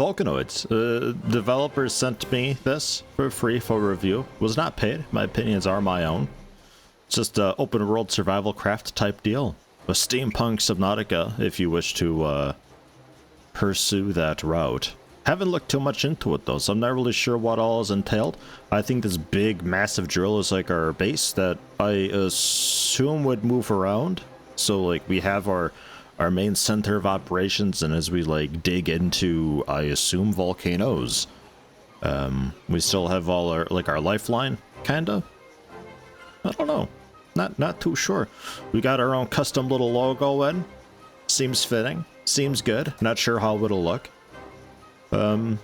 Volcanoids. Developers sent me this for free for review. Was not paid. My opinions are my own. It's just a open world survival craft type deal. A steampunk Subnautica, if you wish to pursue that route. Haven't looked too much into it though, so I'm not really sure what all is entailed. I think this big, massive drill is like our base that I assume would move around. So like we have our main center of operations, and as we like dig into, I assume, volcanoes, we still have all our our lifeline, kinda. I don't know, not too sure. We got our own custom little logo in. Seems fitting, seems good. Not sure how it'll look. I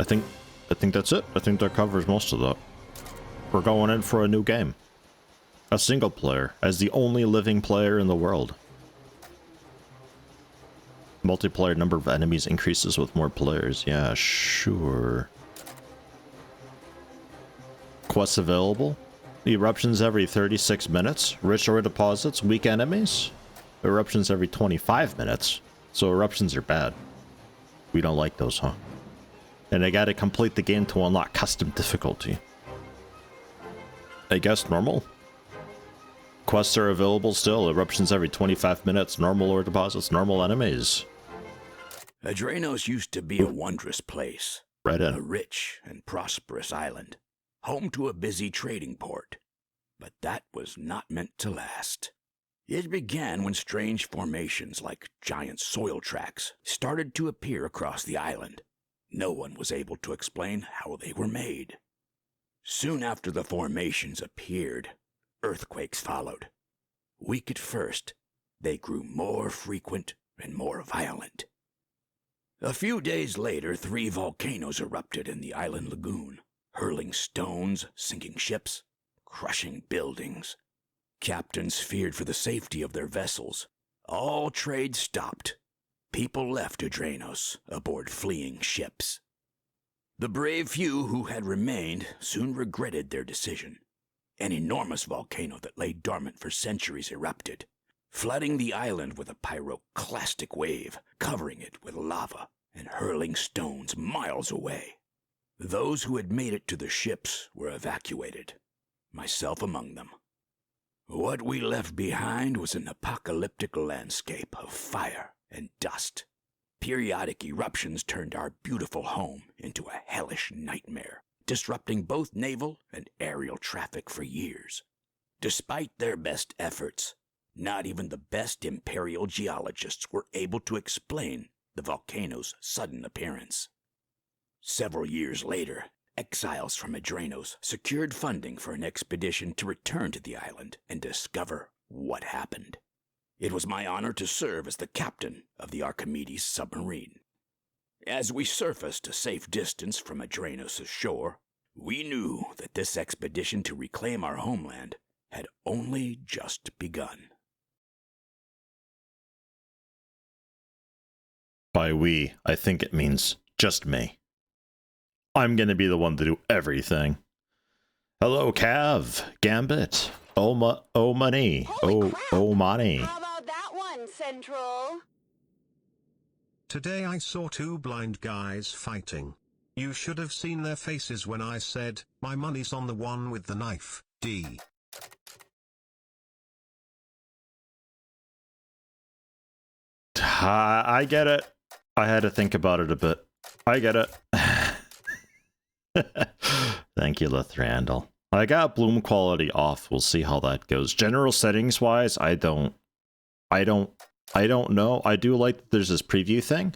think that's it. I think that covers most of that. We're going in for a new game. A single player, as the only living player in the world. Multiplayer number of enemies increases with more players. Yeah, sure. Quests available. Eruptions every 36 minutes. Rich ore deposits. Weak enemies. Eruptions every 25 minutes. So eruptions are bad. We don't like those, huh? And I gotta complete the game to unlock custom difficulty. I guess normal? Quests are available still. Eruptions every 25 minutes. Normal ore deposits. Normal enemies. Adrenos used to be a wondrous place. Right in. A rich and prosperous island. Home to a busy trading port. But that was not meant to last. It began when strange formations like giant soil tracks started to appear across the island. No one was able to explain how they were made. Soon after the formations appeared, earthquakes followed. Weak at first, they grew more frequent and more violent. A few days later, 3 volcanoes erupted in the island lagoon, hurling stones, sinking ships, crushing buildings. Captains feared for the safety of their vessels. All trade stopped. People left Adrenos aboard fleeing ships. The brave few who had remained soon regretted their decision. An enormous volcano that lay dormant for centuries erupted, flooding the island with a pyroclastic wave, covering it with lava and hurling stones miles away. Those who had made it to the ships were evacuated, myself among them. What we left behind was an apocalyptic landscape of fire and dust. Periodic eruptions turned our beautiful home into a hellish nightmare, disrupting both naval and aerial traffic for years. Despite their best efforts, not even the best imperial geologists were able to explain the volcano's sudden appearance. Several years later, exiles from Adrenos secured funding for an expedition to return to the island and discover what happened. It was my honor to serve as the captain of the Archimedes submarine. As we surfaced a safe distance from Adrenos' shore, we knew that this expedition to reclaim our homeland had only just begun. By we, I think it means just me. I'm gonna be the one to do everything. Hello, Cav, Gambit, Omani, Omani. How about that one, Central? Today I saw 2 blind guys fighting. You should have seen their faces when I said, my money's on the one with the knife, D. I get it. I had to think about it a bit. I get it. Thank you, Lithrandal. I got bloom quality off. We'll see how that goes. General settings wise, I don't know. I do like that there's this preview thing.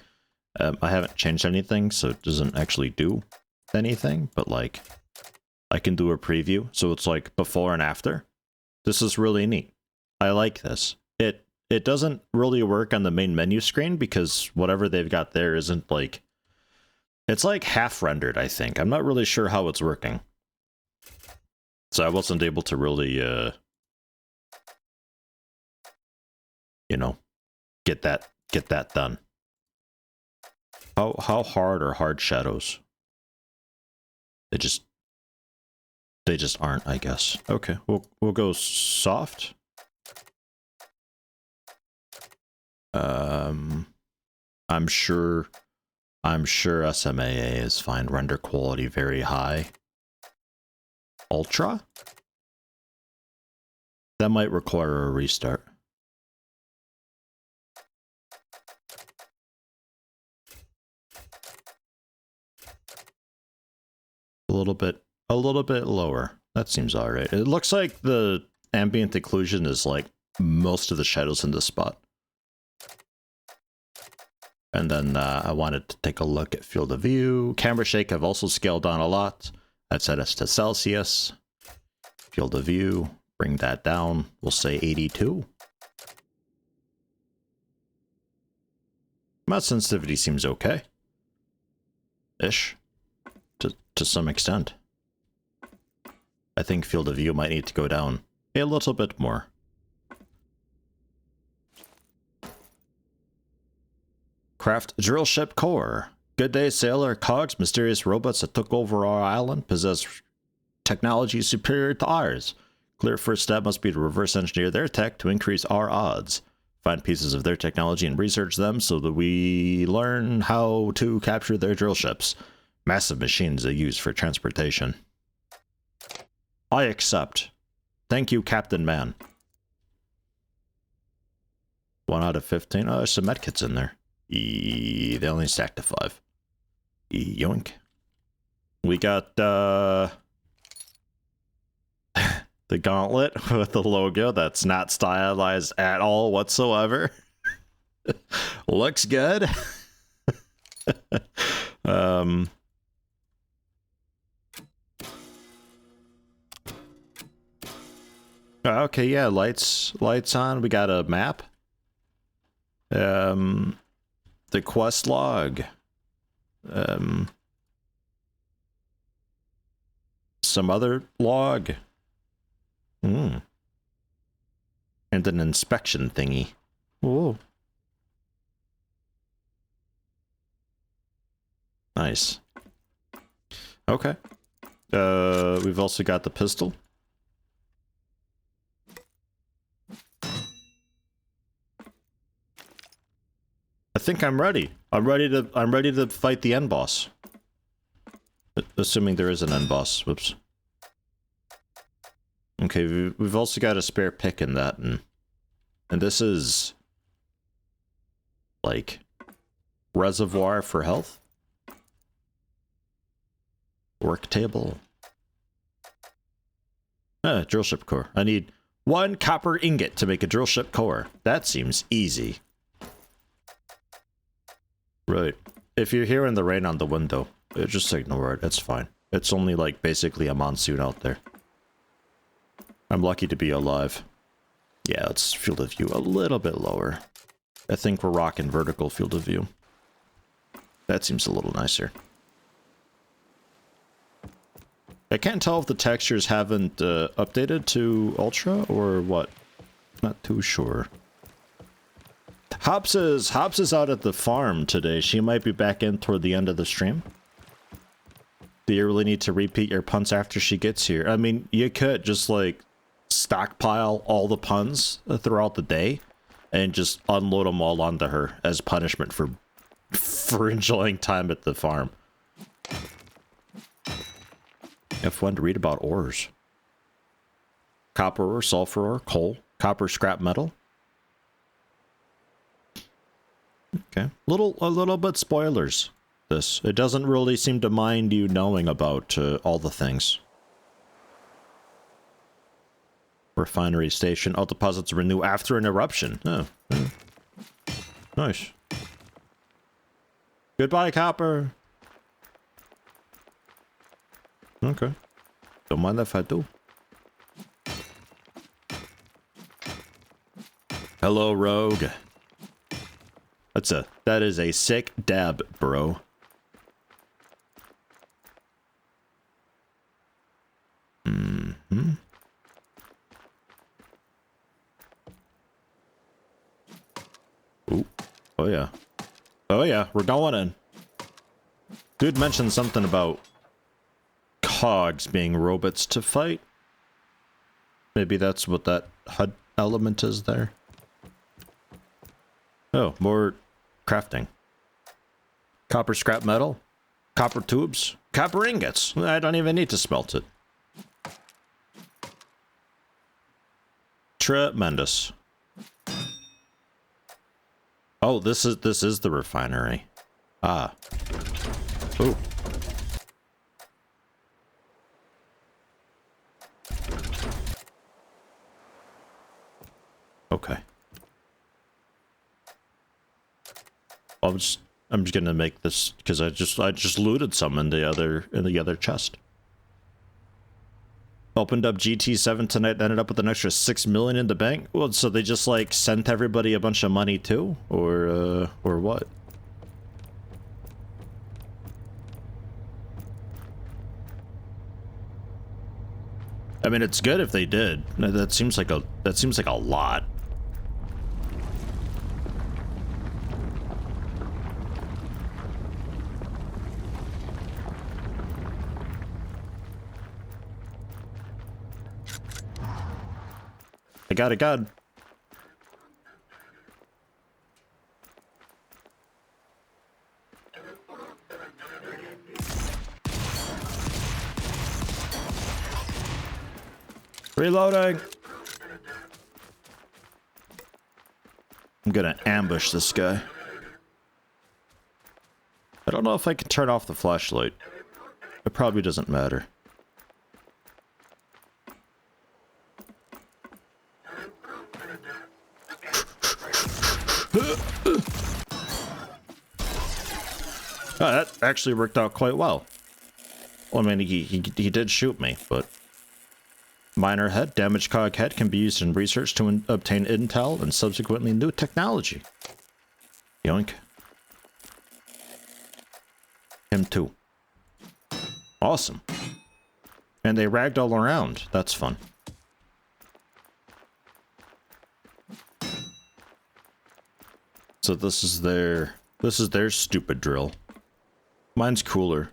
I haven't changed anything, so it doesn't actually do anything, but like I can do a preview, so it's like before and after. This is really neat. I like this. It doesn't really work on the main menu screen because whatever they've got there isn't like, it's like half rendered, I think. I'm not really sure how it's working. So I wasn't able to really, you know, get that done. How hard are hard shadows? They just aren't, I guess. Okay, we'll go soft. I'm sure SMAA is fine. Render quality very high. Ultra? That might require a restart. A little bit lower. That seems alright. It looks like the ambient occlusion is like most of the shadows in this spot. And then I wanted to take a look at field of view. Camera shake I've also scaled down a lot. I've set us to Celsius. Field of view, bring that down. We'll say 82. Matte sensitivity seems okay. Ish. To some extent. I think field of view might need to go down a little bit more. Craft drill ship core. Good day, sailor. Cogs, mysterious robots that took over our island, possess technology superior to ours. Clear first step must be to reverse engineer their tech to increase our odds. Find pieces of their technology and research them so that we learn how to capture their drill ships. Massive machines they use for transportation. I accept. Thank you, Captain Man. 1 out of 15. Oh, there's some medkits in there. They only stacked to 5. Yoink. We got, the gauntlet with the logo that's not stylized at all whatsoever. Looks good. Okay, yeah, lights on. We got a map. The quest log. Some other log. And an inspection thingy. Whoa. Nice. Okay. We've also got the pistol. I think I'm ready. I'm ready to fight the end boss. Assuming there is an end boss. Whoops. Okay, we've also got a spare pick in that, and this is like reservoir for health. Work table. Drill ship core. I need 1 copper ingot to make a drill ship core. That seems easy. Right. If you're hearing the rain on the window, just ignore it. It's fine. It's only like basically a monsoon out there. I'm lucky to be alive. Yeah, let's field of view a little bit lower. I think we're rocking vertical field of view. That seems a little nicer. I can't tell if the textures haven't updated to Ultra or what. Not too sure. Hops is out at the farm today. She might be back in toward the end of the stream. Do you really need to repeat your puns after she gets here? I mean, you could just like stockpile all the puns throughout the day and just unload them all onto her as punishment for enjoying time at the farm. F1 to read about ores. Copper ore, sulfur ore, coal, copper scrap metal. Okay, a little bit spoilers. It doesn't really seem to mind you knowing about all the things. Refinery station. All deposits renew after an eruption. Oh, nice. Goodbye, copper. Okay. Don't mind if I do. Hello, rogue. That is a sick dab, bro. Mm-hmm. Ooh. Oh yeah. Oh yeah, we're going in. Dude mentioned something about cogs being robots to fight. Maybe that's what that HUD element is there. Oh, more crafting. Copper scrap metal. Copper tubes. Copper ingots. I don't even need to smelt it. Tremendous. Oh, this is the refinery. Ah. Ooh. Okay. I'm just gonna make this because I just looted some in the other chest. Opened up GT7 tonight, ended up with an extra 6 million in the bank. Well, so they just like sent everybody a bunch of money too, or what? I mean, it's good if they did. That seems like a lot. I got a gun. Reloading. I'm gonna ambush this guy. I don't know if I can turn off the flashlight. It probably doesn't matter. Oh, that actually worked out quite well. Well, I mean, he did shoot me, but... Minor head, damaged cog head can be used in research to obtain intel and subsequently new technology. Yoink. Him too. Awesome. And they ragged all around. That's fun. So this is their stupid drill. Mine's cooler.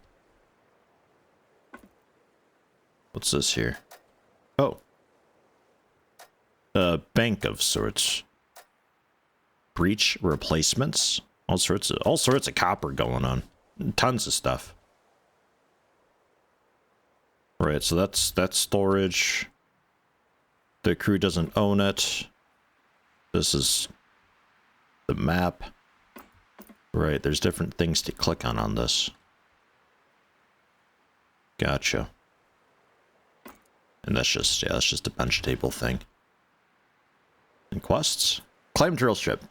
What's this here? Oh. A bank of sorts. Breach replacements. All sorts of copper going on. Tons of stuff. Right, so that's storage. The crew doesn't own it. This is the map. Right, there's different things to click on this. Gotcha. And that's just a bench table thing. And quests. Claim drill ship.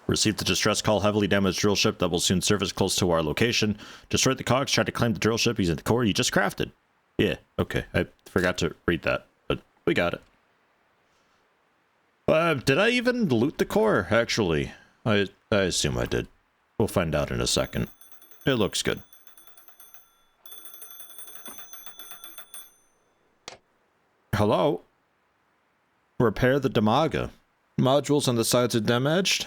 Received the distress call, heavily damaged drill ship that will soon surface close to our location. Destroy the cogs, try to claim the drill ship using the core you just crafted. Yeah, okay. I forgot to read that, but we got it. Did I even loot the core, actually? I assume I did. We'll find out in a second. It looks good. Hello? Repair the Damaga. Modules on the sides are damaged.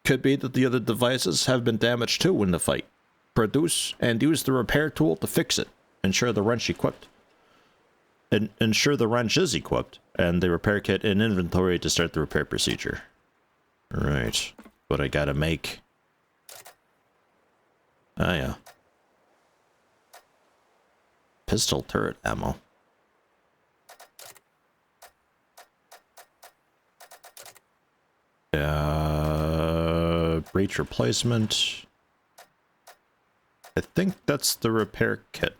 Could be that the other devices have been damaged too in the fight. Produce and use the repair tool to fix it. Ensure the wrench equipped. And ensure the wrench is equipped. And the repair kit in inventory to start the repair procedure. Right. What I gotta make. Ah, yeah. Pistol turret ammo. Breach replacement. I think that's the repair kit.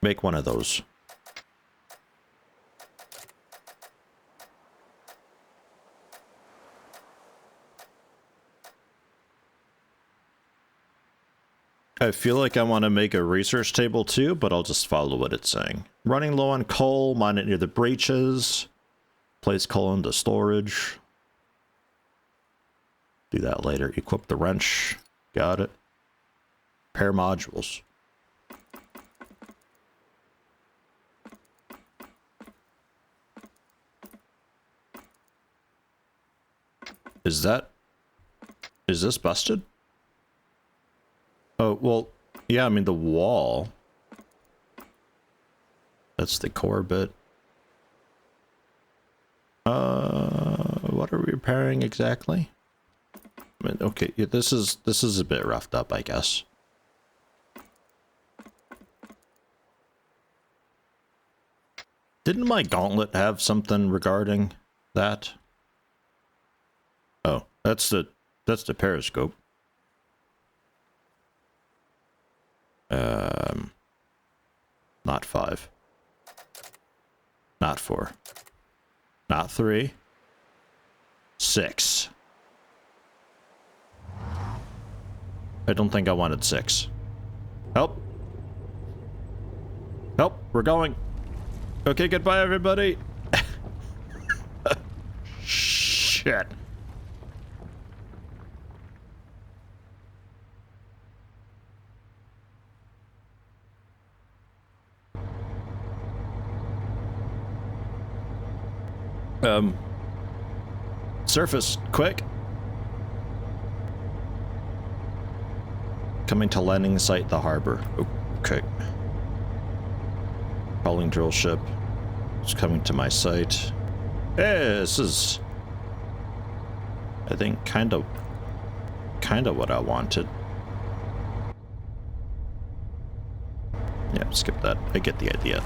Make one of those. I feel like I want to make a research table too, but I'll just follow what it's saying. Running low on coal, mine it near the breaches. Place coal into storage. Do that later. Equip the wrench. Got it. Repair modules. Is this busted? Oh, well, yeah, I mean, the wall. That's the core bit. what are we repairing exactly? I mean, okay, yeah, this is a bit roughed up, I guess. Didn't my gauntlet have something regarding that? Oh, that's the periscope. Not 5. Not 4. Not 3. 6. I don't think I wanted 6. Help! Help! We're going! Okay, goodbye, everybody! Shit. Surface, quick! Coming to landing site, the harbor. Okay. Calling drill ship. It's coming to my site. Hey, this is, I think, kind of what I wanted. Yeah, skip that. I get the idea.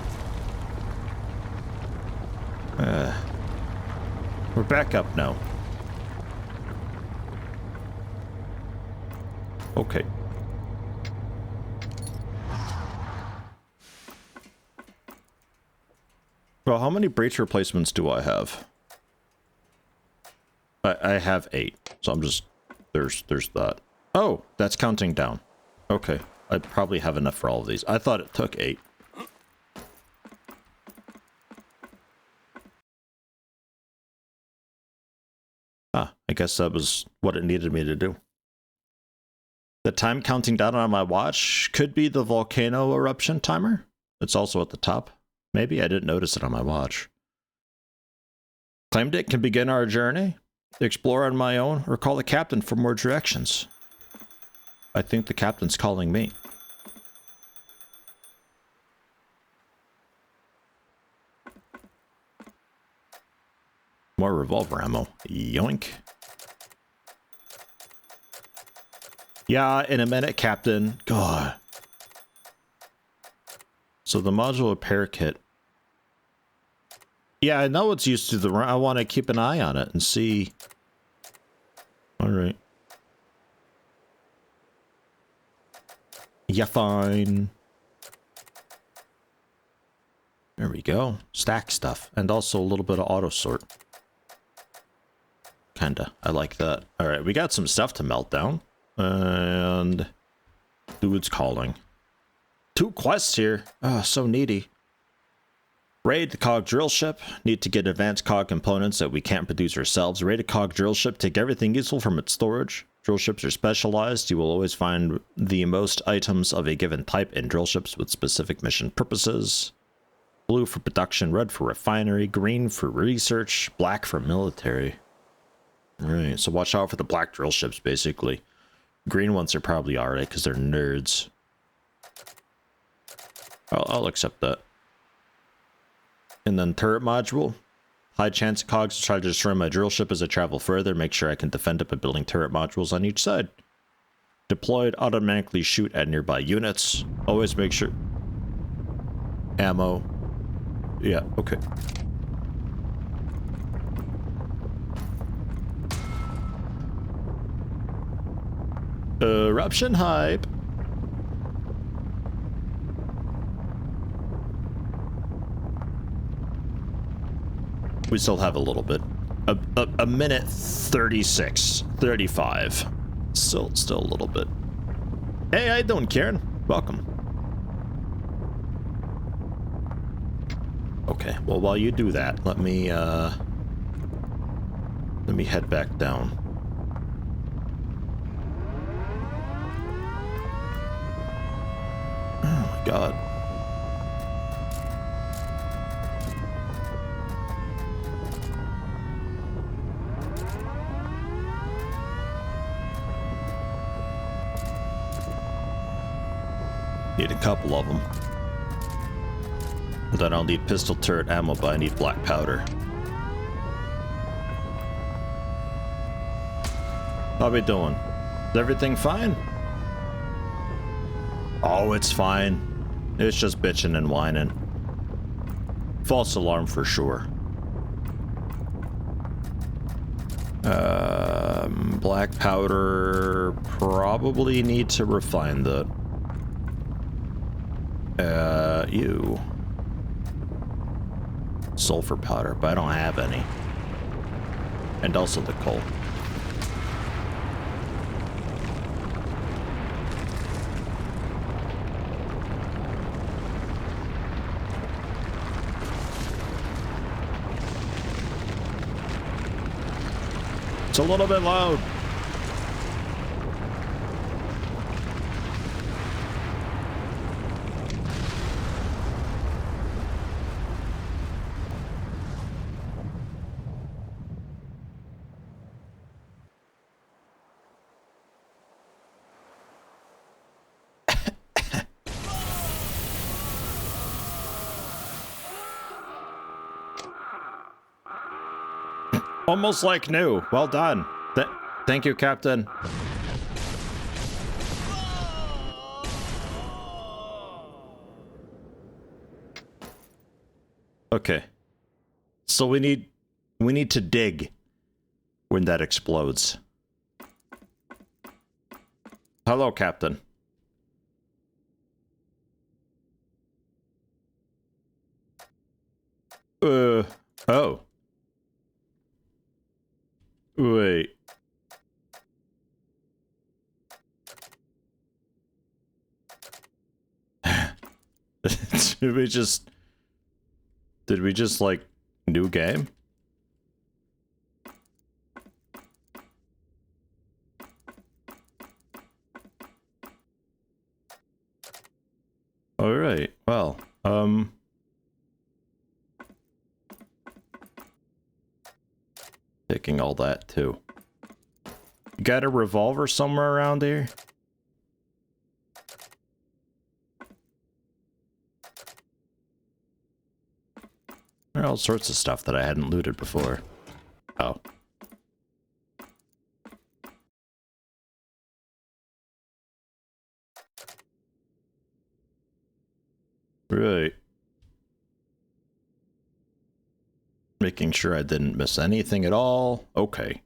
We're back up now. Okay. Well, how many breach replacements do I have? I have 8, so I'm just... There's that. Oh, that's counting down. Okay. I probably have enough for all of these. I thought it took 8. Ah, I guess that was what it needed me to do. The time counting down on my watch could be the volcano eruption timer. It's also at the top. Maybe I didn't notice it on my watch. Claimed it can begin our journey, explore on my own, or call the captain for more directions. I think the captain's calling me. More revolver ammo. Yoink. Yeah, in a minute, Captain. God. So the module repair kit. Yeah, I know it's used to the... I want to keep an eye on it and see... Alright. Yeah, fine. There we go. Stack stuff. And also a little bit of auto sort. Kinda. I like that. Alright, we got some stuff to melt down. And... dude's calling. 2 quests here. Oh, so needy. Raid the cog drill ship. Need to get advanced cog components that we can't produce ourselves. Raid a cog drill ship. Take everything useful from its storage. Drill ships are specialized. You will always find the most items of a given type in drill ships with specific mission purposes. Blue for production, red for refinery, green for research, black for military. Alright, so watch out for the black drill ships, basically. Green ones are probably alright, because they're nerds. I'll accept that. And then turret module. High chance of cogs to try to destroy my drill ship as I travel further. Make sure I can defend it by building turret modules on each side. Deployed, automatically shoot at nearby units. Always make sure... Ammo. Yeah, okay. Eruption hype. We still have a little bit. A minute 36, 35. Still a little bit. Hey, how you doing, Karen? Welcome. Okay, well, while you do that, let me head back down. Oh my god. Need a couple of them. Then I'll need pistol turret ammo, but I need black powder. How we doing? Is everything fine? Oh, it's fine. It's just bitching and whining. False alarm for sure. Black powder, probably need to refine that. Ew. Sulfur powder, but I don't have any. And also the coal. It's a little bit loud. Almost like new. Well done. Thank you, Captain. Okay. So we need to dig when that explodes. Hello, Captain. Oh. Wait. Did we just like new game? All right. Well, taking all that too. You got a revolver somewhere around here? There are all sorts of stuff that I hadn't looted before. Oh. Right. Making sure I didn't miss anything at all. Okay.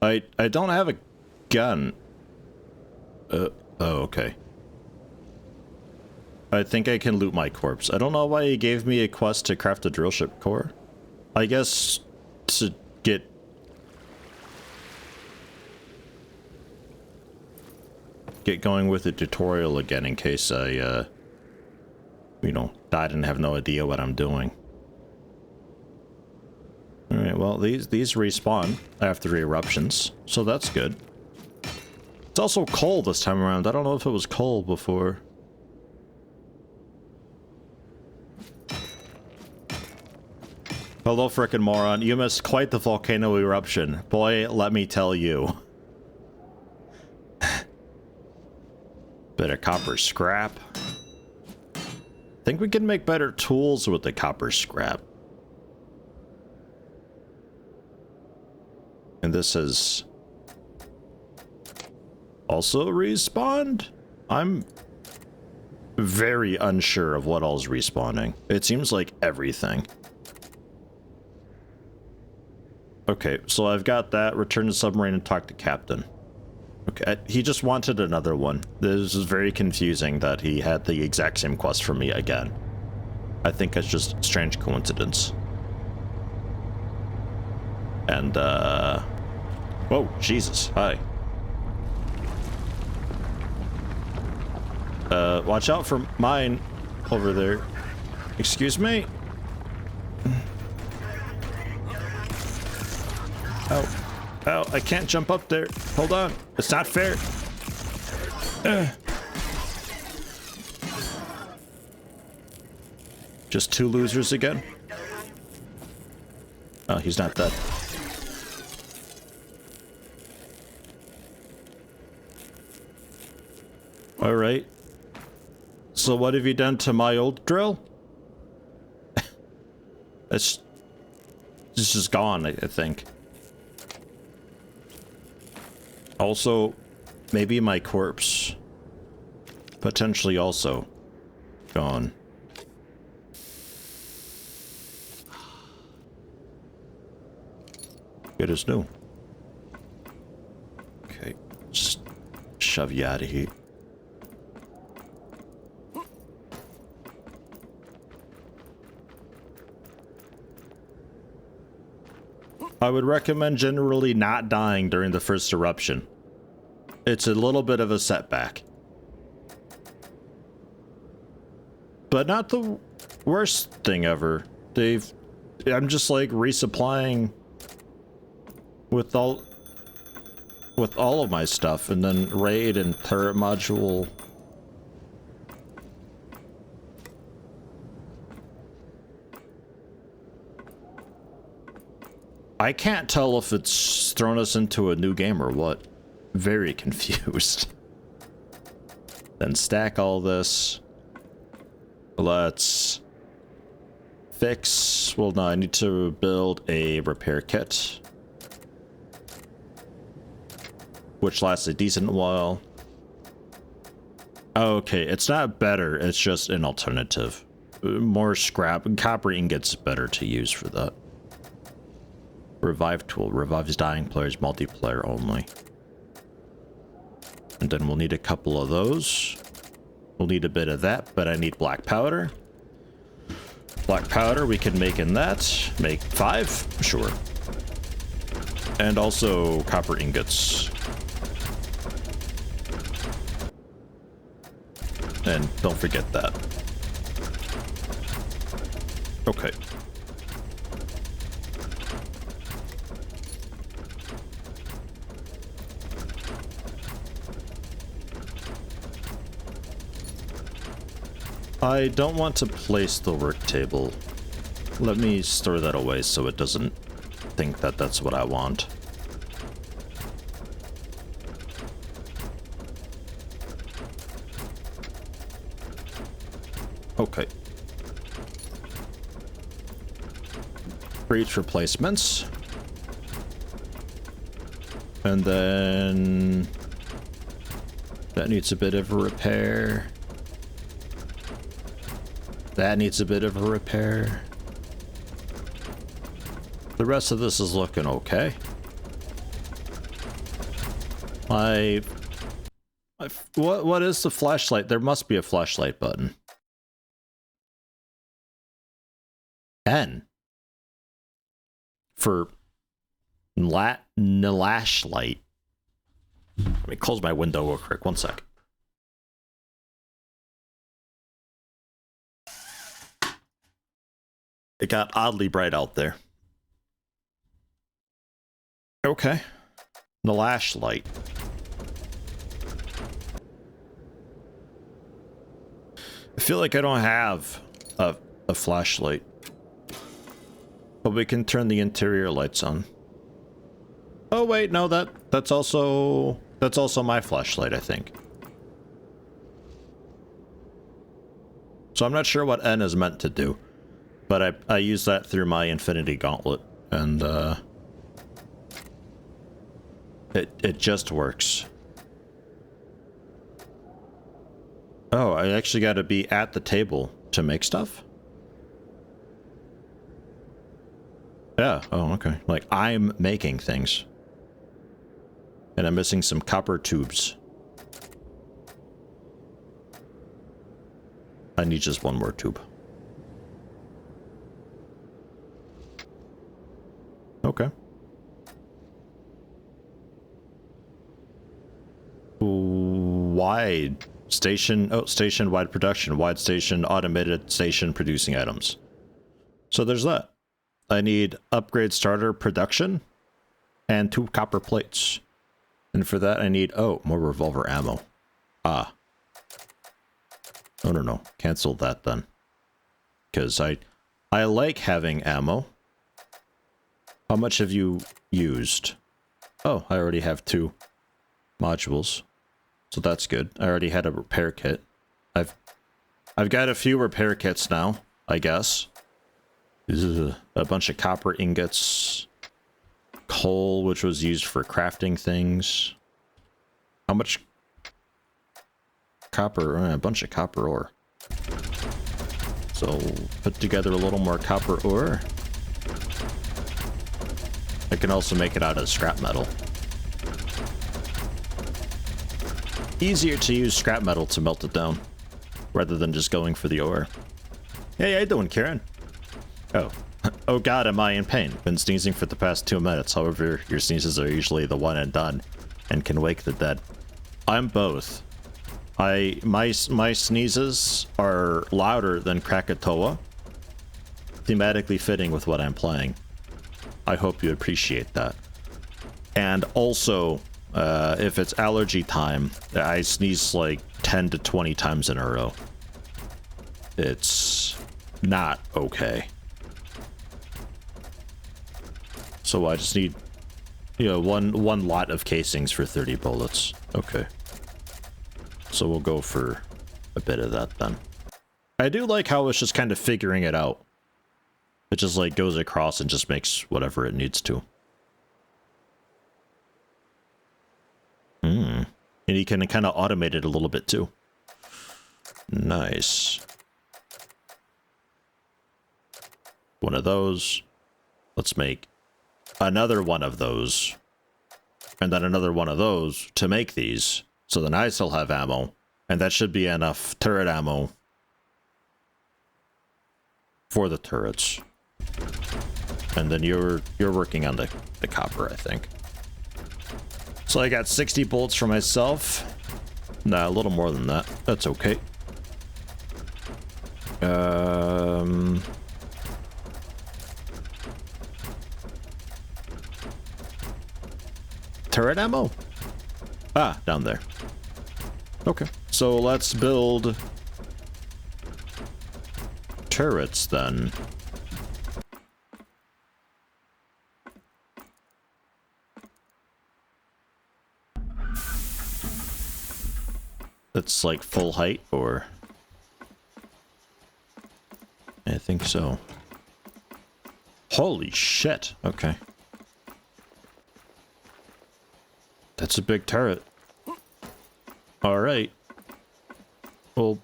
I don't have a gun. Oh, okay. I think I can loot my corpse. I don't know why he gave me a quest to craft a drillship core. I guess to get going with the tutorial again in case I, you know, died and have no idea what I'm doing. Alright, well, these respawn after eruptions, so that's good. It's also coal this time around. I don't know if it was coal before. Hello, frickin' moron. You missed quite the volcano eruption. Boy, let me tell you. Bit of copper scrap. Think we can make better tools with the copper scrap. And this is also respawned? I'm very unsure of what all's respawning. It seems like everything. Okay, so I've got that. Return to submarine and talk to Captain. Okay, he just wanted another one. This is very confusing that he had the exact same quest from me again. I think it's just a strange coincidence. And, whoa, Jesus, hi. Watch out for mine over there. Excuse me? Oh, oh, I can't jump up there. Hold on. It's not fair. Just two losers again? Oh, he's not dead. All right. So what have you done to my old drill? It's just gone, I think. Also, maybe my corpse. Potentially also gone. Good as new. Okay, just shove you out of here. I would recommend generally not dying during the first eruption. It's a little bit of a setback. But not the worst thing ever. I'm just like resupplying with all of my stuff, and then raid and turret module. I can't tell if it's thrown us into a new game or what. Very confused. Then stack all this. Let's fix. Well, no, I need to build a repair kit, which lasts a decent while. Okay, it's not better, it's just an alternative. More scrap. Copper ingot's better to use for that. Revive tool. Revives dying players multiplayer only. And then we'll need a couple of those. We'll need a bit of that, but I need black powder. Black powder we can make in that. Make 5? Sure. And also copper ingots. And don't forget that. Okay. I don't want to place the work table. Let me store that away so it doesn't think that that's what I want. Okay. Breach replacements. And then that needs a bit of a repair. That needs a bit of a repair. The rest of this is looking okay. What is the flashlight? There must be a flashlight button. N. For flashlight. Let me close my window real quick. One sec. It got oddly bright out there. Okay. The flashlight. I feel like I don't have a flashlight. But we can turn the interior lights on. Oh wait, no, that's also my flashlight, I think. So I'm not sure what N is meant to do. But I use that through my Infinity Gauntlet, and it just works. Oh, I actually got to be at the table to make stuff? Yeah, oh, okay. Like, I'm making things. And I'm missing some copper tubes. I need just one more tube. Okay. Wide station, station wide production, wide station, automated station producing items. So there's that. I need upgrade starter production and 2 copper plates. And for that I need, more revolver ammo. Ah. No. Cancel that then. Because I like having ammo. How much have you used? Oh, I already have 2 modules. So that's good. I already had a repair kit. I've got a few repair kits now, I guess. Ugh, a bunch of copper ingots. Coal, which was used for crafting things. How much copper? A bunch of copper ore. So put together a little more copper ore. I can also make it out of scrap metal. Easier to use scrap metal to melt it down, rather than just going for the ore. Hey, how you doing, Karen? Oh. Oh god, am I in pain? Been sneezing for the past 2 minutes, however, your sneezes are usually the one and done, and can wake the dead. I'm both. My sneezes are louder than Krakatoa, thematically fitting with what I'm playing. I hope you appreciate that. And also, if it's allergy time, I sneeze like 10 to 20 times in a row. It's not okay. So I just need, you know, one lot of casings for 30 bullets. Okay. So we'll go for a bit of that then. I do like how it's just kind of figuring it out. It just like goes across and just makes whatever it needs to. And you can kind of automate it a little bit too. Nice. One of those. Let's make another one of those. And then another one of those to make these. So then I still have ammo. And that should be enough turret ammo for the turrets. And then you're working on the copper, I think. So I got 60 bullets for myself. Nah, a little more than that. That's okay. Turret ammo? Ah, down there. Okay. So let's build turrets then. That's like full height, or? I think so. Holy shit. Okay. That's a big turret. Alright. We'll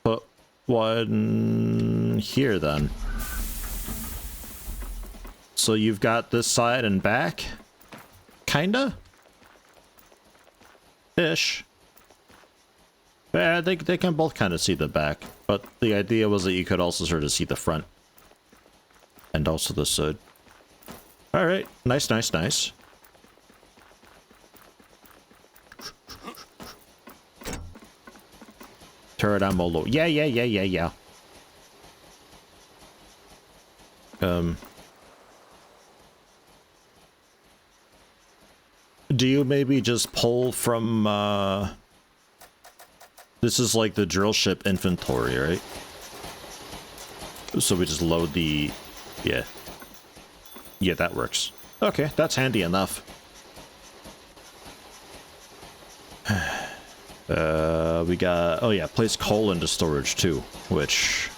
put one here then. So you've got this side and back? Kinda? Ish. Yeah, they can both kind of see the back, but the idea was that you could also sort of see the front. And also the side. Alright, nice, nice, nice. Turret ammo low. Yeah. Do you maybe just pull from, this is like the drill ship inventory, right? So we just load the... Yeah. Yeah, that works. Okay, that's handy enough. We got... Oh yeah, place coal into storage too, which...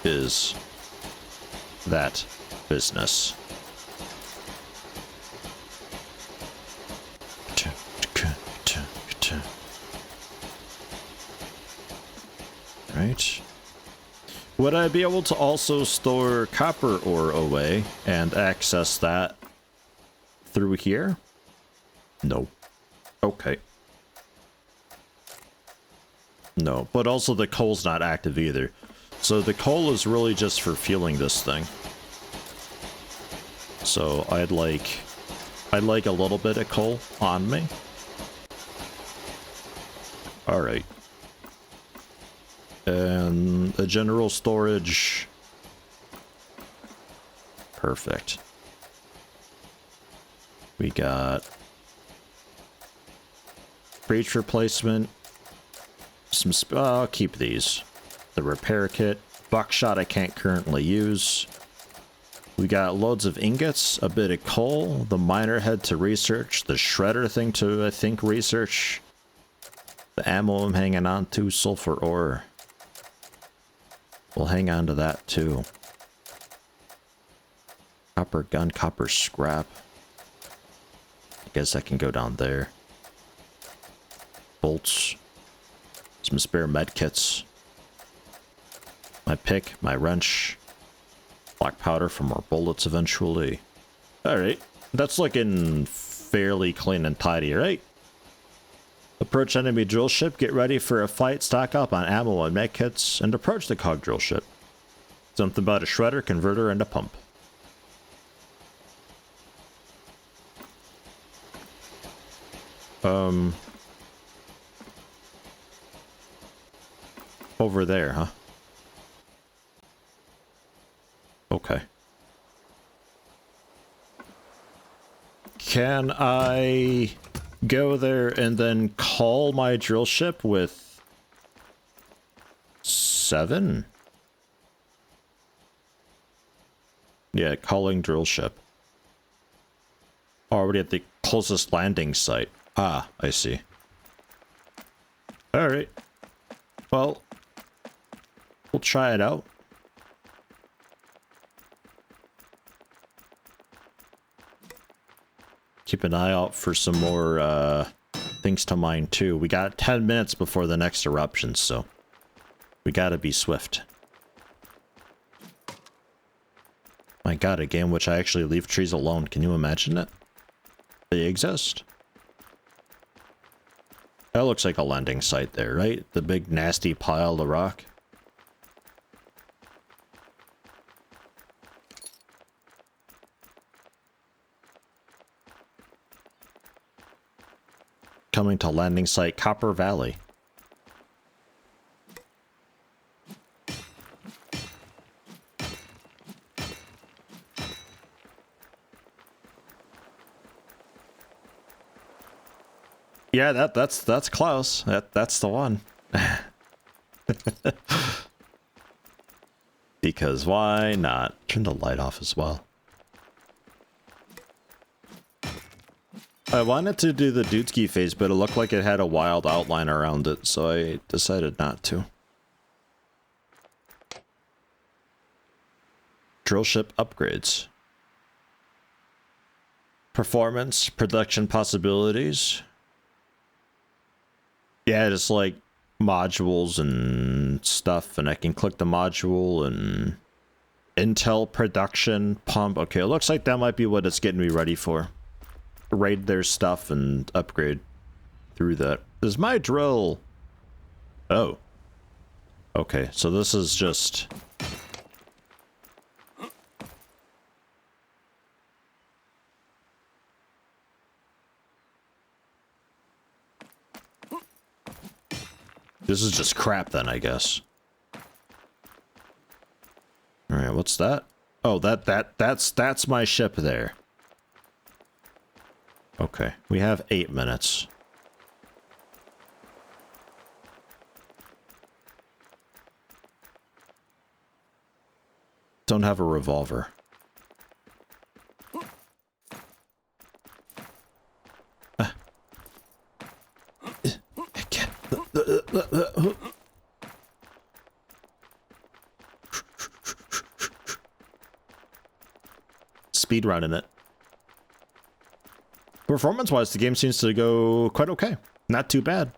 is... that business. Right. Would I be able to also store copper ore away and access that through here? No. Okay. No, but also the coal's not active either. So the coal is really just for fueling this thing. So I'd like a little bit of coal on me. All right. And a general storage. Perfect. We got breach replacement. Some I'll keep these. The repair kit. Buckshot I can't currently use. We got loads of ingots, a bit of coal, the miner head to research, the shredder thing to, I think, research. The ammo I'm hanging on to, sulfur ore. We'll hang on to that too. Copper gun, copper scrap. I guess I can go down there. Bolts. Some spare med kits. My pick, my wrench. Black powder for more bullets eventually. Alright. That's looking fairly clean and tidy, right? Approach enemy drill ship, get ready for a fight, stock up on ammo and med kits, and approach the cog drill ship. Something about a shredder, converter, and a pump. Over there, huh? Okay. Can I go there and then call my drill ship with 7? Yeah, calling drill ship. Already at the closest landing site. Ah, I see. Alright. Well, we'll try it out. Keep an eye out for some more things to mine too. We got 10 minutes before the next eruption, so we gotta be swift. My god, a game which I actually leave trees alone. Can you imagine it? They exist. That looks like a landing site there, right? The big nasty pile of rock. Coming to landing site Copper Valley. Yeah, that's close. That's the one. Because why not? Turn the light off as well. I wanted to do the Dudesky phase, but it looked like it had a wild outline around it, so I decided not to. Drill ship upgrades. Performance, production possibilities. Yeah, just like modules and stuff, and I can click the module and Intel production pump. Okay, it looks like that might be what it's getting me ready for. Raid their stuff and upgrade through that. Is my drill... Oh. Okay, so this is just... This is just crap then, I guess. Alright, what's that? Oh, that's my ship there. Okay, we have 8 minutes. Don't have a revolver. Speed running it. Performance-wise, the game seems to go quite okay. Not too bad.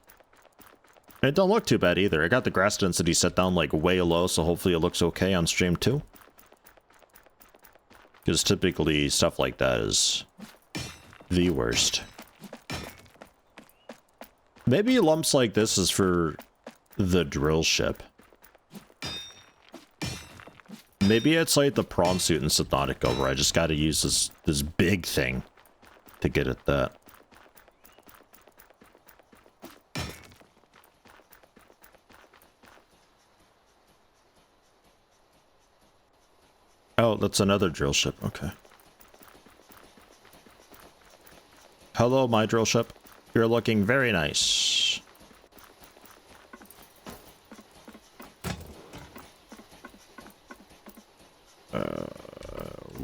It don't look too bad either. I got the grass density set down like way low, so hopefully it looks okay on stream too. Because typically stuff like that is the worst. Maybe lumps like this is for the drill ship. Maybe it's like the prawn suit in Subnautica where I just gotta use this big thing to get at that. Oh, that's another drill ship. Okay. Hello, my drill ship. You're looking very nice.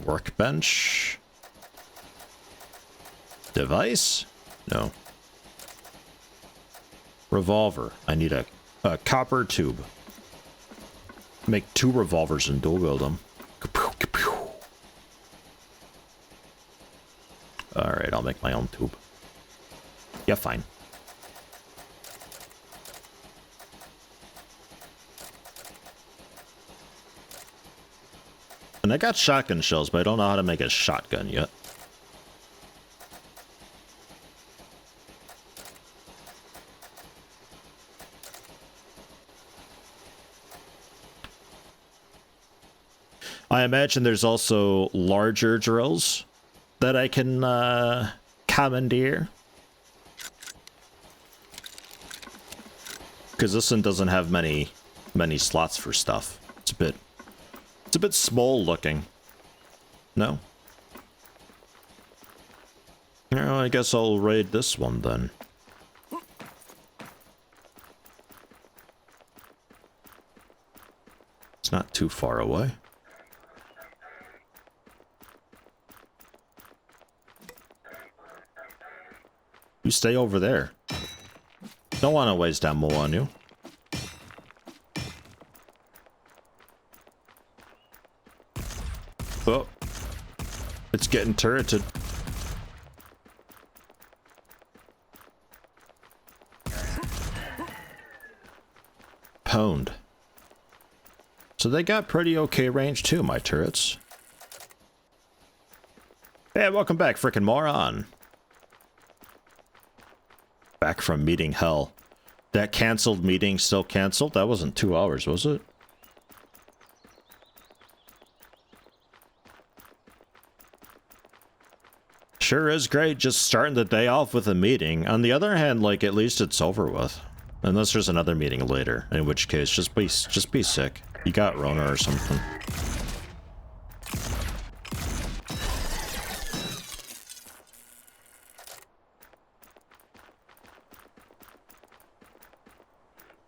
Workbench. Device? No. Revolver. I need a copper tube. Make 2 revolvers and dual wield them. Alright, I'll make my own tube. Yeah, fine. And I got shotgun shells, but I don't know how to make a shotgun yet. I imagine there's also larger drills that I can commandeer. Because this one doesn't have many slots for stuff. It's a bit small looking. No? Well, I guess I'll raid this one then. It's not too far away. You stay over there. Don't want to waste ammo on you. Oh. It's getting turreted. Pwned. So they got pretty okay range too, my turrets. Hey, welcome back, frickin' moron. Back from meeting hell. That canceled meeting still canceled? That wasn't 2 hours, was it? Sure is great just starting the day off with a meeting. On the other hand, like, at least it's over with. Unless there's another meeting later, in which case, just be sick. You got Rona or something.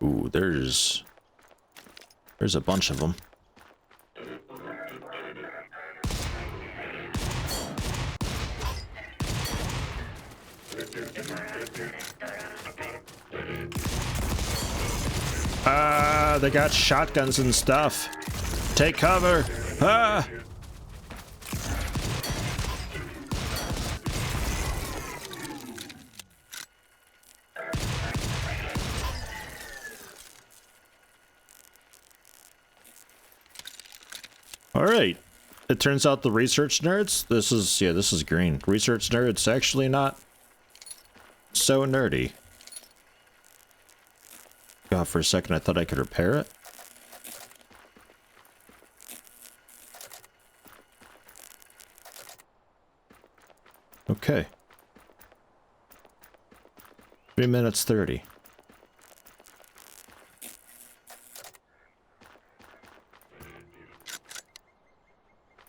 Ooh, there's a bunch of them. Ah, they got shotguns and stuff. Take cover. Ah! All right. It turns out the research nerds, this is green. Research nerds actually not so nerdy. God, for a second I thought I could repair it. Okay. 3 minutes 30.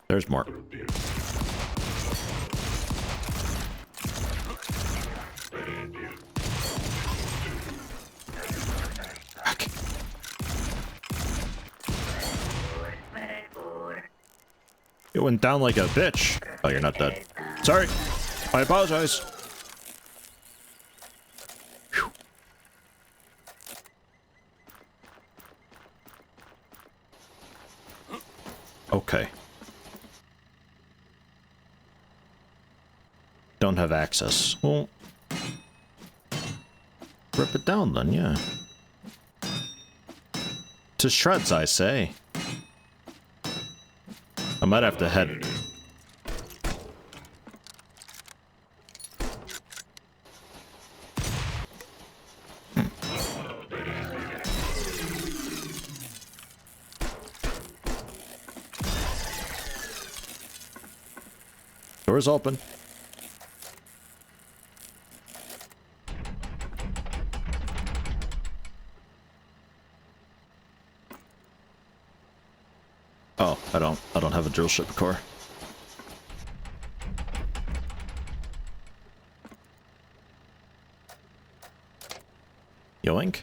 There's more. Heck. It went down like a bitch. Oh, you're not dead. Sorry. I apologize. Whew. Okay. Don't have access. Well, rip it down then, yeah. To shreds, I say. I might have to head. Door's open. Oh, I don't have a drill ship core. Yoink.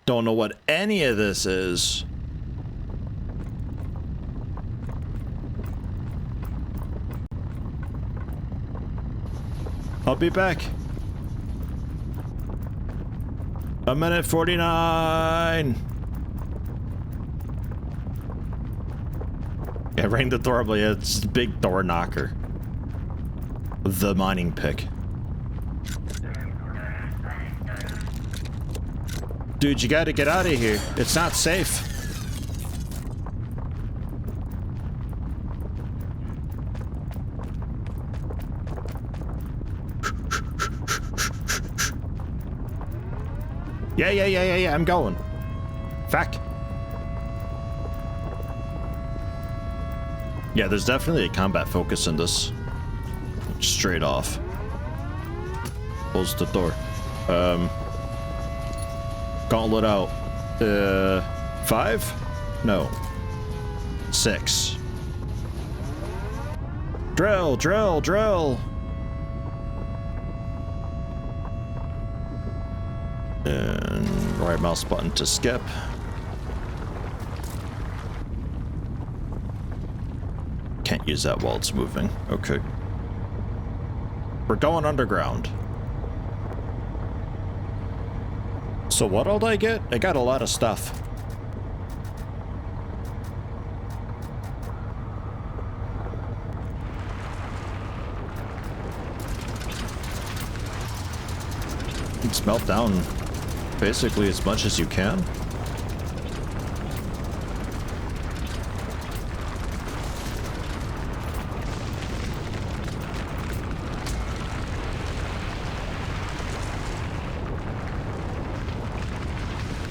Don't know what any of this is. I'll be back. 1:49. Yeah, ring the doorbell. Yeah, it's a big door knocker. The mining pick. Dude, you gotta get out of here. It's not safe. Yeah, I'm going. Fuck. Yeah, there's definitely a combat focus in this. Straight off. Close the door. Gauntlet out. 5? No. 6. Drill. And right mouse button to skip. Can't use that while it's moving. Okay. We're going underground. So what all did I get? I got a lot of stuff. You can smelt down basically as much as you can.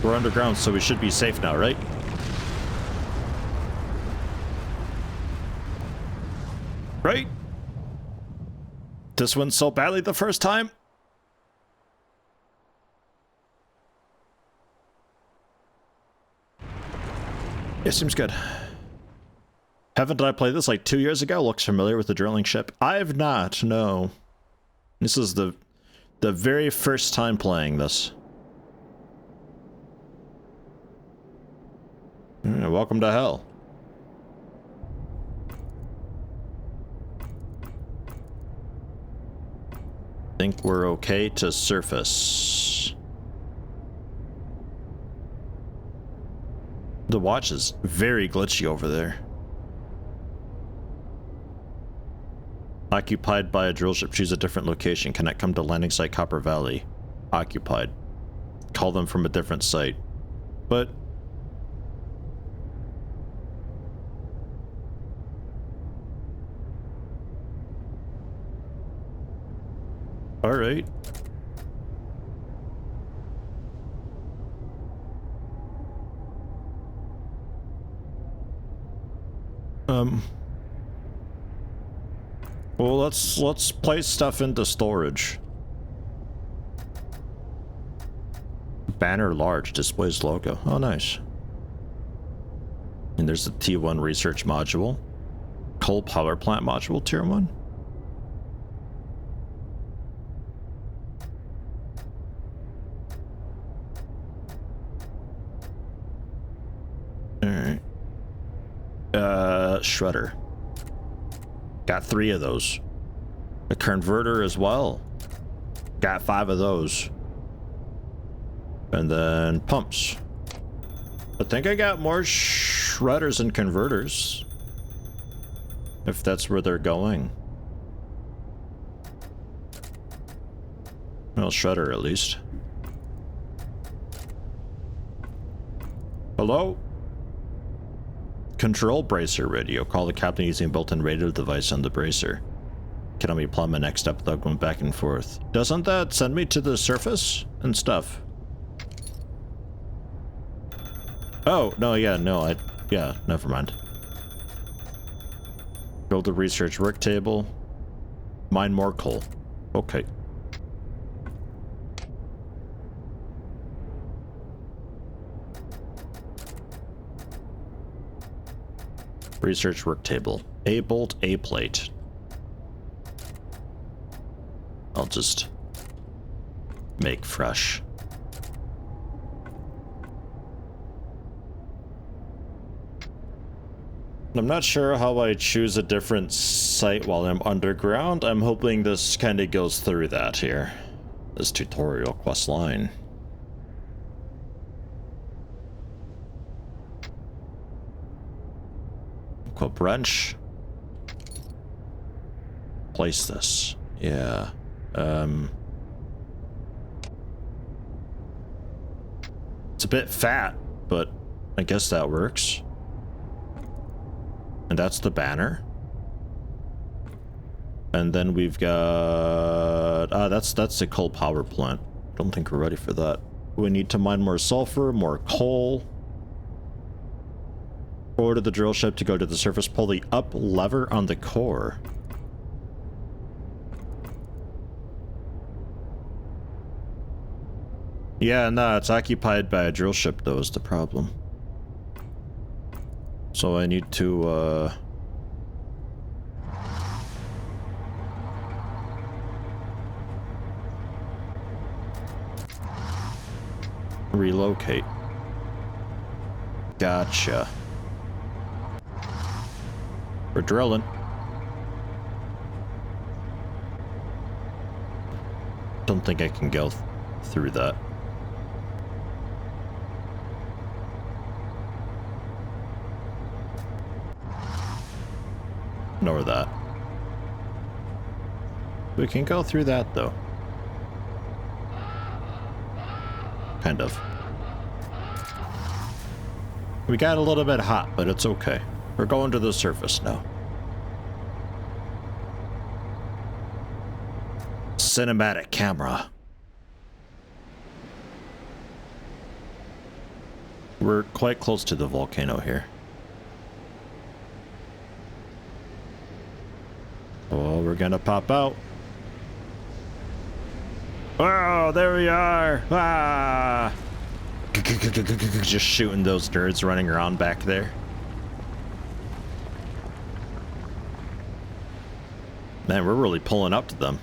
We're underground, so we should be safe now, right? Right? This went so badly the first time. It seems good. Haven't I played this like 2 years ago? Looks familiar with the drilling ship. I've not, no. This is the very first time playing this. Yeah, welcome to hell. Think we're okay to surface. The watch is very glitchy over there. Occupied by a drill ship. Choose a different location. Cannot come to landing site Copper Valley. Occupied. Call them from a different site. But all right. Well, let's place stuff into storage. Banner large displays logo. Oh, nice. And there's the T1 research module. Coal power plant module tier 1. Alright. Shredder. Got 3 of those. A converter as well. Got 5 of those. And then pumps. I think I got more shredders and converters. If that's where they're going. Well, shredder at least. Hello? Control bracer radio. Call the captain using built-in radio device on the bracer. Can help me plan my next step without going back and forth. Doesn't that send me to the surface and stuff? Oh, no, yeah, no, yeah, never mind. Build a research work table. Mine more coal. Okay. Research work table. A bolt, A plate. I'll just make fresh. I'm not sure how I choose a different site while I'm underground. I'm hoping this kind of goes through that here. This tutorial quest line. Equip wrench. Place this. Yeah. It's a bit fat, but I guess that works. And that's the banner. And then we've got... that's the coal power plant. Don't think we're ready for that. We need to mine more sulfur, more coal. Order the drill ship to go to the surface. Pull the up lever on the core. Yeah, no, it's occupied by a drill ship, though, is the problem. So I need to, relocate. Gotcha. We're drilling. Don't think I can go through that. Nor that. We can go through that, though. Kind of. We got a little bit hot, but it's okay. We're going to the surface now. Cinematic camera. We're quite close to the volcano here. Oh, we're gonna pop out. Oh, there we are! Ah! Just shooting those nerds running around back there. Man, we're really pulling up to them.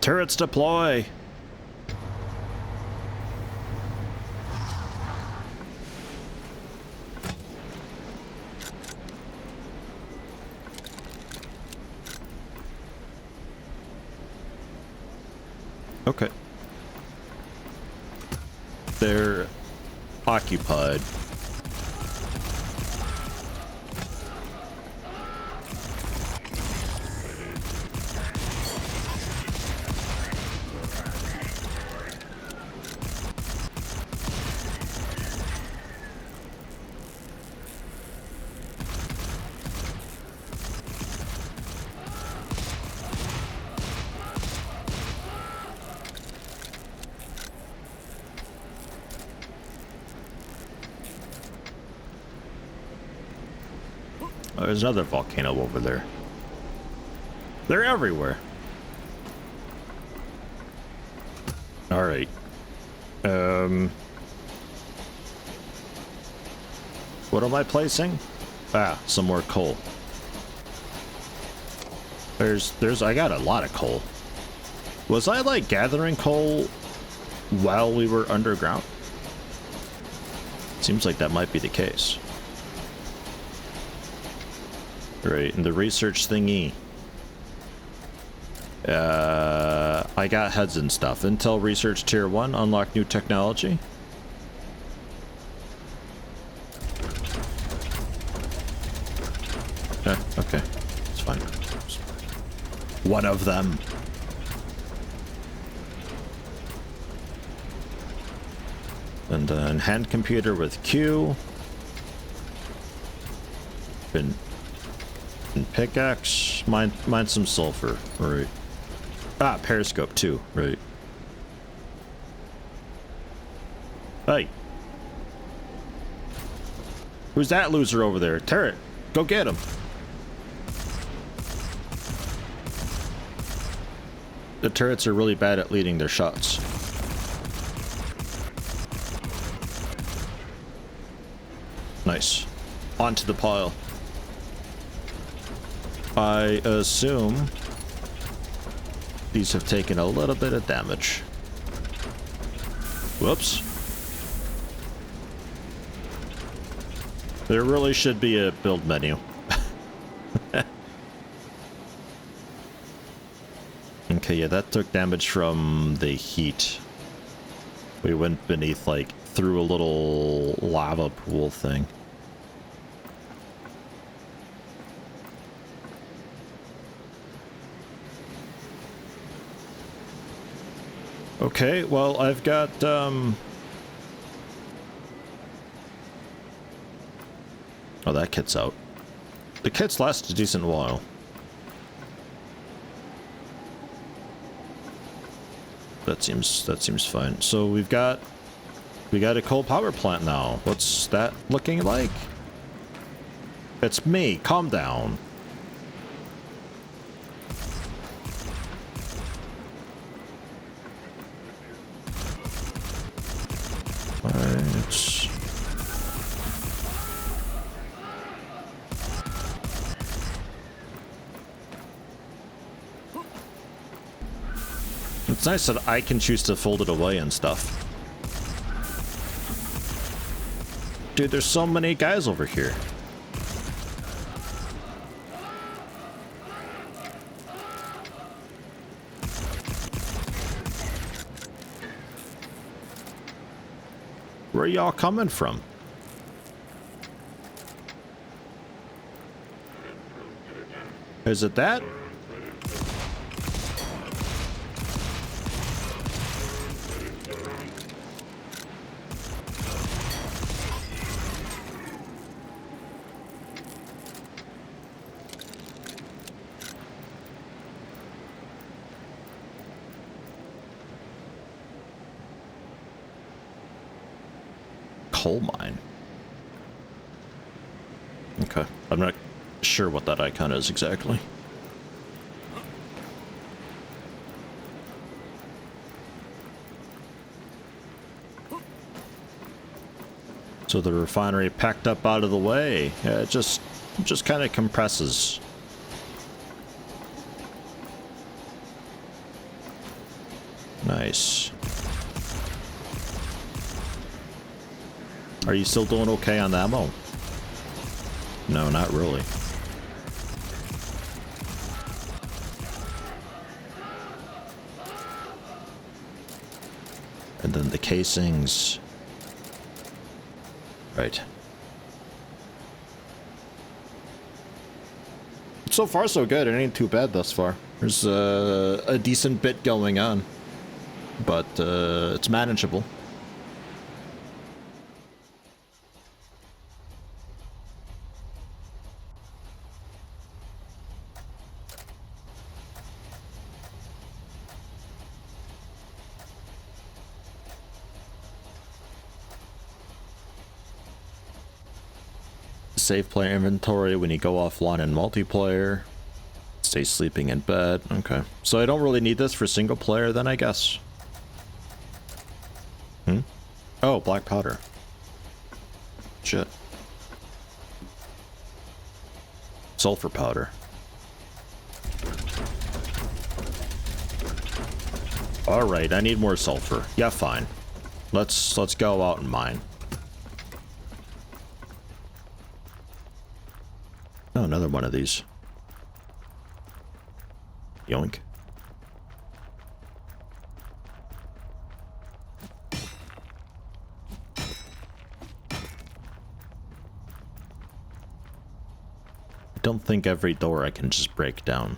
Turrets deploy! Okay. They're occupied. Oh, there's another volcano over there. They're everywhere. All right. What am I placing? Ah, some more coal. I got a lot of coal. Was I like gathering coal while we were underground? Seems like that might be the case. Right, and the research thingy. I got heads and stuff. Intel Research Tier 1, unlock new technology. Okay, it's fine. One of them. And then hand computer with Q. And pickaxe. Mine some sulfur. Right. Ah, periscope too. Right. Hey. Who's that loser over there? Turret. Go get him. The turrets are really bad at leading their shots. Nice. Onto the pile. I assume these have taken a little bit of damage. Whoops. There really should be a build menu. Okay, yeah, that took damage from the heat. We went beneath like through a little lava pool thing. Okay, well, I've got, oh, that kit's out. The kits last a decent while. That seems fine. So we got a coal power plant now. What's that looking like? It's me. Calm down. Right. It's nice that I can choose to fold it away and stuff. Dude, there's so many guys over here. Where are y'all coming from? Is it that? Coal mine. Okay, I'm not sure what that icon is exactly. So the refinery packed up out of the way. Yeah, it just kind of compresses. Nice. Are you still doing okay on the ammo? No, not really. And then the casings. Right. So far, so good. It ain't too bad thus far. There's a decent bit going on, but it's manageable. Save player inventory when you go offline in multiplayer. Stay sleeping in bed. Okay. So I don't really need this for single player then, I guess. Oh, black powder. Shit. Sulfur powder. Alright, I need more sulfur. Yeah, fine. Let's go out and mine. Oh, another one of these. Yoink. I don't think every door I can just break down.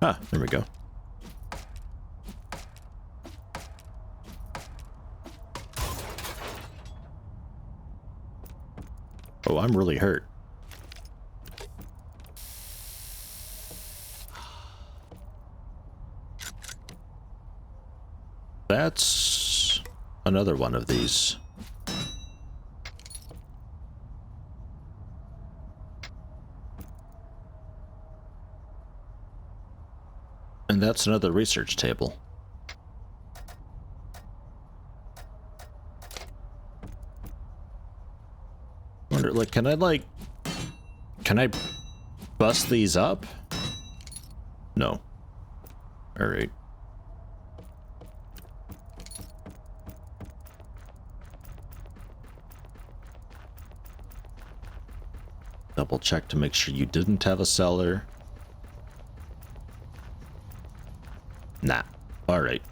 Ah, there we go. Oh, I'm really hurt. That's another one of these. And that's another research table. Wonder, like, can I bust these up? No. All right. Double check to make sure you didn't have a cellar. Nah. Alright.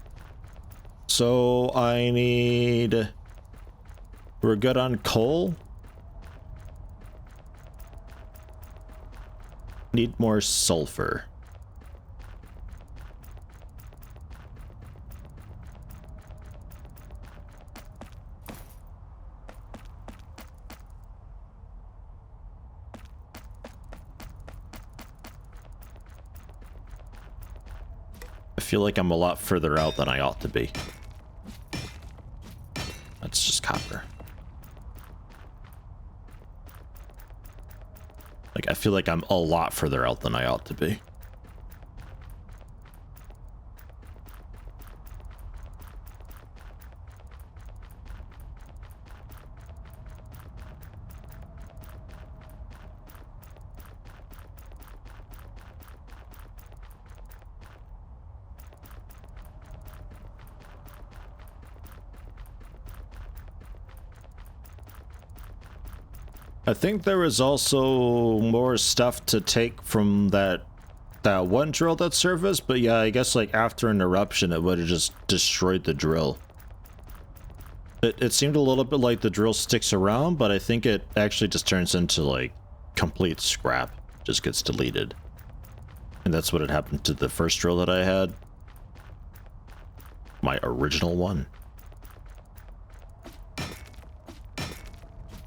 So I need... We're good on coal. Need more sulfur. I feel like I'm a lot further out than I ought to be. That's just copper. Like, I feel like I'm a lot further out than I ought to be. I think there was also more stuff to take from that one drill that surfaced, but yeah, I guess like after an eruption it would have just destroyed the drill. It seemed a little bit like the drill sticks around, but I think it actually just turns into like complete scrap, just gets deleted. And that's what had happened to the first drill that I had. My original one.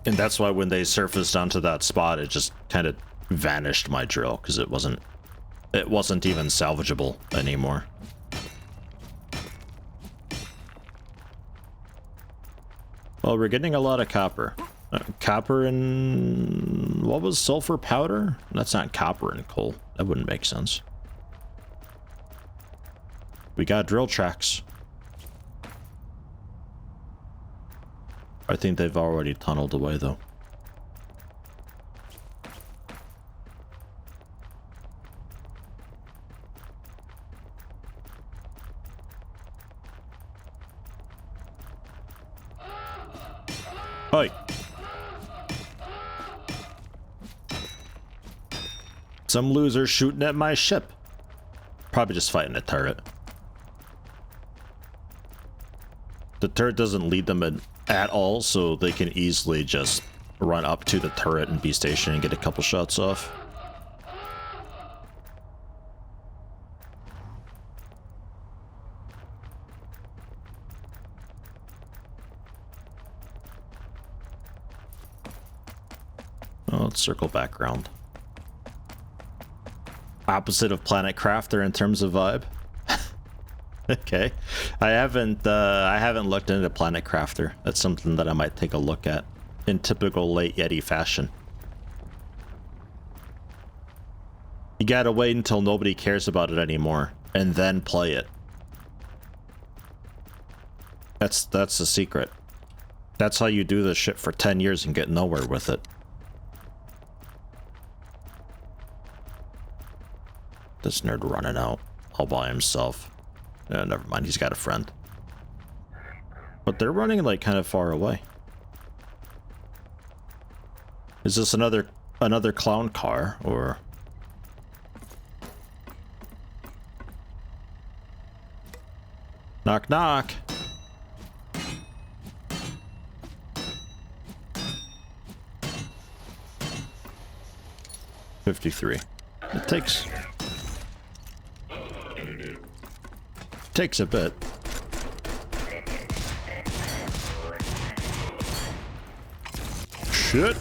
And that's why when they surfaced onto that spot, it just kind of vanished, my drill, because it wasn't even salvageable anymore. Well, we're getting a lot of copper. Copper and... what was sulfur powder? That's not copper and coal. That wouldn't make sense. We got drill tracks. I think they've already tunneled away, though. Oi! Some loser shooting at my ship. Probably just fighting a turret. The turret doesn't lead them at all, so they can easily just run up to the turret and be stationed and get a couple shots off. Oh, let's circle back around. Opposite of Planet Crafter in terms of vibe. Okay, I haven't looked into Planet Crafter. That's something that I might take a look at in typical late Yeti fashion. You gotta wait until nobody cares about it anymore and then play it. That's the secret. That's how you do this shit for 10 years and get nowhere with it. This nerd running out all by himself. Never mind, he's got a friend. But they're running like kind of far away. Is this another clown car or... Knock knock. $53. It takes a bit. Shit.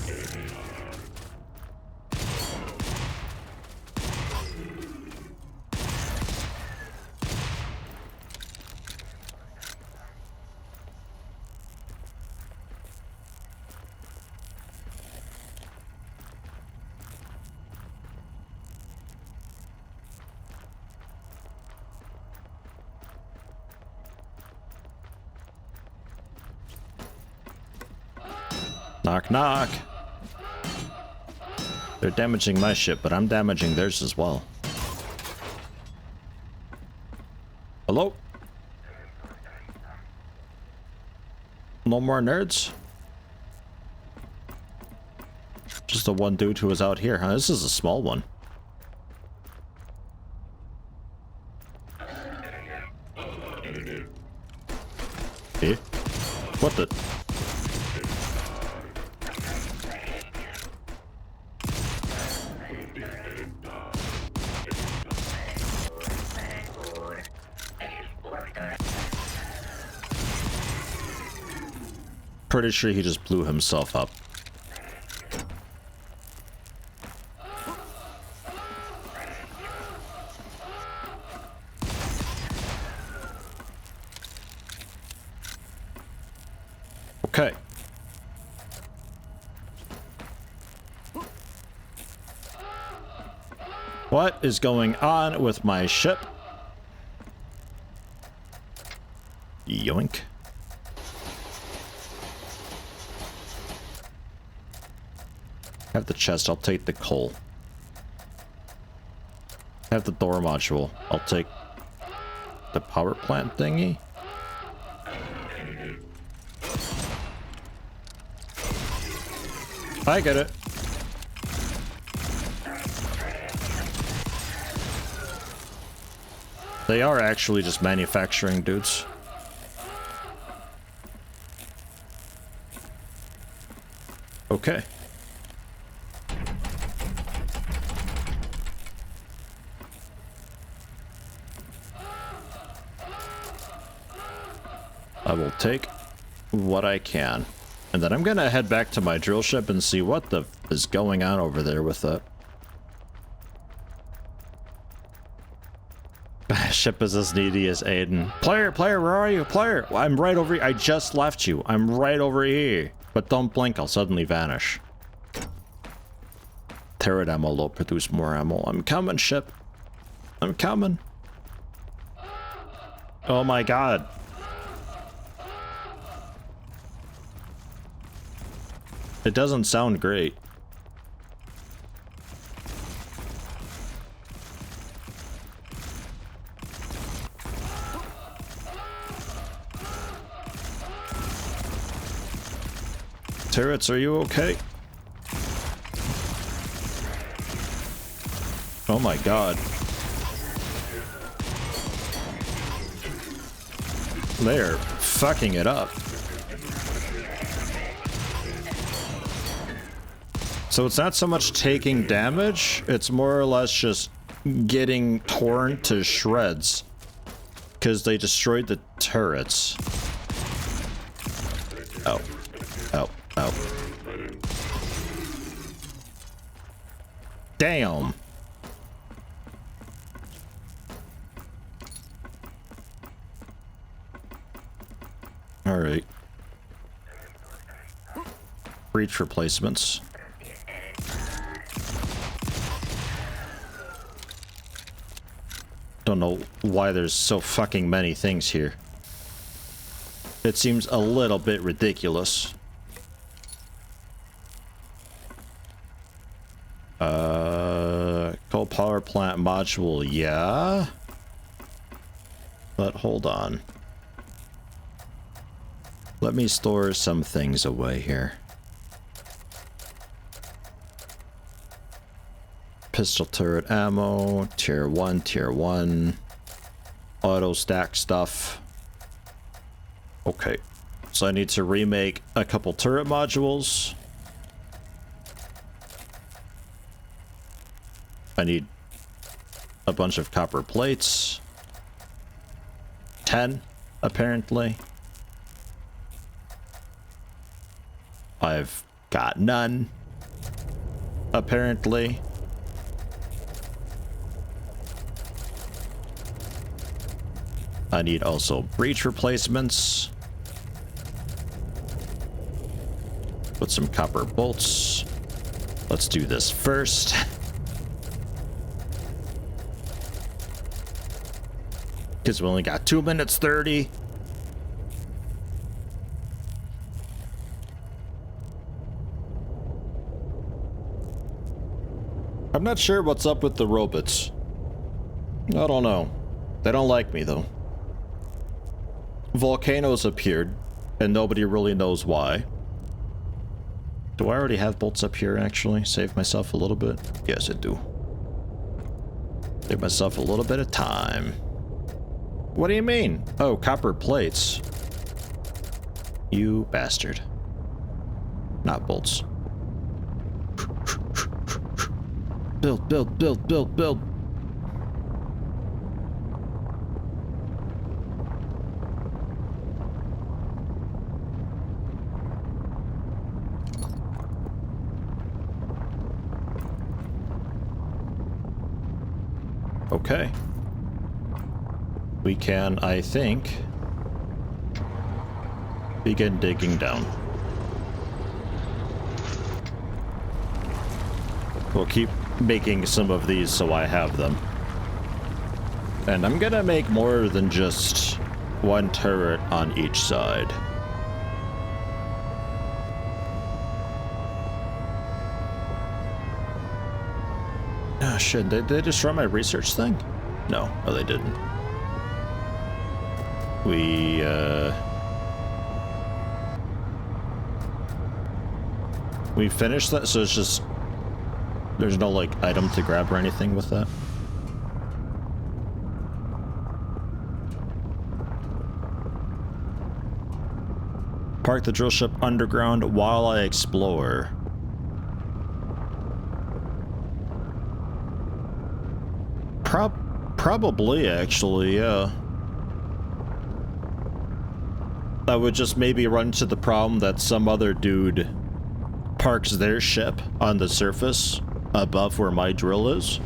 Knock knock. They're damaging my ship, but I'm damaging theirs as well. Hello? No more nerds? Just the one dude who was out here, huh? This is a small one. Eh? What the? Pretty sure he just blew himself up. Okay. What is going on with my ship? Yoink. Have the chest, I'll take the coal. Have the door module, I'll take the power plant thingy. I get it. They are actually just manufacturing dudes. Okay. I will take what I can. And then I'm gonna head back to my drill ship and see what the is going on over there with it. Ship is as needy as Aiden. Player, where are you? Player! I'm right over here. I just left you. I'm right over here. But don't blink, I'll suddenly vanish. Turret ammo will produce more ammo. I'm coming, ship. I'm coming. Oh my god. It doesn't sound great. Turrets, are you okay? Oh my god. They're fucking it up. So it's not so much taking damage, it's more or less just getting torn to shreds. Because they destroyed the turrets. Oh. Oh. Oh. Damn. Alright. Breach replacements. Don't know why there's so fucking many things here. It seems a little bit ridiculous. Coal power plant module, yeah. But hold on. Let me store some things away here. Pistol turret ammo, tier 1, auto stack stuff. Okay, so I need to remake a couple turret modules. I need a bunch of copper plates. 10, apparently. I've got none, apparently. I need also breach replacements. Put some copper bolts. Let's do this first. Because we only got 2 minutes 30. I'm not sure what's up with the robots. I don't know. They don't like me though. Volcanoes appeared, and nobody really knows why. Do I already have bolts up here, actually? Save myself a little bit? Yes, I do. Save myself a little bit of time. What do you mean? Oh, copper plates. You bastard. Not bolts. Build, build, build, build, build. Okay. We can, I think, begin digging down. We'll keep making some of these so I have them. And I'm gonna make more than just one turret on each side. Ah, shit, did they destroy my research thing? No, they didn't. We finished that, so it's just... There's no, like, item to grab or anything with that? Park the drill ship underground while I explore. Probably, actually, yeah. I would just maybe run into the problem that some other dude parks their ship on the surface above where my drill is.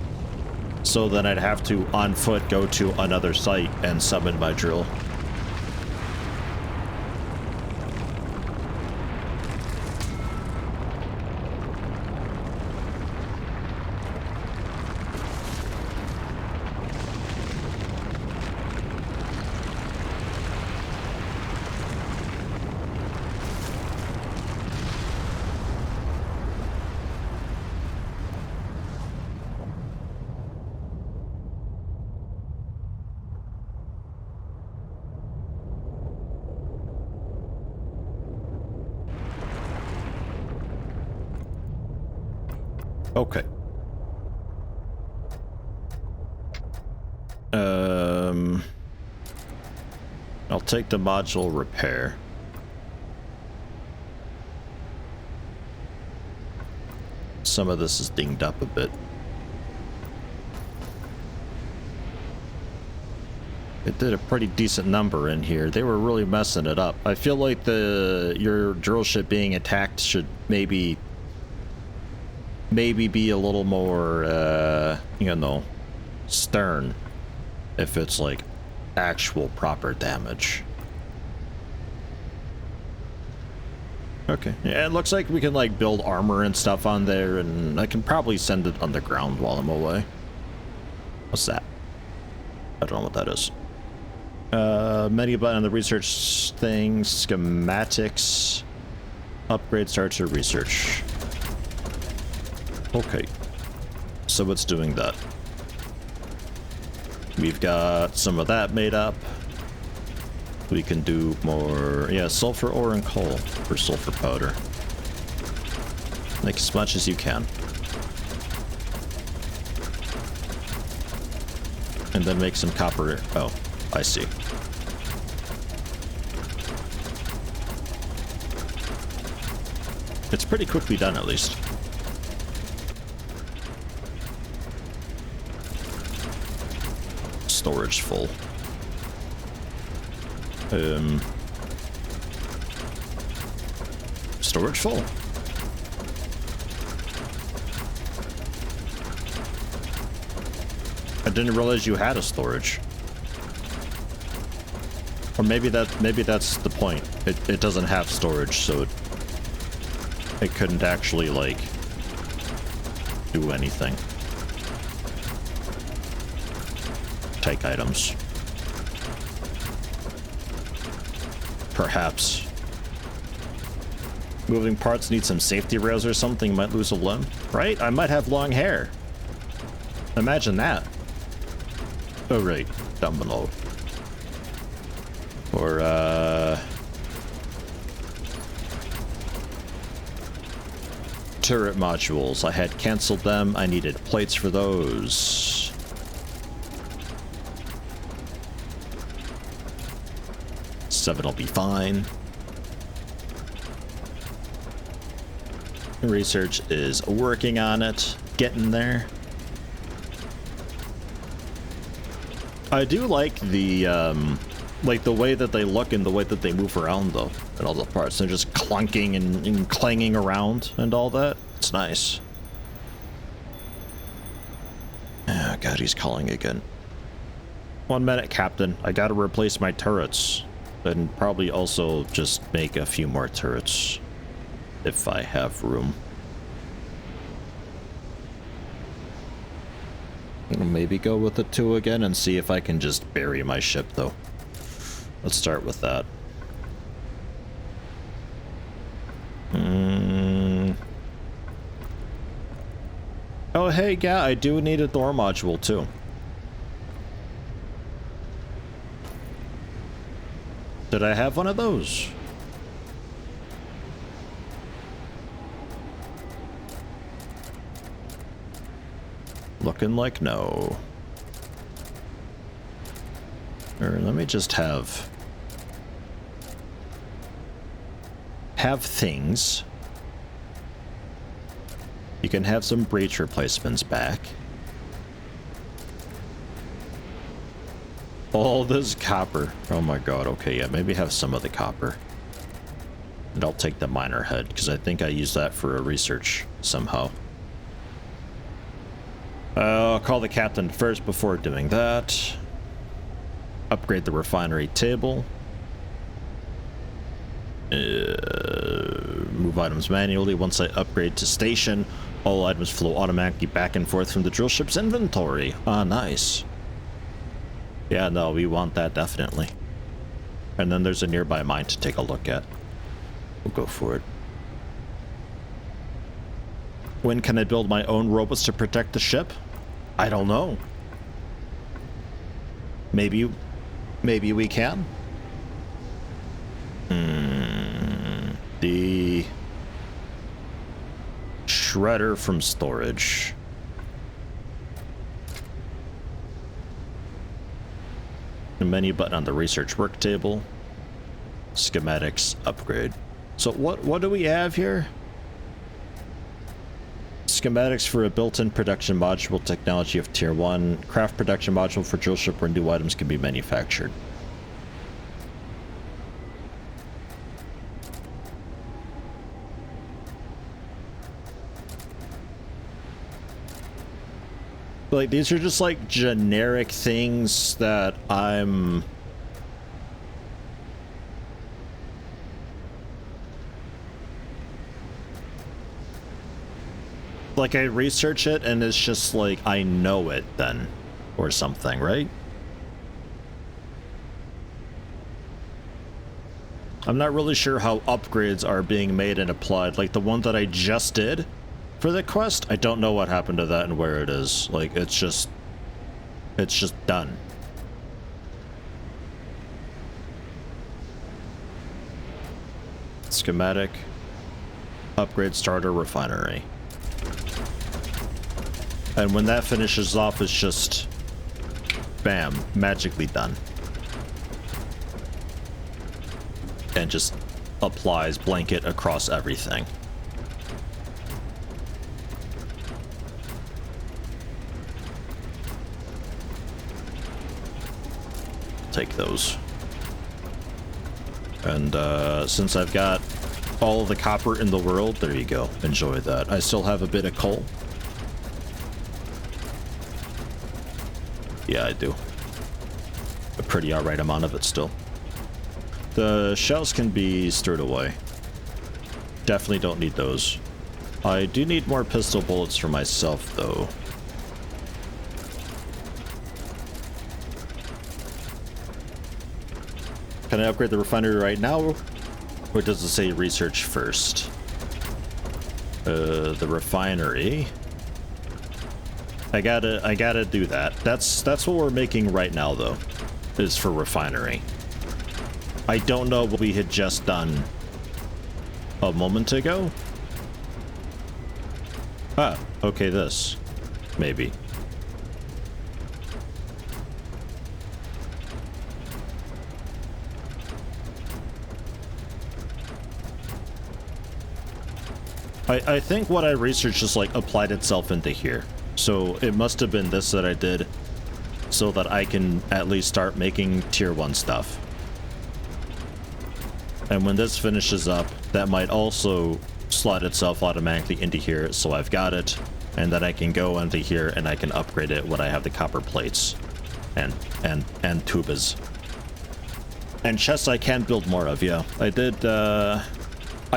So then I'd have to, on foot, go to another site and summon my drill. Okay. I'll take the module repair. Some of this is dinged up a bit. It did a pretty decent number in here. They were really messing it up. I feel like your drill ship being attacked should maybe be a little more, you know, stern if it's like actual proper damage. Okay, yeah, it looks like we can like build armor and stuff on there, and I can probably send it underground while I'm away. What's that? I don't know what that is. Menu button on the research thing, schematics, upgrade starts your research. Okay, so it's doing that. We've got some of that made up. We can do more, yeah, sulfur ore and coal for sulfur powder. Make as much as you can. And then make some copper, oh, I see. It's pretty quickly done, at least. Storage full. Storage full. I didn't realize you had a storage. Or maybe that's the point. It doesn't have storage, so it couldn't actually like do anything. Take items. Perhaps. Moving parts need some safety rails or something, might lose a limb. Right? I might have long hair. Imagine that. Oh right, down below. Or turret modules. I had canceled them. I needed plates for those. 7 will be fine. Research is working on it, getting there. I do like the way that they look and the way that they move around, though, and all the parts. They're just clunking and clanging around and all that. It's nice. Oh, God, he's calling again. 1 minute, Captain. I gotta replace my turrets. And probably also just make a few more turrets. If I have room. Maybe go with the 2 again and see if I can just bury my ship, though. Let's start with that. Oh, hey, yeah, I do need a door module, too. Did I have one of those? Looking like no. Or let me just have things. You can have some breach replacements back. All this copper. Oh my god, okay, yeah, maybe have some of the copper. And I'll take the miner head, because I think I used that for a research somehow. I'll call the captain first before doing that. Upgrade the refinery table. Move items manually. Once I upgrade to station, all items flow automatically back and forth from the drill ship's inventory. Ah, nice. Yeah, no, we want that definitely. And then there's a nearby mine to take a look at. We'll go for it. When can I build my own robots to protect the ship? I don't know. Maybe we can. The shredder from storage. The menu button on the research work table. Schematics upgrade. So what do we have here? Schematics for a built-in production module technology of tier 1. Craft production module for drill ship where new items can be manufactured. Like, these are just like generic things that I'm... Like, I research it and it's just like, I know it then, or something, right? I'm not really sure how upgrades are being made and applied. Like, the one that I just did for the quest, I don't know what happened to that and where it is. Like, it's just done. Schematic. Upgrade starter refinery. And when that finishes off, it's just, bam, magically done. And just applies blanket across everything. Take those. And since I've got all of the copper in the world, there you go. Enjoy that. I still have a bit of coal. Yeah, I do. A pretty alright amount of it still. The shells can be stored away. Definitely don't need those. I do need more pistol bullets for myself, though. Can I upgrade the refinery right now? Or does it say research first? The refinery... I gotta do that. That's what we're making right now, though, is for refinery. I don't know what we had just done a moment ago. Ah, okay, this. Maybe. I think what I researched just like applied itself into here. So it must have been this that I did so that I can at least start making tier 1 stuff. And when this finishes up, that might also slot itself automatically into here, so I've got it, and then I can go into here and I can upgrade it when I have the copper plates and tubas. And chests I can build more of, yeah. I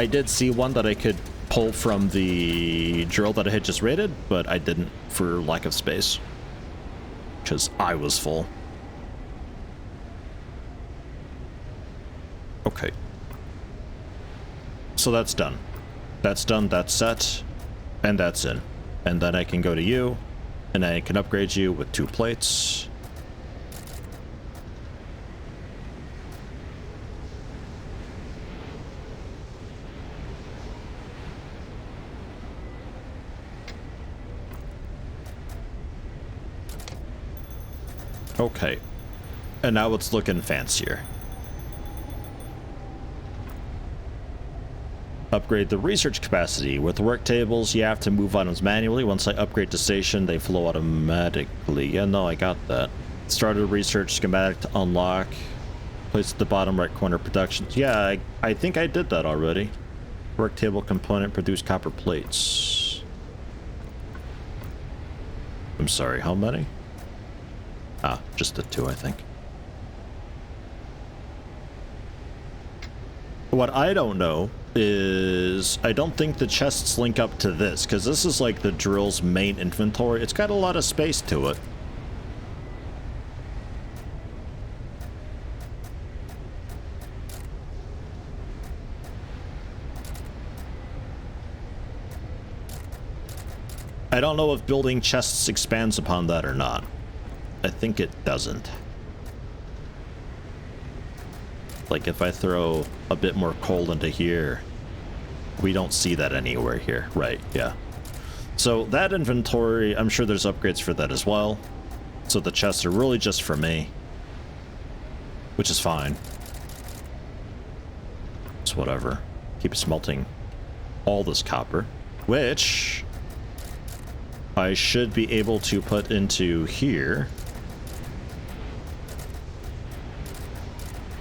did see one that I could pull from the drill that I had just raided, but I didn't for lack of space. Because I was full. Okay. So that's done. That's done, that's set, and that's in. And then I can go to you, and I can upgrade you with 2 plates. Okay. And now it's looking fancier. Upgrade the research capacity. With work tables, you have to move items manually. Once I upgrade the station, they flow automatically. Yeah, no, I got that. Started research schematic to unlock. Place at the bottom right corner production. Yeah, I think I did that already. Work table component, produce copper plates. I'm sorry, how many? Ah, just the 2, I think. What I don't know is I don't think the chests link up to this, because this is like the drill's main inventory. It's got a lot of space to it. I don't know if building chests expands upon that or not. I think it doesn't. Like if I throw a bit more coal into here, we don't see that anywhere here. Right, yeah. So that inventory, I'm sure there's upgrades for that as well. So the chests are really just for me, which is fine. It's whatever. Keep smelting all this copper, which I should be able to put into here.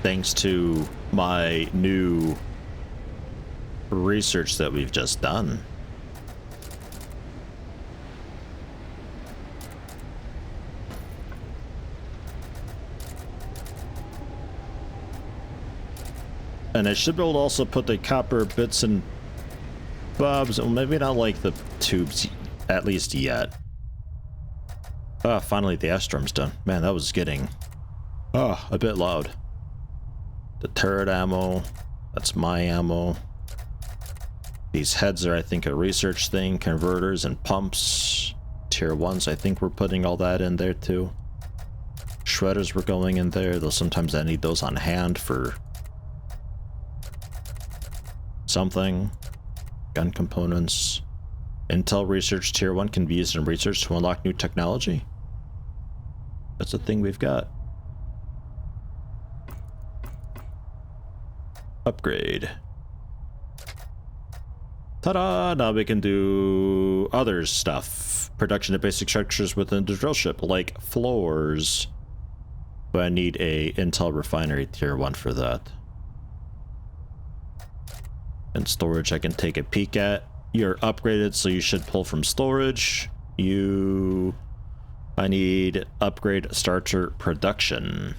Thanks to my new research that we've just done. And I should be able to also put the copper bits and bobs, well, maybe not like the tubes, at least yet. Ah, finally the astrom's done. Man, that was getting a bit loud. The turret ammo, that's my ammo. These heads are, I think, a research thing. Converters and pumps. Tier 1s, I think we're putting all that in there too. Shredders were going in there, though sometimes I need those on hand for something. Gun components. Intel research tier 1 can be used in research to unlock new technology. That's a thing we've got. Upgrade. Ta-da! Now we can do other stuff. Production of basic structures within the drill ship, like floors. But I need a Intel refinery tier 1 for that. And storage I can take a peek at. You're upgraded, so you should pull from storage. I need upgrade starter production.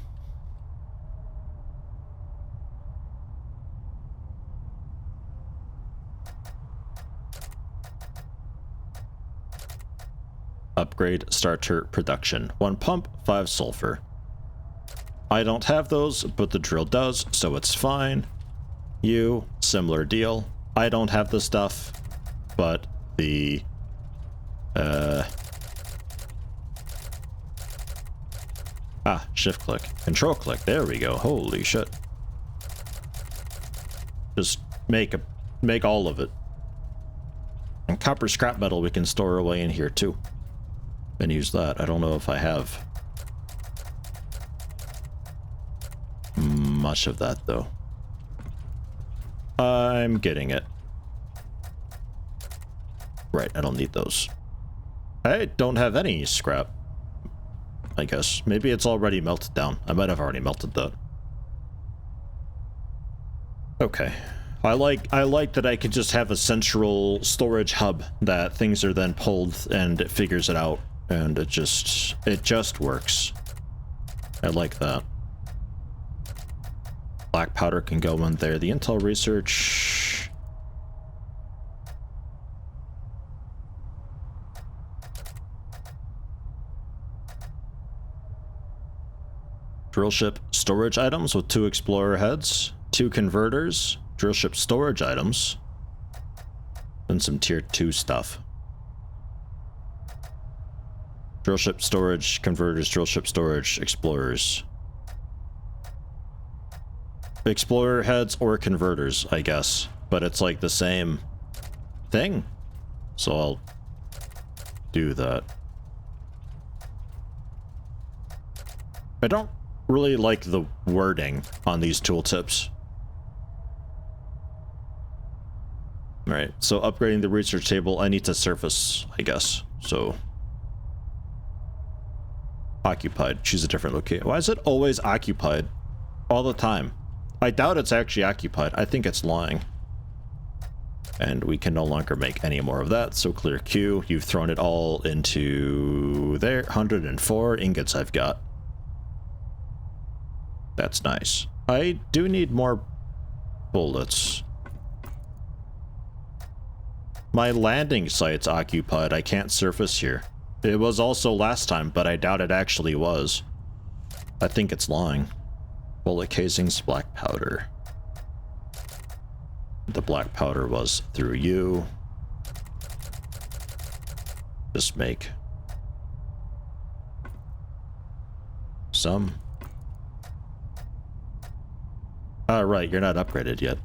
Upgrade starter production. 1 pump, 5 sulfur. I don't have those, but the drill does, so it's fine. You, similar deal. I don't have the stuff, but the shift click, control click, there we go. Holy shit. Just make all of it. And copper scrap metal we can store away in here too. And use that. I don't know if I have much of that though. I'm getting it. Right, I don't need those. I don't have any scrap, I guess. Maybe it's already melted down. I might have already melted that. Okay. I like that I can just have a central storage hub that things are then pulled and it figures it out, and it just works. I like that. Black powder can go in there. The intel research. Drillship storage items with 2 explorer heads, 2 converters, drillship storage items, and some tier 2 stuff. Drillship storage, converters, drillship storage, explorers. Explorer heads or converters, I guess. But it's like the same thing. So I'll do that. I don't really like the wording on these tooltips. Alright, so upgrading the research table, I need to surface, I guess. So occupied. Choose a different location. Why is it always occupied? All the time. I doubt it's actually occupied. I think it's lying. And we can no longer make any more of that, so clear queue. You've thrown it all into there. 104 ingots I've got. That's nice. I do need more bullets. My landing site's occupied. I can't surface here. It was also last time, but I doubt it actually was. I think it's lying. Bullet casings, black powder. The black powder was through you. Just make some. Ah, right, you're not upgraded yet.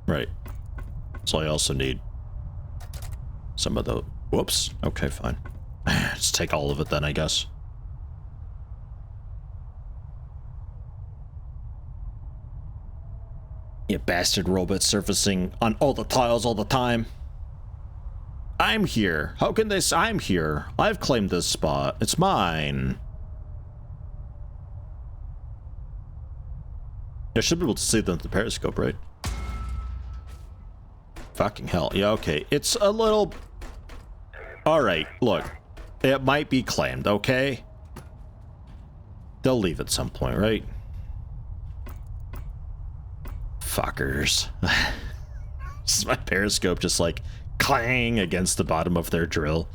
Right. So I also need some of the... Whoops. Okay, fine. Just take all of it then, I guess. You bastard robot surfacing on all the tiles all the time. I'm here. How can this... I'm here. I've claimed this spot. It's mine. I should be able to see them with the periscope, right? Fucking hell. Yeah, okay. It's a little... Alright, look. It might be claimed, okay? They'll leave at some point, right? Fuckers. This is my periscope just like clang against the bottom of their drill.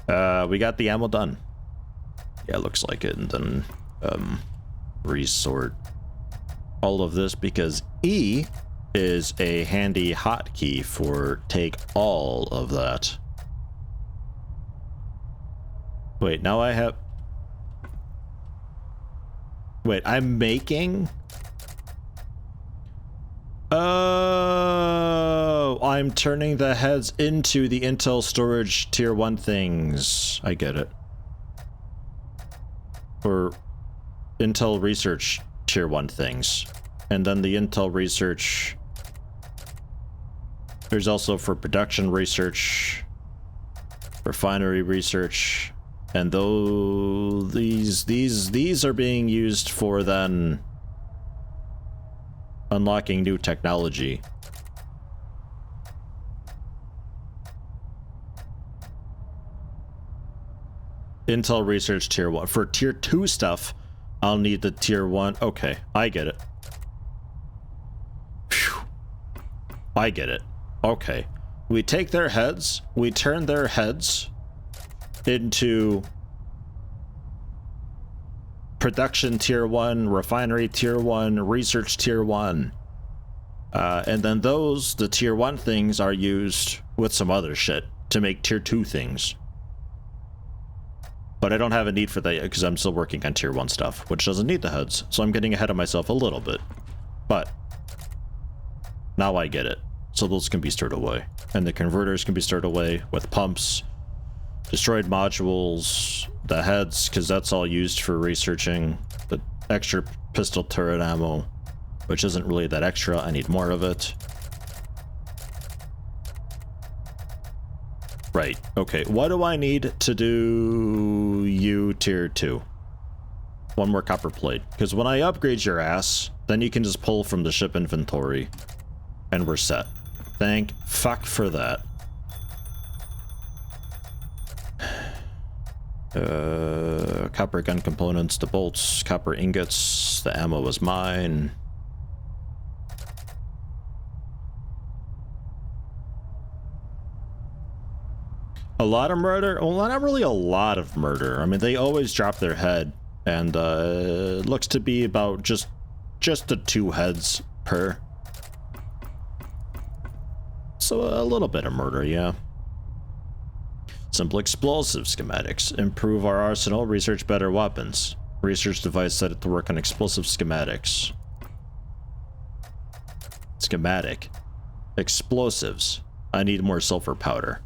We got the ammo done. Yeah, looks like it. And then resort all of this because E is a handy hotkey for take all of that. Wait, now I have... Wait, I'm making... Oh, I'm turning the heads into the Intel storage tier 1 things. I get it. Or Intel research tier 1 things. And then the Intel research... There's also for production research, refinery research, and though these are being used for then unlocking new technology. Intel research tier 1. For tier 2 stuff, I'll need the tier 1. Okay, I get it. Phew. I get it. Okay. We take their heads, we turn their heads into production tier 1, refinery tier 1, research tier 1. And then those, the tier 1 things, are used with some other shit to make tier 2 things. But I don't have a need for that because I'm still working on tier 1 stuff, which doesn't need the heads. So I'm getting ahead of myself a little bit. But now I get it. So those can be stored away. And the converters can be stored away with pumps. Destroyed modules, the heads, because that's all used for researching. The extra pistol turret ammo, which isn't really that extra. I need more of it. Right. Okay. What do I need to do you tier 2? One more copper plate. Because when I upgrade your ass, then you can just pull from the ship inventory. And we're set. Thank fuck for that. Copper gun components, the bolts, copper ingots, the ammo was mine. A lot of murder? Well, not really a lot of murder. I mean, they always drop their head, and it looks to be about just the 2 heads per. So a little bit of murder, yeah. Simple explosive schematics. Improve our arsenal, research better weapons. Research device set to work on explosive schematics. Schematic. Explosives. I need more sulfur powder.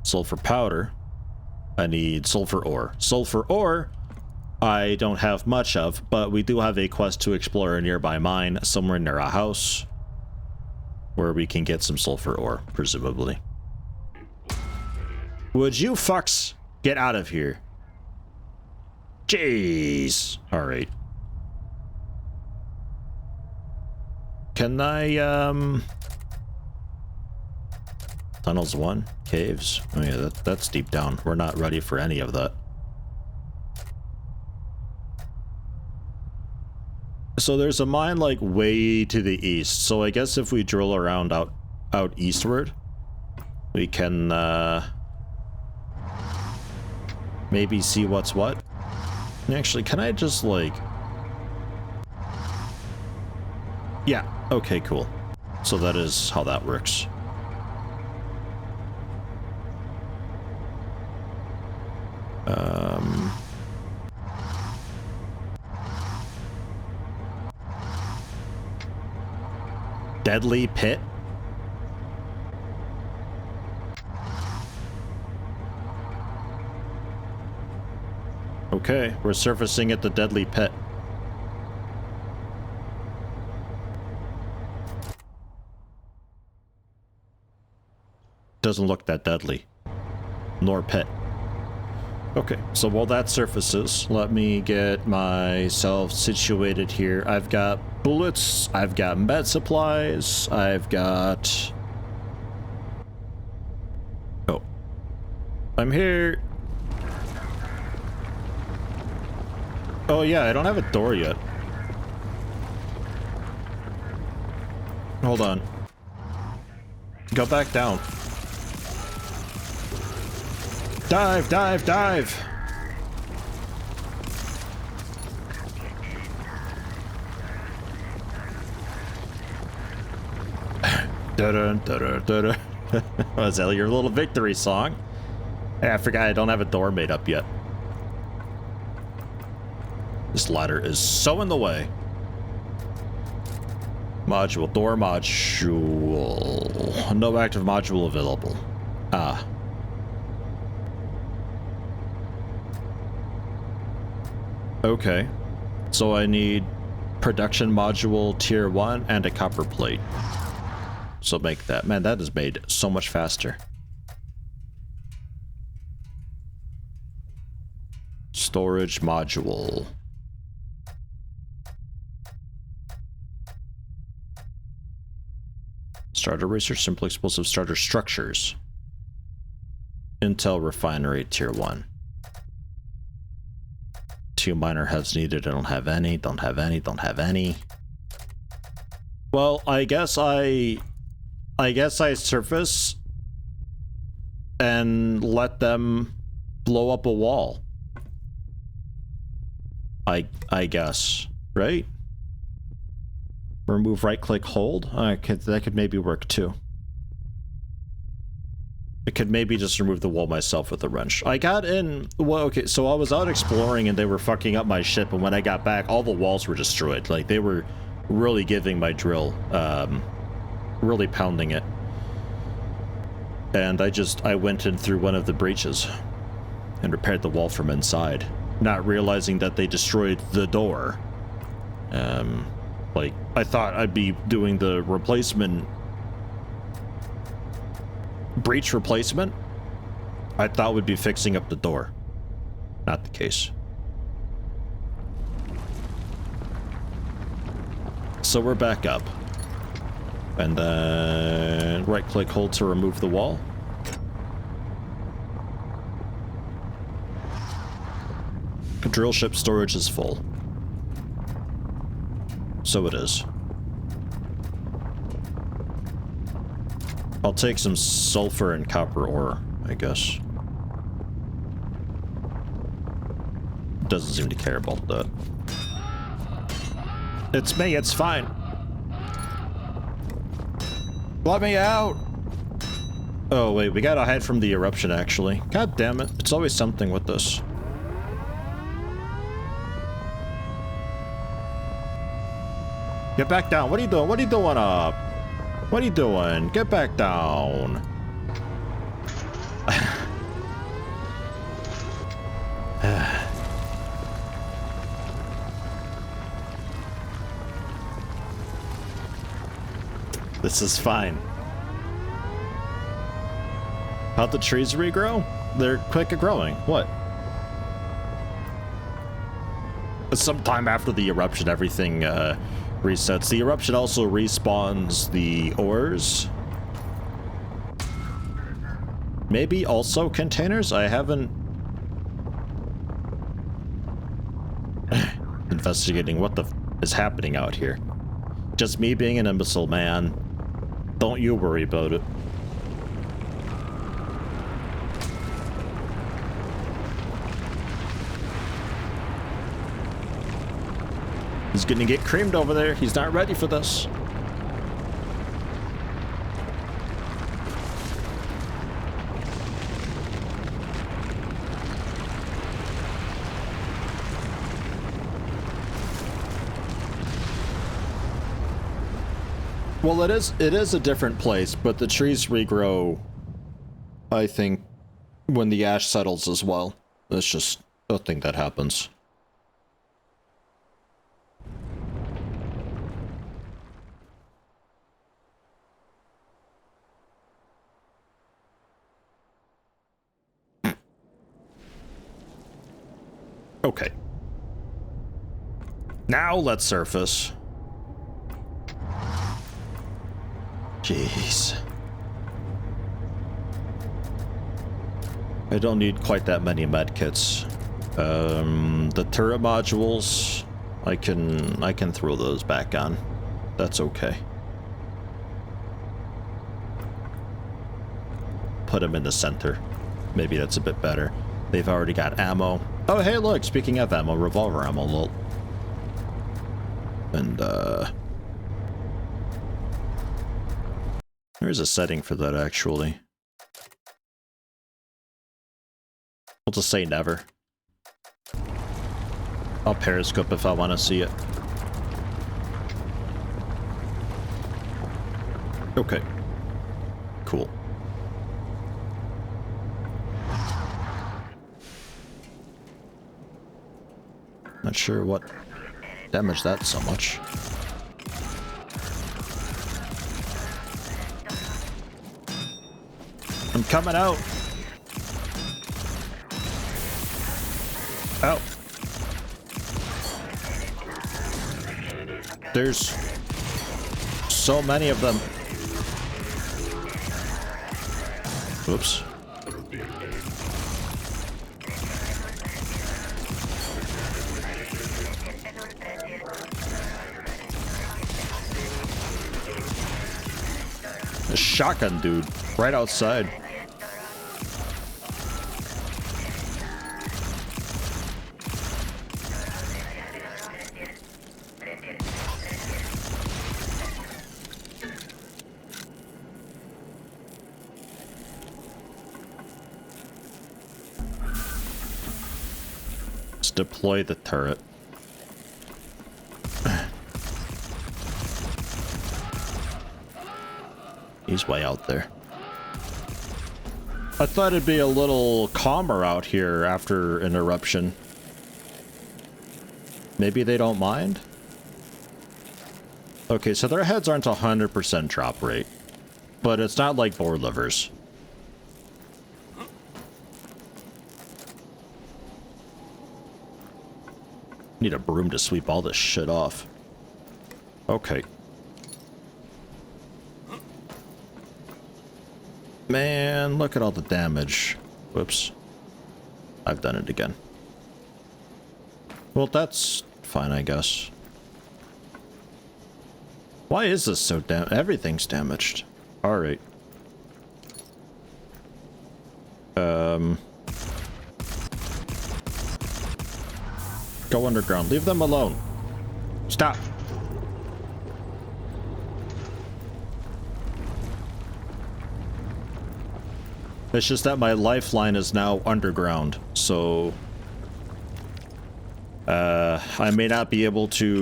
Sulfur powder. I need sulfur ore. Sulfur ore, I don't have much of, but we do have a quest to explore a nearby mine somewhere near a house where we can get some sulfur ore, presumably. Would you fucks get out of here? Jeez. Alright. Can I, Tunnels 1? Caves? Oh yeah, that's deep down. We're not ready for any of that. So there's a mine like way to the east. So I guess if we drill around out eastward, we can maybe see what's what. Actually, can I just like... Yeah, okay, cool. So that is how that works. Deadly pit? Okay, we're surfacing at the deadly pit. Doesn't look that deadly. Nor pit. Okay, so while that surfaces, let me get myself situated here. I've got bullets, I've got med supplies, I've got... Oh. I'm here. Oh yeah, I don't have a door yet. Hold on. Go back down. Dive, dive, dive! Da-dun, da-dun, da-dun. Was that your little victory song? Hey, I forgot I don't have a door made up yet. This ladder is so in the way. Module, door module. No active module available. Ah. Okay. So I need production module tier 1 and a copper plate. So make that. Man, that is made so much faster. Storage module. Starter research, simple explosive starter structures. Intel refinery tier 1. 2 miner heads needed. I don't have any, don't have any, don't have any. Well, I guess I surface and let them blow up a wall. I guess, right? Remove right click hold. That could maybe work too. I could maybe just remove the wall myself with a wrench. I got in... Well, okay, so I was out exploring and they were fucking up my ship, and when I got back, all the walls were destroyed. Like, they were really giving my drill, really pounding it. And I went in through one of the breaches and repaired the wall from inside, not realizing that they destroyed the door. Like, I thought I'd be doing the breach replacement. I thought we'd be fixing up the door. Not the case. So we're back up. And then right-click, hold to remove the wall. Drill ship storage is full. So it is. I'll take some sulfur and copper ore, I guess. Doesn't seem to care about that. It's me, it's fine. Let me out! Oh wait, we gotta hide from the eruption actually. God damn it, it's always something with this. Get back down. What are you doing? What are you doing up? What are you doing? Get back down. This is fine. How'd the trees regrow? They're quick at growing. What? Sometime after the eruption, everything, resets. The eruption also respawns the ores. Maybe also containers? I haven't... investigating what the f is happening out here. Just me being an imbecile, man. Don't you worry about it. He's gonna get creamed over there. He's not ready for this. Well, it is a different place, but the trees regrow, I think, when the ash settles as well. That's just a thing that happens. Okay. Now let's surface. Jeez. I don't need quite that many medkits. The turret modules, I can throw those back on. That's okay. Put them in the center. Maybe that's a bit better. They've already got ammo. Oh, hey, look, speaking of ammo, revolver ammo, lol. And, there's a setting for that, actually. We'll just say never. I'll periscope if I want to see it. Okay. Cool. Not sure what damaged that so much. I'm coming out. Oh. There's so many of them. Oops. A shotgun dude right outside. Let's deploy the turret. He's way out there. I thought it'd be a little calmer out here after an eruption. Maybe they don't mind? Okay, so their heads aren't 100% drop rate. But it's not like boar livers. Need a broom to sweep all this shit off. Okay. Man, look at all the damage. Whoops. I've done it again. Well, that's fine, I guess. Why is this so everything's damaged. Alright. Go underground. Leave them alone. Stop. It's just that my lifeline is now underground, so I may not be able to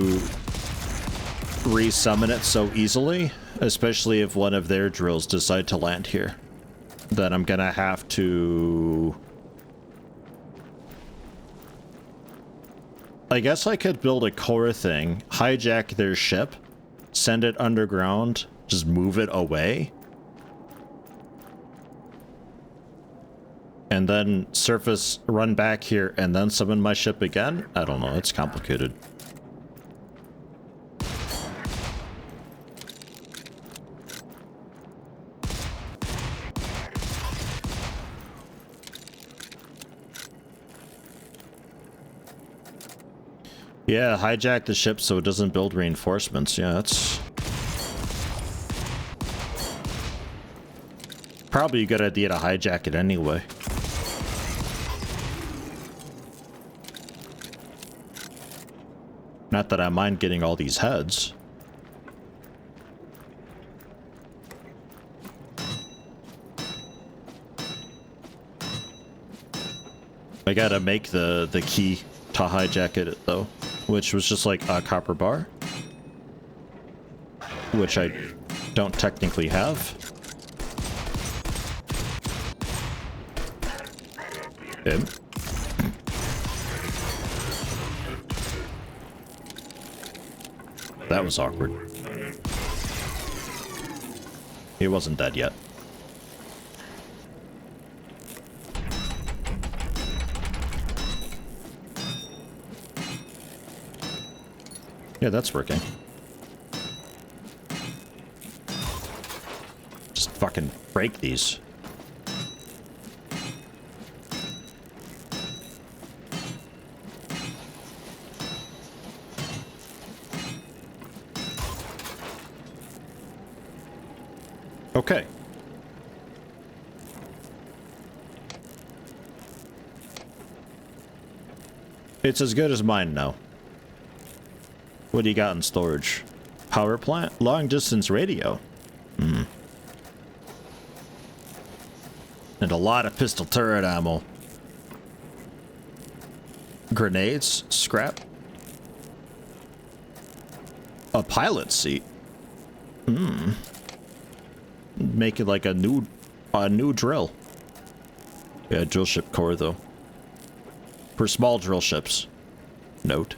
resummon it so easily, especially if one of their drills decide to land here. Then I'm gonna have to... I guess I could build a core thing, hijack their ship, send it underground, just move it away, and then surface, run back here, and then summon my ship again? I don't know, it's complicated. Yeah, hijack the ship so it doesn't build reinforcements. Yeah, that's probably a good idea to hijack it anyway. Not that I mind getting all these heads. I gotta make the key to hijack it though, which was just like a copper bar, which I don't technically have. That was awkward. He wasn't dead yet. Yeah, that's working. Just fucking break these. Okay. It's as good as mine now. What do you got in storage? Power plant? Long distance radio. Hmm. And a lot of pistol turret ammo. Grenades? Scrap? A pilot seat? Hmm. Make it like a new drill. Yeah, drill ship core though. For small drill ships. Note.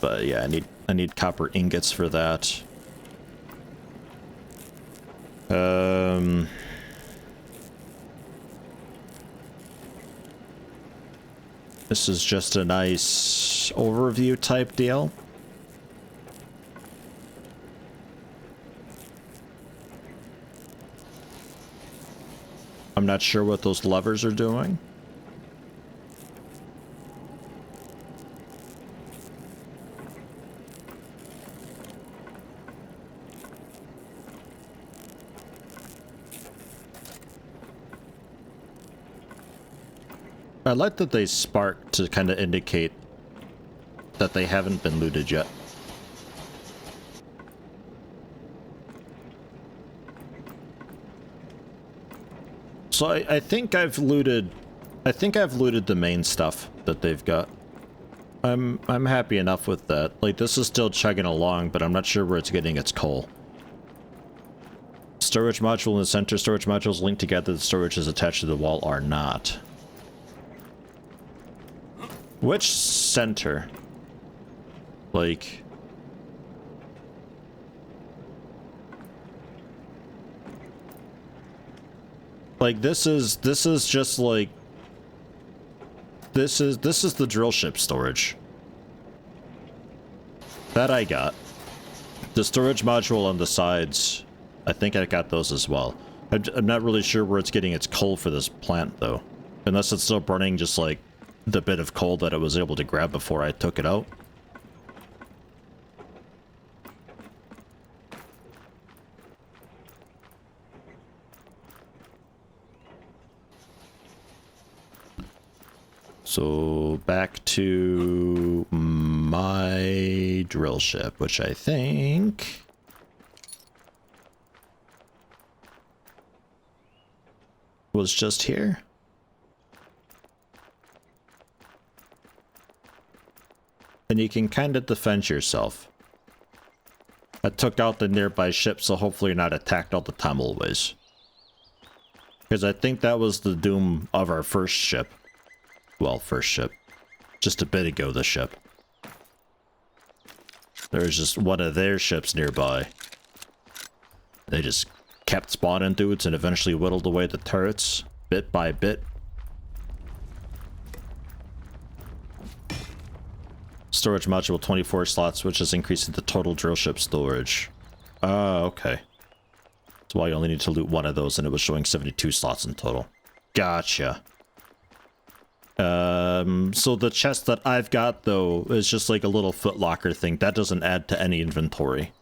But yeah, I need copper ingots for that. This is just a nice overview type deal. I'm not sure what those levers are doing. I like that they spark to kind of indicate that they haven't been looted yet. So I think I've looted the main stuff that they've got. I'm happy enough with that. Like, this is still chugging along, but I'm not sure where it's getting its coal. Storage module in the center. Storage modules linked together. The storage is attached to the wall are not. Which center? Like... Like, this is just like... This is the drill ship storage. That I got. The storage module on the sides, I think I got those as well. I'm not really sure where it's getting its coal for this plant, though. Unless it's still burning just, like, the bit of coal that I was able to grab before I took it out. So, back to my drill ship, which I think... was just here. And you can kind of defend yourself. I took out the nearby ship, so hopefully you're not attacked all the time always. Because I think that was the doom of our first ship. Well, first ship. Just a bit ago, the ship. There's just one of their ships nearby. They just kept spawning dudes and eventually whittled away the turrets, bit by bit. Storage module 24 slots, which is increasing the total drill ship storage. Oh, okay. That's why you only need to loot one of those, and it was showing 72 slots in total. Gotcha. So the chest that I've got, though, is just like a little footlocker thing. That doesn't add to any inventory.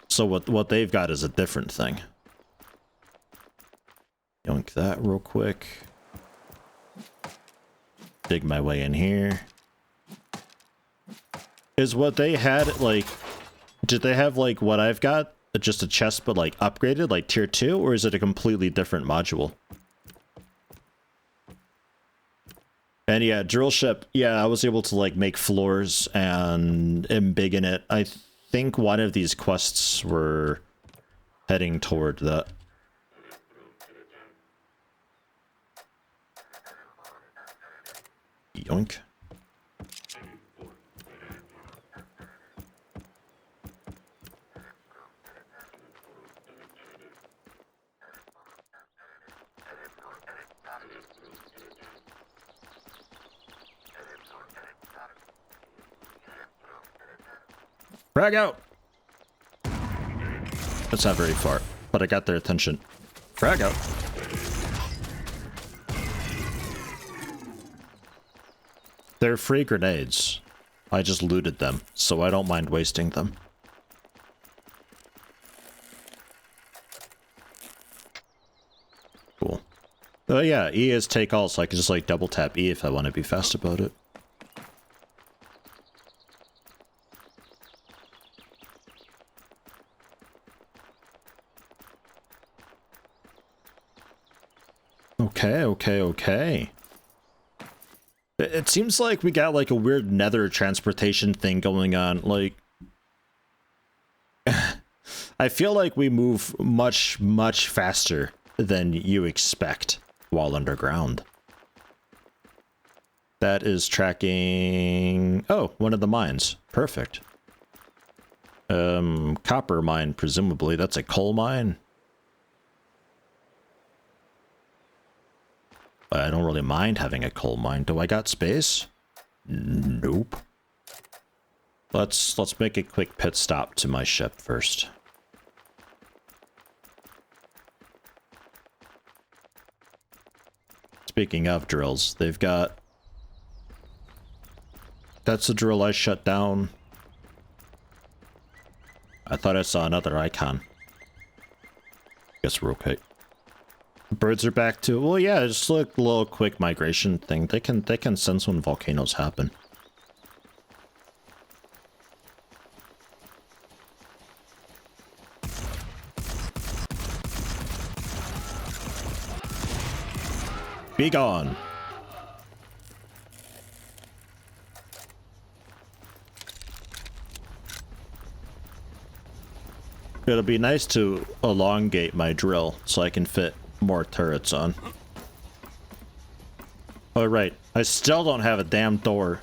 So what they've got is a different thing. Yoink that real quick. Dig my way in here. Is what they had, like... Did they have, like, what I've got? Just a chest, but, like, upgraded, like, tier 2? Or is it a completely different module? And yeah, drill ship, yeah, I was able to, like, make floors and embiggen it. I think one of these quests were heading toward that. Yoink. Frag out! That's not very far, but I got their attention. Frag out. They're free grenades. I just looted them, so I don't mind wasting them. Cool. Oh yeah, E is take all, so I can just like double tap E if I want to be fast about it. Okay. It seems like we got like a weird nether transportation thing going on. Like, I feel like we move much faster than you expect while underground. That is tracking... Oh, one of the mines. Perfect. Copper mine, presumably. That's a coal mine. I don't really mind having a coal mine. Do I got space? Nope. Let's make a quick pit stop to my ship first. Speaking of drills, they've got... That's the drill I shut down. I thought I saw another icon. Guess we're okay. Birds are back to... Well, yeah, just like a little quick migration thing. They can sense when volcanoes happen. Be gone. It'll be nice to elongate my drill so I can fit more turrets on. Oh, right. I still don't have a damn door.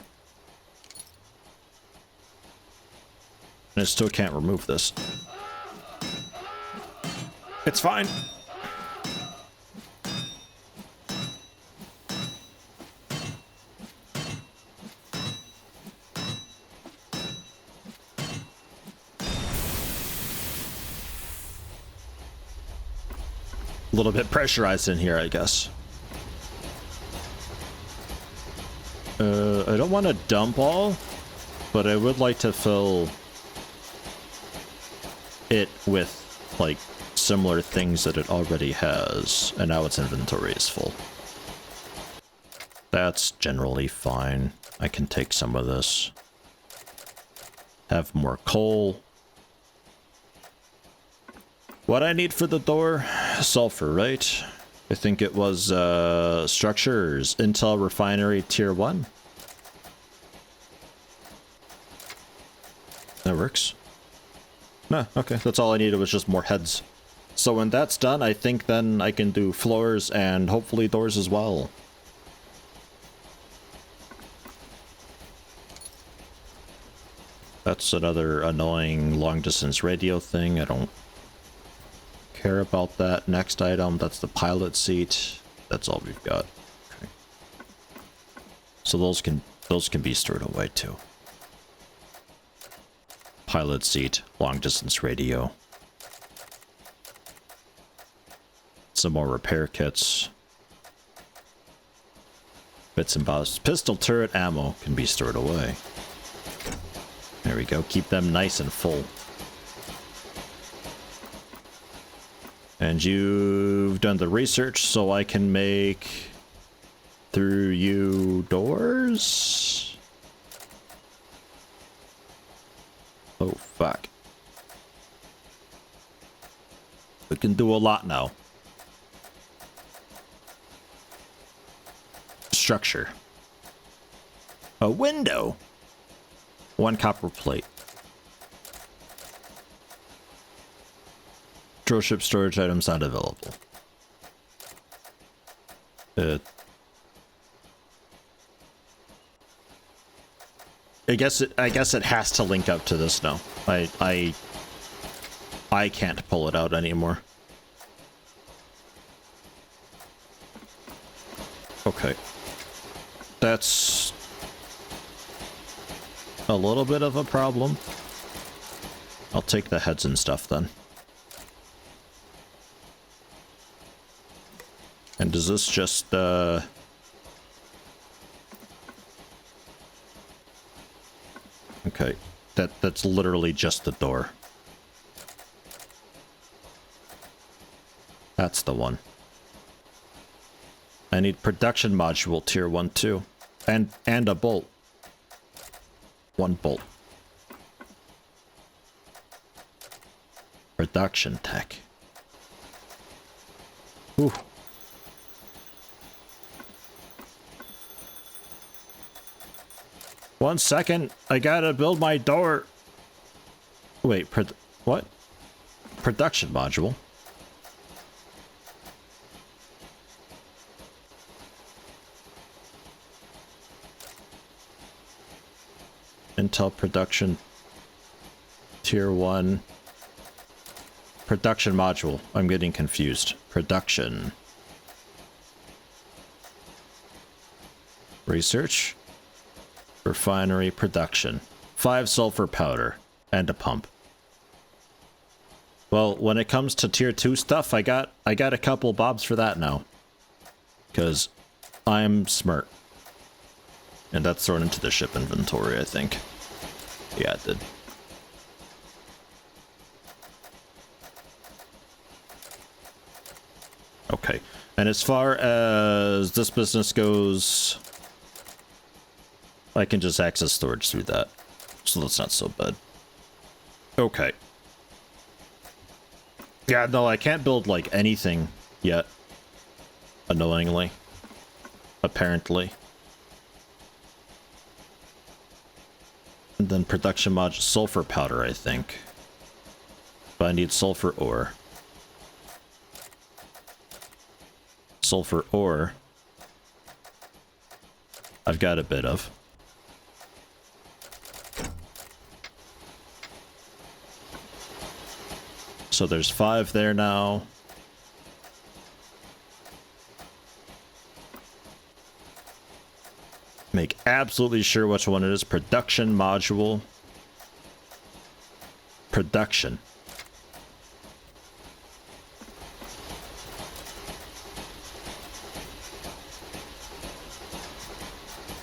And I still can't remove this. It's fine. A little bit pressurized in here, I guess. I don't want to dump all, but I would like to fill it with, like, similar things that it already has, and now its inventory is full. That's generally fine. I can take some of this. Have more coal. What I need for the door? Sulfur, right? I think it was, structures. Intel refinery tier 1. That works. No, okay. That's all I needed was just more heads. So when that's done, I think then I can do floors and hopefully doors as well. That's another annoying long-distance radio thing. I don't care about that. Next item, that's the pilot seat. That's all we've got. Okay. So those can be stored away too. Pilot seat, long-distance radio. Some more repair kits. Bits and bobs. Pistol turret ammo can be stored away. There we go. Keep them nice and full. And you've done the research, so I can make through you doors? Oh, fuck. We can do a lot now. Structure. A window. 1 copper plate. Drillship storage items not available. I guess it has to link up to this now. I can't pull it out anymore. Okay. That's a little bit of a problem. I'll take the heads and stuff then. And does this just, okay, that's literally just the door. That's the one. I need production module tier 1 too. And a bolt. 1 bolt. Production tech. Ooh. One second, I gotta build my door. Wait, what? Production module? Intel production tier 1 production module. I'm getting confused. Production. Research. Refinery production. 5 sulfur powder and a pump. Well, when it comes to tier 2 stuff, I got a couple bobs for that now. Cause I'm smart. And that's thrown into the ship inventory, I think. Yeah, it did. Okay. And as far as this business goes, I can just access storage through that. So that's not so bad. Okay. Yeah, no, I can't build, like, anything yet. Annoyingly. Apparently. And then production module sulfur powder, I think. But I need sulfur ore. Sulfur ore. I've got a bit of. So there's 5 there now. Make absolutely sure which one it is. Production module. Production.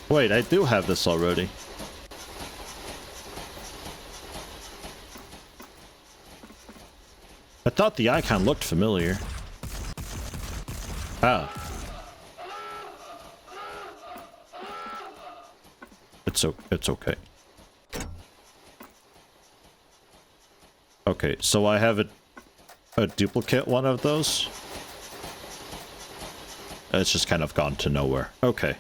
Wait, I do have this already. I thought the icon looked familiar. Ah. It's okay. Okay, so I have a duplicate one of those. It's just kind of gone to nowhere. Okay.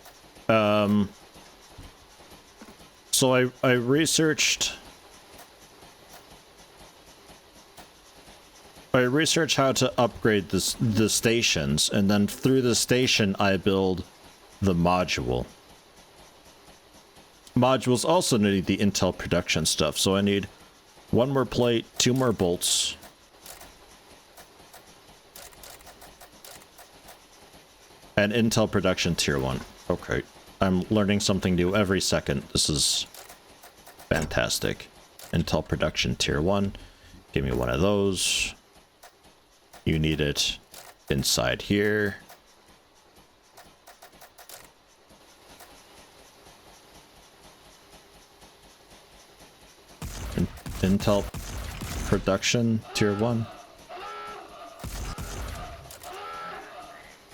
So I researched how to upgrade the stations, and then through the station I build the module. Modules also need the Intel production stuff, so I need 1 more plate, 2 more bolts. And Intel production tier 1. Okay. I'm learning something new every second. This is fantastic. Intel production tier 1. Give me one of those. You need it inside here. Intel production tier 1.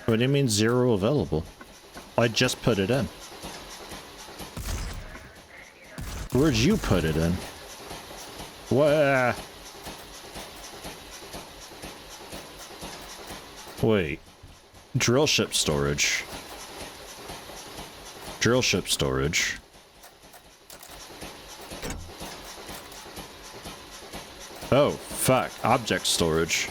What do you mean 0 available? I just put it in. Where'd you put it in? What? Wait. Drill ship storage. Drill ship storage. Oh, fuck. Object storage.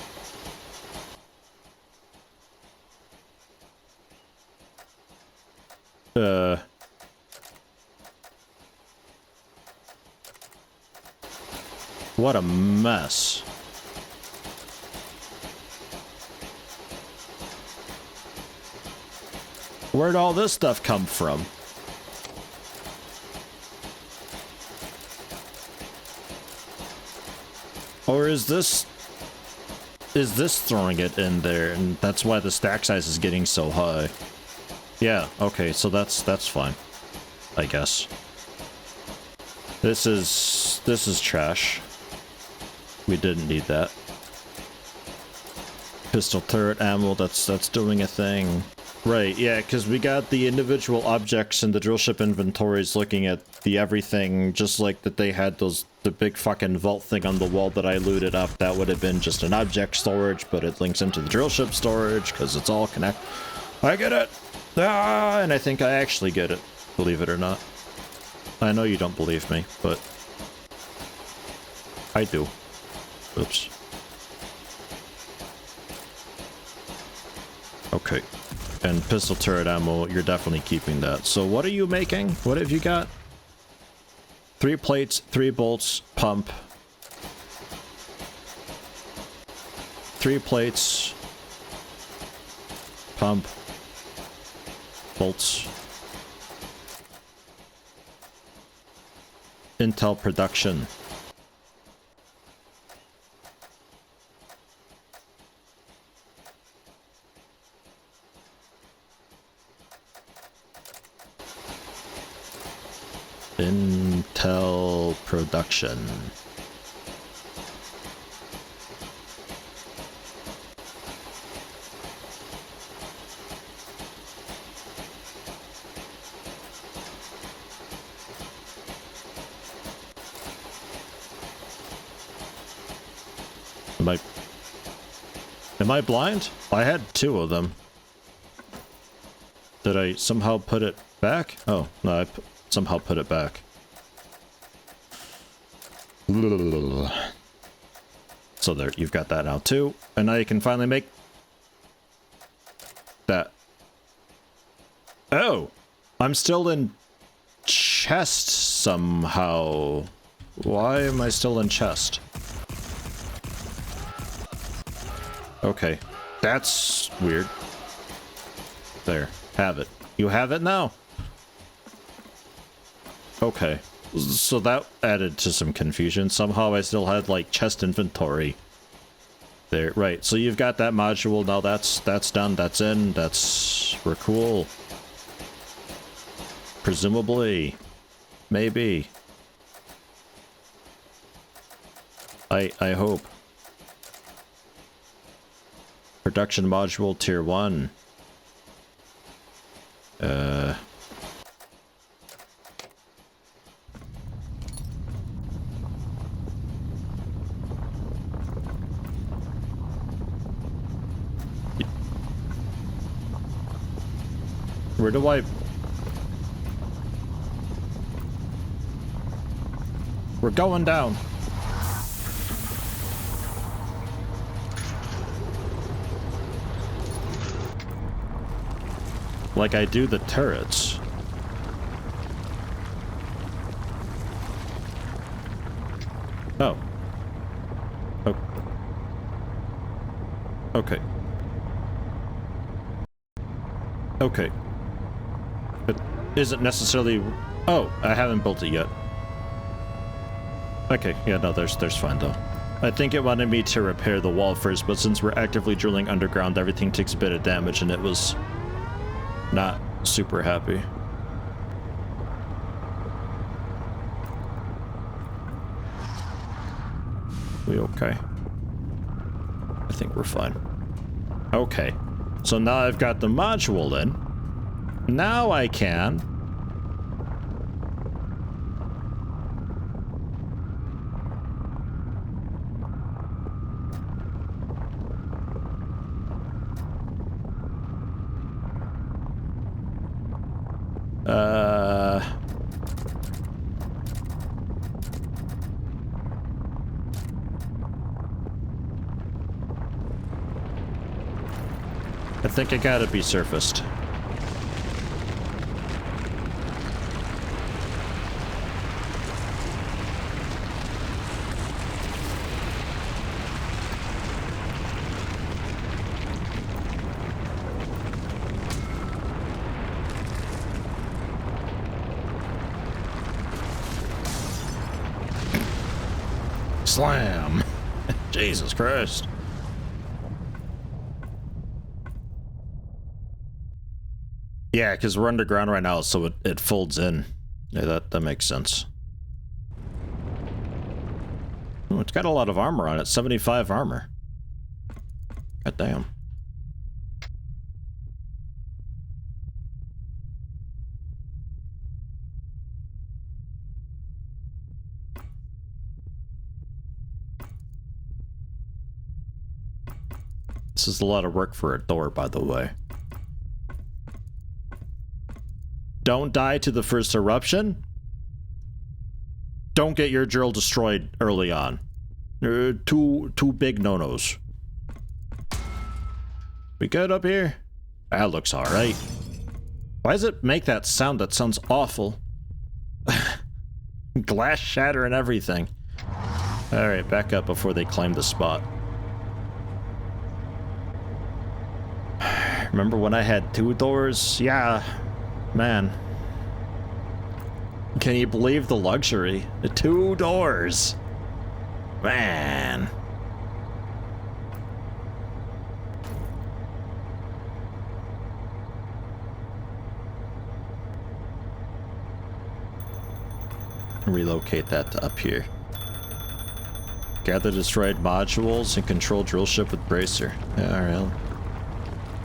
What a mess. Where'd all this stuff come from? Or is this throwing it in there, and that's why the stack size is getting so high? Yeah, okay, so that's fine, I guess. This is trash. We didn't need that. Pistol turret ammo, that's doing a thing. Right, yeah, because we got the individual objects in the drill ship inventories looking at the everything, just like that they had the big fucking vault thing on the wall that I looted up. That would have been just an object storage, but it links into the drill ship storage because it's all connected. I get it! Ah, and I think I actually get it, believe it or not. I know you don't believe me, but I do. Oops. Okay. And pistol turret ammo, you're definitely keeping that. So what are you making? What have you got? 3 plates, 3 bolts, pump. 3 plates, pump, bolts. Intel production. Intel production. Am I blind? I had 2 of them. Did I somehow put it back? Oh, no, I somehow put it So there, you've got that now too. And now you can finally make that. Oh, I'm still in chest somehow. Why am I still in chest? Okay, that's weird. There, have it. You have it now. Okay, so that added to some confusion. Somehow I still had like chest inventory there. Right, so you've got that module now. That's done. That's in. We're cool. Presumably, maybe. I hope. Production module tier 1. Where do I... We're going down. Like I do the turrets. Oh. Oh. Okay. Okay. It isn't necessarily... Oh, I haven't built it yet. Okay, yeah, no, there's fine though. I think it wanted me to repair the wall first, but since we're actively drilling underground, everything takes a bit of damage and it was not super happy. We okay? I think we're fine. Okay, so now I've got the module in. Now I can... I think I gotta be surfaced. Slam! Jesus Christ. Yeah, because we're underground right now, so it folds in. Yeah, that makes sense. Oh, it's got a lot of armor on it. 75 armor. God damn. This is a lot of work for a door, by the way. Don't die to the first eruption. Don't get your drill destroyed early on. Two big no-nos. We good up here? That looks alright. Why does it make that sound? That sounds awful. Glass shatter and everything. Alright, back up before they claim the spot. Remember when I had 2 doors? Yeah. Man. Can you believe the luxury? 2 doors. Man. Relocate that to up here. Gather destroyed modules and control drill ship with bracer. Yeah, alright.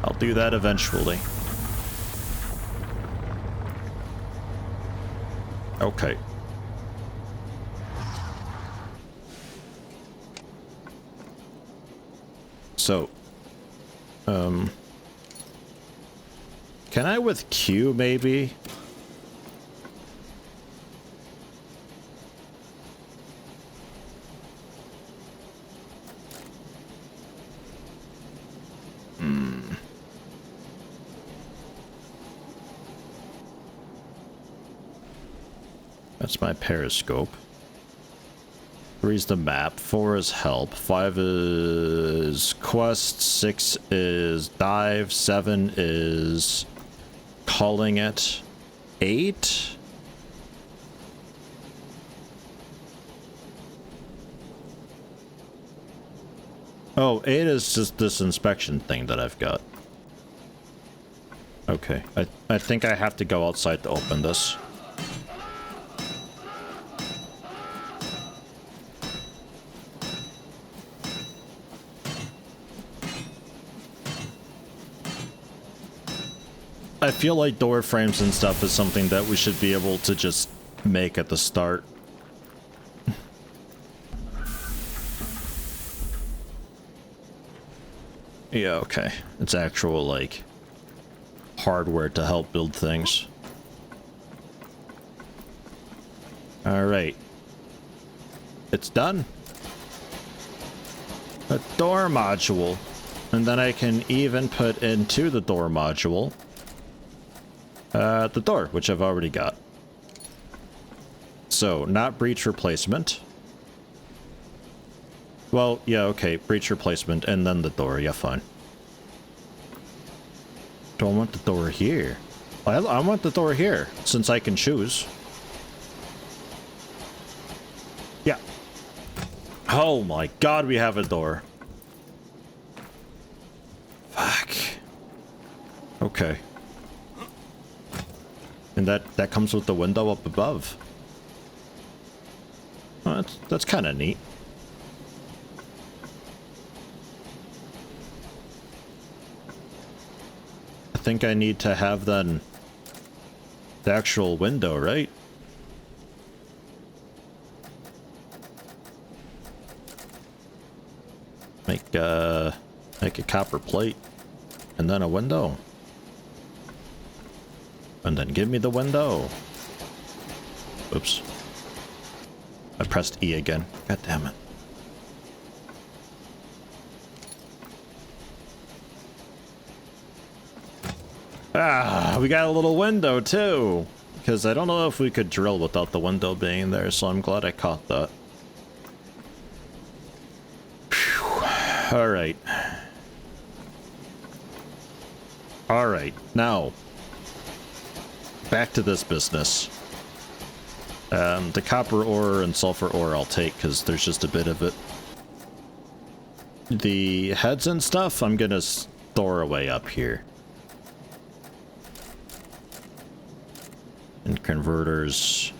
I'll do that eventually. Okay. So, can I with Q maybe? That's my periscope. 3 is the map, 4 is help, 5 is quest, 6 is dive, 7 is calling it, 8? Oh, 8 is just this inspection thing that I've got. Okay, I think I have to go outside to open this. I feel like door frames and stuff is something that we should be able to just make at the start. Yeah, okay. It's actual, like, hardware to help build things. Alright. It's done. A door module. And then I can even put into the door module the door, which I've already got. So, not breach replacement. Well, yeah, okay, breach replacement, and then the door, yeah, fine. Don't want the door here. I want the door here, since I can choose. Yeah. Oh my god, we have a door. Fuck. Okay. And that comes with the window up above. Oh, that's kind of neat. I think I need to have then the actual window, right? Make a copper plate and then a window. And then give me the window. Oops. I pressed E again. God damn it. Ah, we got a little window too. Because I don't know if we could drill without the window being there, so I'm glad I caught that. Alright. Alright, now. Back to this business. The copper ore and sulfur ore I'll take because there's just a bit of it. The heads and stuff I'm gonna store away up here. And converters.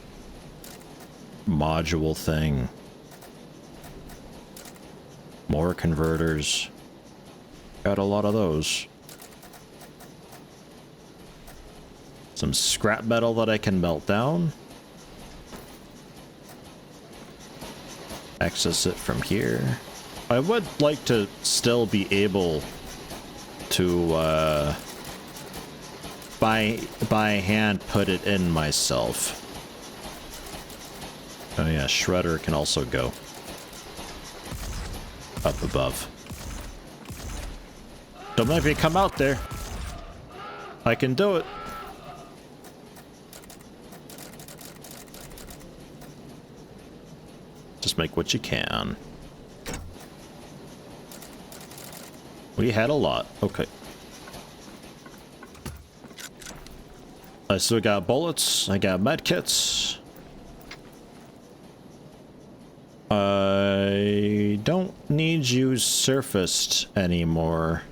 Module thing. More converters. Got a lot of those. Some scrap metal that I can melt down. Access it from here. I would like to still be able to by hand put it in myself. Oh yeah, shredder can also go up above. Don't make me come out there. I can do it. Just make what you can. We had a lot. Okay. I still got bullets. I got medkits. I don't need you surfaced anymore.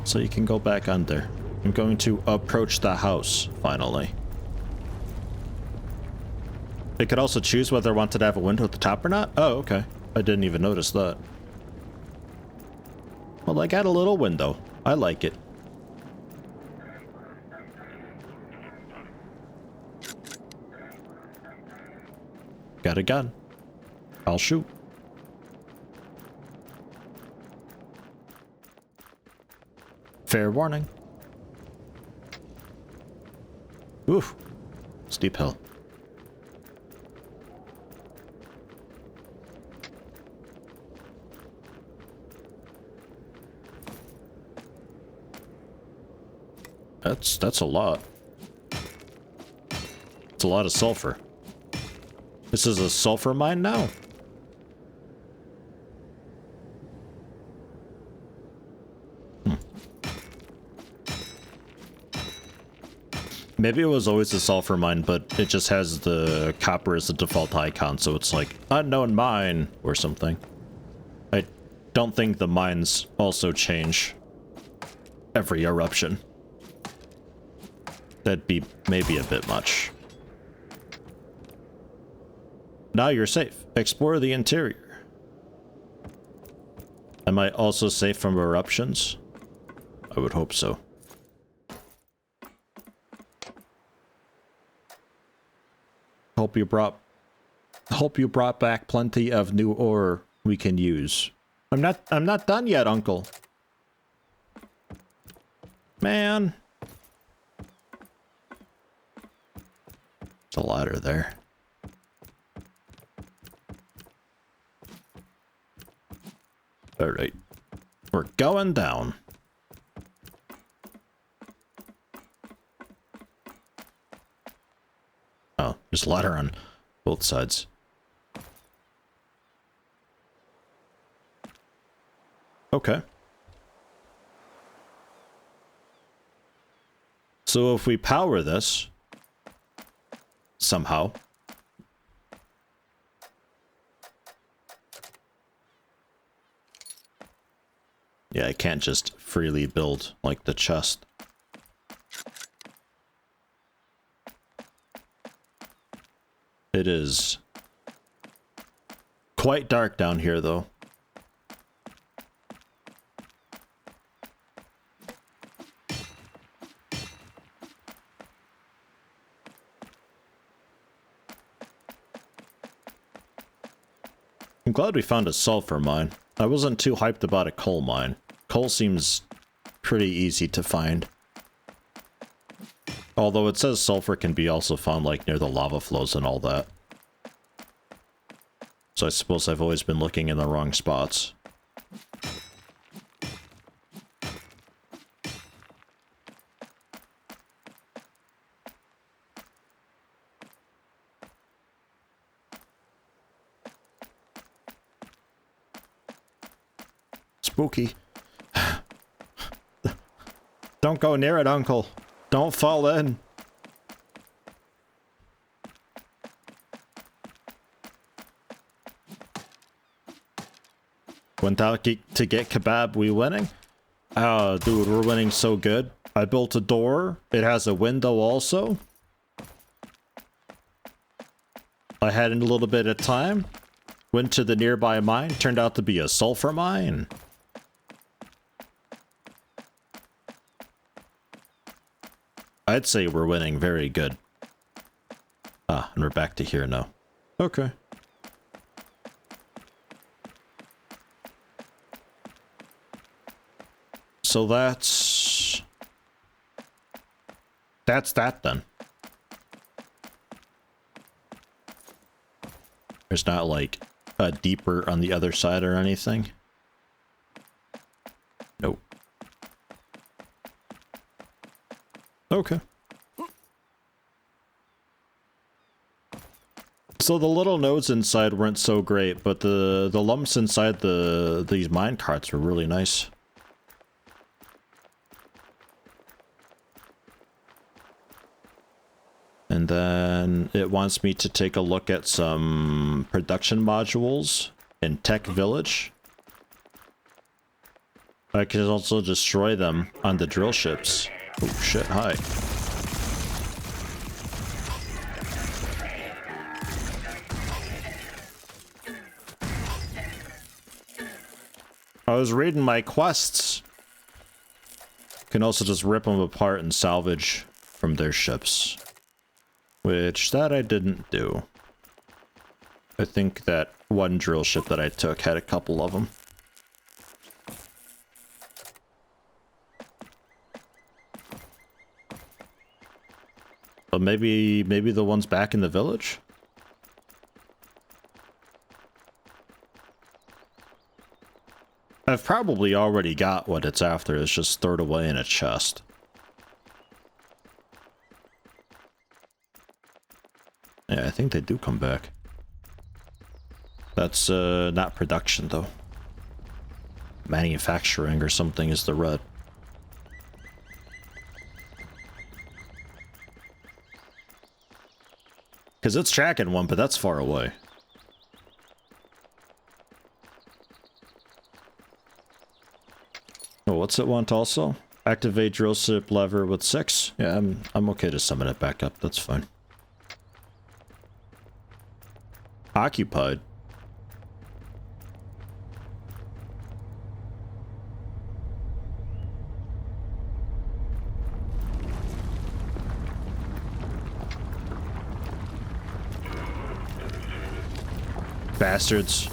So you can go back under. I'm going to approach the house, finally. It could also choose whether I wanted to have a window at the top or not? Oh, okay. I didn't even notice that. Well, I got a little window. I like it. Got a gun. I'll shoot. Fair warning. Oof. Steep hill. That's a lot. It's a lot of sulfur. This is a sulfur mine now? Maybe it was always a sulfur mine, but it just has the copper as the default icon, so it's like unknown mine or something. I don't think the mines also change every eruption. That'd be maybe a bit much. Now you're safe. Explore the interior. Am I also safe from eruptions? I would hope so. Hope you brought back plenty of new ore we can use. I'm not done yet, Uncle. Man. There's a ladder there. Alright. We're going down. Oh, there's ladder on both sides. Okay. So if we power this somehow, yeah, I can't just freely build like the chest. It is quite dark down here, though. I'm glad we found a sulfur mine. I wasn't too hyped about a coal mine. Coal seems pretty easy to find. Although it says sulfur can be also found like near the lava flows and all that. So I suppose I've always been looking in the wrong spots. Spooky. Don't go near it, Uncle. Don't fall in. Went out to get kebab. We winning? Oh, dude, we're winning so good. I built a door. It has a window also. I had a little bit of time. Went to the nearby mine. Turned out to be a sulfur mine. I'd say we're winning very good. Ah, and we're back to here now. Okay. So that's that then. There's not like a deeper on the other side or anything. Nope. Okay. So the little nodes inside weren't so great, but the lumps inside these mine carts were really nice. And then it wants me to take a look at some production modules in Tech Village. I can also destroy them on the drill ships. Oh shit, hi. I was reading my quests. Can also just rip them apart and salvage from their ships. Which, that I didn't do. I think that one drill ship that I took had a couple of them. But maybe the one's back in the village? I've probably already got what it's after, it's just stored away in a chest. think they do come back. That's not production though. Manufacturing or something is the red. Because it's tracking one, but that's far away. Oh, what's it want also? Activate drill ship lever with 6? Yeah, I'm okay to summon it back up. That's fine. Occupied. Bastards.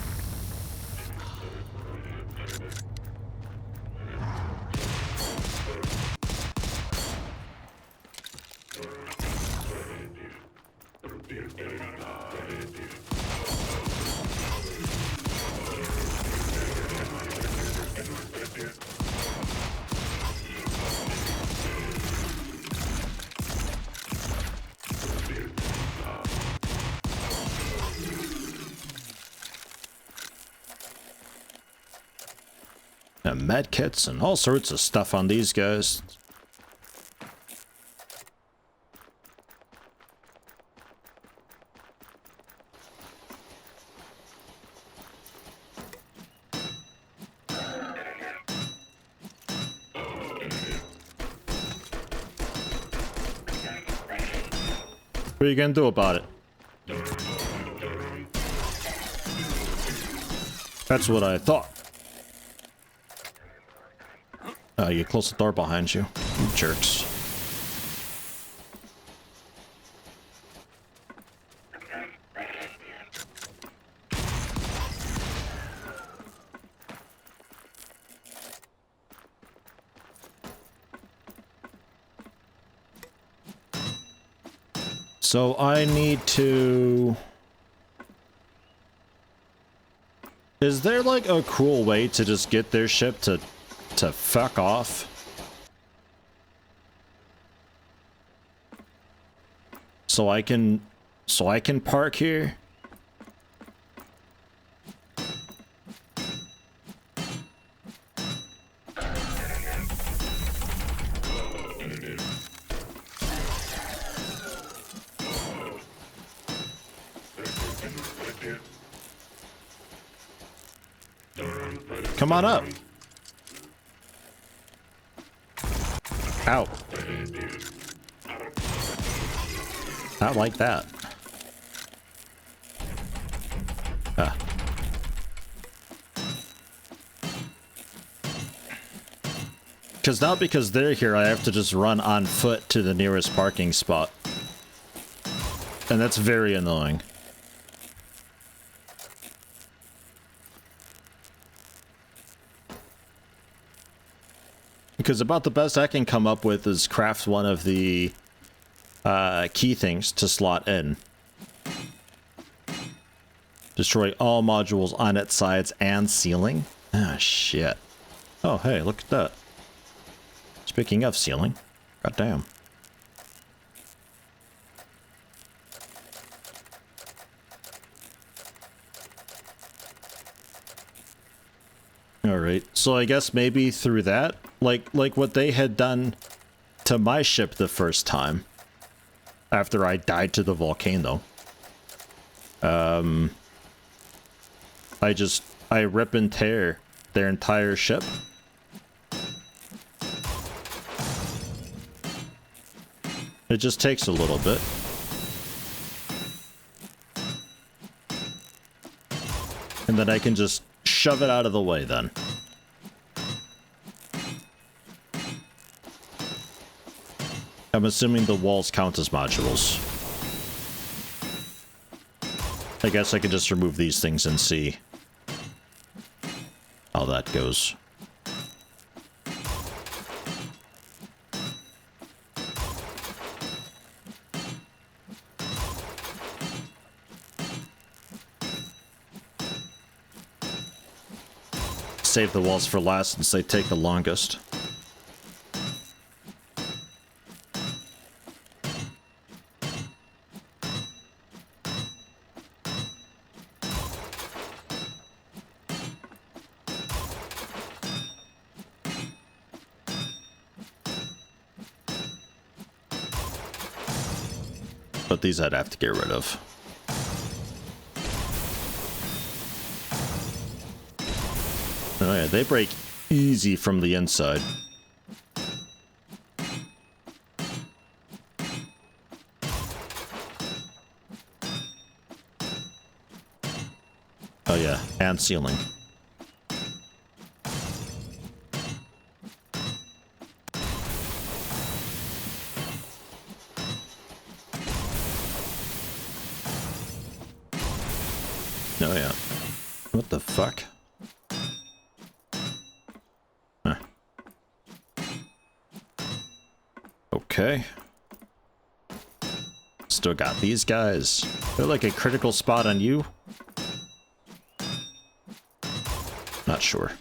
And medkits and all sorts of stuff on these guys. What are you gonna do about it? That's what I thought. You close the door behind you, you jerks. So I need to... Is there like a cool way to just get their ship to fuck off? So I can park here? Come on up. Ow. Not like that. Ah. Because now because they're here, I have to just run on foot to the nearest parking spot. And that's very annoying. Because about the best I can come up with is craft one of the key things to slot in. Destroy all modules on its sides and ceiling. Ah, shit. Oh, hey, look at that. Speaking of ceiling, goddamn. Alright, so I guess maybe through that, like what they had done to my ship the first time, after I died to the volcano. I rip and tear their entire ship. It just takes a little bit. And then I can just shove it out of the way then. I'm assuming the walls count as modules. I guess I can just remove these things and see how that goes. Save the walls for last since they take the longest. but these I'd have to get rid of. Oh yeah, they break easy from the inside. Oh yeah, and ceiling. Oh yeah. What the fuck? Huh. Okay. Still got these guys. They're like a critical spot on you. Not sure.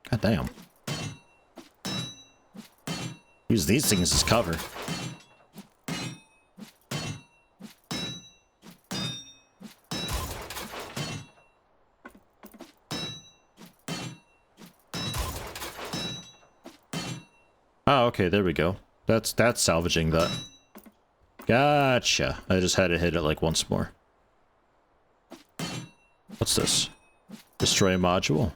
God damn. Use these things as cover. Oh, okay, there we go. That's salvaging that. Gotcha. I just had to hit it like once more. What's this? Destroy a module.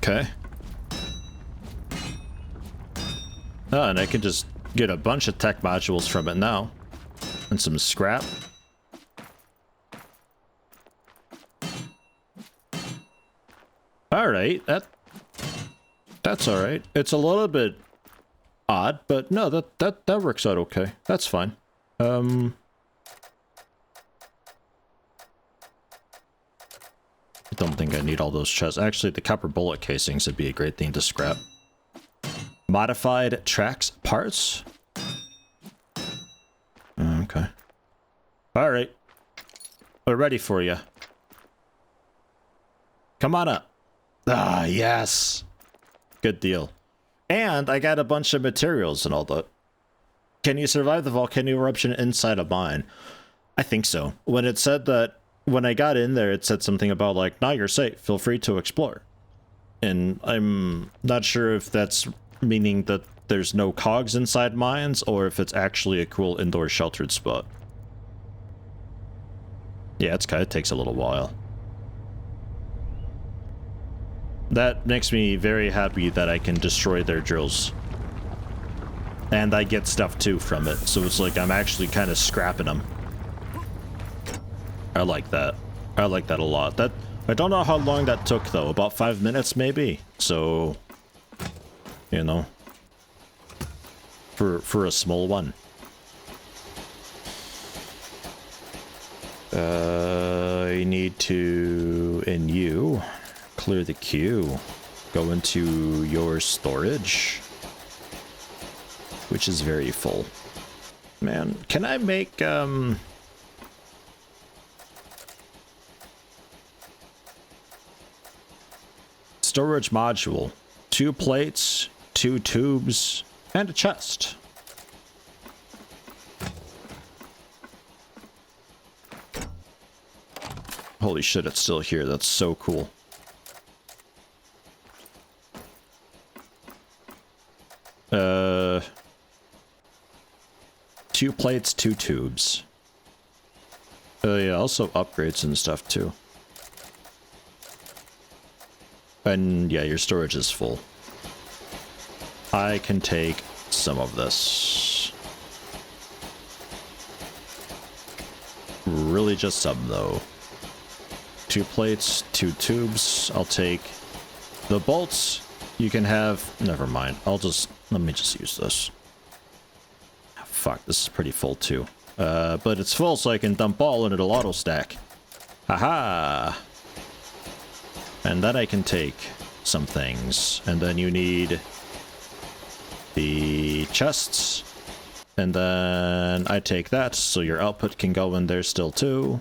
Okay. Oh, and I can just get a bunch of tech modules from it now. And some scrap. Alright, that's alright. It's a little bit odd, but no, that works out okay. That's fine. I don't think I need all those chests. Actually, the copper bullet casings would be a great thing to scrap. Modified tracks parts? Okay. Alright. We're ready for you. Come on up. Ah, yes. Good deal. And I got a bunch of materials and all that. Can you survive the volcano eruption inside a mine? I think so. When it said that, when I got in there, it said something about like, now you're safe, feel free to explore. And I'm not sure if that's meaning that there's no cogs inside mines, or if it's actually a cool indoor sheltered spot. Yeah, it kind of takes a little while. That makes me very happy that I can destroy their drills. And I get stuff too from it, so it's like I'm actually kind of scrapping them. I like that. I like that a lot. I don't know how long that took though, about 5 minutes maybe. So, you know, for a small one. I need to, in you, clear the queue. Go into your storage, which is very full. Man, can I make, storage module, 2 plates, 2 tubes, and a chest. Holy shit, it's still here. That's so cool. Two plates, 2 tubes. Yeah, also upgrades and stuff too. And yeah, your storage is full. I can take some of this. Really just some though. 2 plates, 2 tubes. I'll take the bolts. You can have, never mind. I'll just Let me just use this. Fuck, this is pretty full too. But it's full so I can dump all and it'll auto stack. Haha! And then I can take some things. And then you need the chests. And then I take that so your output can go in there still too.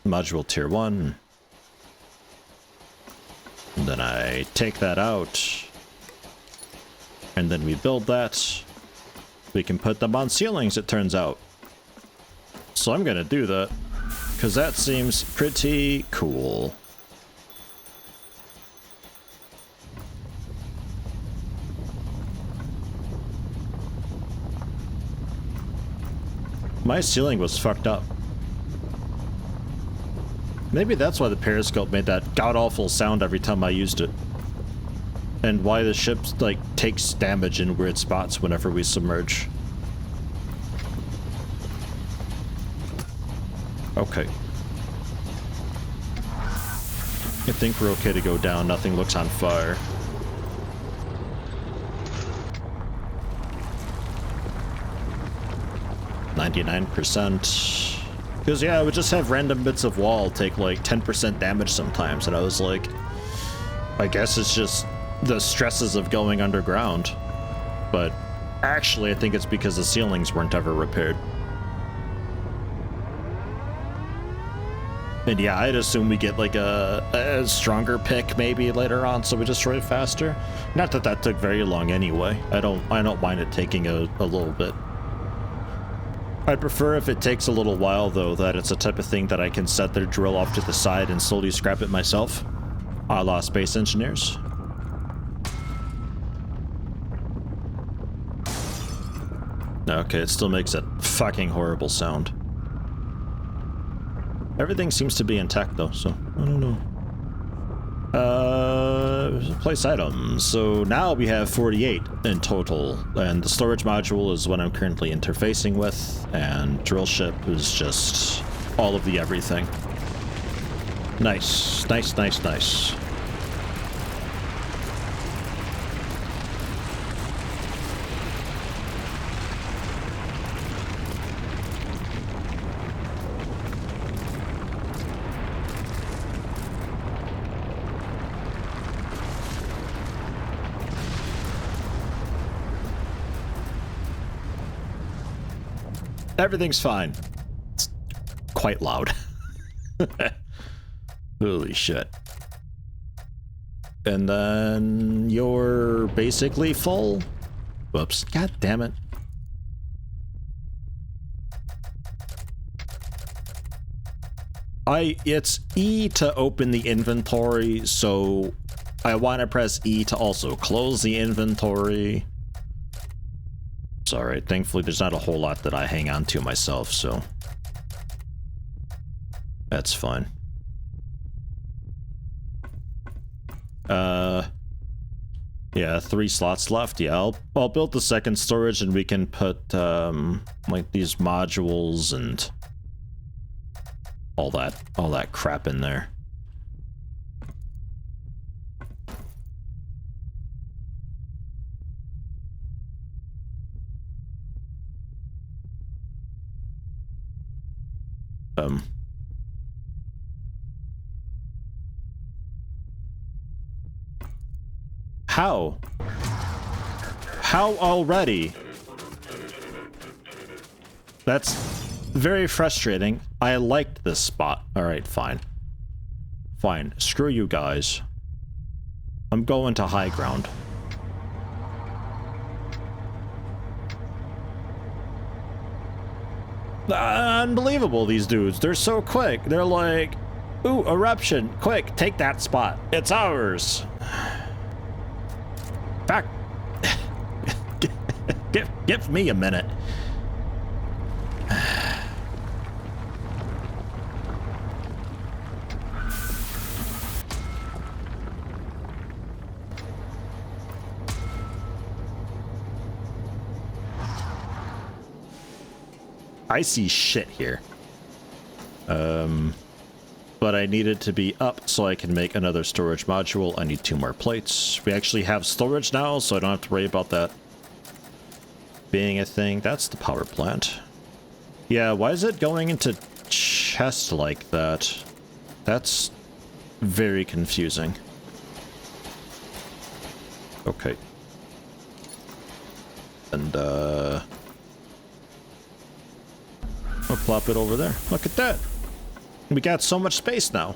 Module tier 1. And then I take that out. And then we build that. We can put them on ceilings, it turns out. So I'm gonna do that, because that seems pretty cool. My ceiling was fucked up. Maybe that's why the periscope made that god-awful sound every time I used it. And why the ship, like, takes damage in weird spots whenever we submerge. Okay. I think we're okay to go down. Nothing looks on fire. %. Because, yeah, I would just have random bits of wall take, like, 10% damage sometimes. And I was like, I guess it's just the stresses of going underground. But actually, I think it's because the ceilings weren't ever repaired. And yeah, I'd assume we get like a stronger pick maybe later on, so we destroy it faster. Not that that took very long anyway. I don't mind it taking a little bit. I'd prefer if it takes a little while though, that it's a type of thing that I can set their drill off to the side and slowly scrap it myself, a la Space Engineers. Okay, it still makes a fucking horrible sound. Everything seems to be intact though, so I don't know. Place items. So now we have 48 in total, and the storage module is what I'm currently interfacing with, and drill ship is just all of the everything. Nice, nice, nice, nice. Everything's fine. It's quite loud. Holy shit. And then you're basically full. Whoops. God damn it. It's E to open the inventory, so I want to press E to also close the inventory. It's alright, thankfully there's not a whole lot that I hang on to myself, so that's fine. Yeah, 3 slots left. Yeah, I'll build the second storage and we can put like these modules and all that crap in there. How? How already? That's very frustrating. I liked this spot. Alright, fine. Fine. Screw you guys. I'm going to high ground. Unbelievable, these dudes. They're so quick. They're like, ooh, eruption. Quick, take that spot. It's ours. Back. Give me a minute. I see shit here. but I need it to be up so I can make another storage module. I need 2 more plates. We actually have storage now, so I don't have to worry about that being a thing. That's the power plant. Yeah, why is it going into chest like that? That's very confusing. Okay. And, I'll plop it over there. Look at that. We got so much space now.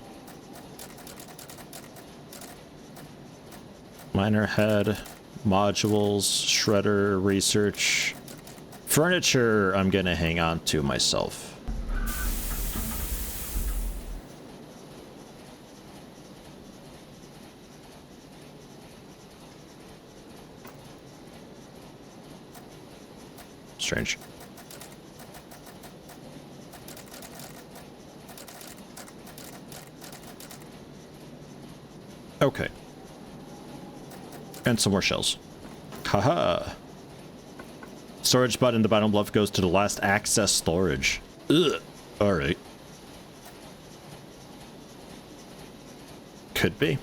Miner head, modules, shredder, research. Furniture I'm gonna hang on to myself. Strange. Okay. And some more shells. Haha. Storage button in the bottom left goes to the last access storage. Ugh. Alright. Could be.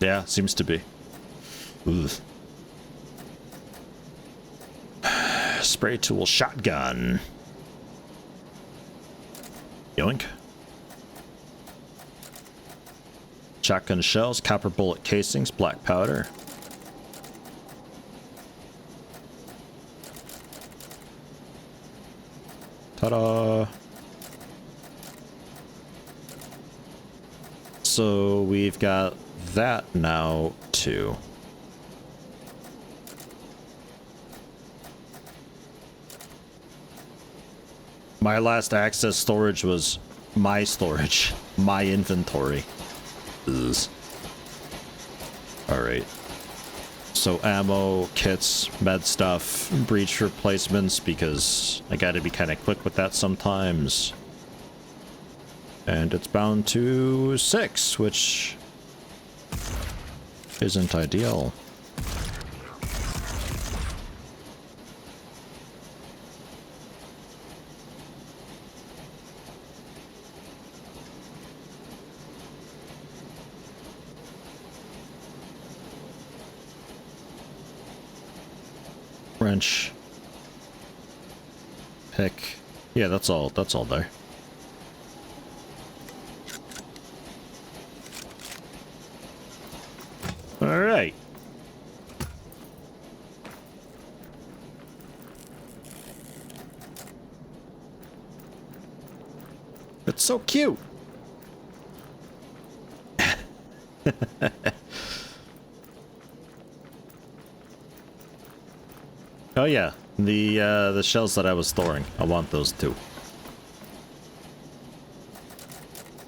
Yeah, seems to be. Ugh. Spray tool shotgun. Yoink. Shotgun shells, copper bullet casings, black powder. Ta-da! So we've got that now too. My last access storage was my storage, my inventory. Alright. So ammo, kits, med stuff, breach replacements, because I gotta be kind of quick with that sometimes. And it's bound to 6, which isn't ideal. Wrench. Pick. Yeah, that's all there. All right. It's so cute. Oh yeah, the shells that I was storing. I want those too.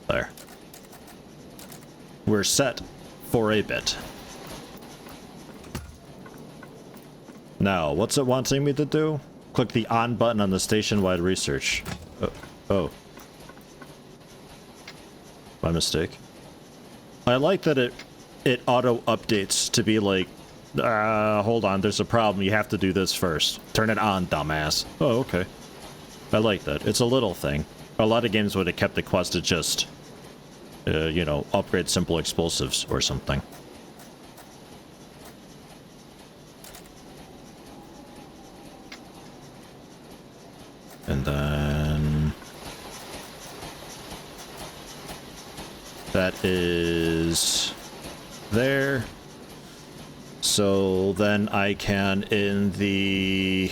There. We're set for a bit. Now, what's it wanting me to do? Click the on button on the station-wide research. Oh. My mistake. I like that it auto-updates to be like, hold on, there's a problem, you have to do this first. Turn it on, dumbass. Oh, okay. I like that. It's a little thing. A lot of games would have kept the quest to just, you know, upgrade simple explosives or something. And then... that is... there. So then I can in the...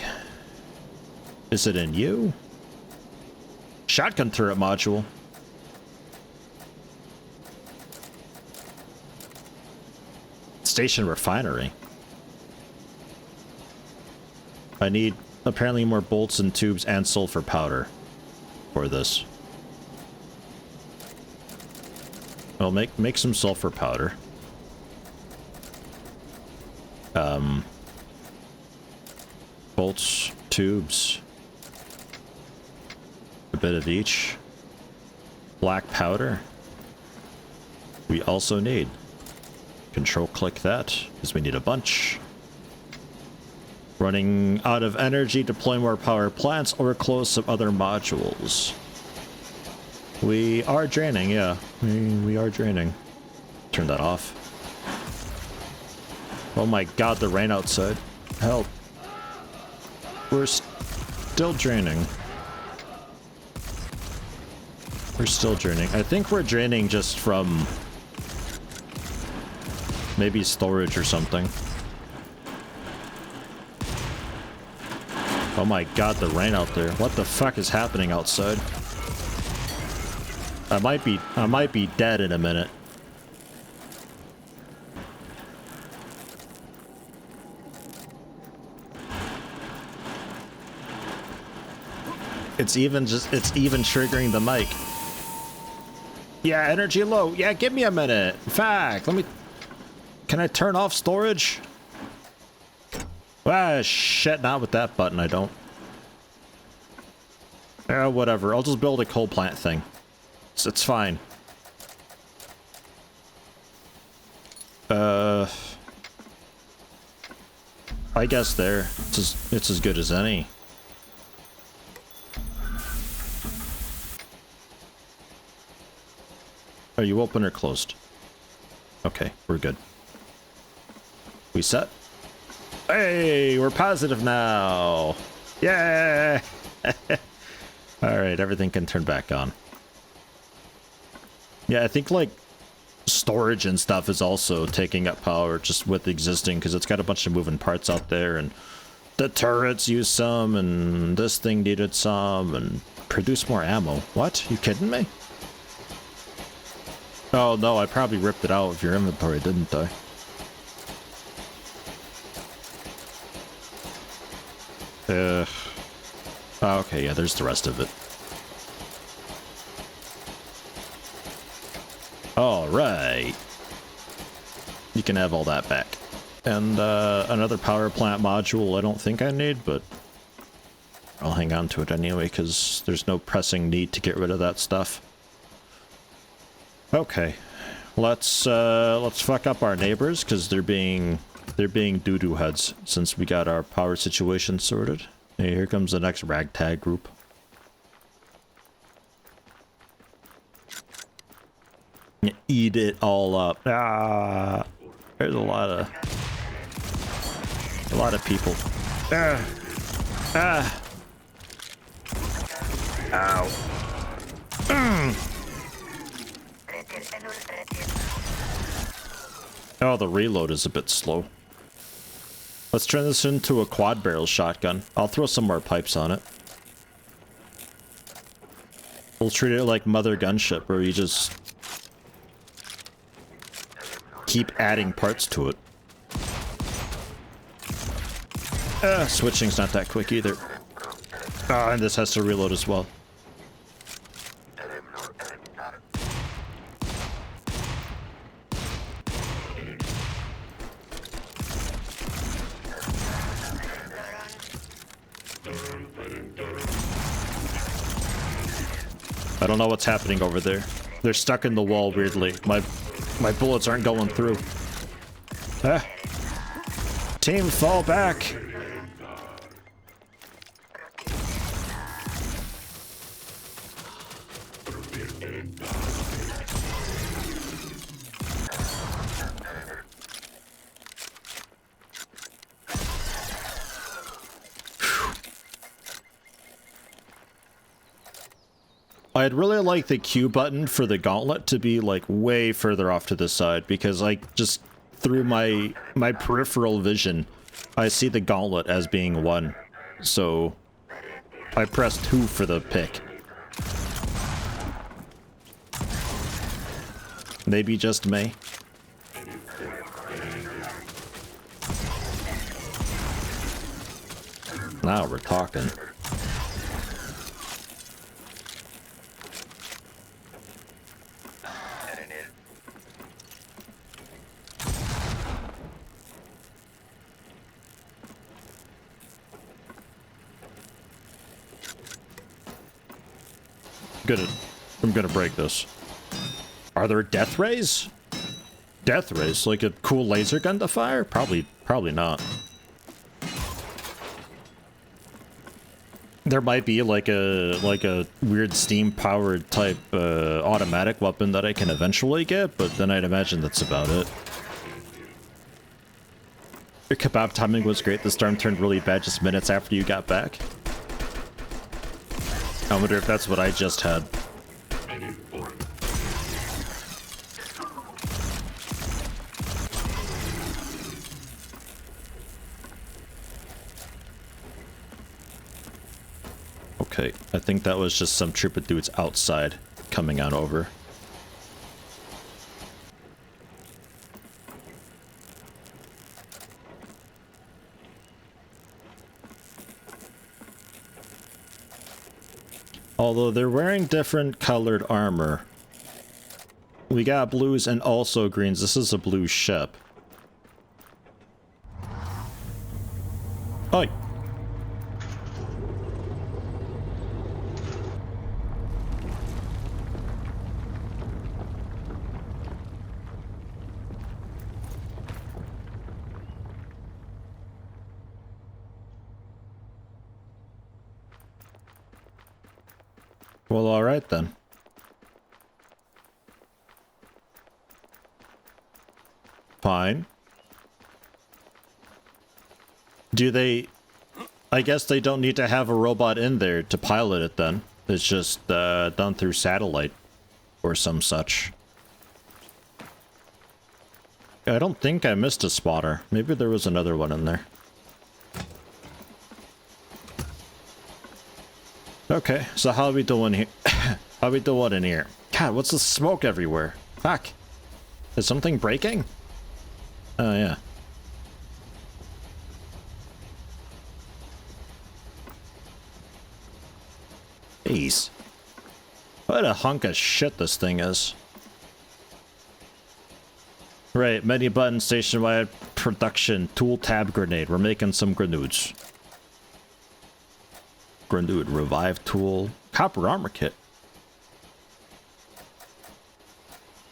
is it in you? Shotgun turret module. Station refinery. I need apparently more bolts and tubes and sulfur powder for this. Well, make some sulfur powder. Bolts, tubes, a bit of each. Black powder. We also need. Control click that, because we need a bunch. Running out of energy, deploy more power plants or close some other modules. We are draining, yeah. We are draining. Turn that off. Oh my god, the rain outside. Help. We're still draining. We're still draining. I think we're draining just from maybe storage or something. Oh my god, the rain out there. What the fuck is happening outside? I might be dead in a minute. It's even triggering the mic. Yeah, energy low. Yeah, give me a minute. In fact, can I turn off storage? Ah, shit, not with that button, I don't. Whatever, I'll just build a coal plant thing. It's fine. I guess there. It's as good as any. Are you open or closed? Okay, we're good. We set? Hey, we're positive now! Yeah! Alright, everything can turn back on. Yeah, I think, like, storage and stuff is also taking up power just with existing, because it's got a bunch of moving parts out there, and the turrets use some, and this thing needed some, and produce more ammo. What? You kidding me? Oh no, I probably ripped it out of your inventory, didn't I? Oh, okay, yeah, there's the rest of it. Alright. You can have all that back. And another power plant module I don't think I need, but I'll hang on to it anyway, because there's no pressing need to get rid of that stuff. Okay, let's fuck up our neighbors because they're being doo-doo heads since we got our power situation sorted. Hey, here comes the next ragtag group. Eat it all up. Ah, there's a lot of people. Ah, ah, ow. Oh, the reload is a bit slow. Let's turn this into a quad barrel shotgun. I'll throw some more pipes on it. We'll treat it like Mother Gunship, where you just keep adding parts to it. Switching's not that quick either. Ah, and this has to reload as well. I don't know what's happening over there. They're stuck in the wall weirdly. My bullets aren't going through. Ah. Team, fall back! I'd really like the Q button for the gauntlet to be like way further off to the side, because like just through my peripheral vision I see the gauntlet as being 1, so I pressed 2 for the pick. Maybe just me. Now we're talking. I'm gonna break this. Are there death rays? Death rays? Like a cool laser gun to fire? Probably not. There might be like a weird steam powered type automatic weapon that I can eventually get, but then I'd imagine that's about it. Your kebab timing was great. The storm turned really bad just minutes after you got back. I wonder if that's what I just had. Okay, I think that was just some troop of dudes outside coming on over. Although they're wearing different colored armor. We got blues and also greens. This is a blue ship. Oi! Well, alright then. Fine. Do they... I guess they don't need to have a robot in there to pilot it then. It's just done through satellite or some such. I don't think I missed a spotter. Maybe there was another one in there. Okay, so how are we doing here? How are we doing in here? God, what's the smoke everywhere? Fuck. Is something breaking? Oh, yeah. Jeez. What a hunk of shit this thing is. Right, menu button, station-wide production, tool tab grenade. We're making some grenades. Grenade, revive tool, copper armor kit.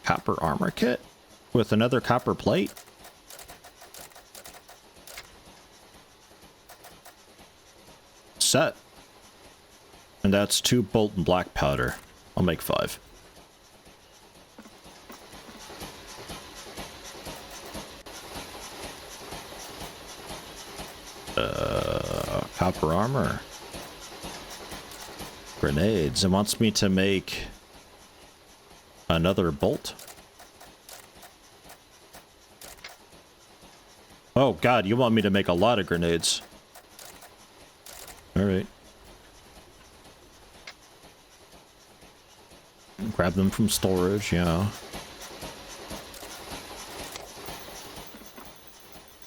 Copper armor kit? With another copper plate? Set. And that's 2 bolt and black powder. I'll make 5. Copper armor. Grenades. It wants me to make another bolt. Oh god, you want me to make a lot of grenades. Alright. Grab them from storage, yeah.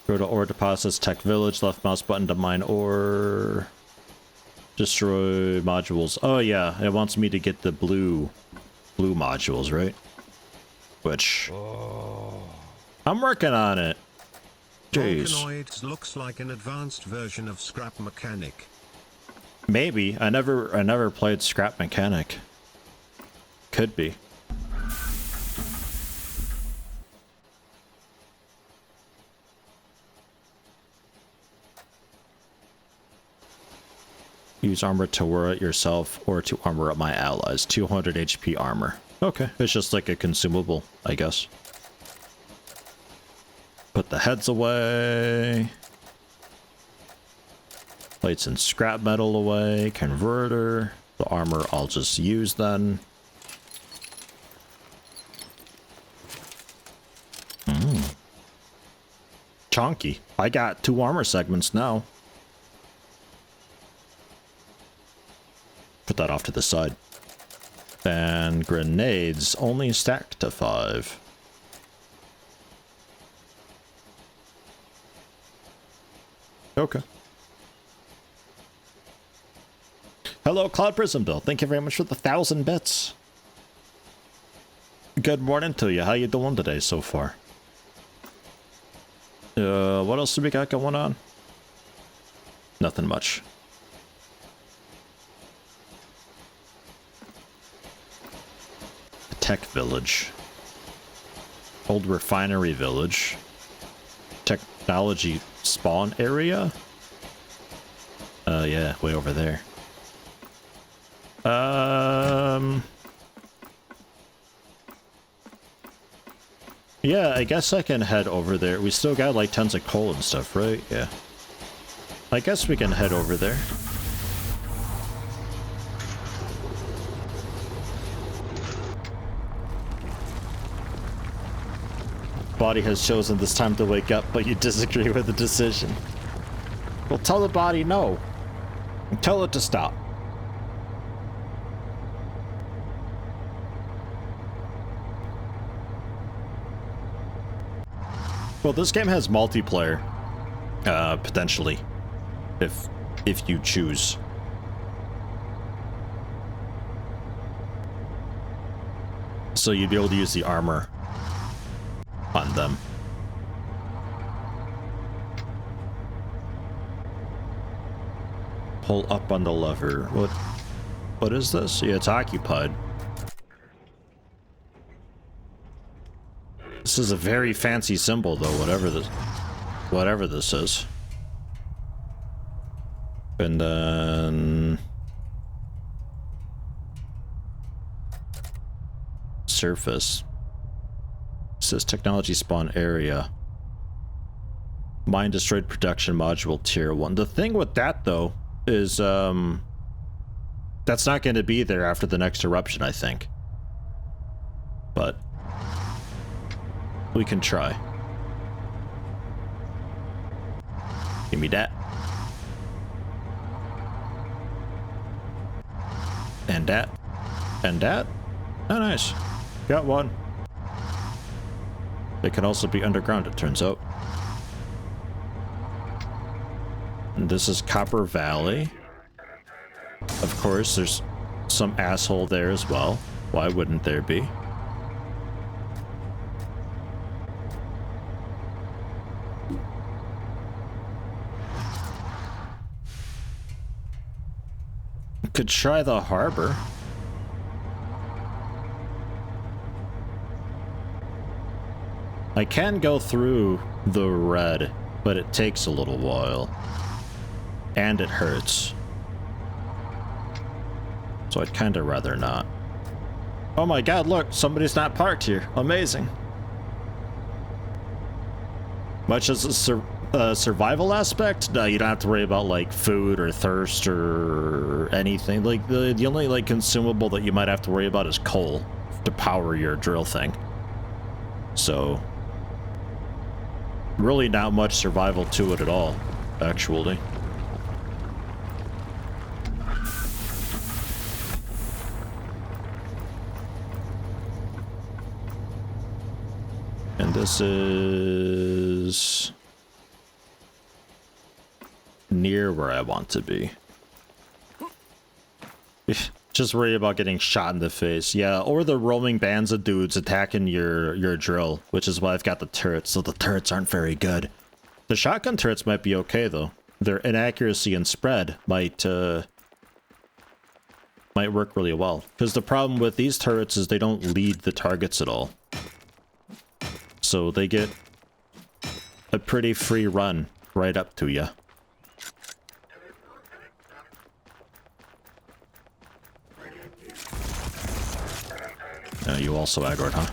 Go to ore deposits, tech village, left mouse button to mine ore. Destroy modules. Oh yeah, it wants me to get the blue modules, right? Which I'm working on it. Jeez. Volcanoids looks like an advanced version of Scrap Mechanic. Maybe. I never played Scrap Mechanic. Could be. Use armor to wear it yourself or to armor up my allies. 200 HP armor. Okay, it's just like a consumable, I guess. Put the heads away. Plates and scrap metal away. Converter. The armor I'll just use then. Chonky. I got 2 armor segments now. Put that off to the side. And grenades only stack to 5. Okay. Hello, Cloud Prism Bill. Thank you very much for the 1,000 bits. Good morning to you. How you doing today so far? What else do we got going on? Nothing much. Tech village. Old refinery village. Technology spawn area? Yeah, way over there. Yeah, I guess I can head over there. We still got like tons of coal and stuff, right? Yeah. I guess we can head over there. Body has chosen this time to wake up, but you disagree with the decision. Well, tell the body no. And tell it to stop. Well, this game has multiplayer, potentially, if you choose. So you'd be able to use the armor on them. Pull up on the lever. What is this? Yeah, it's occupied. This is a very fancy symbol, though, whatever this is. And then surface. It says technology spawn area. Mine destroyed production module tier 1. The thing with that, though, is that's not going to be there after the next eruption, I think. But we can try. Give me that. And that. And that. Oh, nice. Got one. They can also be underground, it turns out. And this is Copper Valley. Of course, there's some asshole there as well. Why wouldn't there be? Could try the harbor. I can go through the red, but it takes a little while. And it hurts. So I'd kind of rather not. Oh my god, look, somebody's not parked here. Amazing. Much as a survival aspect, no, you don't have to worry about like food or thirst or anything. Like the only like consumable that you might have to worry about is coal to power your drill thing. So really not much survival to it at all, actually. And this is near where I want to be. Just worry about getting shot in the face. Yeah, or the roaming bands of dudes attacking your drill, which is why I've got the turrets, so the turrets aren't very good. The shotgun turrets might be okay, though. Their inaccuracy and spread might work really well. Because the problem with these turrets is they don't lead the targets at all. So they get a pretty free run right up to you. You also aggroed, huh?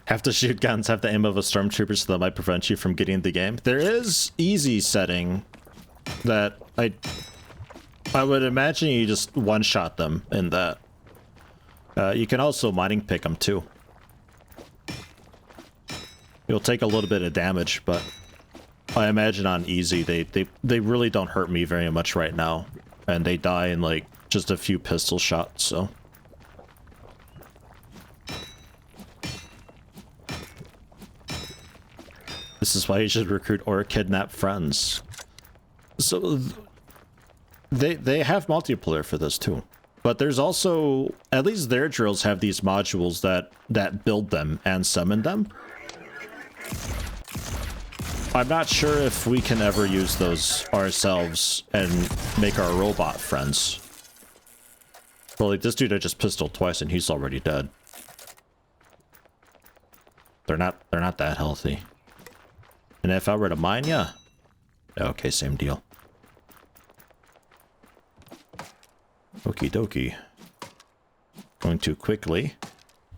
Have to shoot guns, have the aim of a stormtrooper, so that might prevent you from getting the game. There is easy setting that I would imagine you just one-shot them in that. You can also mining pick them too. You'll take a little bit of damage, but I imagine on easy they really don't hurt me very much right now, and they die in like just a few pistol shots. So. This is why you should recruit or kidnap friends. So they have multiplayer for this too. But there's also, at least their drills have these modules that build them and summon them. I'm not sure if we can ever use those ourselves and make our robot friends. Well, like this dude I just pistoled twice and he's already dead. They're not that healthy. And if I were to mine ya, okay, same deal. Okie dokie. Going to quickly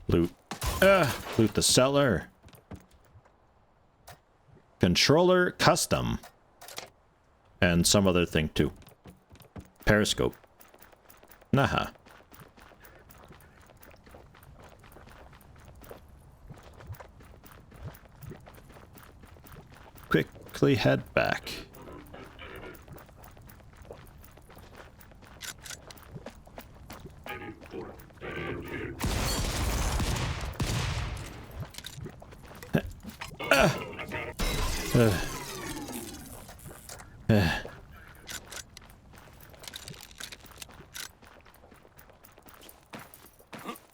loot the cellar. Controller custom. And some other thing too. Periscope. Nah. Quickly head back.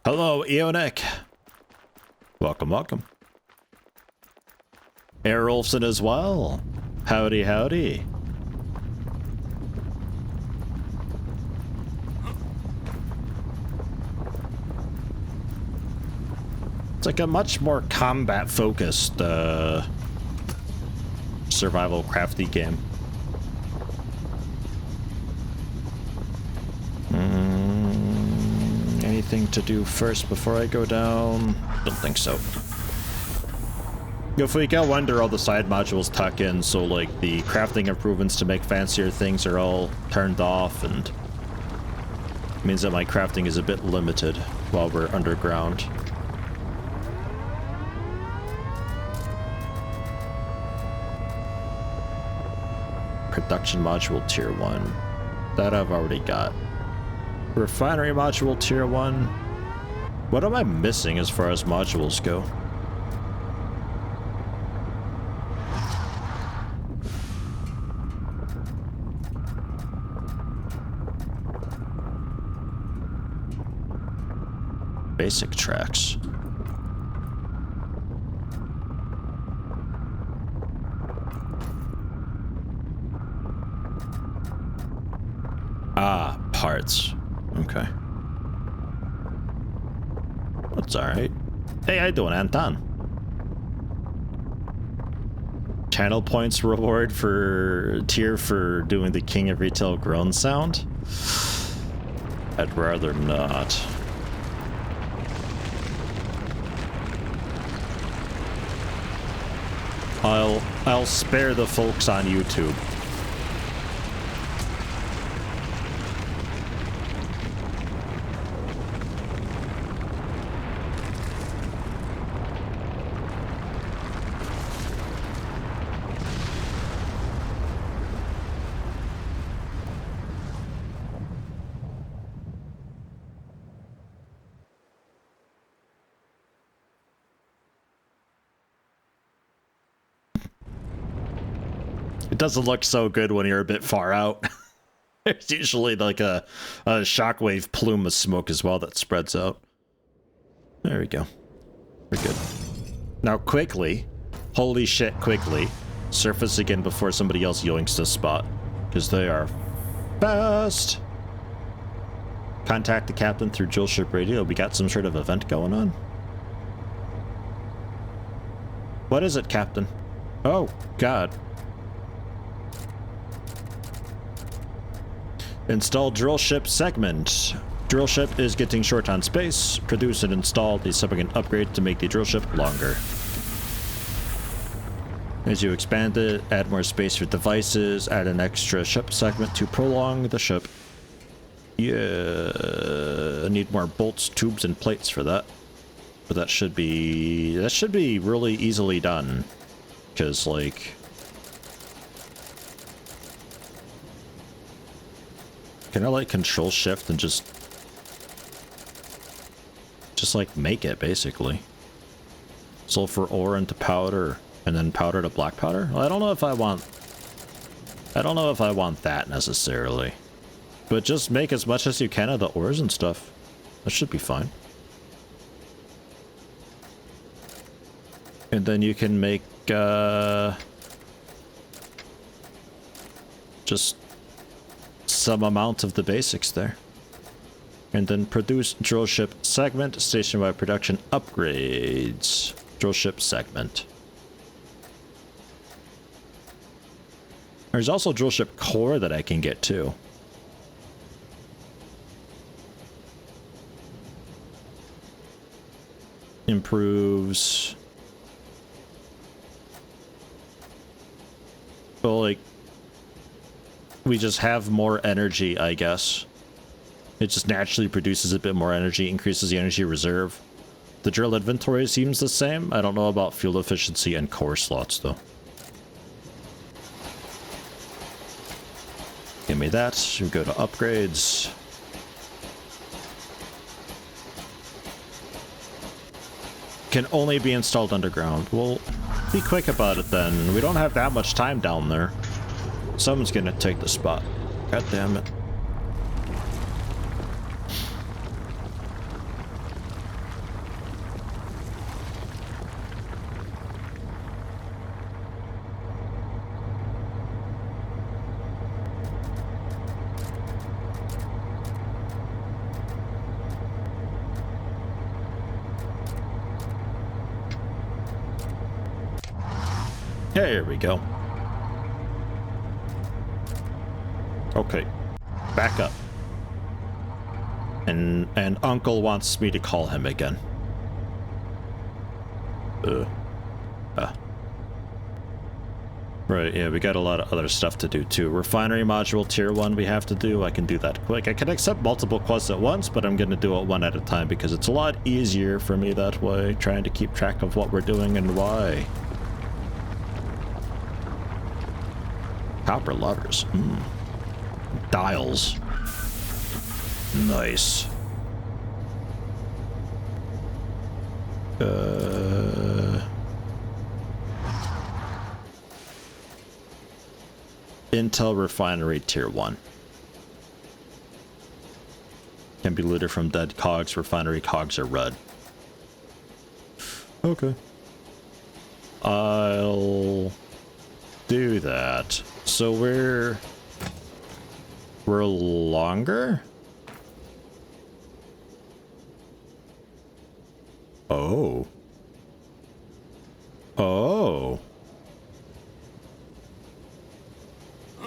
Hello, Eonic. Welcome, welcome. Airolfson as well. Howdy, howdy. It's like a much more combat-focused survival crafty game. Anything to do first before I go down? Don't think so. If we go under, all the side modules tuck in, so like the crafting improvements to make fancier things are all turned off, and means that my crafting is a bit limited while we're underground. Production module tier 1. That I've already got. Refinery module tier 1. What am I missing as far as modules go? Basic tracks. Ah, parts. Okay. That's alright. Hey, how you doing, Anton? Channel points reward for tier for doing the King of Retail groan sound? I'd rather not. I'll spare the folks on YouTube. It doesn't look so good when you're a bit far out. There's usually like a shockwave plume of smoke as well that spreads out. There we go. We're good. Now quickly, holy shit, quickly, surface again before somebody else yoinks this spot. Because they are fast. Contact the captain through dual ship radio. We got some sort of event going on. What is it, Captain? Oh, God. Install drill ship segment. Drill ship is getting short on space. Produce and install the subsequent upgrade to make the drill ship longer. As you expand it, add more space for devices, add an extra ship segment to prolong the ship. Yeah, I need more bolts, tubes, and plates for that. But that should be really easily done. Because, like, can I, like, control shift and just like, make it, basically? Sulfur ore into powder, and then powder to black powder? Well, I don't know if I want that, necessarily. But just make as much as you can of the ores and stuff. That should be fine. And then you can make, just some amount of the basics there. And then produce drillship segment, station-wide production upgrades. Drillship segment. There's also drillship core that I can get too. Improves. Well, like, we just have more energy, I guess. It just naturally produces a bit more energy, increases the energy reserve. The drill inventory seems the same. I don't know about fuel efficiency and core slots, though. Give me that. We go to upgrades. Can only be installed underground. Well, be quick about it then. We don't have that much time down there. Someone's gonna take the spot. God damn it. Yeah, here we go. Okay, back up. And Uncle wants me to call him again. Right, yeah, we got a lot of other stuff to do too. Refinery module tier 1 we have to do. I can do that quick. I can accept multiple quests at once, but I'm gonna do it one at a time because it's a lot easier for me that way, trying to keep track of what we're doing and why. Copper levers. Dials. Nice. Intel refinery tier 1. Can be looted from dead cogs. Refinery cogs are red. Okay. I'll do that. So we're longer? Oh. Oh.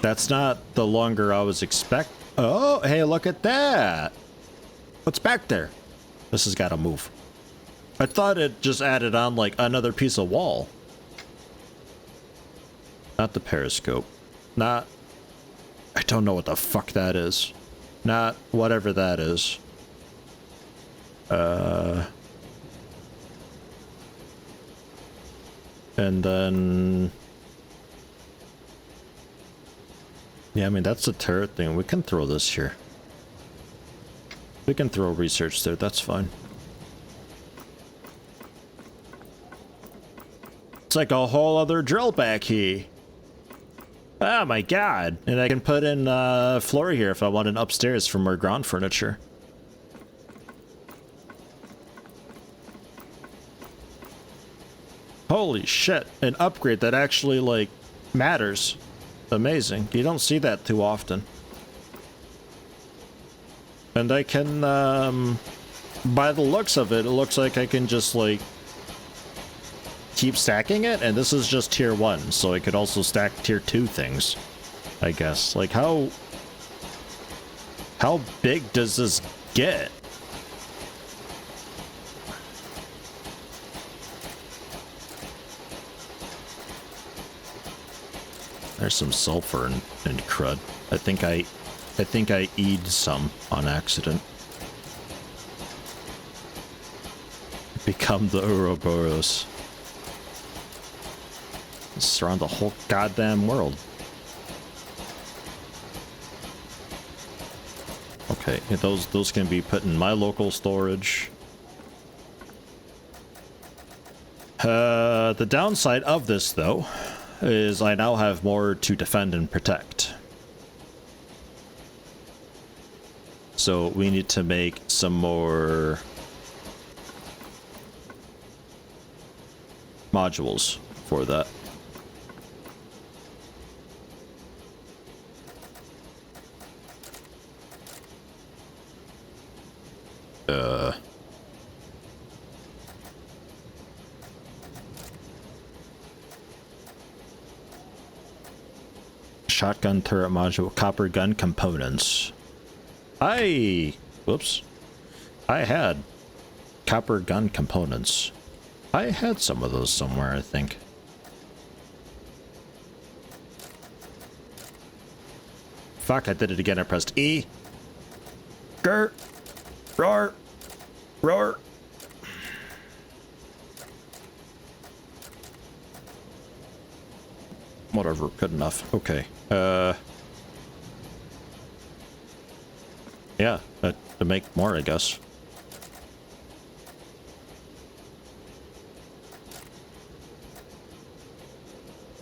That's not the longer I was expect. Oh, hey, look at that. What's back there? This has got to move. I thought it just added on like another piece of wall. Not the periscope. Not... I don't know what the fuck that is. Not whatever that is. And then... Yeah, I mean, that's the turret thing. We can throw this here. We can throw research there. That's fine. It's like a whole other drill back here. Oh my god. And I can put in a floor here if I want an upstairs for more ground furniture. Holy shit. An upgrade that actually, like, matters. Amazing. You don't see that too often. And I can, by the looks of it, it looks like I can just, like, keep stacking it, and this is just tier 1, so I could also stack tier 2 things, I guess. Like, how big does this get? There's some sulfur and crud. I think I eat some on accident. Become the Ouroboros. Surround the whole goddamn world. Okay, those can be put in my local storage. The downside of this, though, is I now have more to defend and protect. So we need to make some more modules for that. shotgun turret module, copper gun components. Whoops. I had copper gun components. I had some of those somewhere, I think. Fuck, I did it again. I pressed E. Grr. Roar. Roar. Whatever, good enough. Okay. Yeah, to make more, I guess.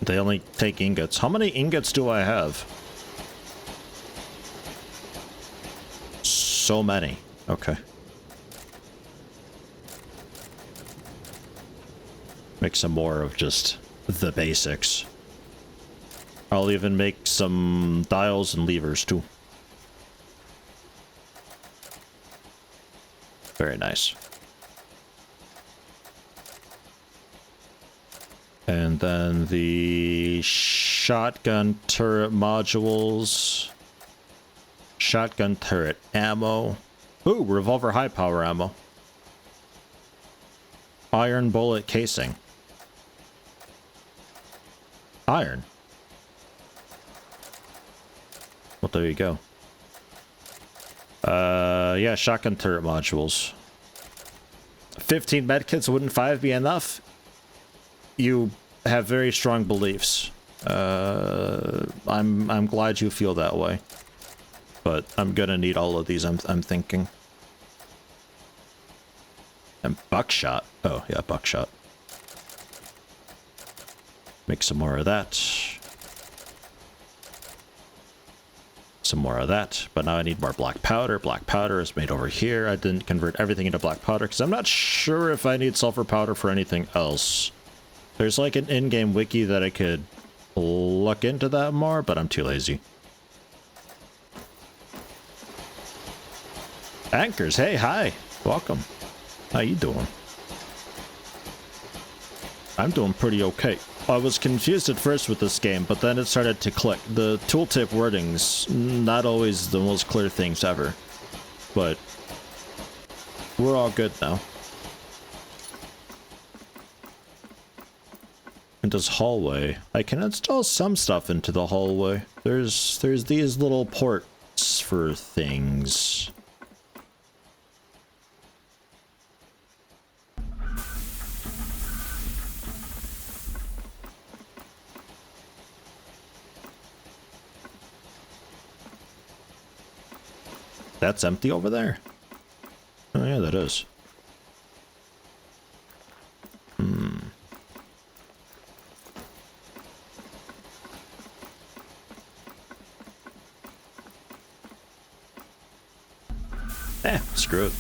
They only take ingots. How many ingots do I have? So many. Okay. Make some more of just the basics. I'll even make some dials and levers too. Very nice. And then the shotgun turret modules. Shotgun turret ammo. Ooh, revolver high power ammo. Iron bullet casing. Iron. Well, there you go. Yeah, shotgun turret modules. 15 medkits, wouldn't 5 be enough? You have very strong beliefs. I'm glad you feel that way. But I'm gonna need all of these, I'm thinking. And buckshot. Oh, yeah, buckshot. Make some more of that. Some more of that. But now I need more black powder. Black powder is made over here. I didn't convert everything into black powder because I'm not sure if I need sulfur powder for anything else. There's like an in-game wiki that I could look into that more, but I'm too lazy. Anchors, hey, hi. Welcome. How you doing? I'm doing pretty okay. I was confused at first with this game, but then it started to click. The tooltip wording's not always the most clear things ever. But we're all good now. And this hallway. I can install some stuff into the hallway. There's these little ports for things. That's empty over there? Oh yeah, that is. Screw it.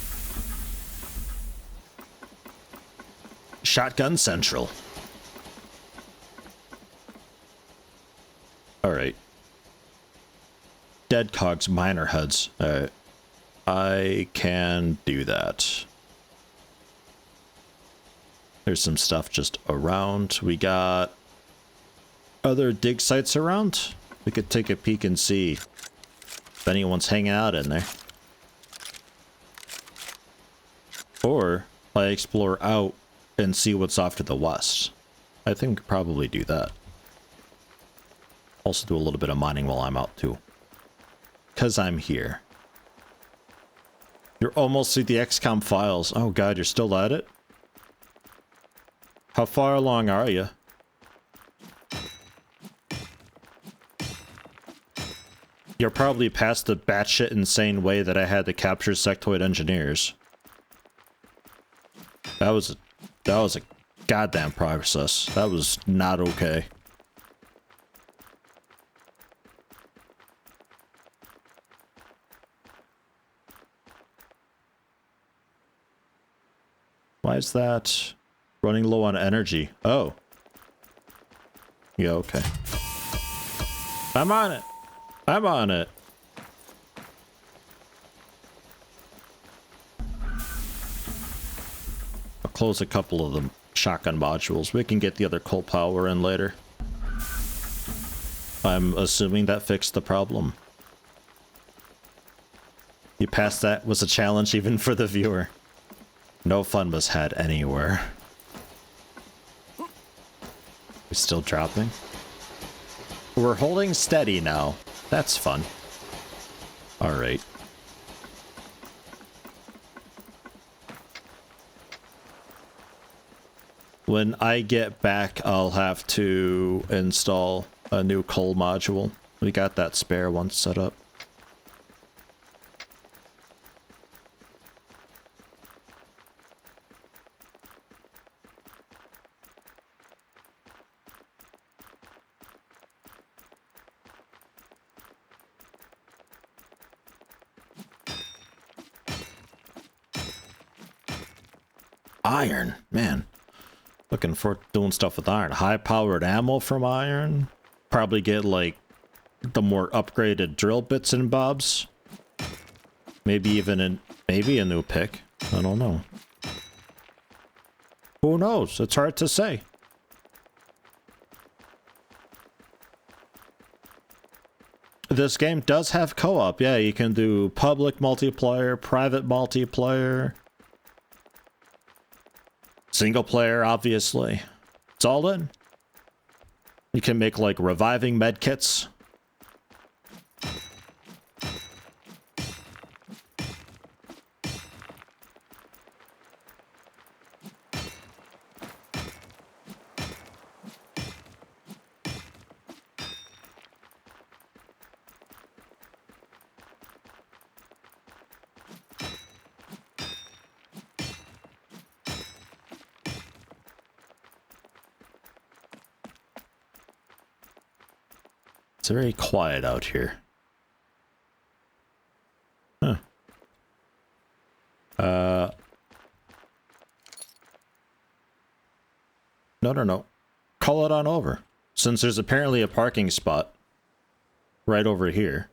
Shotgun Central. Alright. Dead cogs, miner heads. Alright. I can do that. There's some stuff just around. We got other dig sites around. We could take a peek and see if anyone's hanging out in there. Or I explore out and see what's off to the west. I think we could probably do that. Also do a little bit of mining while I'm out too. 'Cause I'm here. You're almost through the XCOM files. Oh god, you're still at it? How far along are you? You're probably past the batshit insane way that I had to capture sectoid engineers. That was a goddamn process. That was not okay. Why is that running low on energy? Oh. Yeah, okay. I'm on it. I'm on it. I'll close a couple of the shotgun modules. We can get the other coal power in later. I'm assuming that fixed the problem. You passed that was a challenge even for the viewer. No fun was had anywhere. We're still dropping. We're holding steady now. That's fun. Alright. When I get back, I'll have to install a new coal module. We got that spare one set up. Iron, man. Looking for doing stuff with iron. High-powered ammo from iron. Probably get, like, the more upgraded drill bits and bobs. Maybe even maybe a new pick. I don't know. Who knows? It's hard to say. This game does have co-op. Yeah, you can do public multiplayer, private multiplayer. Single player, obviously. It's all in. You can make, like, reviving medkits. It's very quiet out here. Huh. No. Call it on over. Since there's apparently a parking spot right over here.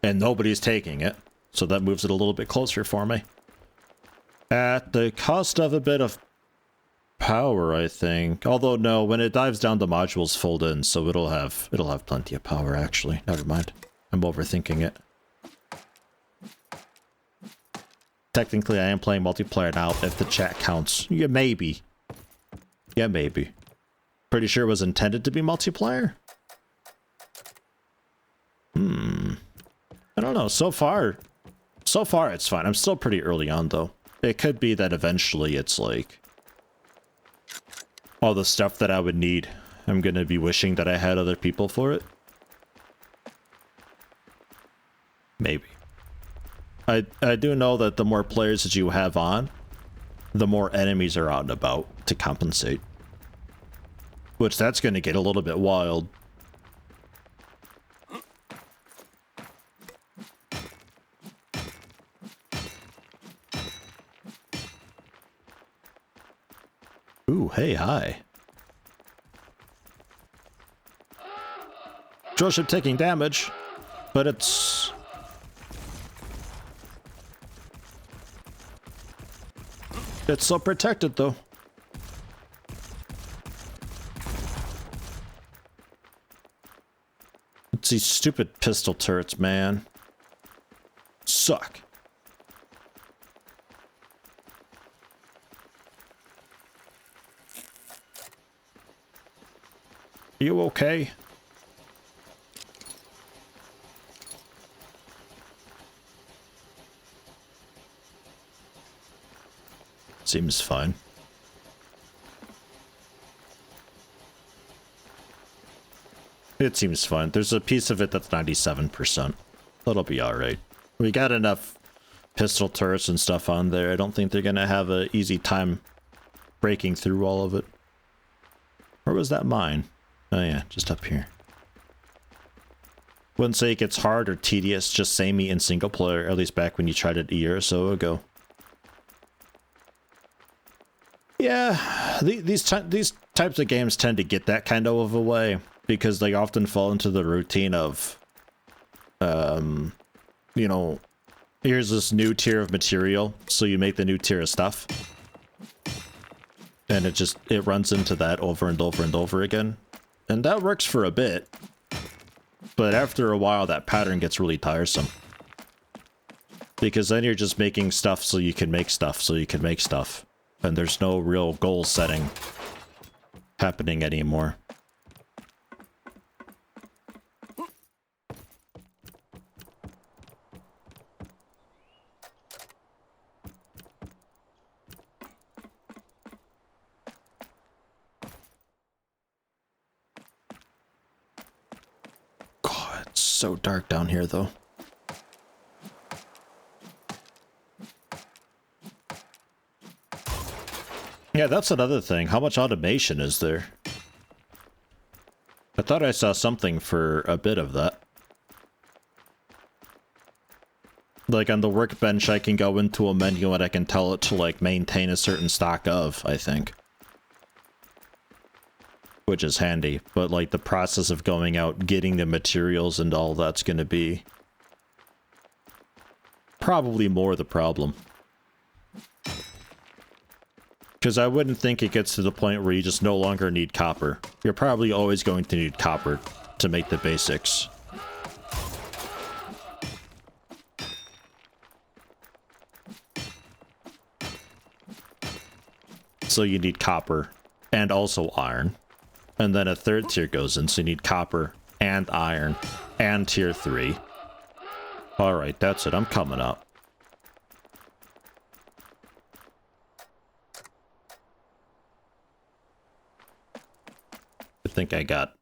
And nobody's taking it. So that moves it a little bit closer for me. At the cost of a bit of power, I think. Although no, when it dives down, the modules fold in, so it'll have plenty of power. Actually, never mind. I'm overthinking it. Technically, I am playing multiplayer now. If the chat counts, yeah, maybe. Yeah, maybe. Pretty sure it was intended to be multiplayer. I don't know. So far, it's fine. I'm still pretty early on, though. It could be that eventually it's like all the stuff that I would need. I'm gonna be wishing that I had other people for it. Maybe. I do know that the more players that you have on, the more enemies are out and about to compensate. Which that's gonna get a little bit wild. Ooh, hey, hi. Drillship taking damage, but it's so protected, though. It's these stupid pistol turrets, man. Suck. You okay? Seems fine. It seems fine. There's a piece of it that's 97%. That'll be alright. We got enough pistol turrets and stuff on there. I don't think they're gonna have an easy time breaking through all of it. Where was that mine? Oh yeah, just up here. Wouldn't say it gets hard or tedious, just samey in single player, at least back when you tried it a year or so ago. Yeah, these types of games tend to get that kind of a way, because they often fall into the routine of, you know, here's this new tier of material, so you make the new tier of stuff. And it runs into that over and over and over again. And that works for a bit. But after a while, that pattern gets really tiresome. Because then you're just making stuff so you can make stuff so you can make stuff. And there's no real goal setting happening anymore. God, it's so dark down here, though. Yeah, that's another thing. How much automation is there? I thought I saw something for a bit of that. Like on the workbench, I can go into a menu and I can tell it to like maintain a certain stock of, I think. Which is handy, but like the process of going out, getting the materials and all that's going to be probably more the problem. Because I wouldn't think it gets to the point where you just no longer need copper. You're probably always going to need copper to make the basics. So you need copper and also iron. And then a third tier goes in, so you need copper and iron and tier 3. Alright, that's it. I'm coming up. I think I got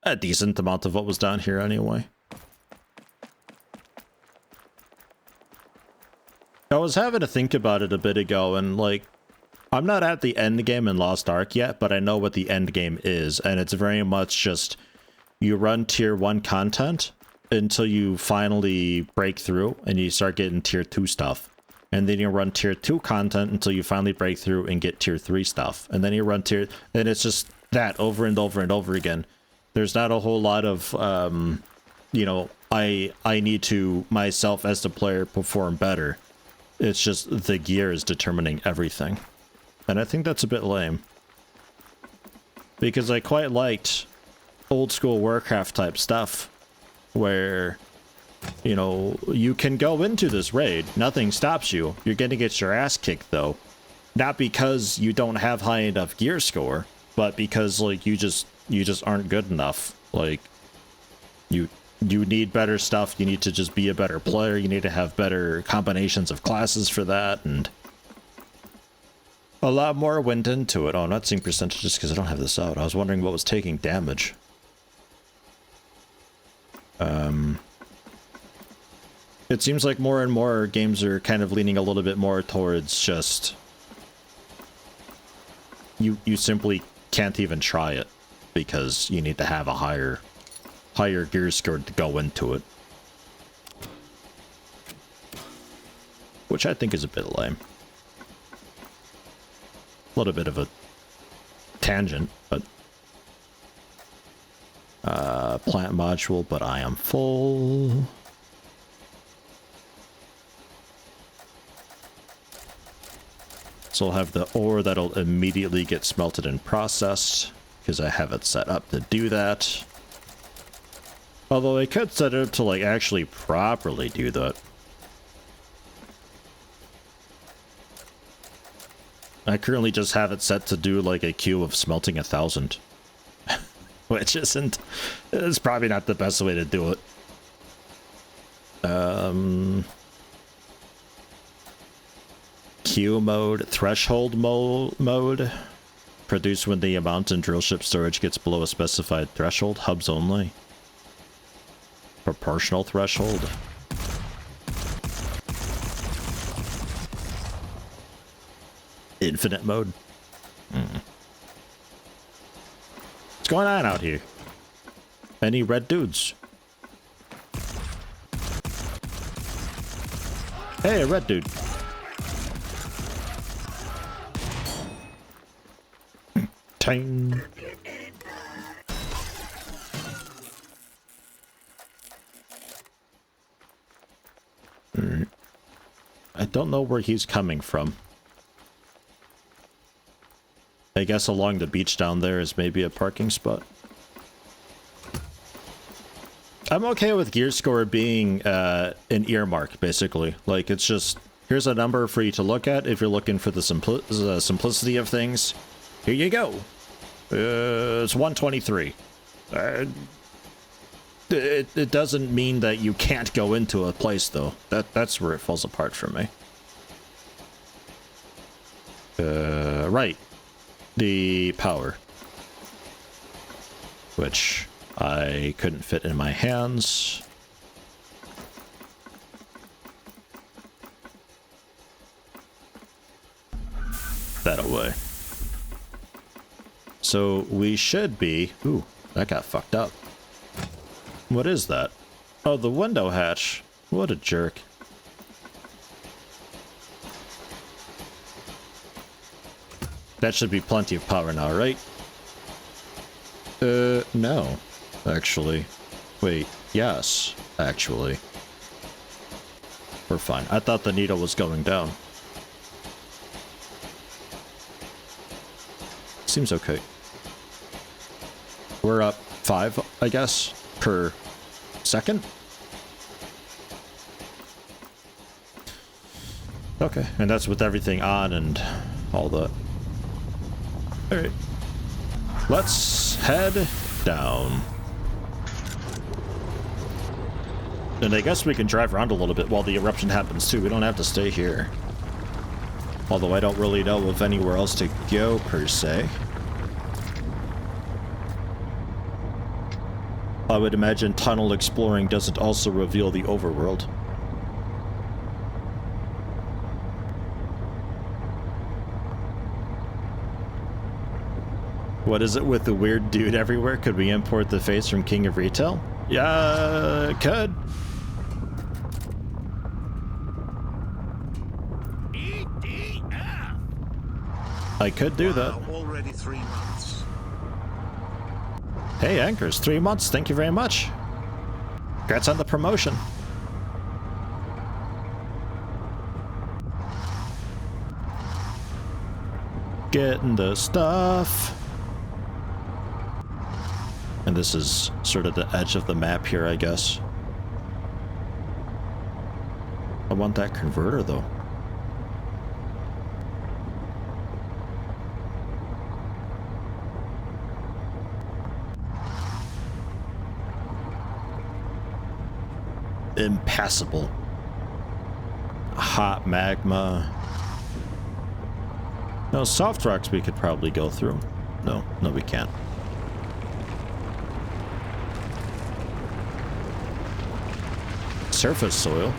a decent amount of what was down here anyway. I was having to think about it a bit ago, and like, I'm not at the end game in Lost Ark yet, but I know what the end game is, and it's very much just you run tier 1 content until you finally break through and you start getting tier 2 stuff. And then you run tier 2 content until you finally break through and get tier 3 stuff. And then you run tier... and it's just that over and over and over again. There's not a whole lot of, you know, I need to, myself as the player, perform better. It's just the gear is determining everything. And I think that's a bit lame. Because I quite liked old school Warcraft type stuff, where, you know, you can go into this raid, nothing stops you. You're gonna get your ass kicked though. Not because you don't have high enough gear score, but because like you just aren't good enough. Like you need better stuff, you need to just be a better player, you need to have better combinations of classes for that, and a lot more went into it. Oh, I'm not seeing percentages because I don't have this out. I was wondering what was taking damage. It seems like more and more games are kind of leaning a little bit more towards just... You simply can't even try it because you need to have a higher gear score to go into it. Which I think is a bit lame. A little bit of a tangent, but plant module, but I am full. So I'll have the ore that'll immediately get smelted and processed because I have it set up to do that. Although I could set it up to like actually properly do that. I currently just have it set to do like a queue of smelting 1,000. Which isn't... it's probably not the best way to do it. Queue mode, threshold mode. Produce when the amount in drillship storage gets below a specified threshold. Hubs only. Proportional threshold. Infinite mode. What's going on out here? Any red dudes? Hey, a red dude. Ting. I don't know where he's coming from. I guess along the beach down there is maybe a parking spot. I'm okay with gear score being an earmark, basically. Like, it's just, here's a number for you to look at if you're looking for the simplicity of things. Here you go. It's 123. It doesn't mean that you can't go into a place, though. That's where it falls apart for me. Right. The power. Which I couldn't fit in my hands. That away. So we should be... Ooh, that got fucked up. What is that? Oh, the window hatch. What a jerk. That should be plenty of power now, right? No. Actually. Wait, yes, actually. We're fine. I thought the needle was going down. Seems okay. We're up 5, I guess, per second. Okay, and that's with everything on and all that. Alright. Let's head down. And I guess we can drive around a little bit while the eruption happens too. We don't have to stay here. Although I don't really know of anywhere else to go, per se. I would imagine tunnel exploring doesn't also reveal the overworld. What is it with the weird dude everywhere? Could we import the face from King of Retail? Yeah, could. I could do that. Already 3 months. Hey, Anchors, 3 months. Thank you very much. Congrats on the promotion. Getting the stuff. And this is sort of the edge of the map here, I guess. I want that converter, though. Impassable. Hot magma. No, soft rocks we could probably go through. No, we can't. Surface soil.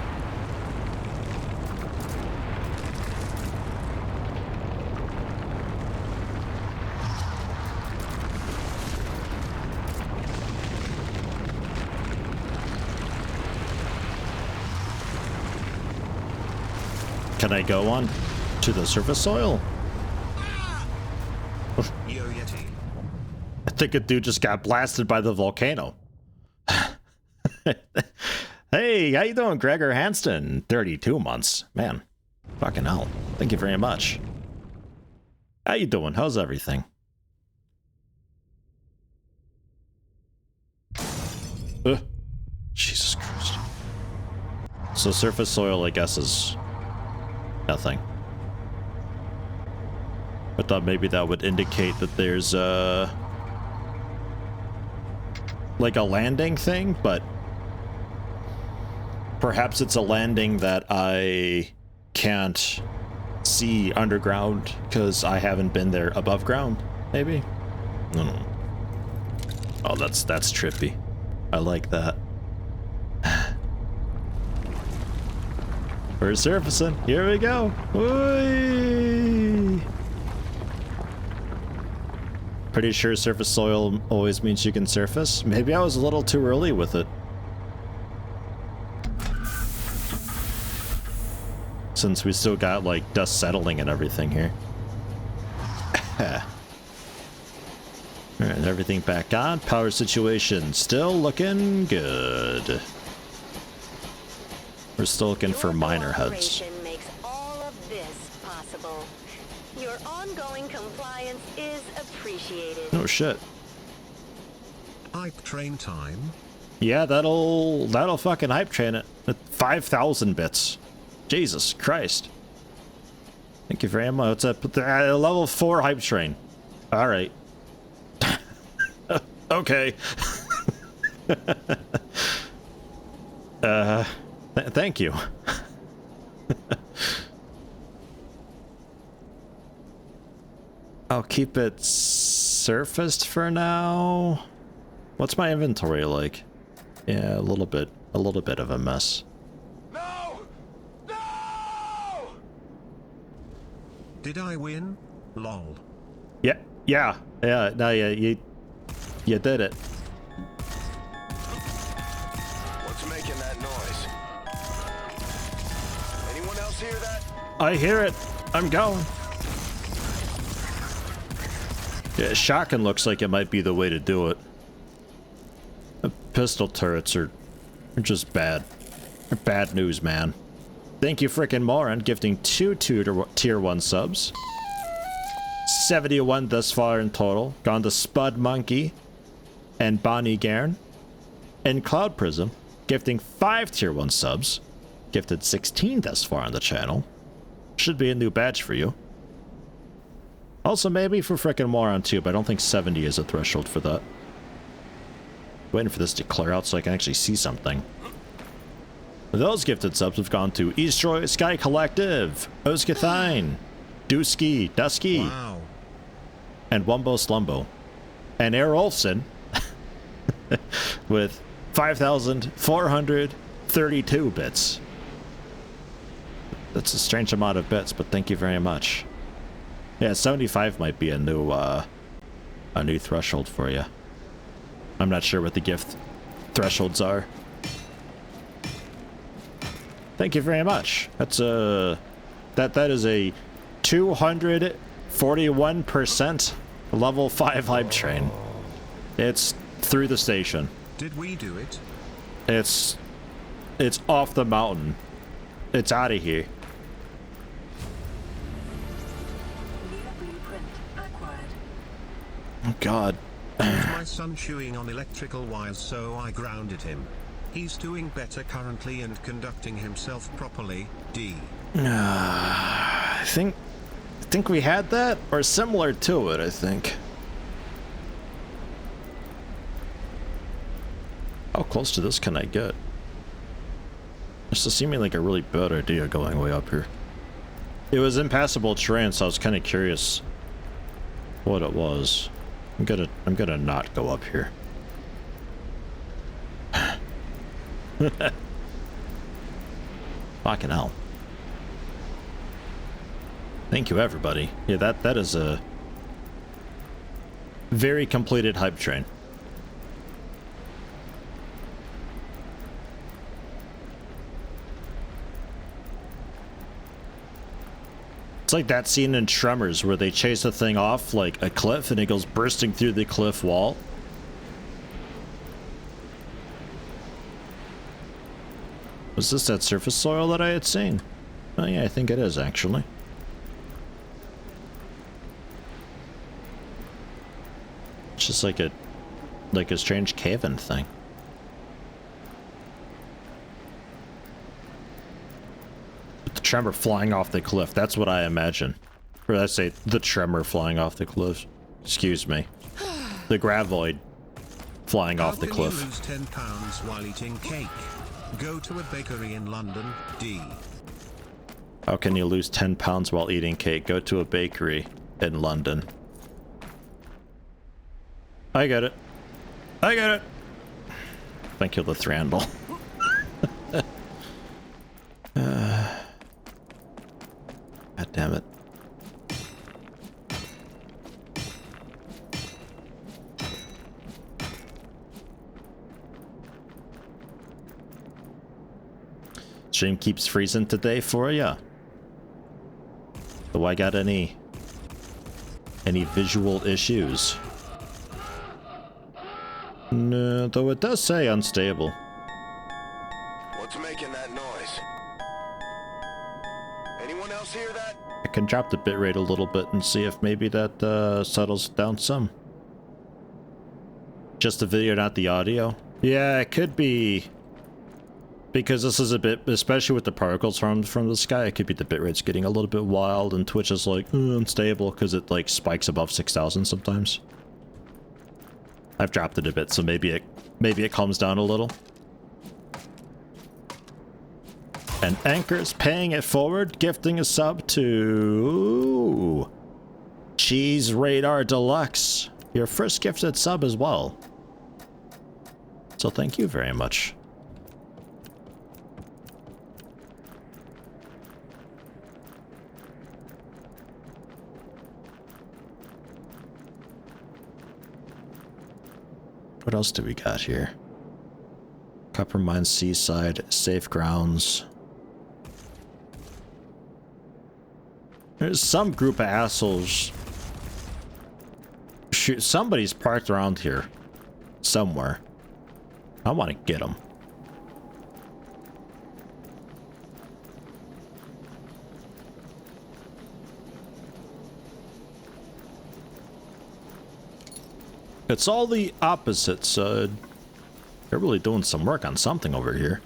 Can I go on to the surface soil? Yo, Yeti. I think a dude just got blasted by the volcano. Hey, how you doing, Gregor Hanston? 32 months. Man, fucking hell. Thank you very much. How you doing? How's everything? Jesus Christ. So surface soil, I guess, is nothing. I thought maybe that would indicate that there's like a landing thing, but perhaps it's a landing that I can't see underground because I haven't been there above ground, maybe? I don't know. Oh, that's trippy. I like that. We're surfacing. Here we go. Whee! Pretty sure surface soil always means you can surface. Maybe I was a little too early with it. Since we still got, like, dust settling and everything here. Alright, everything back on. Power situation still looking good. We're still looking for miner heads. Makes all of this possible. Your ongoing compliance is appreciated. Oh shit. Hype train time. Yeah, that'll fucking hype train it. At 5,000 bits. Jesus Christ. Thank you very much. It's a level 4 hype train. All right. Okay. Thank you. I'll keep it surfaced for now. What's my inventory like? Yeah, a little bit of a mess. No! No! Did I win? Lol. Yeah. No, you did it. What's making that noise? Anyone else hear that? I hear it. I'm going. Yeah, shotgun looks like it might be the way to do it. The pistol turrets are just bad. They're bad news, man. Thank you, frickin' moron, gifting 2 tier 1 subs. 71 thus far in total. Gone to Spud Monkey and Bonnie Gairn. And Cloud Prism, gifting 5 tier 1 subs. Gifted 16 thus far on the channel. Should be a new badge for you. Also, maybe for frickin' moron too, but I don't think 70 is a threshold for that. Waiting for this to clear out so I can actually see something. Those gifted subs have gone to Eastroy, Sky Collective, Oskathine, Dusky, Dusky, Wow. and Wumbo Slumbo. And Air Olfson with 5,432 bits. That's a strange amount of bits, but thank you very much. Yeah, 75 might be a new threshold for you. I'm not sure what the gift thresholds are. Thank you very much. That's that is a 241% level 5 hype train. It's through the station. Did we do it? It's off the mountain. It's out of here. Oh God. My son chewing on electrical wires, so I grounded him. He's doing better currently and conducting himself properly. D. I think we had that, or similar to it, I think. How close to this can I get? This is seeming like a really bad idea going way up here. It was impassable terrain, so I was kind of curious what it was. I'm gonna not go up here. Fucking hell. Thank you, everybody. Yeah, that is a very completed hype train. It's like that scene in Tremors where they chase the thing off like a cliff and it goes bursting through the cliff wall. Was this that surface soil that I had seen? Oh yeah, I think it is actually. It's just like a strange cave-in thing. The tremor flying off the cliff, that's what I imagine. Or I say the tremor flying off the cliff. Excuse me. The gravoid flying off the cliff. How can you lose 10 pounds while eating cake? Go to a bakery in London. D. How can you lose 10 pounds while eating cake? Go to a bakery in London. I get it. I get it. Thank you, Lithrandal. God damn it. Stream keeps freezing today for ya. Do I got any visual issues? No, though it does say unstable. What's making that noise? Anyone else hear that? I can drop the bitrate a little bit and see if maybe that settles down some. Just the video, not the audio. Yeah, it could be. Because this is a bit, especially with the particles from the sky, it could be the bitrate's getting a little bit wild and Twitch is like unstable because it like spikes above 6,000 sometimes. I've dropped it a bit, so maybe it calms down a little. And Anchor's paying it forward, gifting a sub to Cheese Radar Deluxe. Your first gifted sub as well. So thank you very much. What else do we got here? Copper Mine Seaside, Safe Grounds. There's some group of assholes. Shoot, somebody's parked around here. Somewhere. I want to get them. It's all the opposites. They're really doing some work on something over here.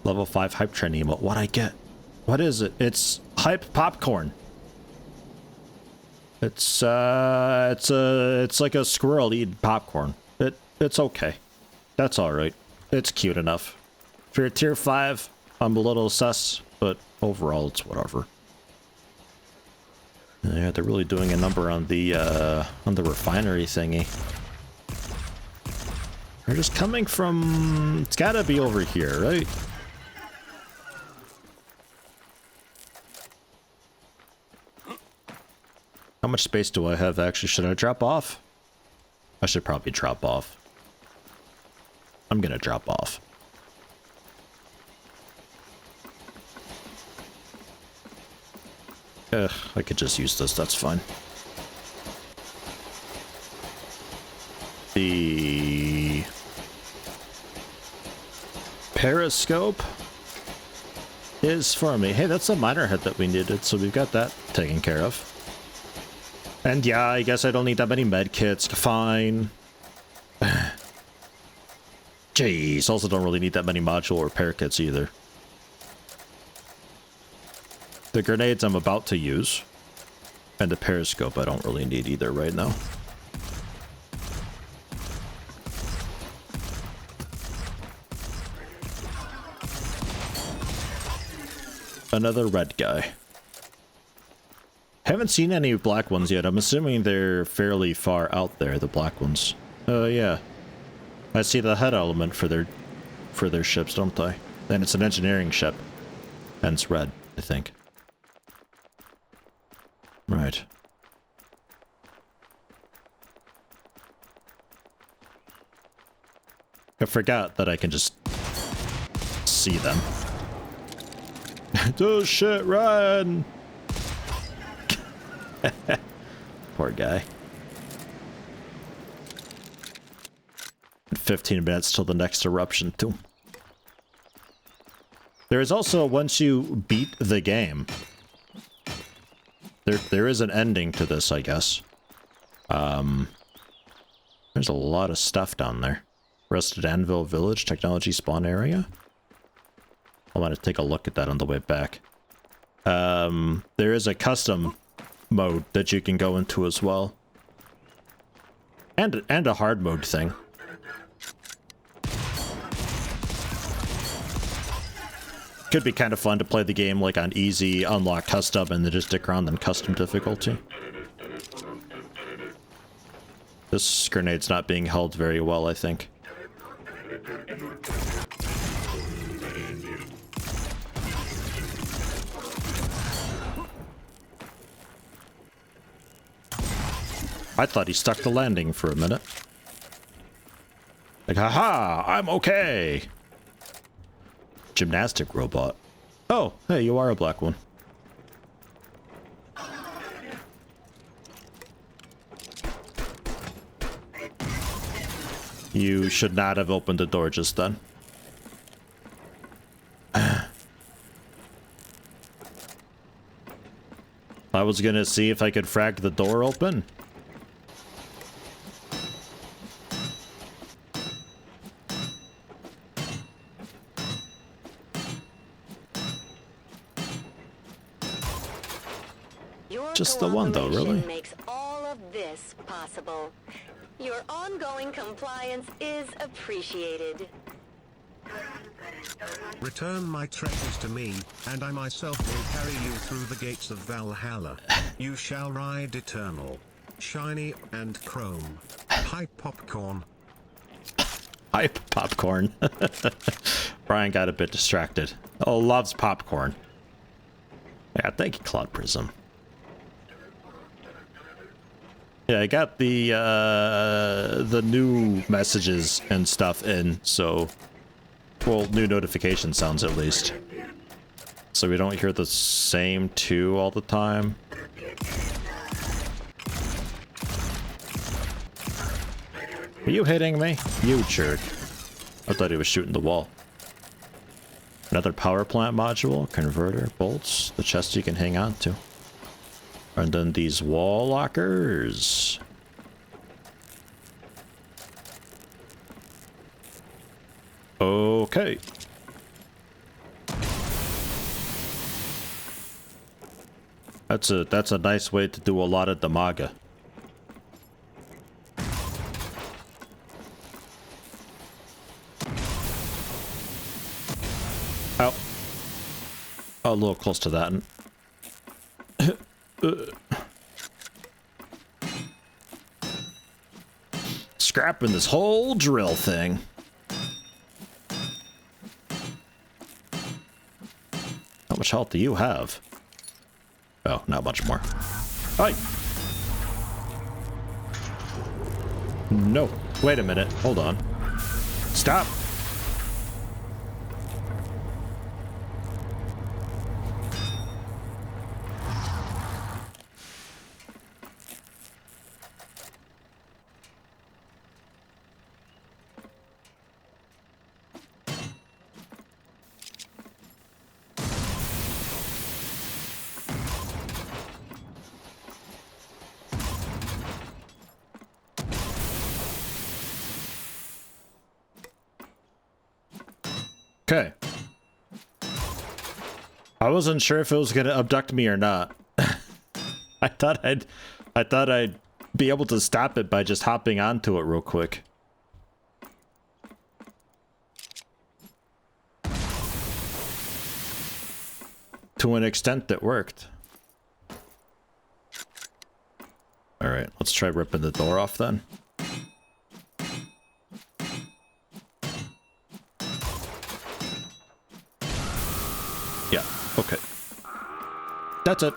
Level 5 hype train emote. What'd I get? What is it? It's hype popcorn. It's like a squirrel eating popcorn. It's okay. That's alright. It's cute enough. For your tier 5, I'm a little sus, but overall it's whatever. Yeah, they're really doing a number on the refinery thingy. They're just coming from... It's gotta be over here, right? How much space do I have, actually? Should I drop off? I should probably drop off. I'm gonna drop off. I could just use this, that's fine. The periscope is for me. Hey, that's a miner head that we needed, so we've got that taken care of. And yeah, I guess I don't need that many med kits. Fine. Jeez, also don't really need that many module repair kits either. The grenades I'm about to use, and the periscope I don't really need either right now. Another red guy. Haven't seen any black ones yet. I'm assuming they're fairly far out there, the black ones. Yeah. I see the head element for their ships, don't I? And it's an engineering ship. Hence red, I think. Right. I forgot that I can just see them. Oh shit, run! Poor guy. 15 minutes till the next eruption too. There is also, once you beat the game, there is an ending to this, I guess. There's a lot of stuff down there. Rusted Anvil Village, Technology Spawn Area. I want to take a look at that on the way back. There is a custom mode that you can go into as well. And a hard mode thing. Could be kind of fun to play the game like on easy, unlock custom, and then just stick around on custom difficulty. This grenade's not being held very well, I think. I thought he stuck the landing for a minute. Like, haha, I'm okay! Gymnastic robot. Oh, hey, you are a black one. You should not have opened the door just then. I was gonna see if I could frag the door open. Just the one, though, really? cooperation makes all of this possible. Your ongoing compliance is appreciated. Return my treasures to me, and I myself will carry you through the gates of Valhalla. You shall ride eternal, shiny and chrome. Hype popcorn. Hype popcorn. Brian got a bit distracted. Oh, loves popcorn. Yeah, thank you, Cloud Prism. Yeah, I got the new messages and stuff in, so well, new notification sounds at least. So we don't hear the same two all the time. Are you hitting me? You jerk. I thought he was shooting the wall. Another power plant module, converter, bolts, the chest you can hang on to. And then these wall lockers. Okay. That's a nice way to do a lot of damaga. Ow. Oh, a little close to that. Scrapping this whole drill thing. How much health do you have? Oh, not much more. Hi. No. Wait a minute. Hold on. Stop. Okay. I wasn't sure if it was gonna abduct me or not. I thought I'd be able to stop it by just hopping onto it real quick. To an extent that worked. Alright, let's try ripping the door off then. Yeah, okay. That's it.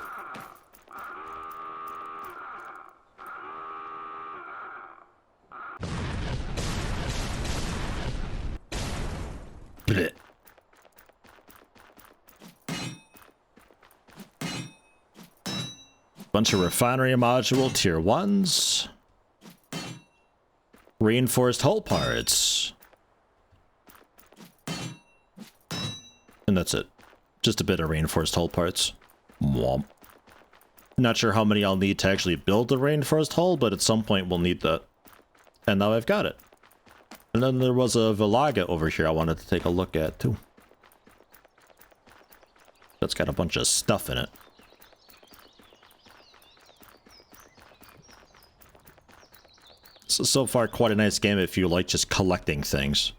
Blech. Bunch of refinery module tier 1s. Reinforced hull parts. And that's it. Just a bit of reinforced hull parts. Womp. Not sure how many I'll need to actually build the reinforced hull, but at some point we'll need that. And now I've got it. And then there was a Villaga over here I wanted to take a look at too. That's got a bunch of stuff in it. So far, quite a nice game if you like just collecting things.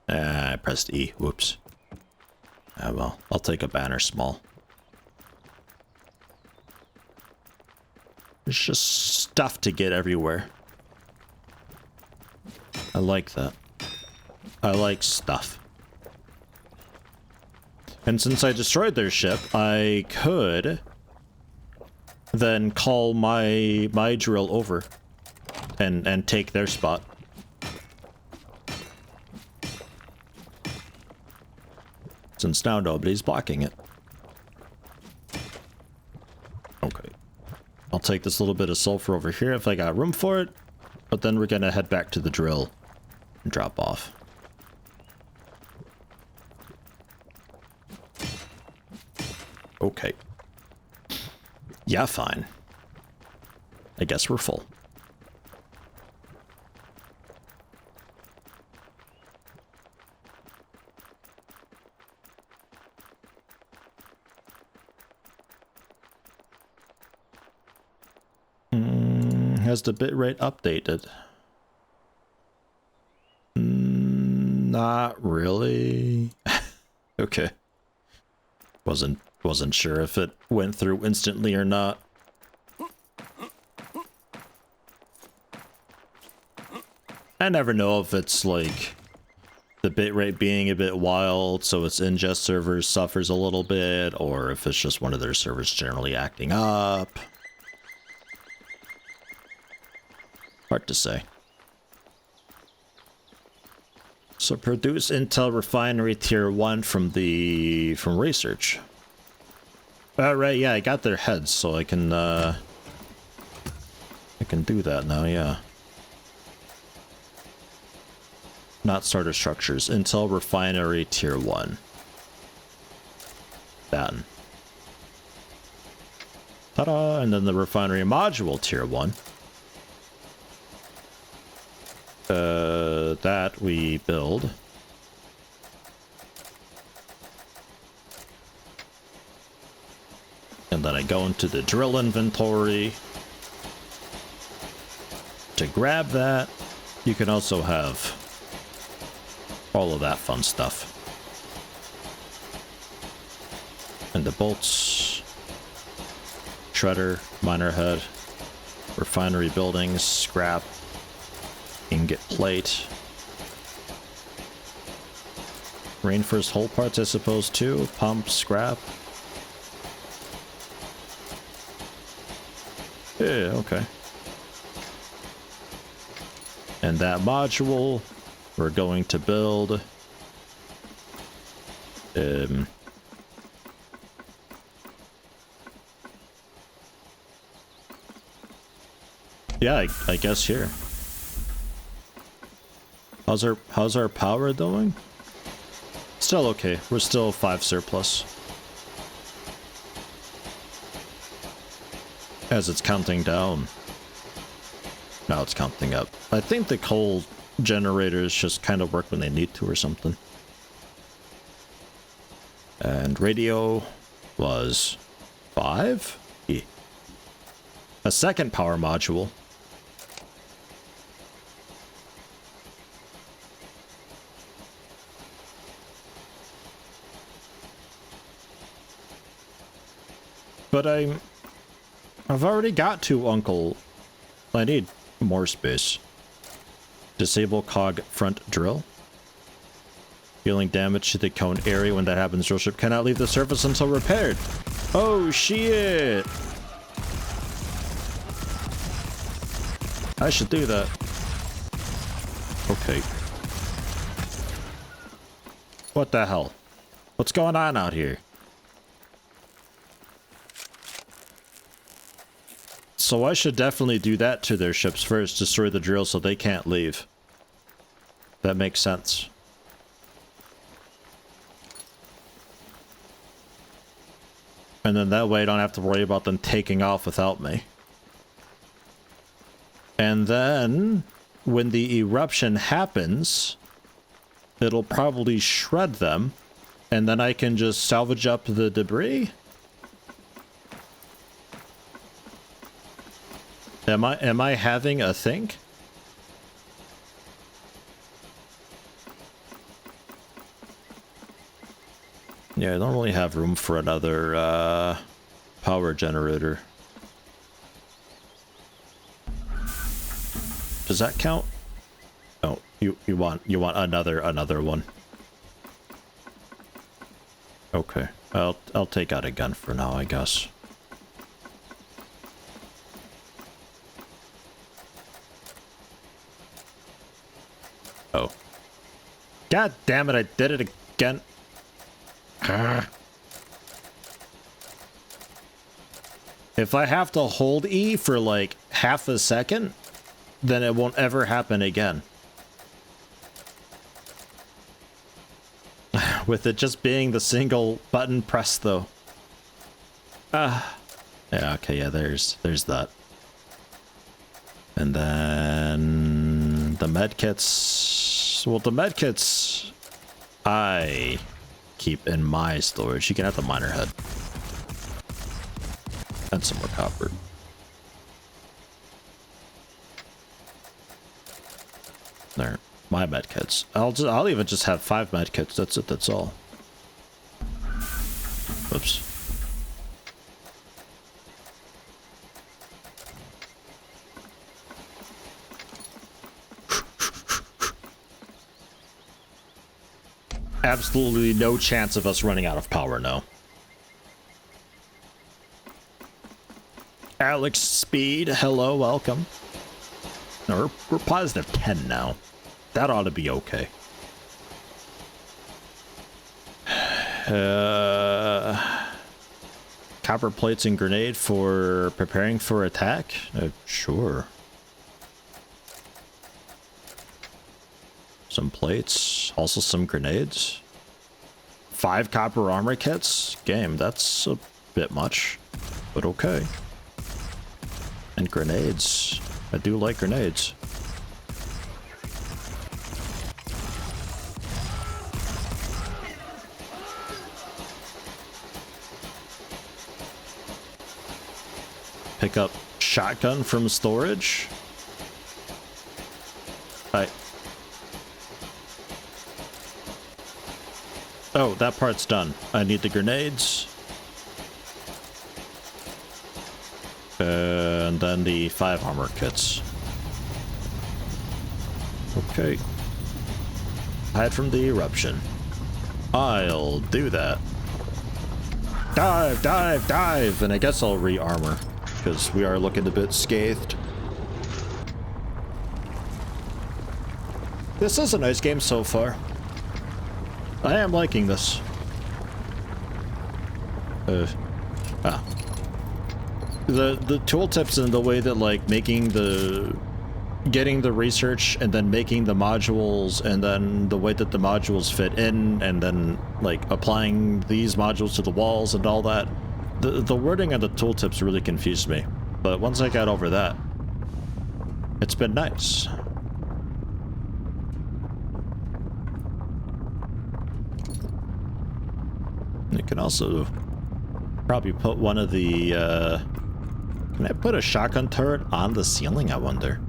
I pressed E. Whoops. Ah, well, I'll take a banner small. There's just stuff to get everywhere. I like that. I like stuff. And since I destroyed their ship, I could then call my drill over and take their spot. Since now nobody's blocking it. Okay. I'll take this little bit of sulfur over here if I got room for it, but then we're gonna head back to the drill and drop off. Okay. Yeah, fine. I guess we're full. Has the bitrate updated? Not really. Okay. Wasn't sure if it went through instantly or not. I never know if it's like the bitrate being a bit wild, so its ingest server suffers a little bit, or if it's just one of their servers generally acting up. Hard to say. So produce Intel Refinery Tier 1 from research. Right, yeah, I got their heads, so I can do that now, yeah. Not starter structures. Intel Refinery Tier 1. Done. Ta-da! And then the Refinery Module Tier 1. That we build. And then I go into the drill inventory to grab that. You can also have all of that fun stuff. And the bolts, shredder, miner head, refinery buildings, scrap, ingot plate, reinforced hull parts, I suppose, too, pump, scrap. Yeah, okay. And that module we're going to build. Yeah, I guess here. How's our power doing? Still okay. We're still 5 surplus. As it's counting down. Now it's counting up. I think the coal generators just kind of work when they need to or something. And radio was 5? Yeah. A second power module. But I've already got 2 Uncle. I need more space. Disable cog front drill. Dealing damage to the cone area. When that happens, drill ship cannot leave the surface until repaired. Oh shit! I should do that. Okay. What the hell? What's going on out here? So I should definitely do that to their ships first, destroy the drill so they can't leave. That makes sense. And then that way I don't have to worry about them taking off without me. And then, when the eruption happens, it'll probably shred them, and then I can just salvage up the debris? Am I having a think? Yeah, I don't really have room for another power generator. Does that count? No, you want another one. Okay. I'll take out a gun for now, I guess. Oh. God damn it, I did it again. If I have to hold E for like half a second, then it won't ever happen again. With it just being the single button press though. Yeah, okay, yeah, there's that. And then the medkits. Well, the medkits I keep in my storage. You can have the miner head. And some more copper. There, my medkits. I'll even just have 5 medkits. That's it. That's all. Whoops. Absolutely no chance of us running out of power now. Alex Speed, hello, welcome. No, we're positive 10 now. That ought to be okay. Copper plates and grenade for preparing for attack? Sure. Some plates, also some grenades. 5 copper armor kits? Game, that's a bit much, but okay. And grenades. I do like grenades. Pick up shotgun from storage. Oh, that part's done. I need the grenades. And then the 5 armor kits. Okay. Hide from the eruption. I'll do that. Dive, dive, dive! And I guess I'll re-armor, because we are looking a bit scathed. This is a nice game so far. I am liking this. The tooltips and the way that, like, getting the research and then making the modules and then the way that the modules fit in and then, like, applying these modules to the walls and all that. The wording of the tooltips really confused me. But once I got over that, it's been nice. You can also probably put one of the, can I put a shotgun turret on the ceiling, I wonder?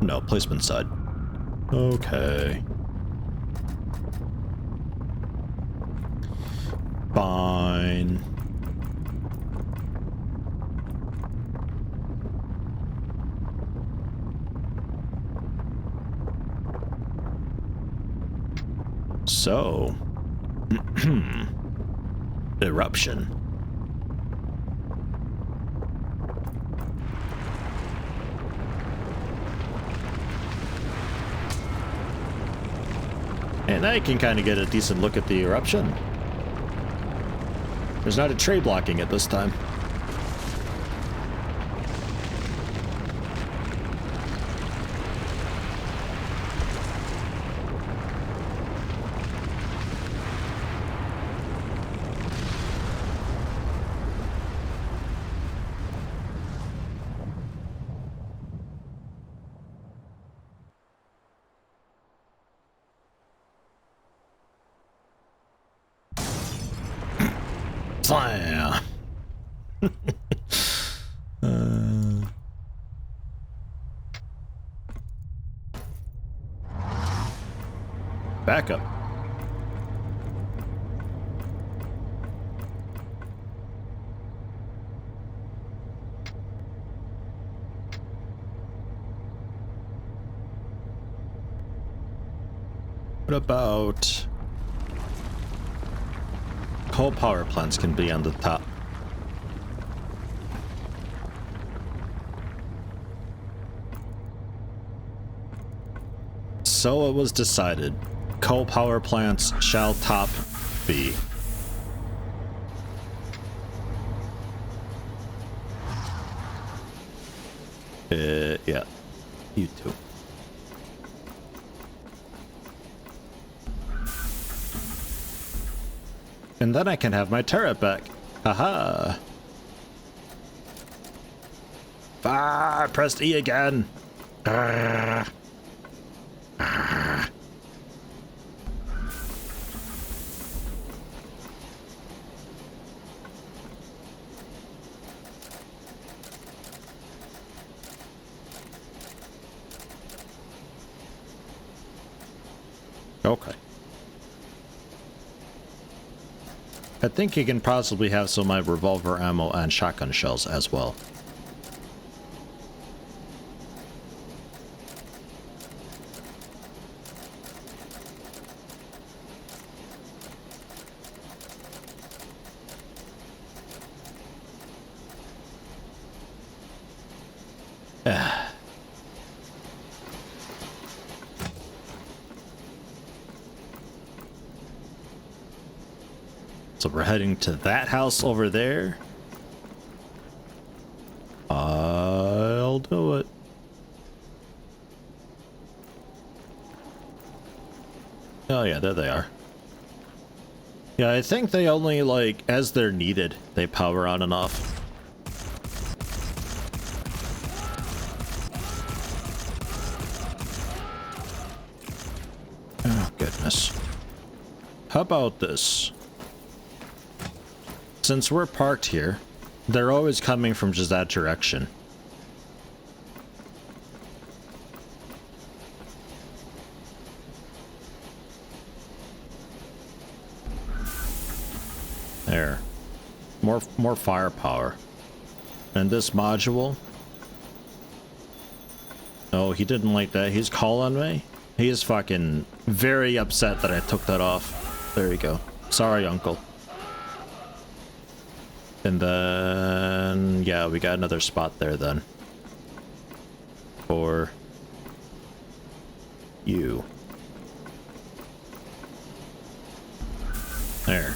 No, placement side. Okay. Fine. So, eruption. And now you can kind of get a decent look at the eruption. There's not a tray blocking it this time. Fire. Backup. What about coal power plants can be on the top? So it was decided. Coal power plants shall top be. Yeah. You too. And then I can have my turret back. Haha. Ah, I pressed E again. Okay. I think you can possibly have some of my revolver ammo and shotgun shells as well. So we're heading to that house over there. I'll do it. Oh yeah, there they are. Yeah, I think they only, like, as they're needed, they power on and off. Oh, goodness. How about this? Since we're parked here, they're always coming from just that direction. There. More firepower. And this module. Oh, he didn't like that. He's calling me. He is fucking very upset that I took that off. There you go. Sorry, uncle. And then, yeah, we got another spot there then. For you. There.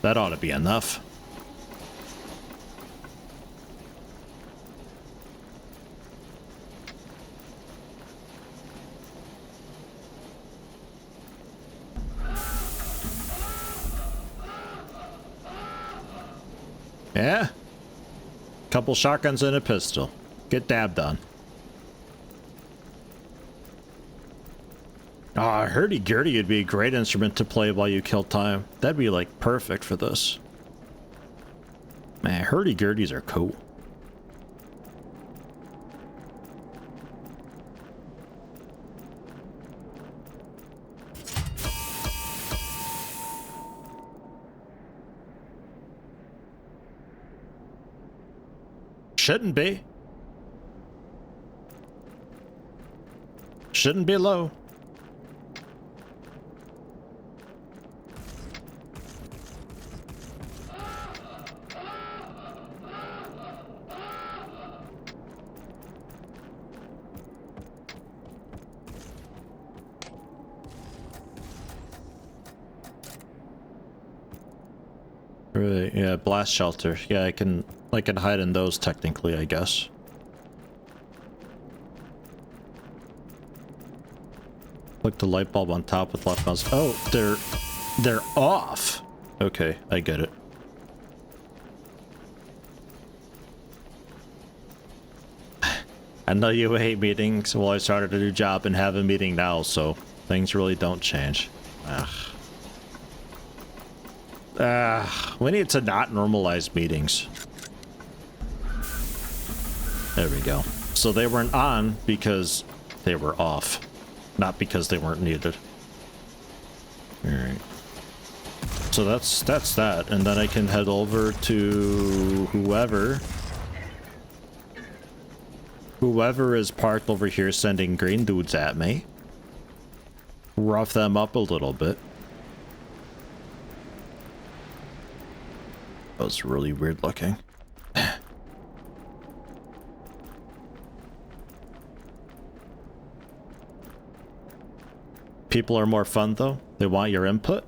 That ought to be enough. Yeah? Couple shotguns and a pistol. Get dabbed on. Ah, hurdy-gurdy would be a great instrument to play while you kill time. That'd be, like, perfect for this. Man, hurdy-gurdies are cool. Shouldn't be. Shouldn't be low. Right, yeah, blast shelter. Yeah, I can hide in those technically, I guess. Click the light bulb on top with left mouse. Oh, they're off. Okay, I get it. I know you hate meetings. Well, I started a new job and have a meeting now, so things really don't change. We need to not normalize meetings. There we go. So they weren't on because they were off, not because they weren't needed. Alright. So that's that, and then I can head over to whoever is parked over here sending green dudes at me. Rough them up a little bit. That was really weird looking. People are more fun though. They want your input.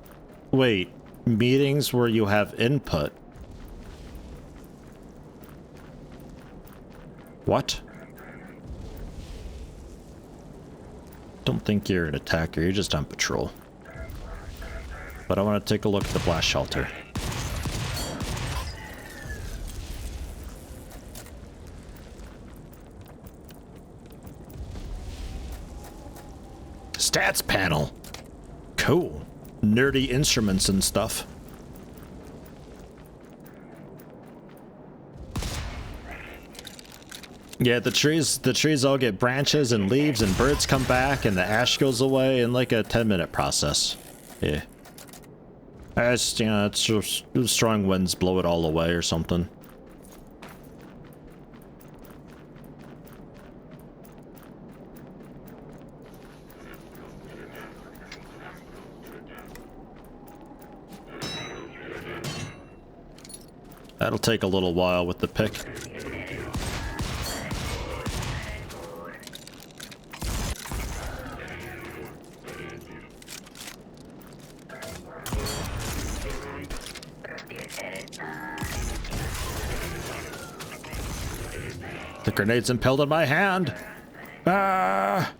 Wait, meetings where you have input. What? Don't think you're an attacker, you're just on patrol. But I want to take a look at the blast shelter. Stats panel. Cool. Nerdy instruments and stuff. Yeah, the trees all get branches and leaves and birds come back and the ash goes away in like a 10-minute process. Yeah. It's, you know, it's just strong winds blow it all away or something. That'll take a little while with the pick. The grenade's impaled in my hand. Ah!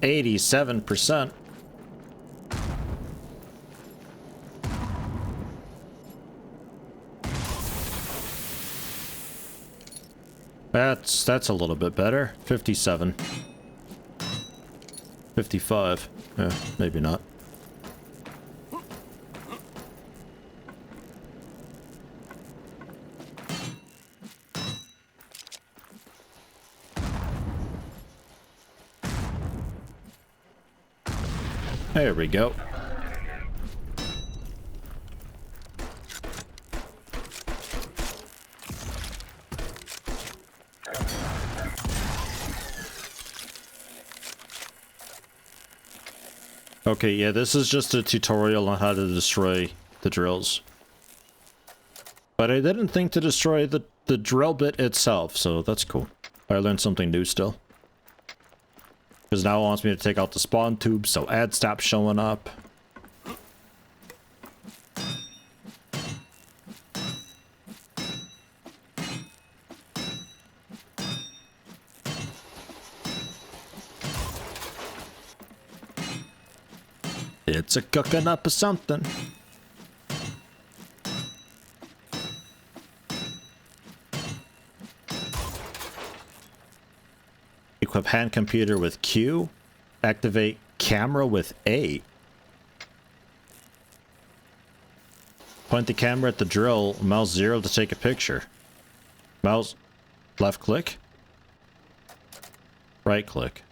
%. That's a little bit better. 57. 55. Yeah, maybe not. There we go. Okay, yeah, this is just a tutorial on how to destroy the drills. But I didn't think to destroy the drill bit itself, so that's cool. I learned something new still. Because now it wants me to take out the spawn tube, so ads stop showing up. It's a cooking up of something. Equip hand computer with Q. Activate camera with A. Point the camera at the drill, mouse 0 to take a picture. Mouse left click. Right click.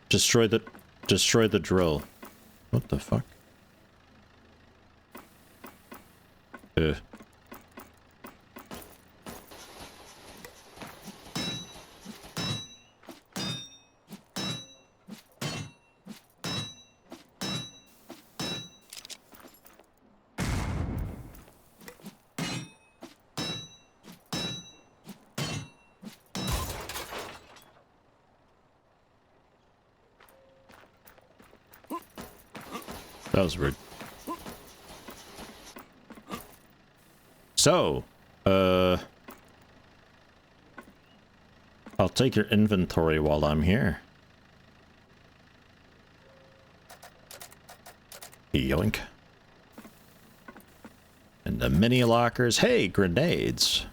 Destroy the drill. What the fuck? That was weird. So, I'll take your inventory while I'm here. Yoink. And the mini lockers. Hey, grenades.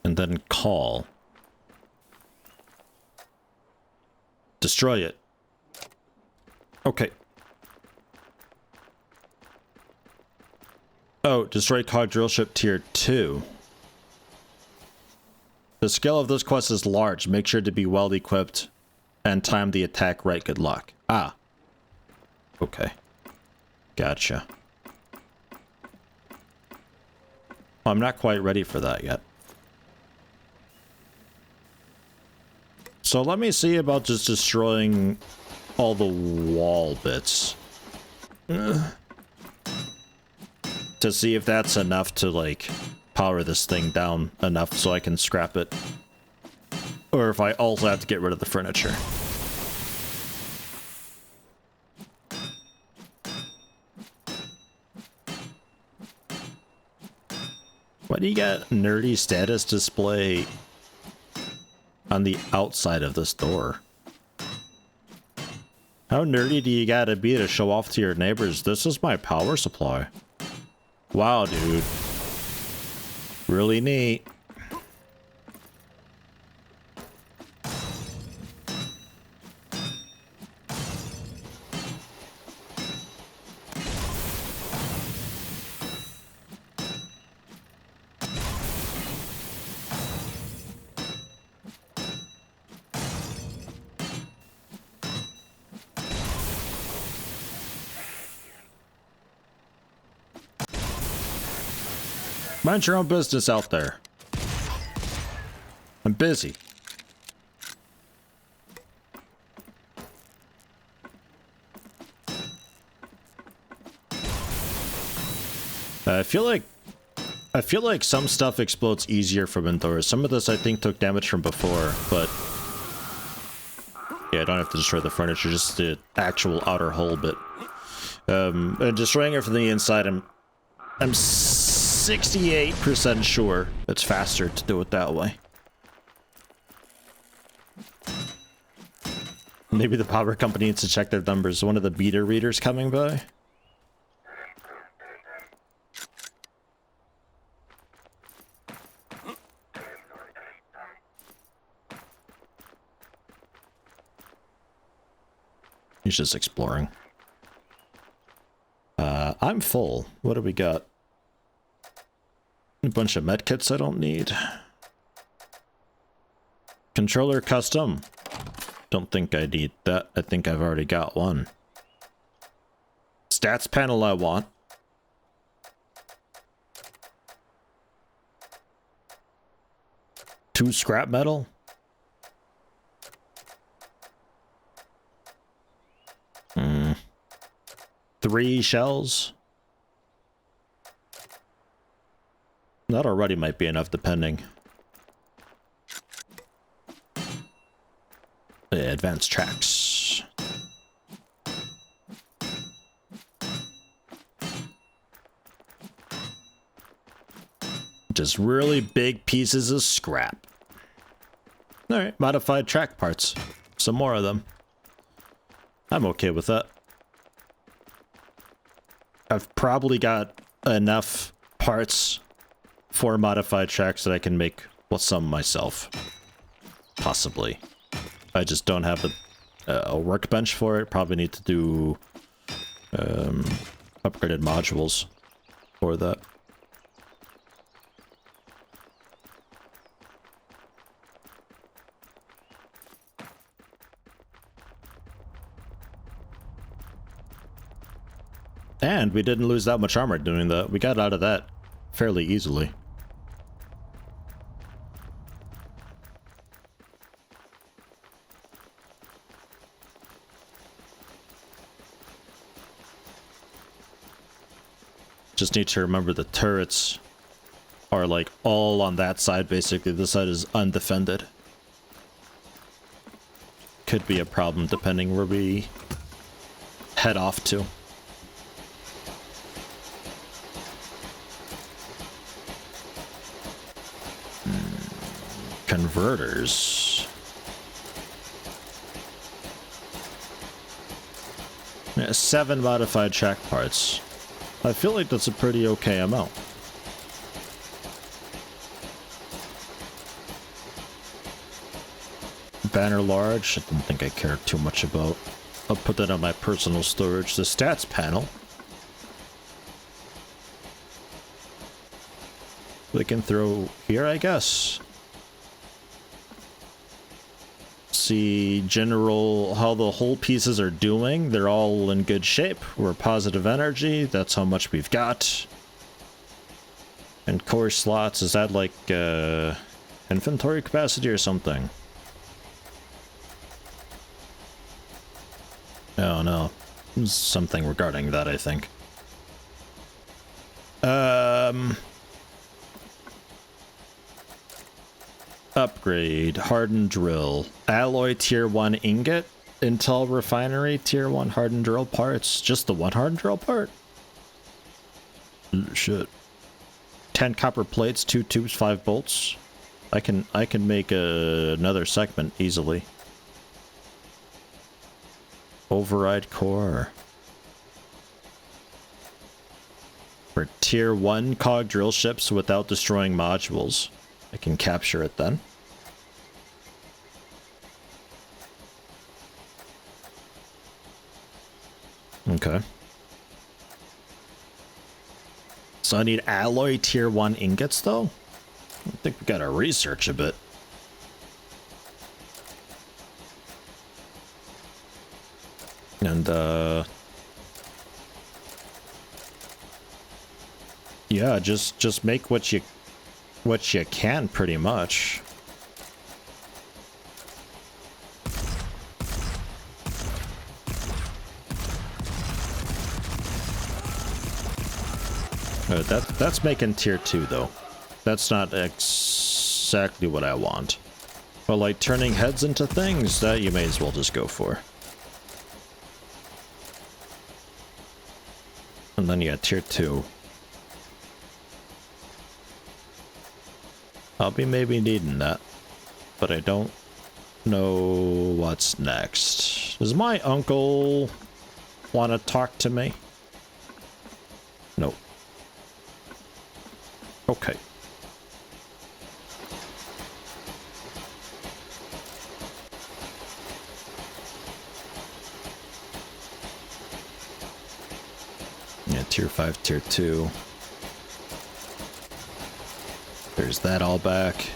And then call. Destroy it. Okay. Oh, destroy cog drill ship tier 2. The scale of this quest is large. Make sure to be well equipped and time the attack right. Good luck. Ah. Okay. Gotcha. I'm not quite ready for that yet. So let me see about just destroying all the wall bits. To see if that's enough to, like, power this thing down enough so I can scrap it. Or if I also have to get rid of the furniture. Why do you got nerdy status display on the outside of this door. How nerdy do you gotta be to show off to your neighbors? This is my power supply. Wow, dude. Really neat. Mind your own business out there. I'm busy. I feel like some stuff explodes easier from indoors. Some of this I think took damage from before, but yeah, I don't have to destroy the furniture, just the actual outer hull bit. And destroying it from the inside, I'm 68% sure it's faster to do it that way. Maybe the power company needs to check their numbers. One of the beta readers coming by. He's just exploring. I'm full. What do we got? A bunch of medkits I don't need. Controller custom. Don't think I need that. I think I've already got one. Stats panel I want. Two scrap metal. Three shells. That already might be enough, depending. Advanced tracks. Just really big pieces of scrap. Alright, modified track parts. Some more of them. I'm okay with that. I've probably got enough parts for modified tracks that I can make, well, some myself. Possibly. I just don't have a workbench for it. Probably need to do upgraded modules for that. And we didn't lose that much armor doing that. We got out of that fairly easily. Just need to remember the turrets are like all on that side basically. This side is undefended. Could be a problem depending where we head off to. Converters. Yeah, 7 modified track parts. I feel like that's a pretty okay amount. Banner large, I don't think I care too much about. I'll put that on my personal storage. The stats panel. We can throw here, I guess. See general how the whole pieces are doing. They're all in good shape. We're positive energy. That's how much we've got. And core slots, is that like inventory capacity or something? Oh no, something regarding that, I think. Upgrade, hardened drill, alloy tier 1 ingot, Intel refinery tier 1 hardened drill parts. Just the one hardened drill part? Shit. 10 copper plates, 2 tubes, 5 bolts. I can make another segment easily. Override core. For tier 1 cog drill ships without destroying modules. I can capture it then. Okay. So I need alloy tier 1 ingots though? I think we gotta research a bit. And yeah, just make what you can pretty much. That's making tier 2 though. That's not exactly what I want. But like turning heads into things, that you may as well just go for. And then yeah, tier 2. I'll be maybe needing that. But I don't know what's next. Does my uncle want to talk to me? Nope. Okay. Yeah, tier 5, tier 2. There's that all back.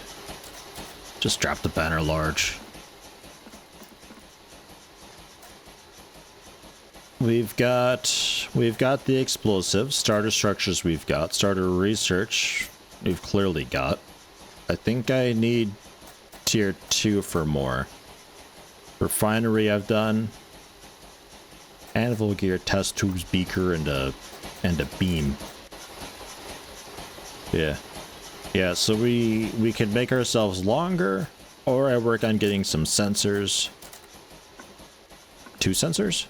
Just drop the banner large. We've got the explosives, starter structures we've got, starter research we've clearly got. I think I need tier 2 for more. Refinery I've done. Anvil gear, test tubes, beaker, and a beam. Yeah. Yeah, so we can make ourselves longer, or I work on getting some sensors. 2 sensors?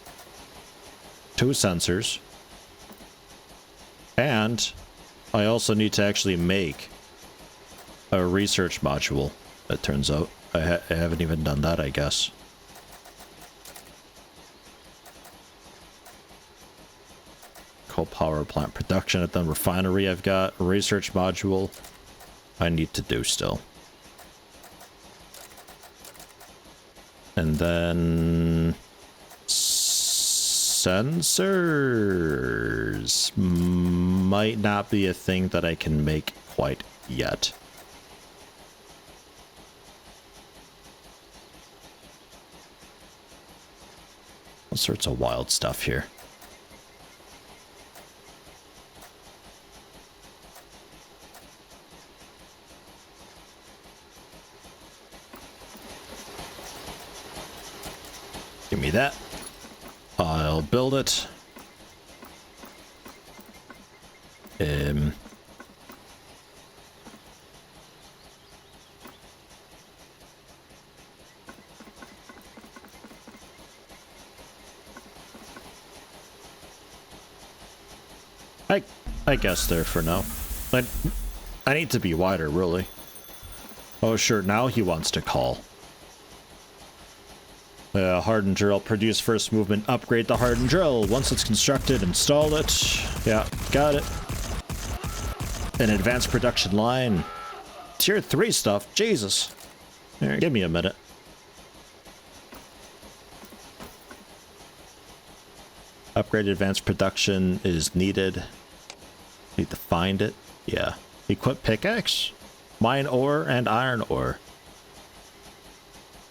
2 sensors. And I also need to actually make a research module, it turns out. I haven't even done that, I guess. Coal power plant production at the refinery I've got. A research module I need to do still. And then sensors might not be a thing that I can make quite yet. All sorts of wild stuff here. Give me that. I'll build it. I guess there for now. I need to be wider, really. Oh, sure, now he wants to call. Hardened drill, produce first movement, upgrade the hardened drill. Once it's constructed, install it. Yeah, got it. An advanced production line. Tier 3 stuff, Jesus. Here, give me a minute. Upgraded advanced production is needed. Need to find it. Yeah. Equip pickaxe, mine ore, and iron ore.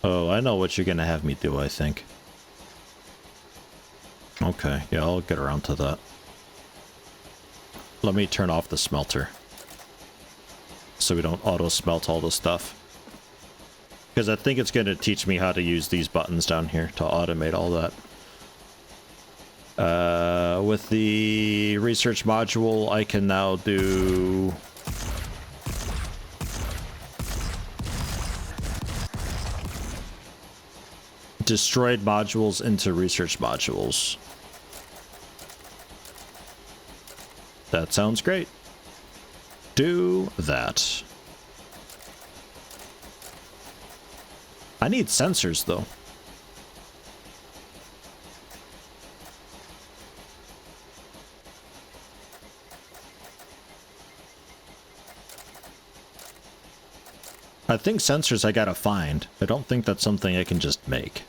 Oh, I know what you're gonna have me do, I think. Okay, yeah, I'll get around to that. Let me turn off the smelter, so we don't auto-smelt all the stuff. Because I think it's gonna teach me how to use these buttons down here to automate all that. With the research module, I can now do... destroyed modules into research modules. That sounds great. Do that. I need sensors, though. I think sensors I gotta find. I don't think that's something I can just make.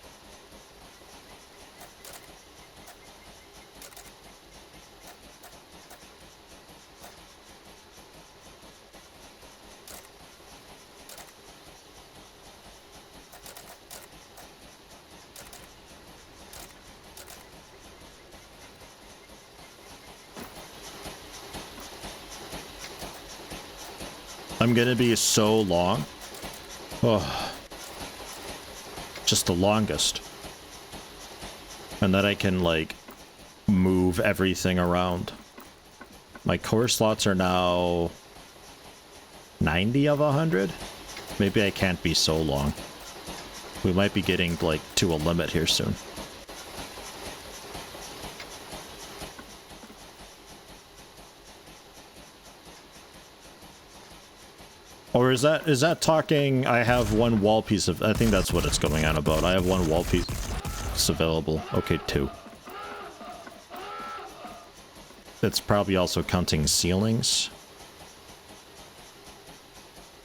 I'm gonna be so long. Oh, just the longest. And then I can, like, move everything around. My core slots are now 90 of 100? Maybe I can't be so long. We might be getting, like, to a limit here soon. Or is that talking, I have one wall piece of, I think that's what it's going on about. I have one wall piece available. Okay, 2. It's probably also counting ceilings.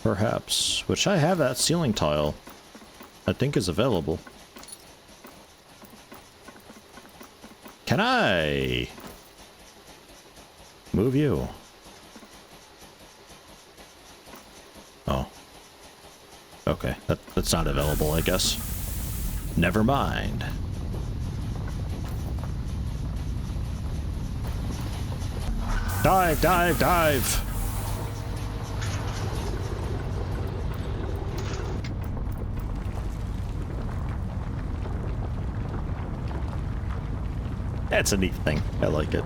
Perhaps. Which I have that ceiling tile. I think is available. Can I move you? Oh. Okay, that's not available, I guess. Never mind. Dive, dive, dive! That's a neat thing. I like it.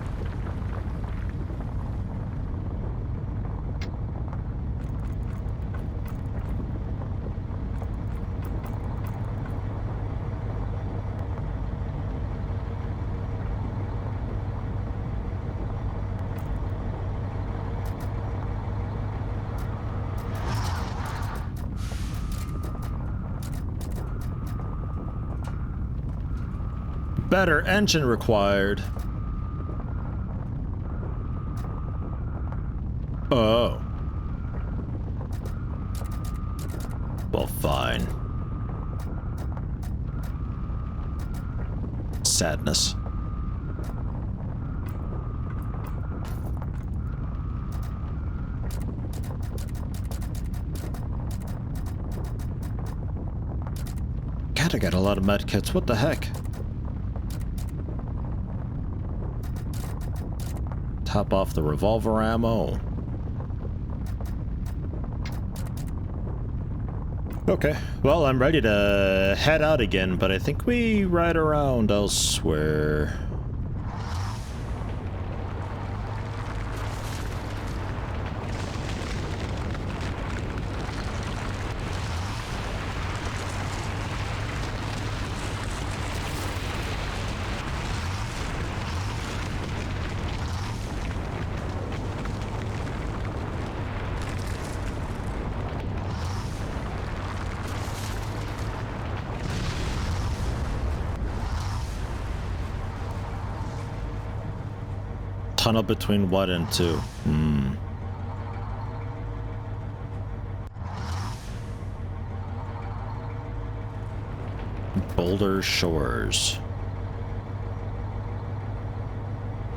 Better engine required. Oh. Well, fine. Sadness. God, I got a lot of medkits. What the heck? Top off the revolver ammo. Okay, well, I'm ready to head out again, but I think we ride around elsewhere. Tunnel between 1 and 2. Boulder Shores.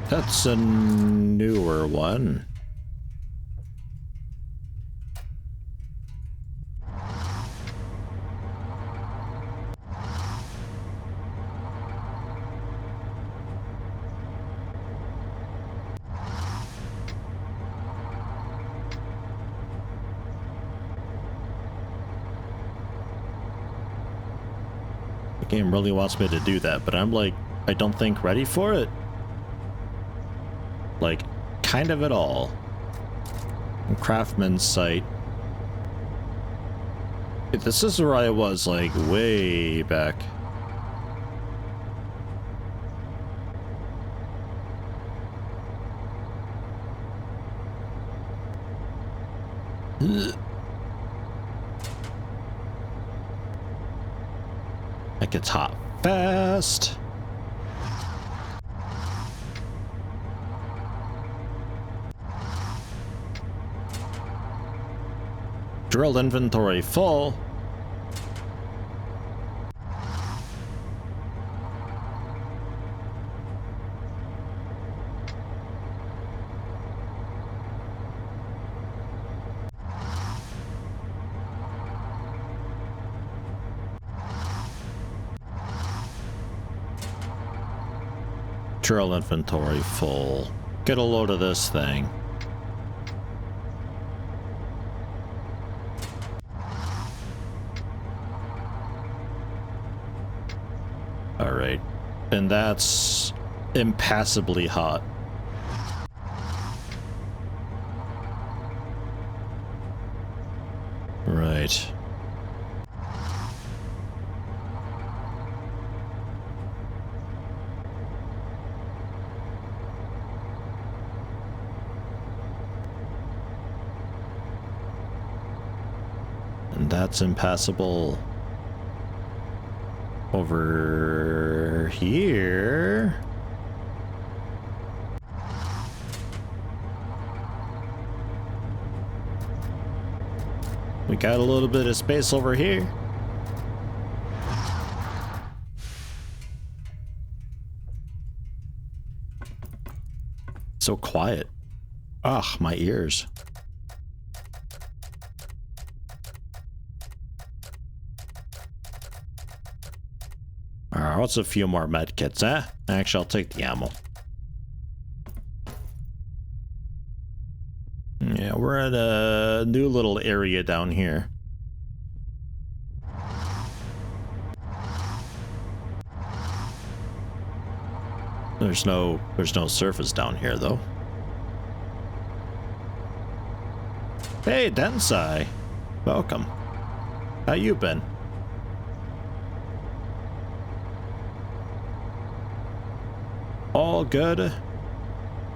That's a newer one. The game really wants me to do that, but I'm like, I don't think ready for it. Like, kind of at all. Craftsman's site. This is where I was, like, way back. That gets hot fast. Drill inventory full. Drill inventory full. Get a load of this thing. Alright. And that's impassably hot. Right. And that's impassable over here. We got a little bit of space over here. So quiet. Ugh, my ears. Alright, what's a few more med kits, eh? Actually, I'll take the ammo. Yeah, we're at a new little area down here. There's no surface down here, though. Hey, Densai! Welcome. How you been? All good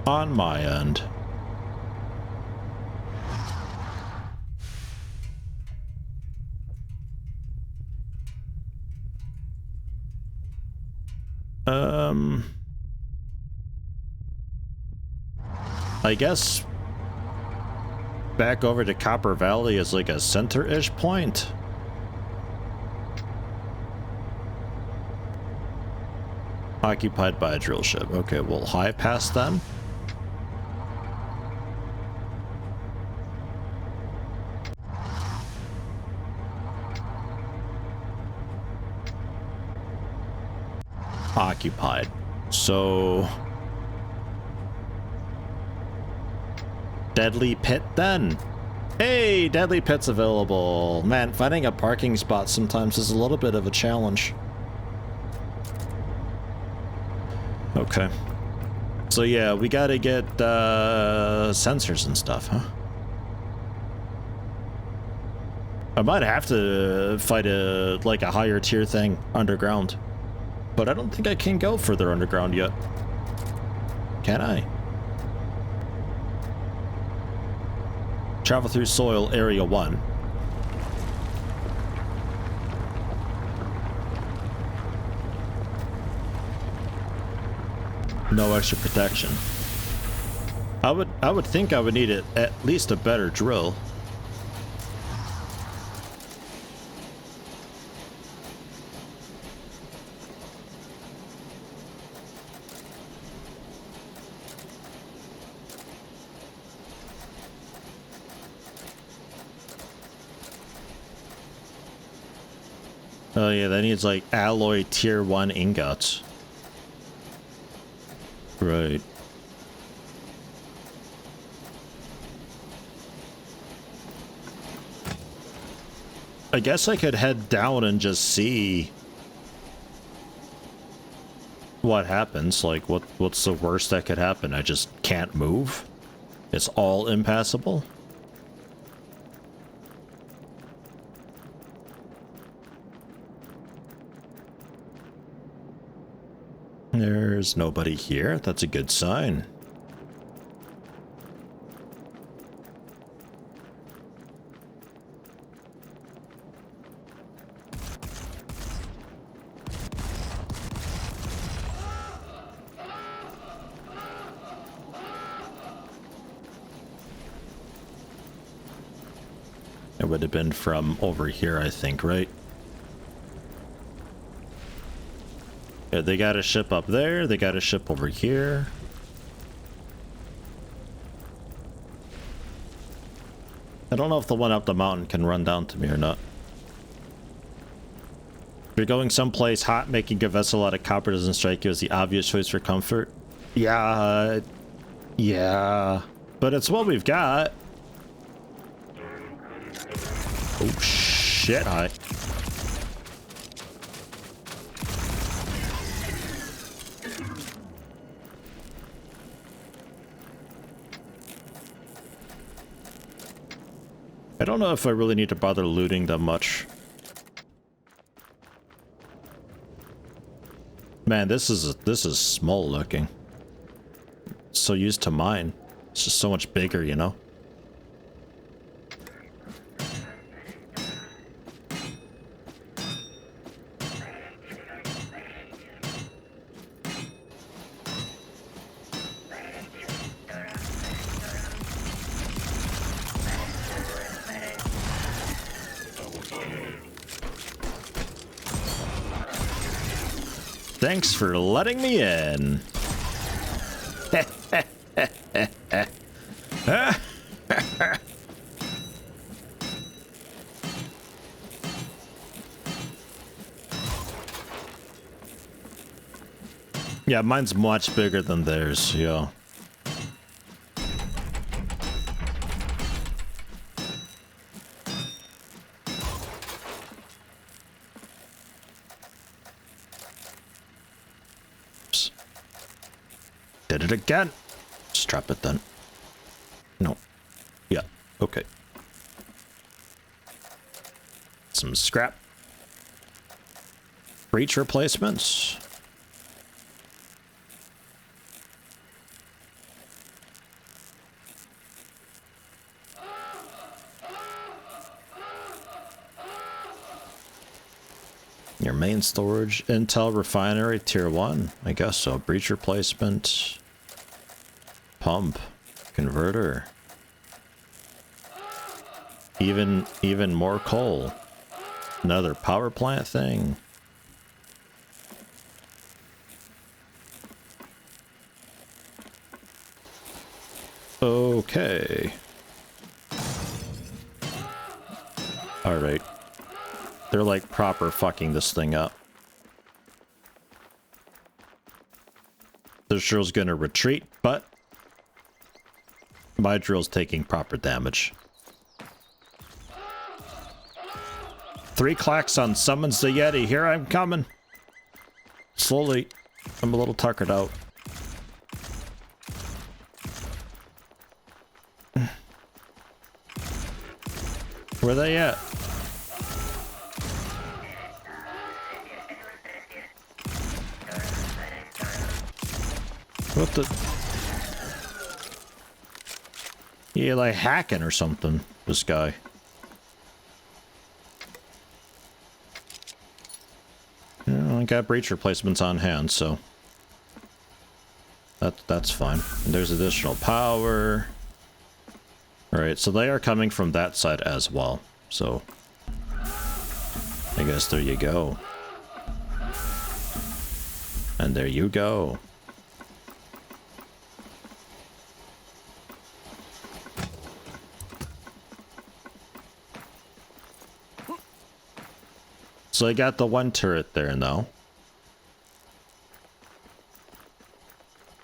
on my end. I guess back over to Copper Valley is like a center-ish point. Occupied by a drill ship. Okay, we'll high pass then. Occupied. So... Deadly Pit then. Hey, Deadly Pit's available. Man, finding a parking spot sometimes is a little bit of a challenge. Okay. So yeah, we gotta get sensors and stuff, huh? I might have to fight like a higher tier thing underground. But I don't think I can go further underground yet. Can I? Travel through soil area 1. No extra protection. I would think I would need at least a better drill. Oh yeah, that needs like alloy tier 1 ingots. Right. I guess I could head down and just see what happens. Like, what's the worst that could happen? I just can't move? It's all impassable? There's nobody here. That's a good sign. would have been from over here, I think, right? Yeah, they got a ship up there, they got a ship over here. I don't know if the one up the mountain can run down to me or not. If you're going someplace hot, making a vessel out of copper doesn't strike you as the obvious choice for comfort. Yeah, yeah, but it's what we've got. Oh shit, hi. I don't know if I really need to bother looting them much. Man, this is small looking. So used to mine. It's just so much bigger, you know? Thanks for letting me in. Yeah, mine's much bigger than theirs, yeah. Did it again. Just drop it then. No. Yeah. Okay. Some scrap. Breach replacements. Your main storage, Intel refinery, tier 1. I guess so. Breach replacement. Pump. Converter. Even more coal. Another power plant thing. Okay. Alright. They're like proper fucking this thing up. This drill's gonna retreat, but my drill's taking proper damage. 3 klaxon summons the Yeti. Here I'm coming. Slowly. I'm a little tuckered out. Where they at? What the? Yeah, like hacking or something, this guy. Yeah, I got breach replacements on hand, so that's fine. And there's additional power. Alright, so they are coming from that side as well. So I guess there you go. And there you go. So I got the one turret there now.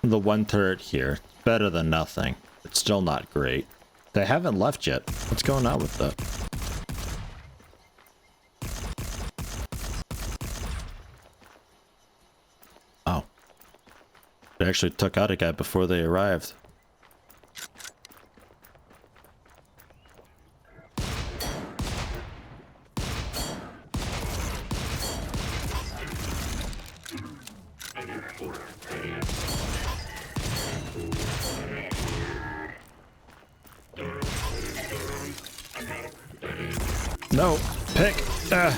The one turret here. Better than nothing. It's still not great. They haven't left yet. What's going on with that? Oh. They actually took out a guy before they arrived. No, pick. Yeah.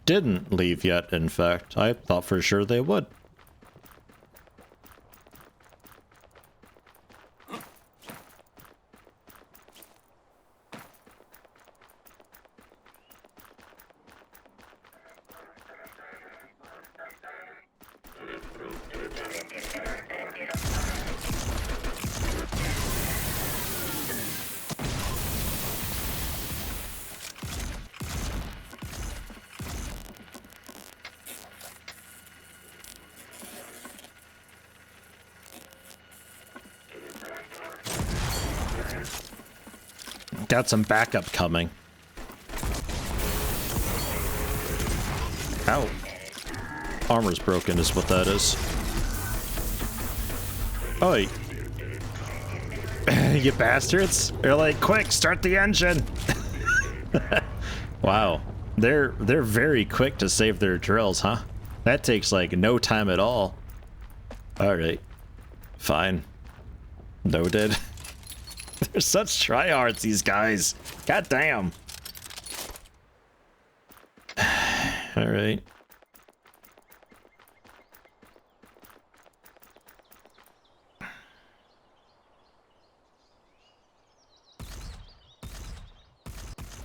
didn't leave yet, in fact. I thought for sure they would. Got some backup coming. Ow. Armor's broken is what that is. Oi. You bastards. They're like, quick, start the engine. Wow. They're very quick to save their drills, huh? That takes like no time at all. Alright. Fine. Noted. They're such tryhards, these guys. God damn. All right.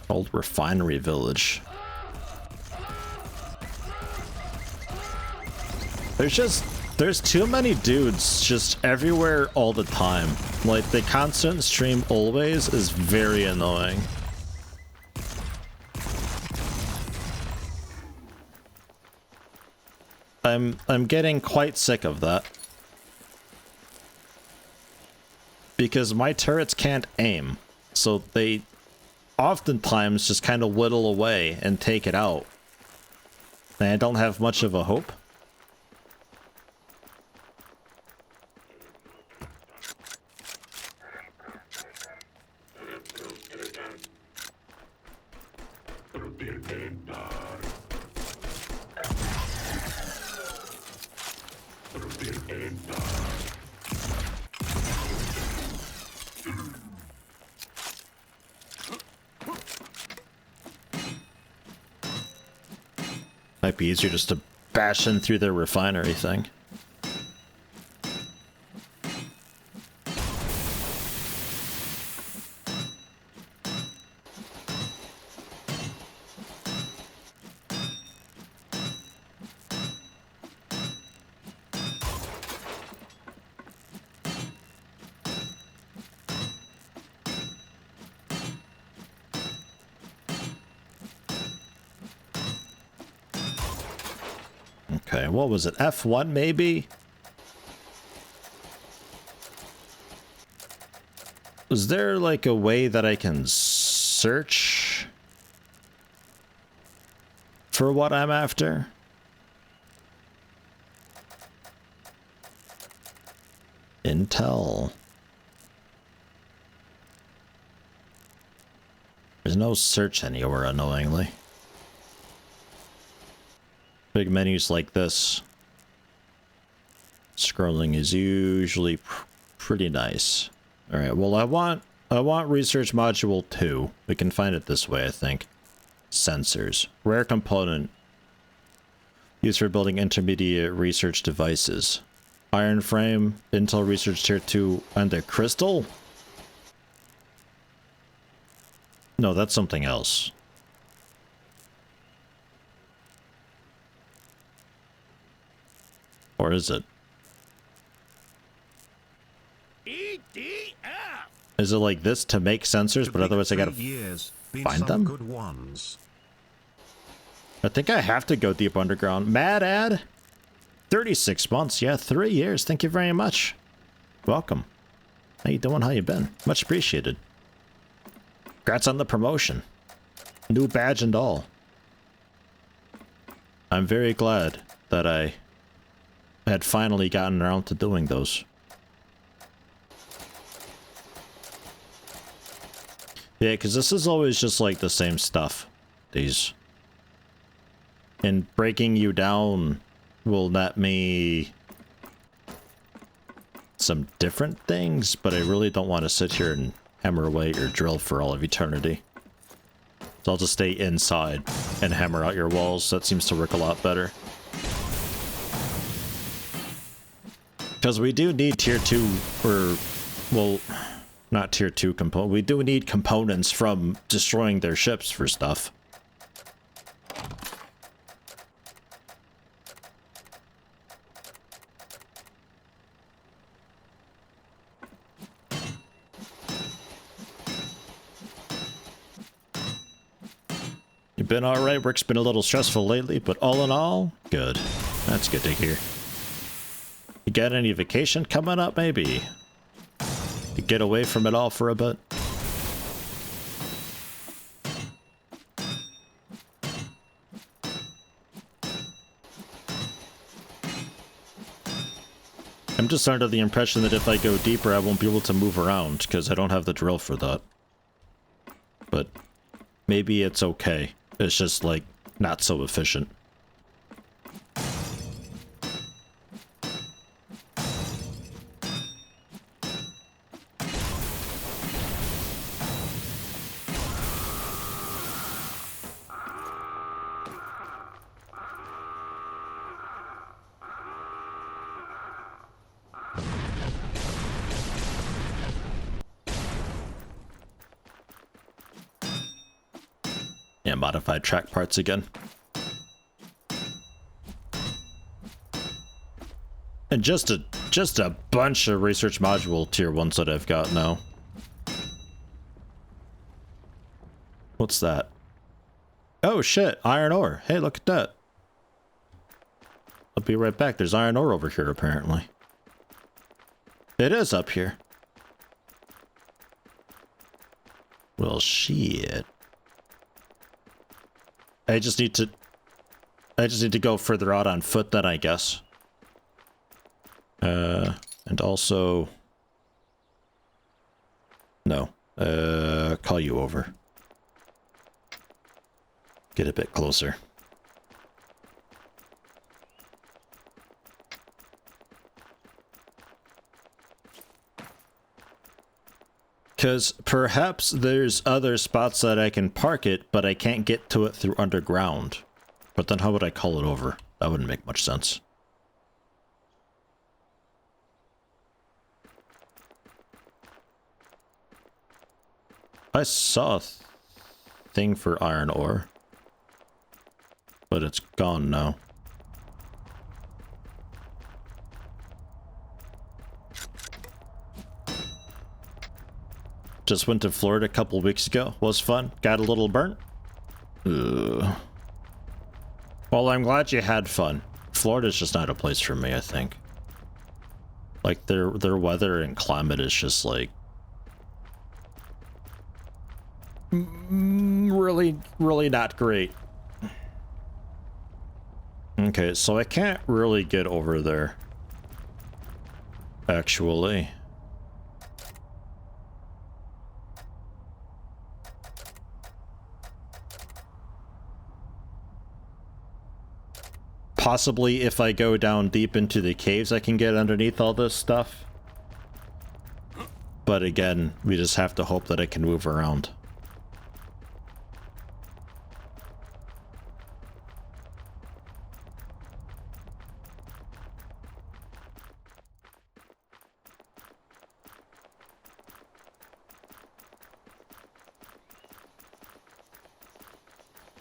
Old refinery village. There's too many dudes just everywhere all the time. Like, the constant stream always is very annoying. I'm getting quite sick of that. Because my turrets can't aim. So they oftentimes just kind of whittle away and take it out. And I don't have much of a hope. Might be easier just to bash in through their refinery thing. Okay, what was it? F1 maybe? Is there like a way that I can search for what I'm after? Intel. There's no search anywhere, annoyingly. Big menus like this. Scrolling is usually pretty nice. All right, well, I want research module 2. We can find it this way, I think. Sensors. Rare component. Used for building intermediate research devices. Iron frame, Intel research tier 2, and a crystal? No, that's something else. Or is it? Is it like this to make sensors, but otherwise I gotta find them? Good ones. I think I have to go deep underground. Mad ad? 36 months, yeah, 3 years. Thank you very much. Welcome. How you doing? How you been? Much appreciated. Congrats on the promotion. New badge and all. I'm very glad that I had finally gotten around to doing those. Yeah, because this is always just like the same stuff. These. And breaking you down will net me some different things, but I really don't want to sit here and hammer away or drill for all of eternity. So I'll just stay inside. and hammer out your walls. That seems to work a lot better. Because we do need tier 2, or, well, not tier 2 component. We do need components from destroying their ships for stuff. You've been alright. Work's been a little stressful lately, but all in all, good. That's good to hear. You got any vacation coming up, maybe? To get away from it all for a bit? I'm just under the impression that if I go deeper, I won't be able to move around, because I don't have the drill for that. But maybe it's okay. It's just, like, not so efficient. Yeah, modified track parts again. And just a bunch of research module tier 1s that I've got now. What's that? Oh shit, iron ore. Hey, look at that. I'll be right back. There's iron ore over here apparently. It is up here. Well, shit. I just need to go further out on foot then, I guess. And also... No. Call you over. Get a bit closer. Because perhaps there's other spots that I can park it, but I can't get to it through underground. But then how would I call it over? That wouldn't make much sense. I saw a thing for iron ore, but it's gone now. Just went to Florida a couple weeks ago. Was fun. Got a little burnt. Ugh. Well, I'm glad you had fun. Florida's just not a place for me, I think. Like, their weather and climate is just, like... really not great. Okay, so I can't really get over there. Actually. Possibly if I go down deep into the caves, I can get underneath all this stuff. But again, we just have to hope that I can move around.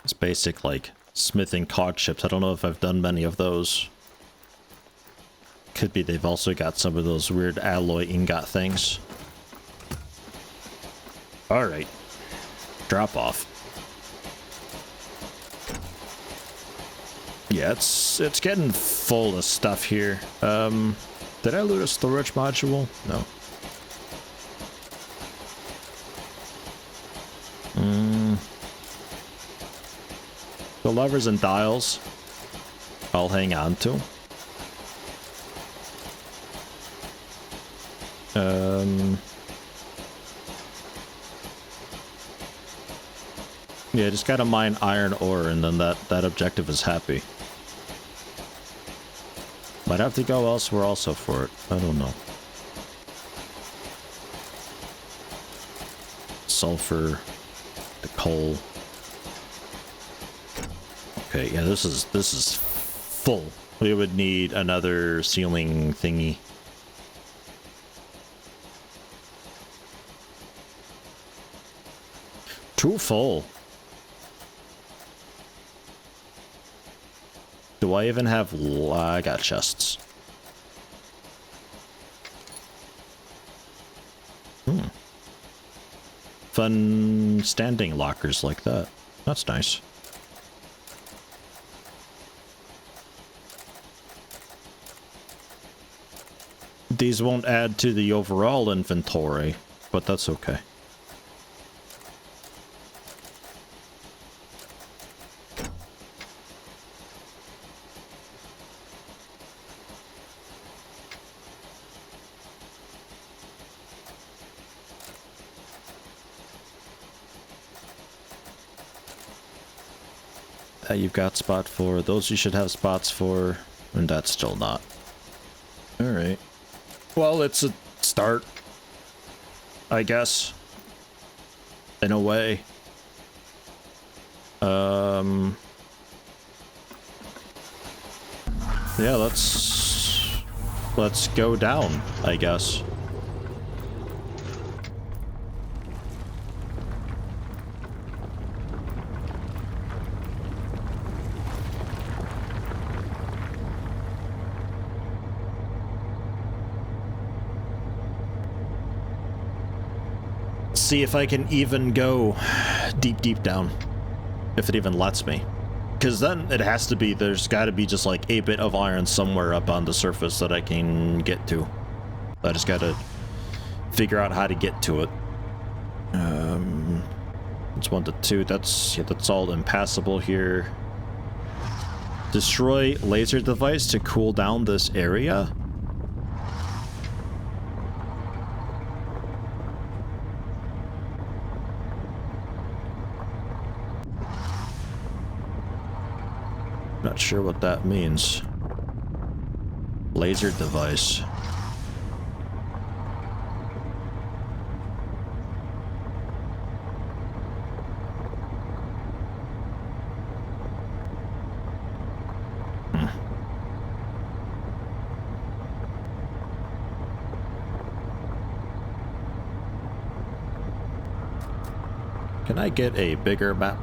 It's basic, like, smithing cog ships. I don't know if I've done many of those. Could be they've also got some of those weird alloy ingot things. Alright. Drop off. Yeah, it's getting full of stuff here. Did I loot a storage module? No. The levers and dials I'll hang on to. Yeah, just gotta mine iron ore and then that objective is happy. Might have to go elsewhere also for it. I don't know. Sulfur, the coal. Okay, yeah, this is full. We would need another ceiling thingy. Too full. Do I even have... I got chests. Fun standing lockers like that. That's nice. These won't add to the overall inventory, but that's okay. That you've got spot for. Those you should have spots for, and that's still not. Alright. Well, it's a start, I guess. In a way. Yeah, let's go down, I guess. See if I can even go deep down, if it even lets me, because then it has to be, there's got to be just like a bit of iron somewhere up on the surface that I can get to. I just got to figure out how to get to it. It's 1 to 2. That's all impassable here. Destroy laser device to cool down this area. Not sure what that means. Laser device. Can I get a bigger map?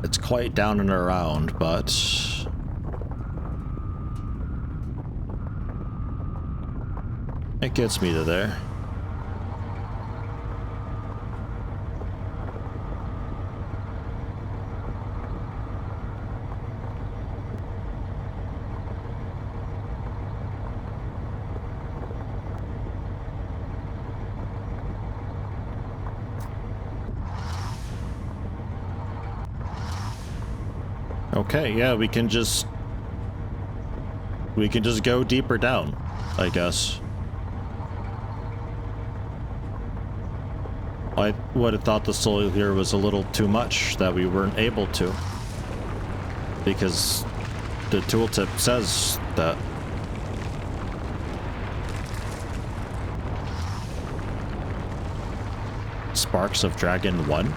It's quite down and around, but it gets me to there. Okay, yeah, we can just go deeper down, I guess. I would have thought the soil here was a little too much, that we weren't able to, because the tooltip says that. Sparks of Dragon 1?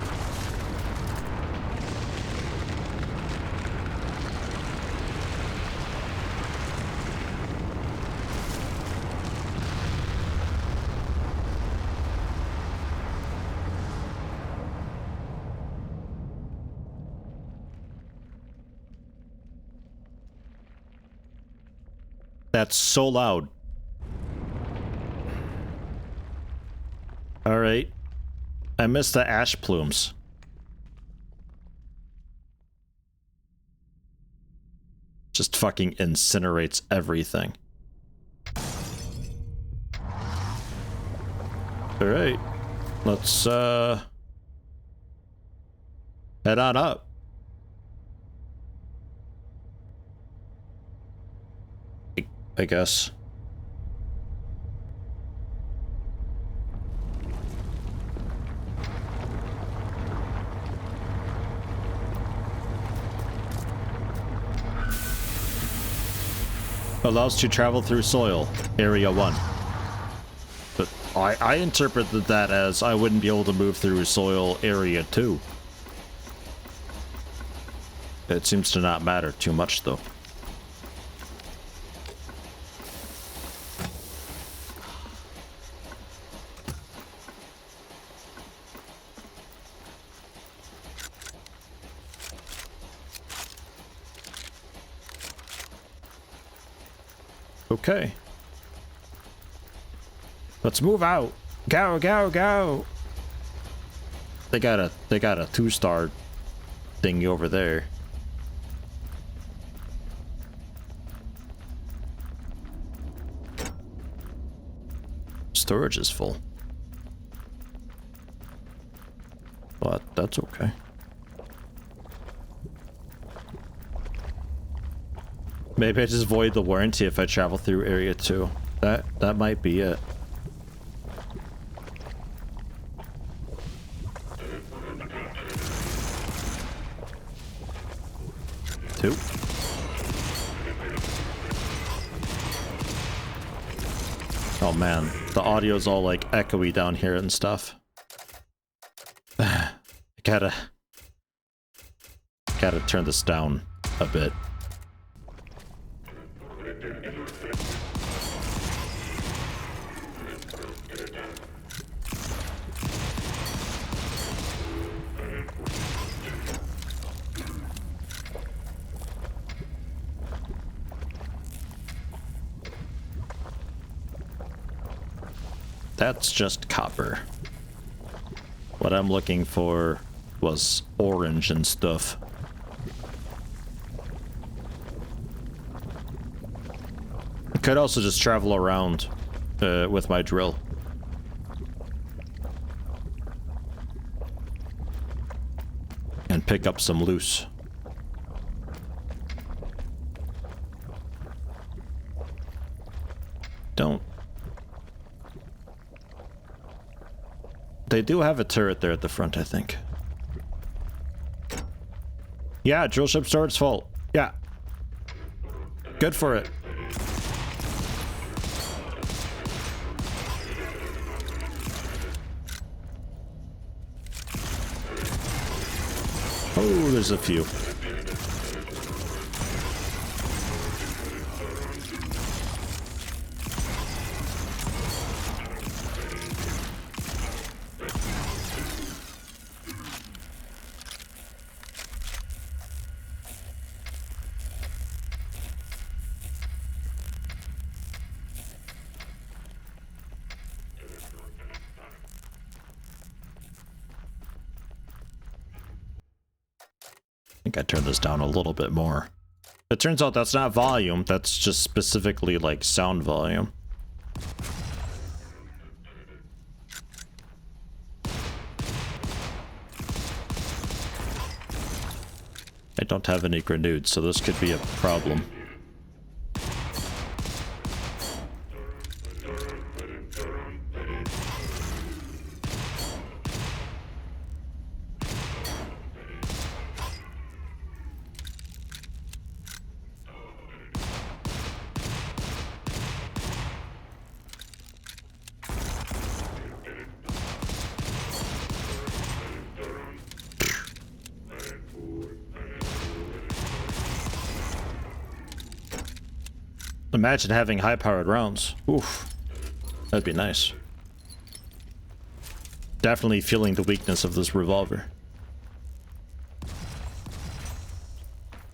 That's so loud. All right. I missed the ash plumes. Just fucking incinerates everything. All right. Let's head on up. I guess. Allows to travel through soil. Area 1. I interpreted that as I wouldn't be able to move through soil area 2. It seems to not matter too much, though. Okay. Let's move out. Go, go, go. They got a 2-star thingy over there. Storage is full. But that's okay. Maybe I just void the warranty if I travel through area 2. That might be it. Two. Oh man, the audio's all like echoey down here and stuff. I gotta turn this down a bit. That's just copper. What I'm looking for was orange and stuff. I could also just travel around with my drill. And pick up some loose. Don't. They do have a turret there at the front, I think. Yeah, drill ship storage full. Yeah. Good for it. Oh, there's a few. I think I turned this down a little bit more. It turns out that's not volume, that's just specifically like sound volume. I don't have any grenades, so this could be a problem. Imagine having high-powered rounds. Oof. That'd be nice. Definitely feeling the weakness of this revolver.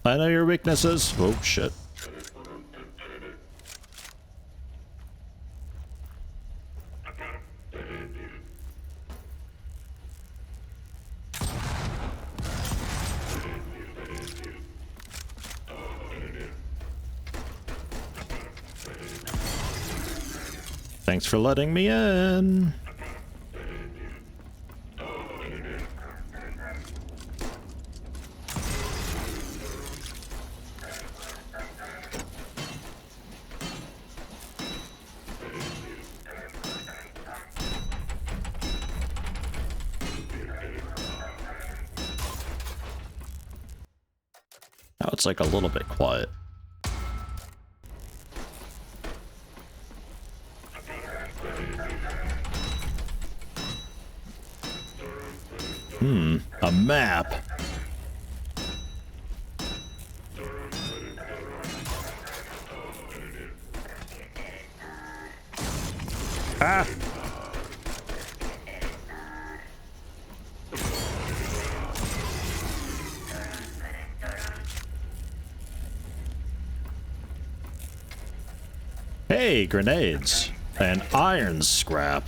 I know your weaknesses. Oh, shit. Thanks for letting me in. Now it's like a little bit quiet. A map. Ah! Hey, grenades. And iron scrap.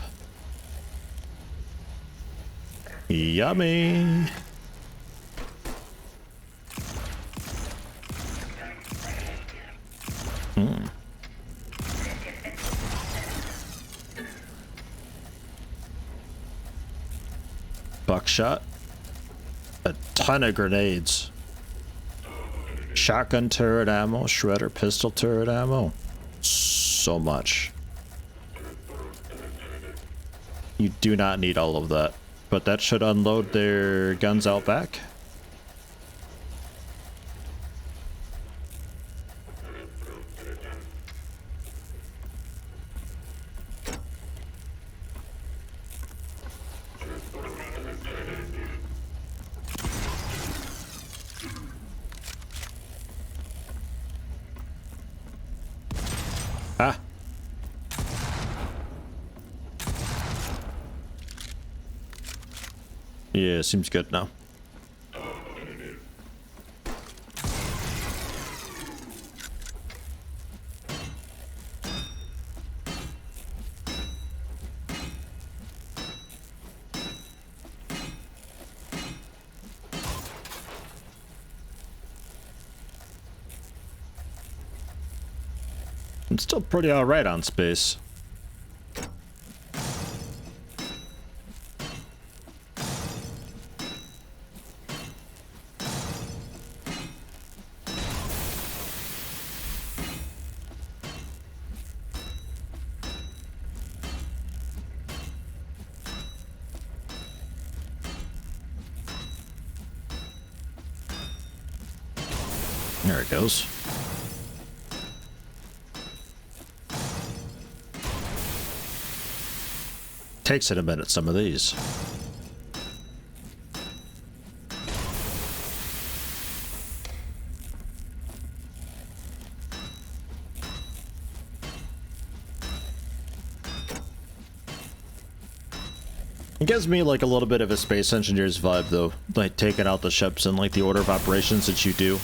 Yummy. Buckshot. A ton of grenades. Shotgun turret ammo, shredder pistol turret ammo. So much. You do not need all of that, but that should unload their guns out back. Ah. Yeah, seems good now. I'm still pretty alright on space. There it goes. Takes it a minute, some of these. It gives me like a little bit of a Space Engineers vibe though, like taking out the ships and like the order of operations that you do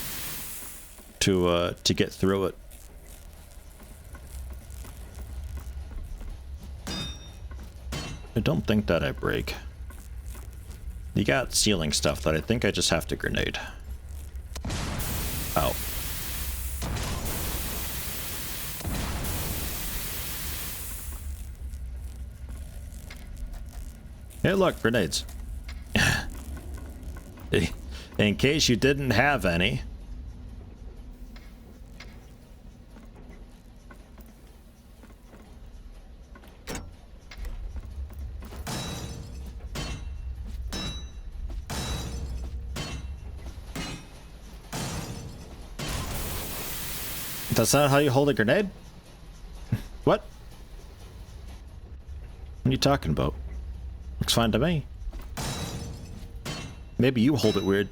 to get through it. I don't think that I break. You got ceiling stuff that I think I just have to grenade. Ow. Hey, look, grenades. In case you didn't have any. That's not how you hold a grenade? What? What are you talking about? Looks fine to me. Maybe you hold it weird.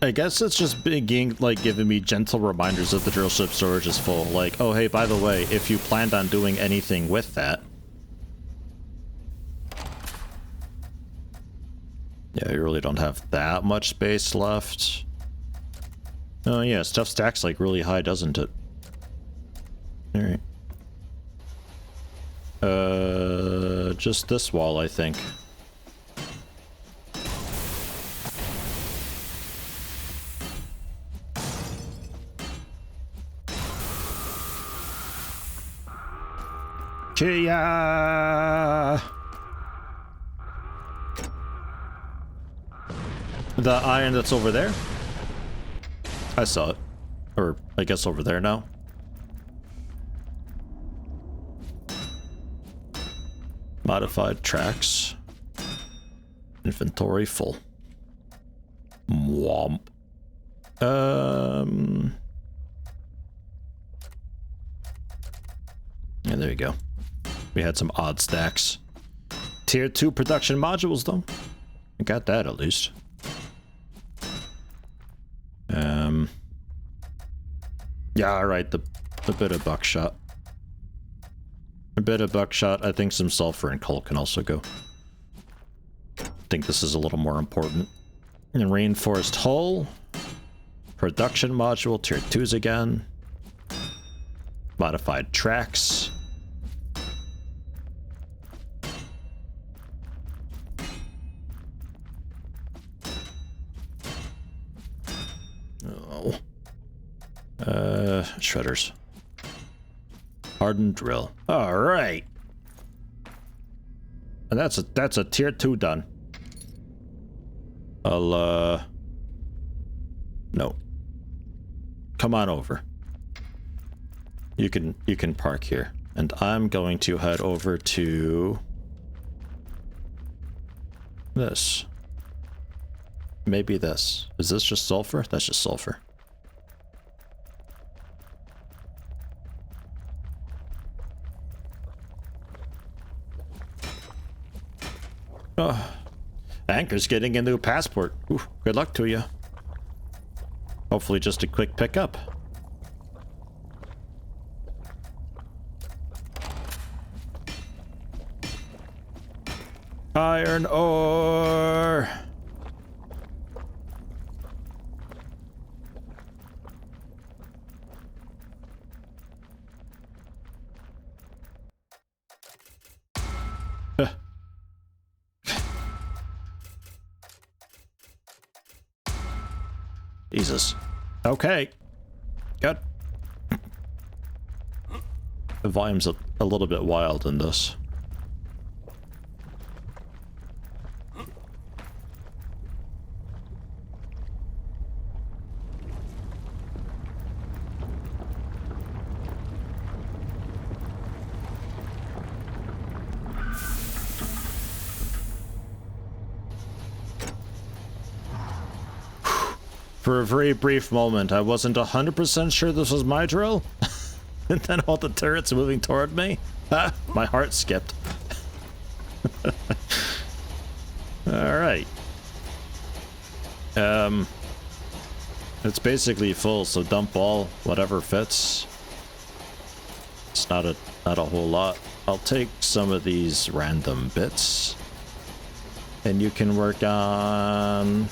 I guess it's just being like giving me gentle reminders that the drill ship storage is full. Like, oh hey, by the way, if you planned on doing anything with that. Yeah, you really don't have that much space left. Oh yeah, stuff stacks like really high, doesn't it? Alright. Just this wall, I think. Kia! The iron that's over there? I saw it. Or, I guess over there now. Modified tracks. Inventory full. Mwomp. Yeah, there you go. We had some odd stacks. Tier 2 production modules, though. I got that at least. Yeah, alright, the bit of buckshot. A bit of buckshot, I think some sulfur and coal can also go. I think this is a little more important. And reinforced hull. Production module, tier 2s again. Modified tracks. Oh. Shredders. Hardened drill. All right. And that's a tier 2 done. I'll no. Come on over. You can park here. And I'm going to head over to this. Maybe this. Is this just sulfur? That's just sulfur. Oh, Anchor's getting a new passport. Ooh, good luck to you. Hopefully just a quick pickup. Iron ore. Jesus. Okay. Good. The volume's a little bit wild in this. For a very brief moment, I wasn't 100% sure this was my drill. And then all the turrets moving toward me. Ah, my heart skipped. Alright. It's basically full, so dump all whatever fits. It's not a whole lot. I'll take some of these random bits. And you can work on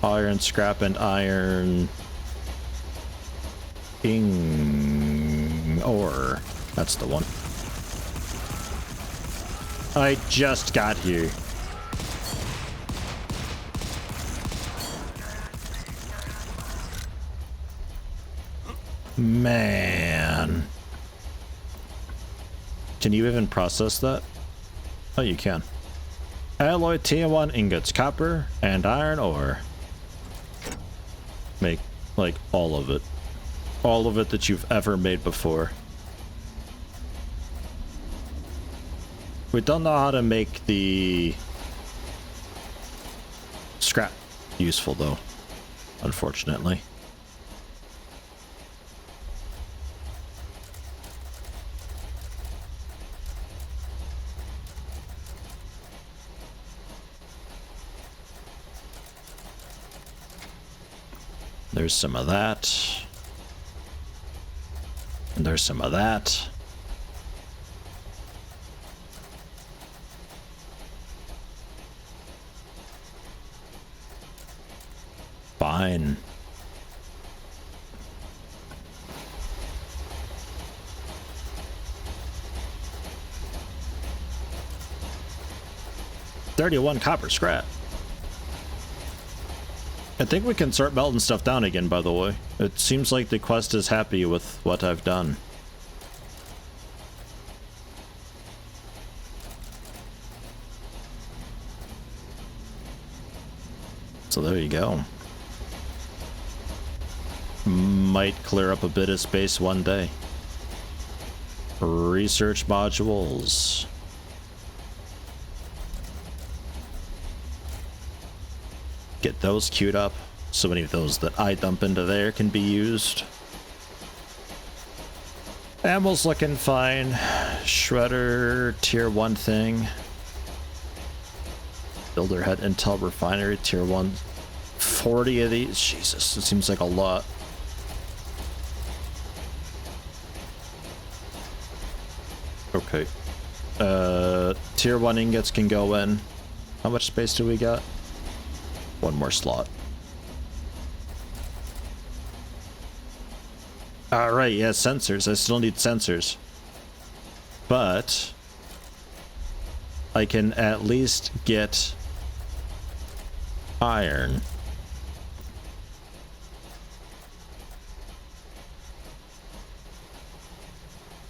iron scrap and iron ore. That's the one. I just got here. Man. Can you even process that? Oh, you can. Alloy tier 1 ingots, copper, and iron ore. Make, like, all of it. All of it that you've ever made before. We don't know how to make the scrap useful, though, unfortunately. There's some of that. And there's some of that. Fine. $31 copper scrap. I think we can start melting stuff down again, by the way. It seems like the quest is happy with what I've done. So there you go. Might clear up a bit of space one day. Research modules. Get those queued up. So many of those that I dump into there can be used. Ammo's looking fine. Shredder, tier 1 thing. Builder head Intel refinery, tier 1. 40 of these. Jesus, it seems like a lot. Okay. Tier 1 ingots can go in. How much space do we got? One more slot. Alright, yeah, sensors. I still need sensors. But I can at least get iron.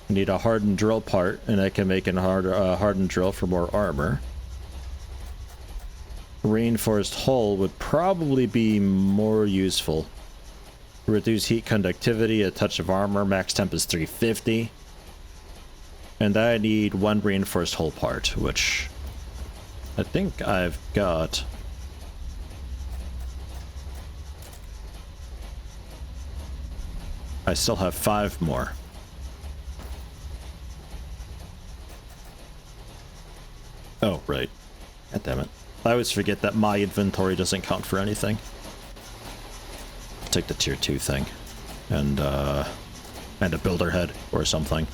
I need a hardened drill part, and I can make a hardened drill for more armor. Reinforced hull would probably be more useful. Reduce heat conductivity, a touch of armor, max temp is 350. And I need one reinforced hull part, which I think I've got. I still have 5 more. Oh, right. God damn it. I always forget that my inventory doesn't count for anything. Take the tier 2 thing. And a builder head or something.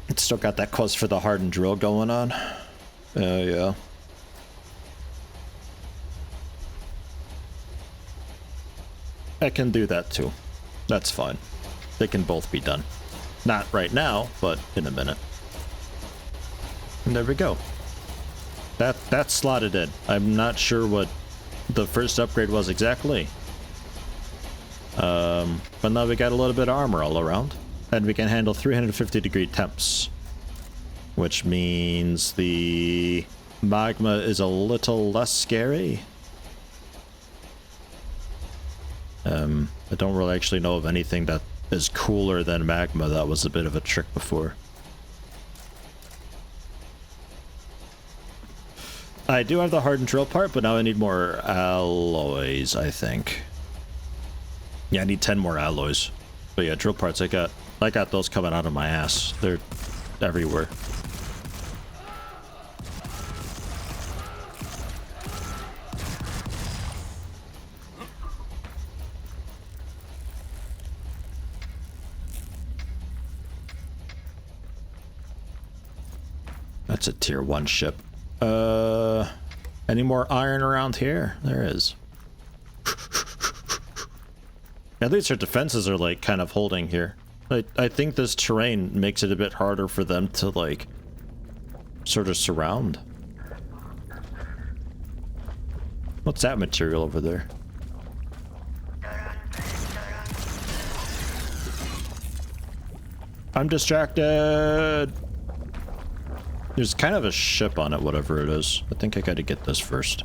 It's still got that quest for the hardened drill going on. Yeah. I can do that too. That's fine. They can both be done. Not right now, but in a minute. And there we go. That's slotted in. I'm not sure what the first upgrade was exactly. But now we got a little bit of armor all around. And we can handle 350-degree temps. Which means the magma is a little less scary. I don't really actually know of anything that is cooler than magma. That was a bit of a trick before. I do have the hardened drill part, but now I need more alloys, I think. Yeah, I need 10 more alloys. But yeah, drill parts, I got those coming out of my ass. They're everywhere. That's a tier 1 ship. Any more iron around here? There is. At least our defenses are like kind of holding here. I think this terrain makes it a bit harder for them to like sort of surround. What's that material over there? I'm distracted. There's kind of a ship on it, whatever it is. I think I gotta get this first.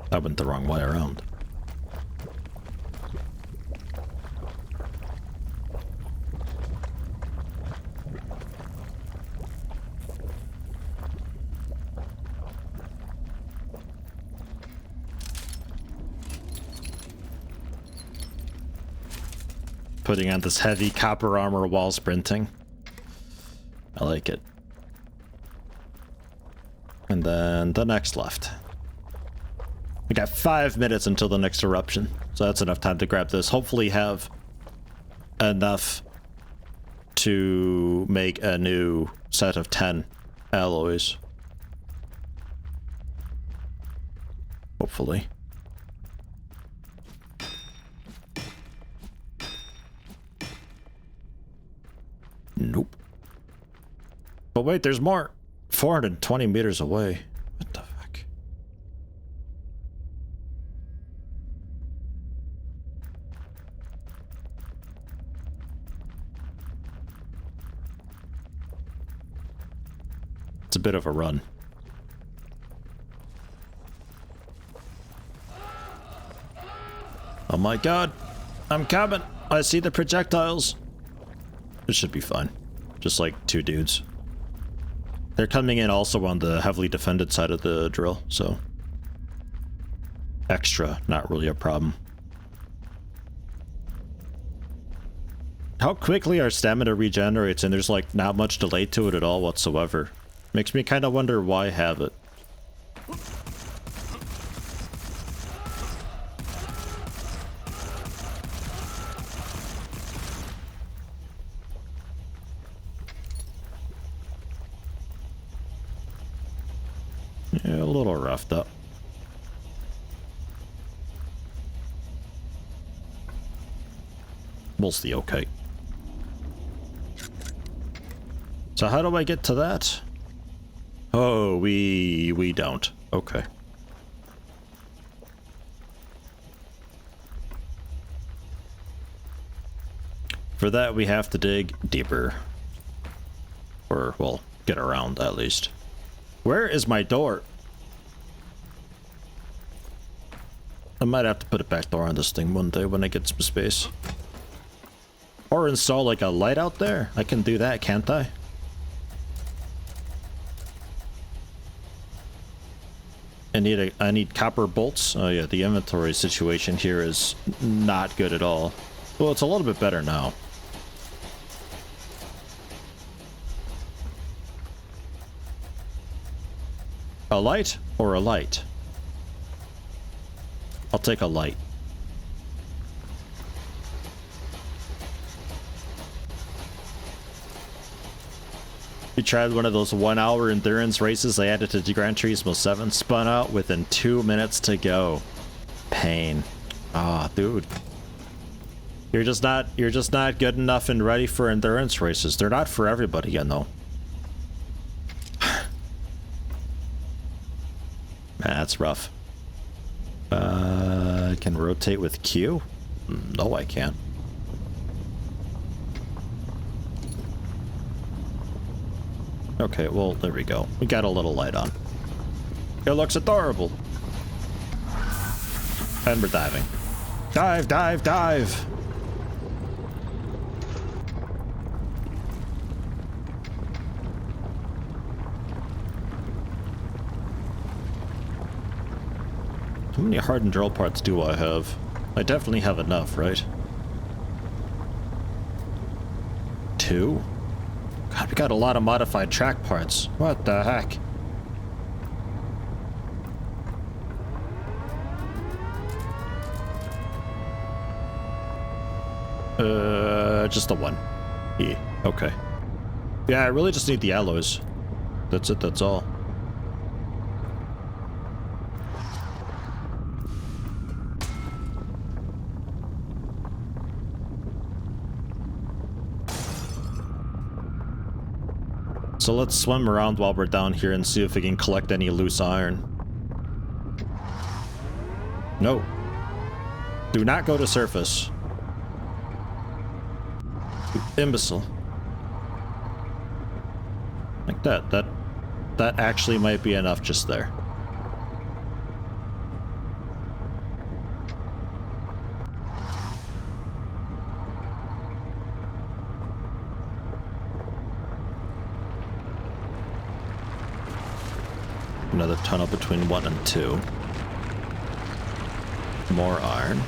That went the wrong way around. Putting on this heavy copper armor while sprinting. I like it. And then the next left. We got 5 minutes until the next eruption, so that's enough time to grab this. Hopefully have enough to make a new set of 10 alloys. Hopefully. But wait, there's more. 420 meters away. What the fuck? It's a bit of a run. Oh my god! I'm coming! I see the projectiles! It should be fine. Just like 2 dudes. They're coming in also on the heavily defended side of the drill, so... extra, not really a problem. How quickly our stamina regenerates, and there's like not much delay to it at all whatsoever. Makes me kind of wonder why have it. Yeah, a little roughed up. Mostly okay. So how do I get to that? Oh, we don't. Okay. For that, we have to dig deeper. Or, well, get around at least. Where is my door? I might have to put a back door on this thing one day when I get some space. Or install like a light out there. I can do that, can't I? I need copper bolts. Oh yeah, the inventory situation here is not good at all. Well, it's a little bit better now. A light or a light? I'll take a light. We tried one of those 1-hour endurance races I added to Gran Turismo 7, spun out within 2 minutes to go. Pain. Ah, dude. You're just not good enough and ready for endurance races. They're not for everybody, you know. That's rough. I can rotate with Q? No, I can't. Okay, well, there we go. We got a little light on. It looks adorable. And we're diving. Dive, dive, dive! How many hardened drill parts do I have? I definitely have enough, right? 2? God, we got a lot of modified track parts. What the heck? Just the 1. Yeah, okay. Yeah, I really just need the alloys. That's it, that's all. So let's swim around while we're down here and see if we can collect any loose iron. No. Do not go to surface. You imbecile. Like that. That actually might be enough just there. Another tunnel between 1 and 2. More iron.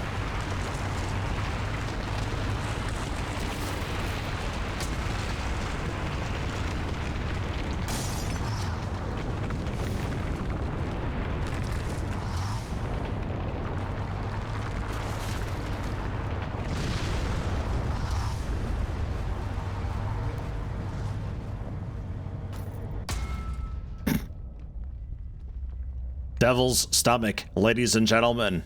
Devil's stomach, ladies and gentlemen.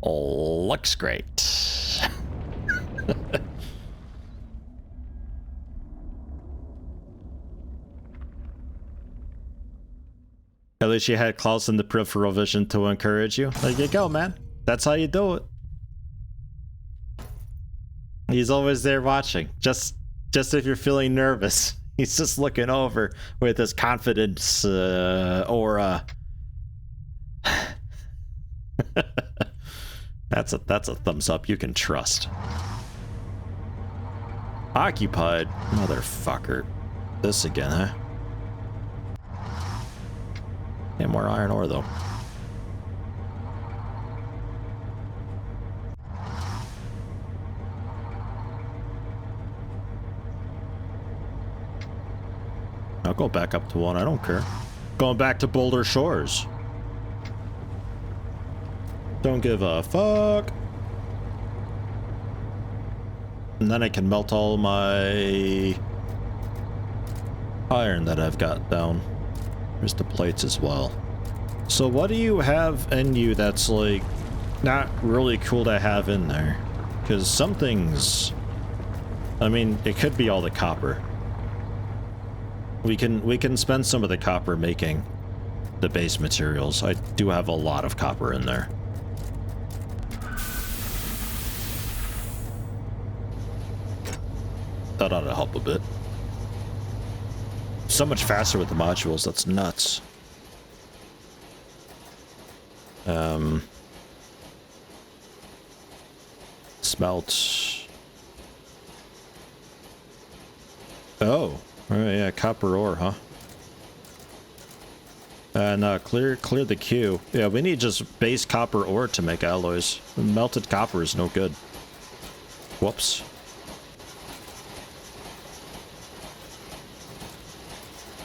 Looks great. At least you had Klaus in the peripheral vision to encourage you. There you go, man. That's how you do it. He's always there watching. Just if you're feeling nervous. He's just looking over with his confidence aura. That's a thumbs up you can trust. Occupied? Motherfucker. This again, huh? And more iron ore, though. I'll go back up to 1, I don't care. Going back to Boulder Shores. Don't give a fuck. And then I can melt all my iron that I've got down. There's the plates as well. So what do you have in you that's like not really cool to have in there? Because some things, I mean, it could be all the copper. We can spend some of the copper making the base materials. I do have a lot of copper in there. That ought to help a bit. So much faster with the modules, that's nuts. Smelt. Oh, yeah, copper ore, huh? No, clear the queue. Yeah, we need just base copper ore to make alloys. Melted copper is no good. Whoops.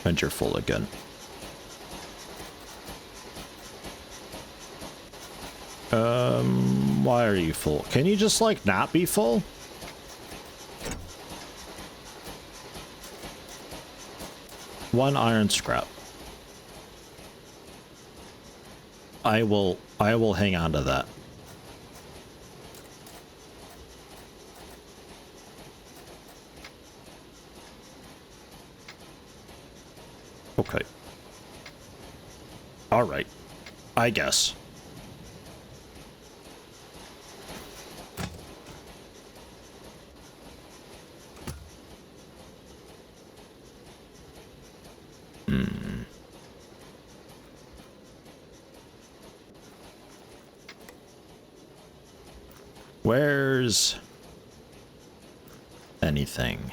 And you're full again. Why are you full? Can you just, like, not be full? One iron scrap. I will hang on to that. Okay. All right. I guess. Where's anything?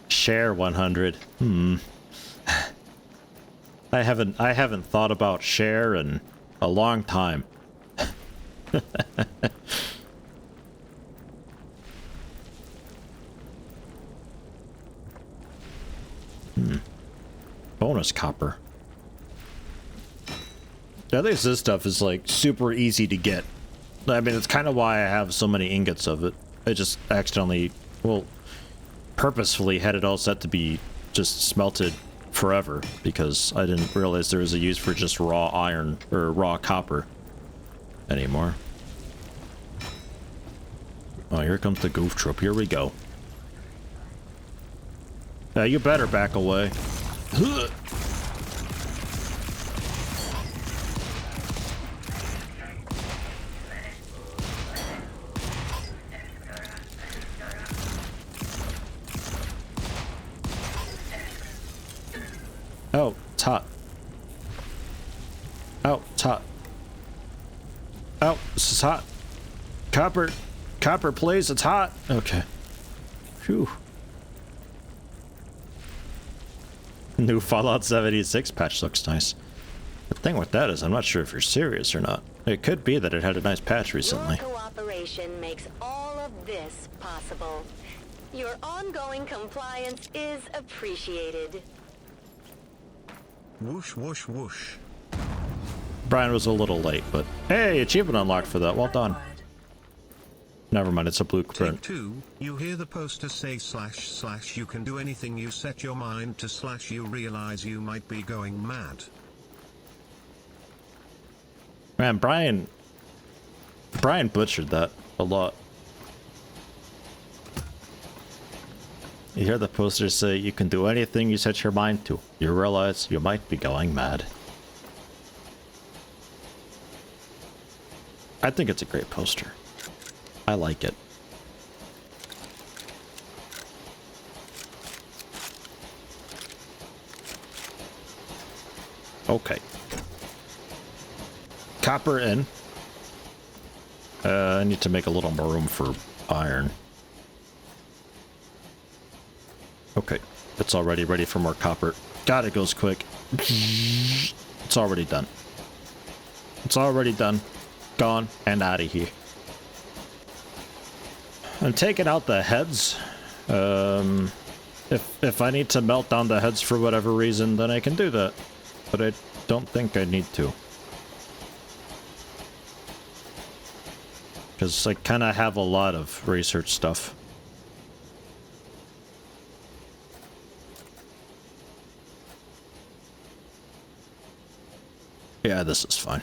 Share 100. I haven't thought about share in a long time. Bonus copper. At least this stuff is like super easy to get. I mean, it's kind of why I have so many ingots of it. I just accidentally, well, purposefully had it all set to be just smelted forever because I didn't realize there was a use for just raw iron or raw copper anymore. Oh, here comes the goof troop. Here we go. Yeah, you better back away. Oh, it's hot. Oh, it's hot. Oh, this is hot. Copper, please, it's hot. Okay. Phew. New Fallout 76 patch looks nice. The thing with that is I'm not sure if you're serious or not. It could be that it had a nice patch recently. Your cooperation makes all of this possible. Your ongoing compliance is appreciated. Whoosh, whoosh, whoosh. Brian was a little late, but hey, achievement unlocked for that. Well done. Never mind, it's a blueprint. Take 2, you hear the poster say / you can do anything you set your mind to / you realize you might be going mad. Man, Brian butchered that a lot. You hear the posters say you can do anything you set your mind to. You realize you might be going mad. I think it's a great poster. I like it. Okay. Copper in. I need to make a little more room for iron. Okay. It's already ready for more copper. God, it goes quick. It's already done. It's already done. Gone and out of here. I'm taking out the heads. If I need to melt down the heads for whatever reason, then I can do that. But I don't think I need to. Because I kind of have a lot of research stuff. Yeah, this is fine.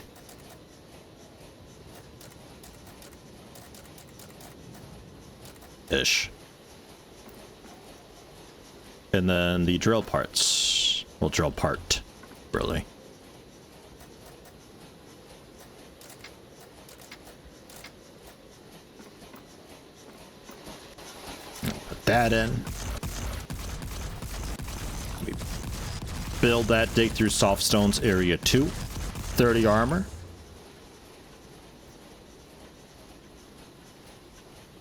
Ish. And then the drill parts. Well, drill part, really. Put that in. We build that, dig through soft stones area 2. 30 armor.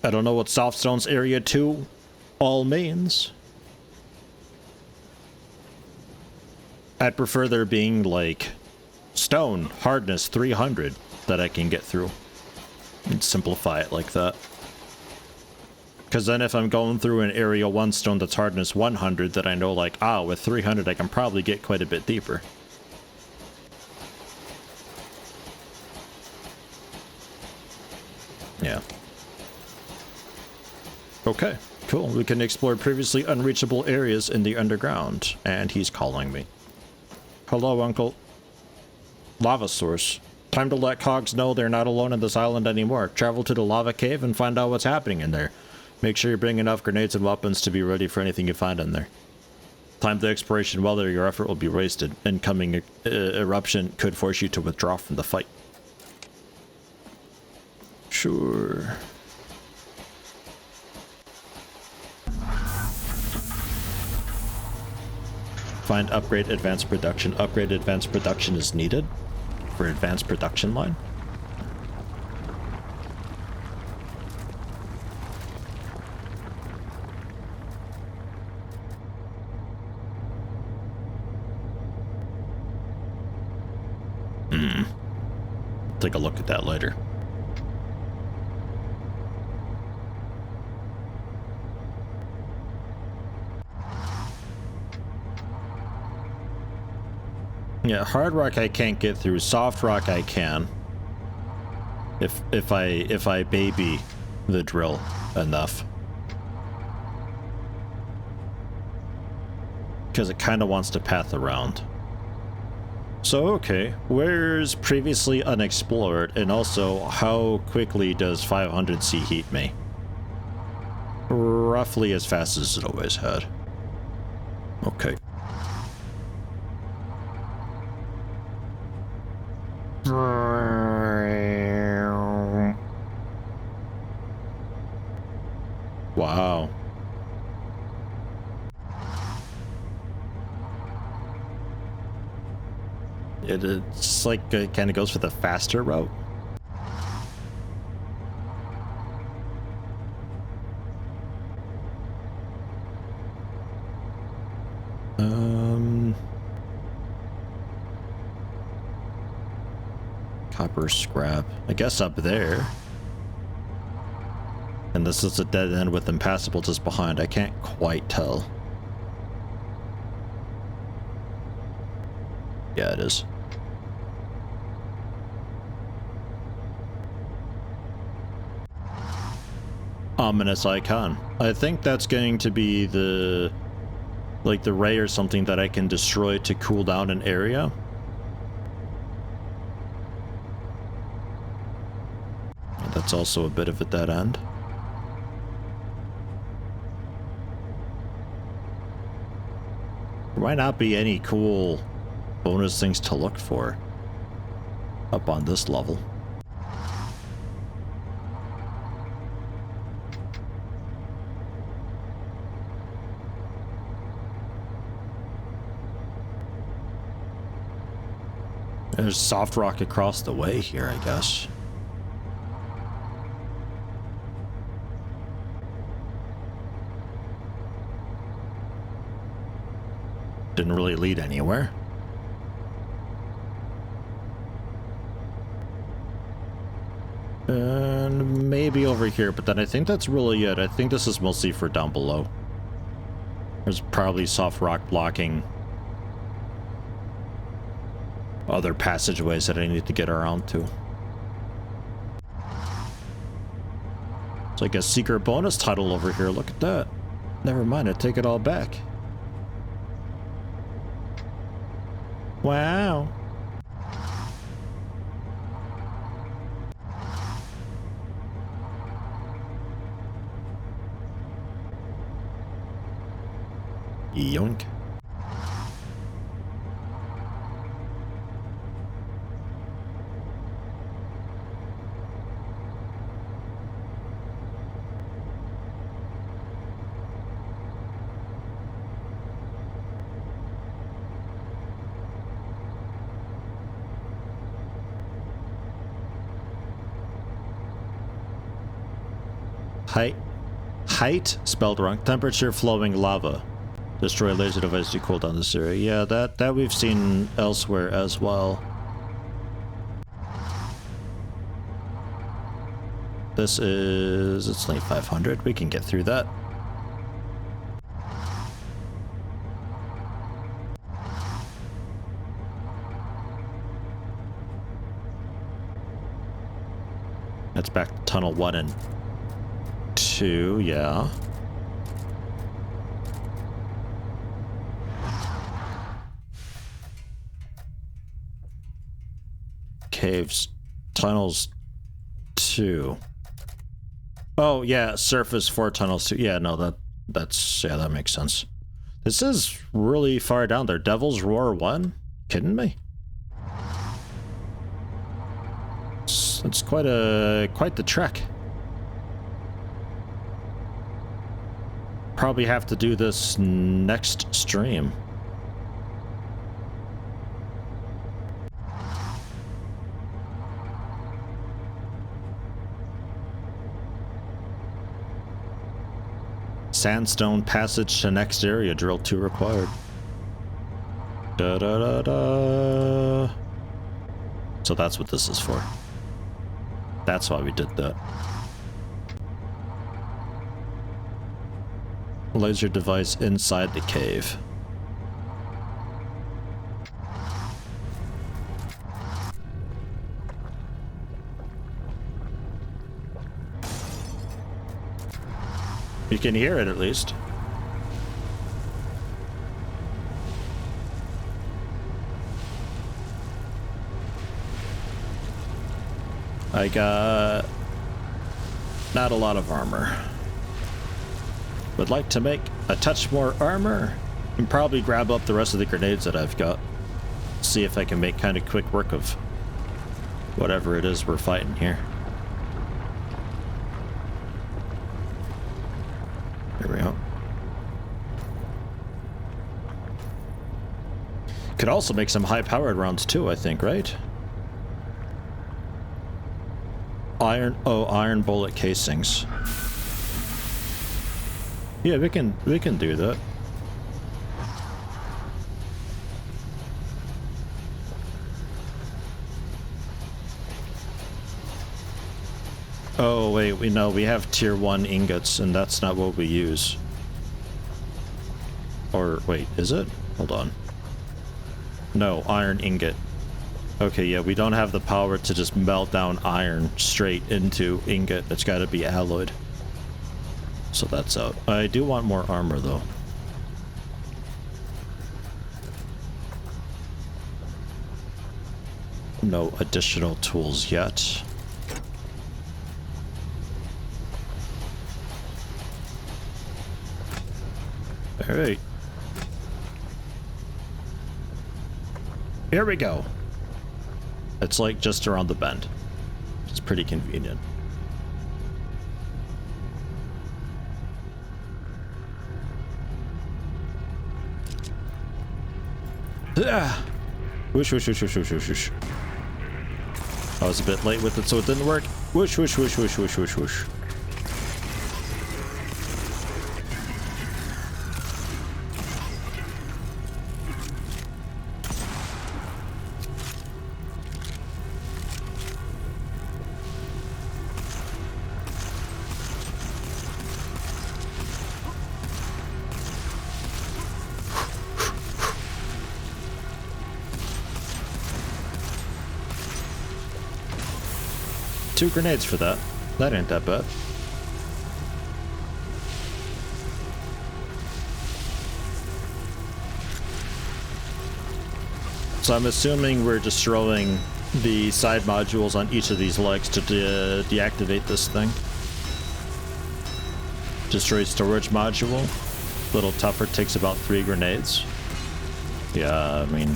I don't know what soft stones area 2 all means. I'd prefer there being like stone hardness 300 that I can get through and simplify it like that. Because then if I'm going through an area 1 stone that's hardness 100, that I know like, ah, with 300 I can probably get quite a bit deeper. Yeah. Okay, cool. We can explore previously unreachable areas in the underground. And he's calling me. Hello, Uncle. Lava source. Time to let Cogs know they're not alone in this island anymore. Travel to the lava cave and find out what's happening in there. Make sure you bring enough grenades and weapons to be ready for anything you find in there. Time the exploration well there, your effort will be wasted. Incoming eruption could force you to withdraw from the fight. Sure. Find upgrade advanced production. Upgrade advanced production is needed for advanced production line. Take a look at that later. Yeah, hard rock I can't get through. Soft rock I can. If I baby the drill enough. Because it kind of wants to path around. So, okay, where's previously unexplored, and also how quickly does 500C heat me? Roughly as fast as it always had. Okay. Wow. It's like it kind of goes for the faster route. Copper scrap. I guess up there. And this is a dead end with impassable just behind. I can't quite tell. Yeah, it is. Ominous icon. I think that's going to be the... like the ray or something that I can destroy to cool down an area. That's also a bit of a dead end. There might not be any cool bonus things to look for up on this level. There's soft rock across the way here, I guess. Didn't really lead anywhere. And maybe over here, but then I think that's really it. I think this is mostly for down below. There's probably soft rock blocking other passageways that I need to get around to. It's like a secret bonus title over here. Look at that. Never mind, I take it all back. Wow. Yoink. Height spelled wrong. Temperature flowing lava. Destroy laser device to cool down this area. Yeah, that we've seen elsewhere as well. This is... it's only 500. We can get through that. That's back to tunnel 1 and 2, yeah. Caves, tunnels 2. Oh yeah, surface 4, tunnels 2. Yeah, no, that's yeah, that makes sense. This is really far down there. Devil's Roar 1? Kidding me? It's quite the trek. Probably have to do this next stream. Sandstone passage to next area, drill 2 required. Da da da da. So that's what this is for. That's why we did that. Laser device inside the cave. You can hear it at least. I got not a lot of armor. Would like to make a touch more armor and probably grab up the rest of the grenades that I've got. See if I can make kind of quick work of whatever it is we're fighting here. Here we go. Could also make some high-powered rounds too, I think, right? Iron bullet casings. Yeah, we can do that. Oh wait, we have tier 1 ingots and that's not what we use. Or wait, is it? Hold on. No, iron ingot. Okay, yeah, we don't have the power to just melt down iron straight into ingot. It's got to be alloyed. So that's out. I do want more armor, though. No additional tools yet. Alright. Here we go. It's like just around the bend. It's pretty convenient. Ah. Whoosh, whoosh, whoosh, whoosh, whoosh, whoosh, whoosh. I was a bit late with it, so it didn't work. Whoosh, whoosh, whoosh, whoosh, whoosh, whoosh, whoosh. Two grenades for that. That ain't that bad. So I'm assuming we're destroying the side modules on each of these legs to deactivate this thing. Destroy storage module. A little tougher, takes about 3 grenades. Yeah, I mean...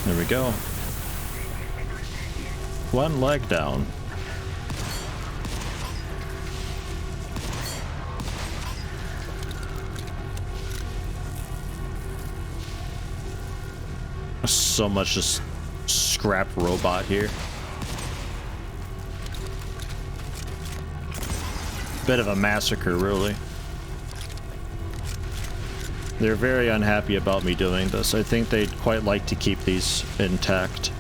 There we go. One leg down. So much just scrap robot here. Bit of a massacre, really. They're very unhappy about me doing this. I think they'd quite like to keep these intact.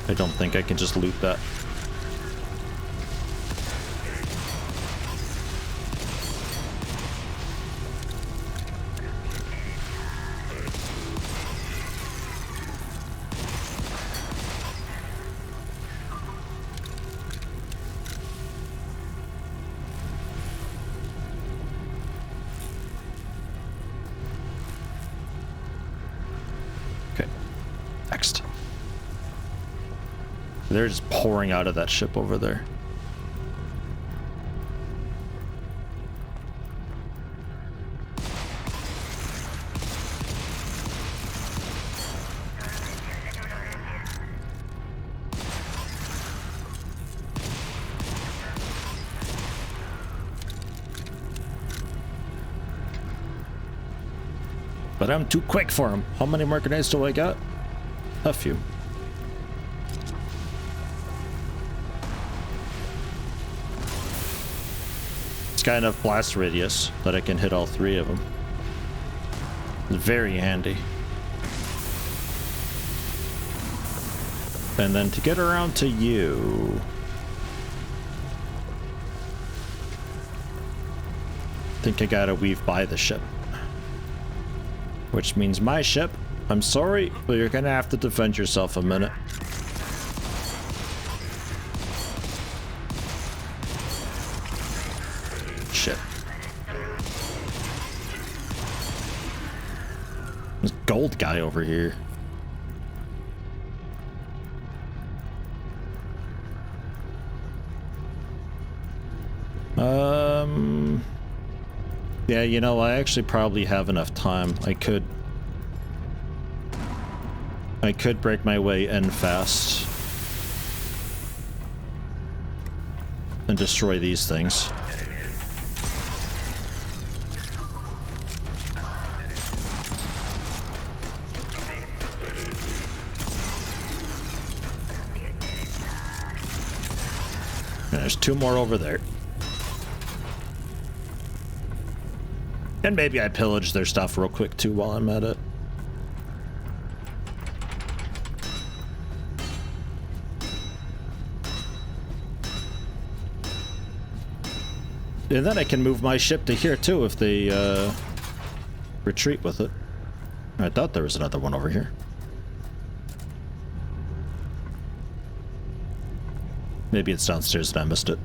I don't think I can just loot that. Next. They're just pouring out of that ship over there. But I'm too quick for him. How many more grenades do I got? A few. It's got enough blast radius that I can hit all 3 of them. It's very handy. And then to get around to you... I think I gotta weave by the ship. Which means my ship. I'm sorry, but you're gonna have to defend yourself a minute. Shit. This gold guy over here. Yeah, you know, I actually probably have enough time. I could break my way in fast and destroy these things. And there's 2 more over there. And maybe I pillage their stuff real quick too while I'm at it. And then I can move my ship to here too if they retreat with it. I thought there was another one over here. Maybe it's downstairs and I missed it.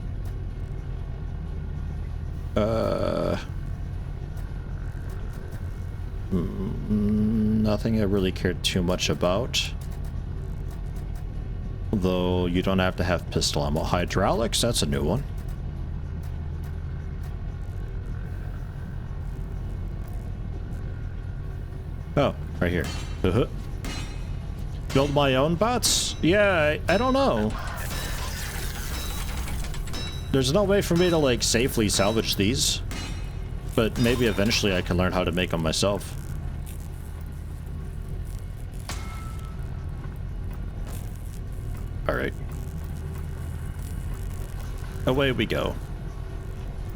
Nothing I really cared too much about. Though you don't have to have pistol ammo. Hydraulics, that's a new one. Oh, right here. Build my own bots? Yeah, I don't know. There's no way for me to, like, safely salvage these. But maybe eventually I can learn how to make them myself. Alright. Away we go.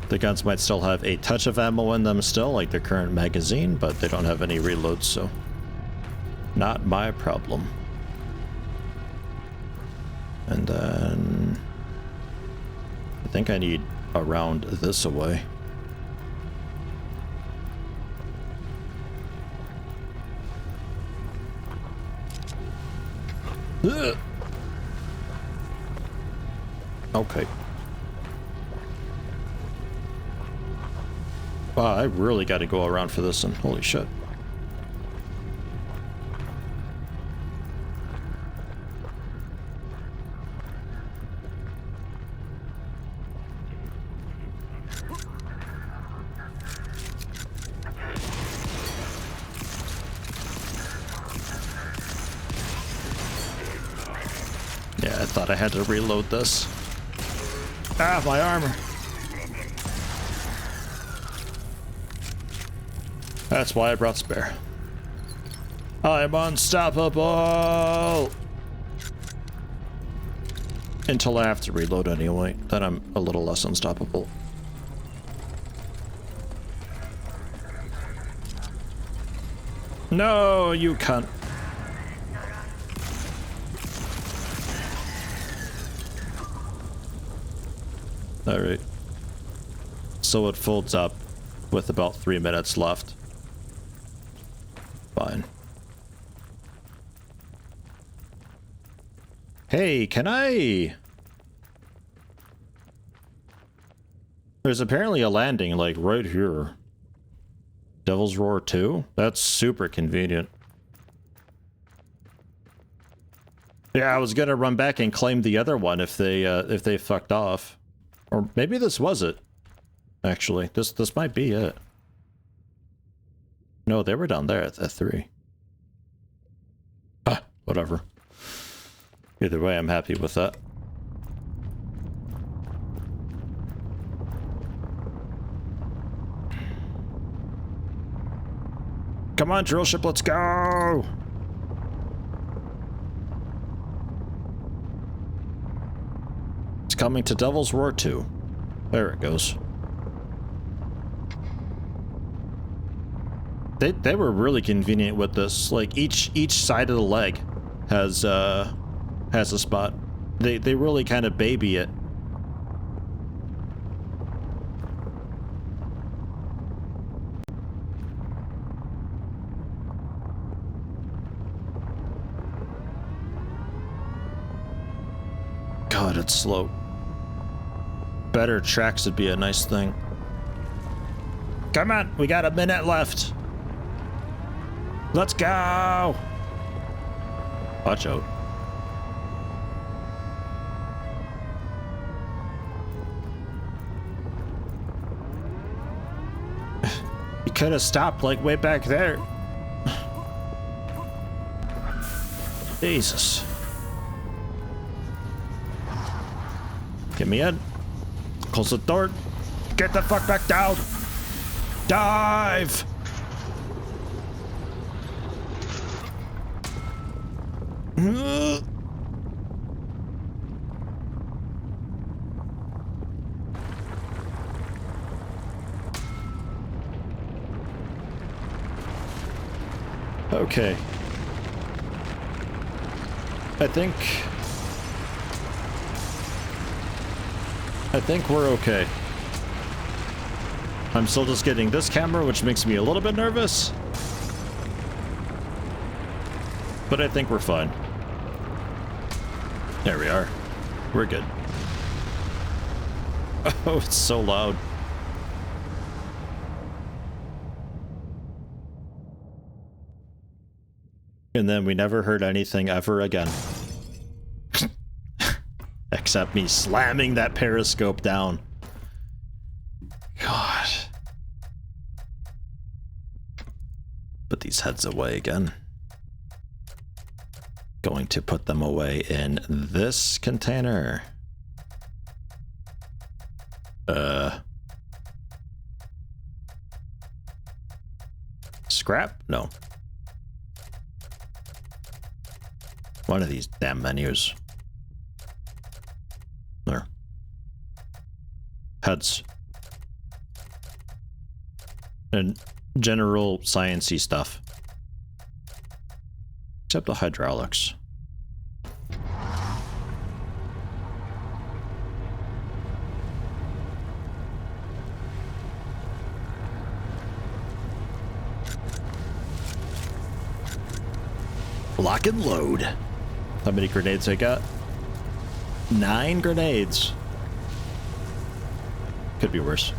The guns might still have a touch of ammo in them still, like their current magazine, but they don't have any reloads, so... not my problem. And then... I think I need around this away. Ugh. Okay. Wow, I really got to go around for this one. Holy shit. Yeah, I thought I had to reload this. Ah, my armor. That's why I brought spare. I'm unstoppable! Until I have to reload anyway, then I'm a little less unstoppable. No, you can't. Alright. So it folds up with about 3 minutes left. Fine. Hey, can I... There's apparently a landing, like, right here. Devil's Roar 2? That's super convenient. Yeah, I was gonna run back and claim the other one if they fucked off. Or maybe this was it. Actually, this might be it. No, they were down there at 3. Ah, whatever. Either way, I'm happy with that. Come on, drill ship, let's go! It's coming to Devil's Roar 2. There it goes. They were really convenient with this. Like each side of the leg has a spot. They really kind of baby it. God, it's slow. Better tracks would be a nice thing. Come on, we got a minute left. Let's go! Watch out. You could have stopped like way back there. Jesus. Get me in. Close the door. Get the fuck back down. Dive! Okay. I think we're okay. I'm still just getting this camera, which makes me a little bit nervous. But I think we're fine. There we are. We're good. Oh, it's so loud. And then we never heard anything ever again. Except me slamming that periscope down. God. Put these heads away again. Going to put them away in this container. Scrap? No. One of these damn menus. There. Heads. And general sciencey stuff. Except the hydraulics. Lock and load. How many grenades I got? 9 grenades. Could be worse.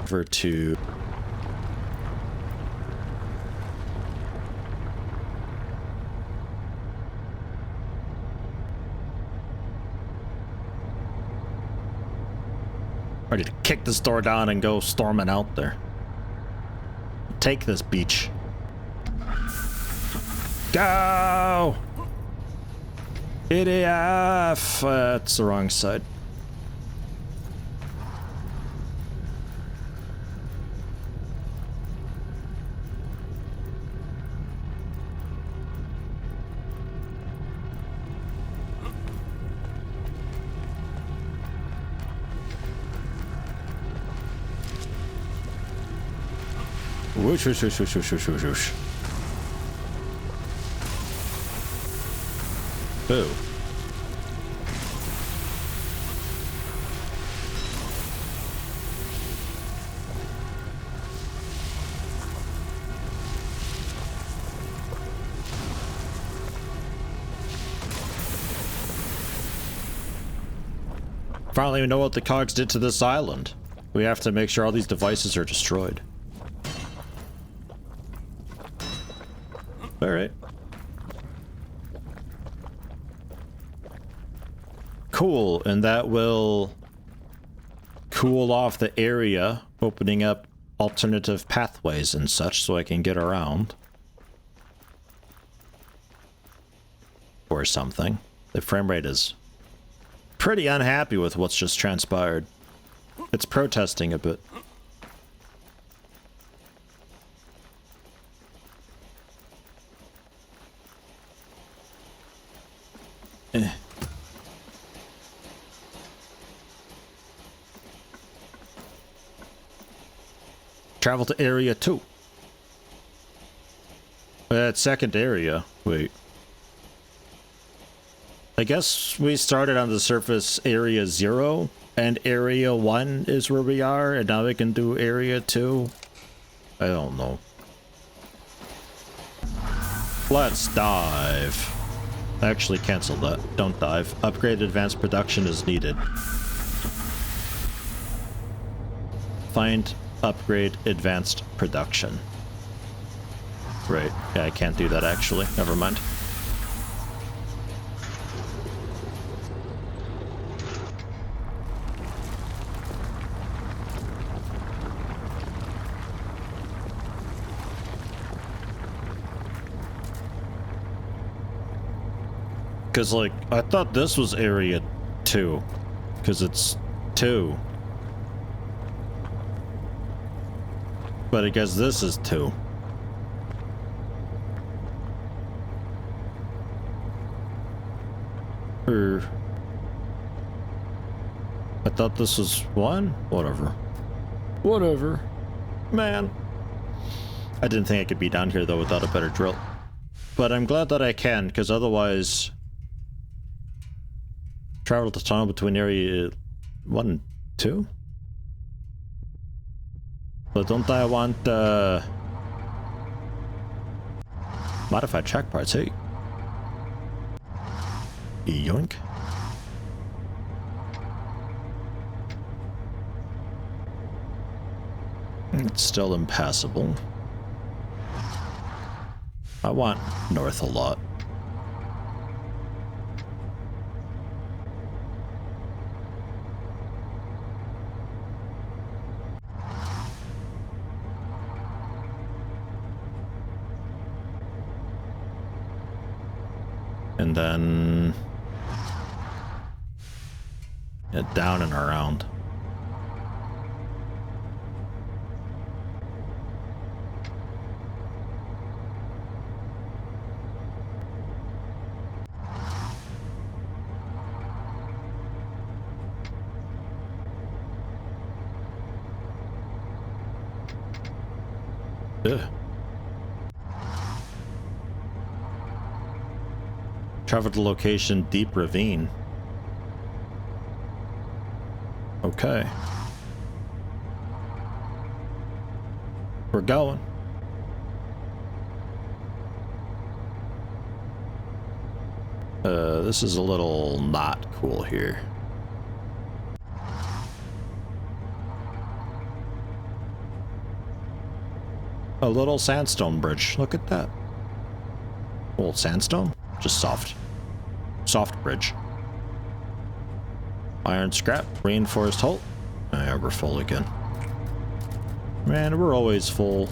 Over to ready to kick this door down and go storming out there. Take this beach. Go! EDF! That's the wrong side. Whoosh, whoosh, whoosh, whoosh, whoosh, whoosh, whoosh. Boo. Finally, we know what the cogs did to this island. We have to make sure all these devices are destroyed. Alright. Cool, and that will cool off the area, opening up alternative pathways and such so I can get around. Or something. The frame rate is pretty unhappy with what's just transpired. It's protesting a bit. Travel to area 2. That second area. Wait. I guess we started on the surface area 0, and area 1 is where we are, and now we can do area 2. I don't know. Let's dive. Actually, cancel that. Don't dive. Upgrade advanced production is needed. Find upgrade advanced production. Right. Yeah, I can't do that actually. Never mind. Because, like, I thought this was area 2. Because it's 2. But I guess this is 2. I thought this was 1? Whatever. Whatever. Man. I didn't think I could be down here, though, without a better drill. But I'm glad that I can, because otherwise... Travel the tunnel between area 1 and 2? But don't I want, modified track parts, hey? Yoink. It's still impassable. I want north a lot. And then down and around. Ugh. Travel to location Deep Ravine. Okay. We're going. This is a little not cool here. A little sandstone bridge. Look at that. Old sandstone? Just soft. Soft bridge. Iron scrap. Reinforced hull. Yeah, we're full again. Man, we're always full.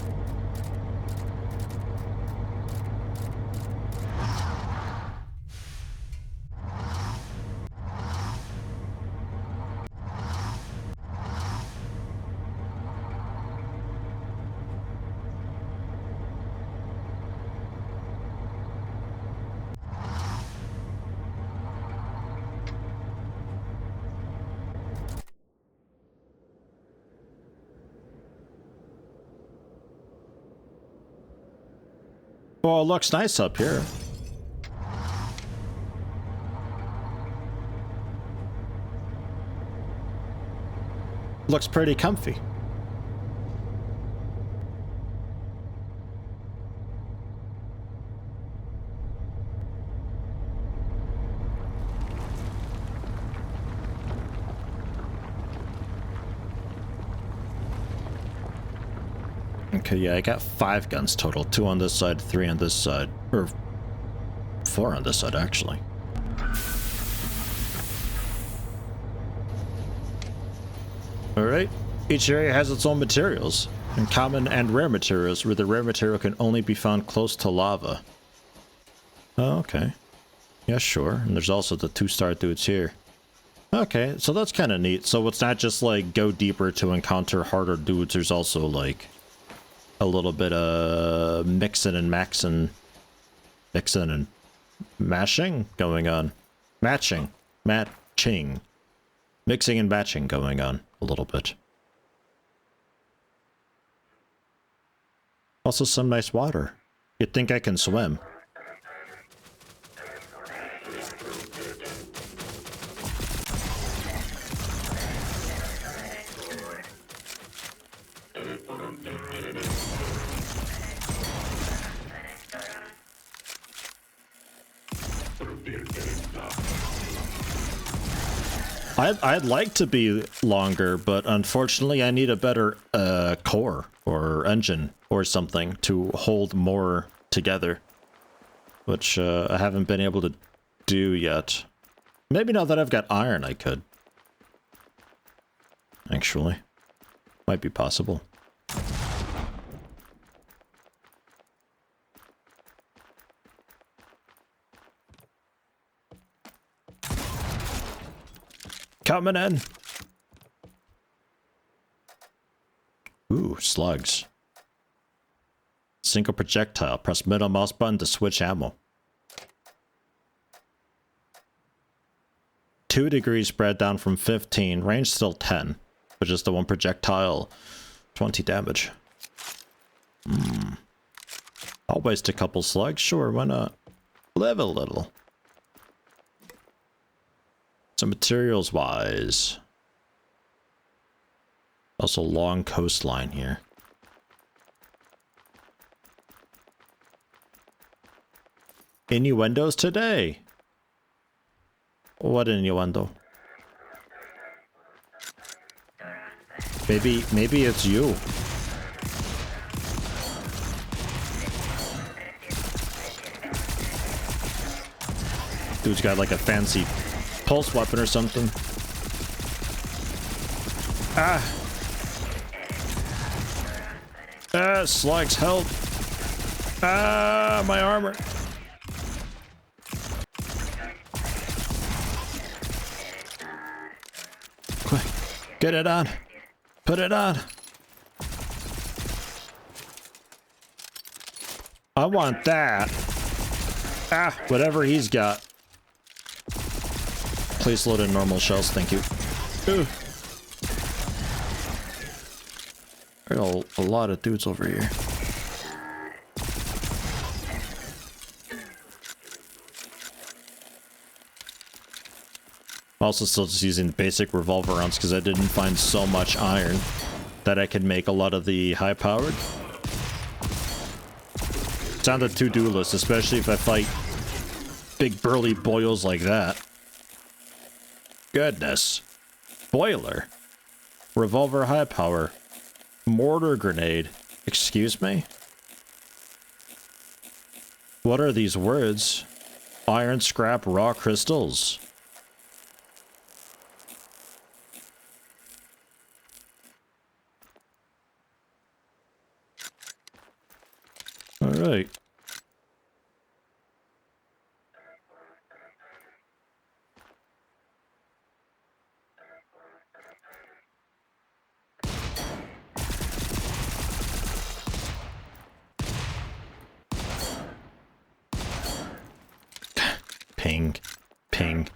Well, it looks nice up here. Looks pretty comfy. Okay, yeah, I got 5 guns total. 2 on this side, 3 on this side. Or 4 on this side, actually. Alright. Each area has its own materials. And common and rare materials, where the rare material can only be found close to lava. Oh, okay. Yeah, sure. And there's also the 2-star dudes here. Okay, so that's kind of neat. So it's not just like go deeper to encounter harder dudes. There's also like a little bit of mixing and mashing going on. Matching. Mixing and matching going on a little bit. Also some nice water. You'd think I can swim. I'd like to be longer, but unfortunately I need a better core or engine or something to hold more together, which I haven't been able to do yet. Maybe now that I've got iron I could. Actually. Might be possible. Coming in. Ooh, slugs. Single projectile. Press middle mouse button to switch ammo. 2 degrees spread down from 15. Range still 10. But just the 1 projectile. 20 damage. I'll waste a couple slugs. Sure, why not? Live a little. So materials wise. Also long coastline here. Innuendos today. What innuendo? Maybe it's you. Dude's got like a fancy pulse weapon or something. Ah! Ah, slugs, help! Ah, my armor! Quick, get it on! Put it on! I want that! Ah, whatever he's got. Please load in normal shells, thank you. Ooh. There are a lot of dudes over here. Also still just using basic revolver rounds because I didn't find so much iron that I could make a lot of the high-powered. It's on the to-do list, especially if I fight big burly boils like that. Goodness. Boiler. Revolver high power. Mortar grenade. Excuse me? What are these words? Iron scrap raw crystals. All right. Ping. Ping.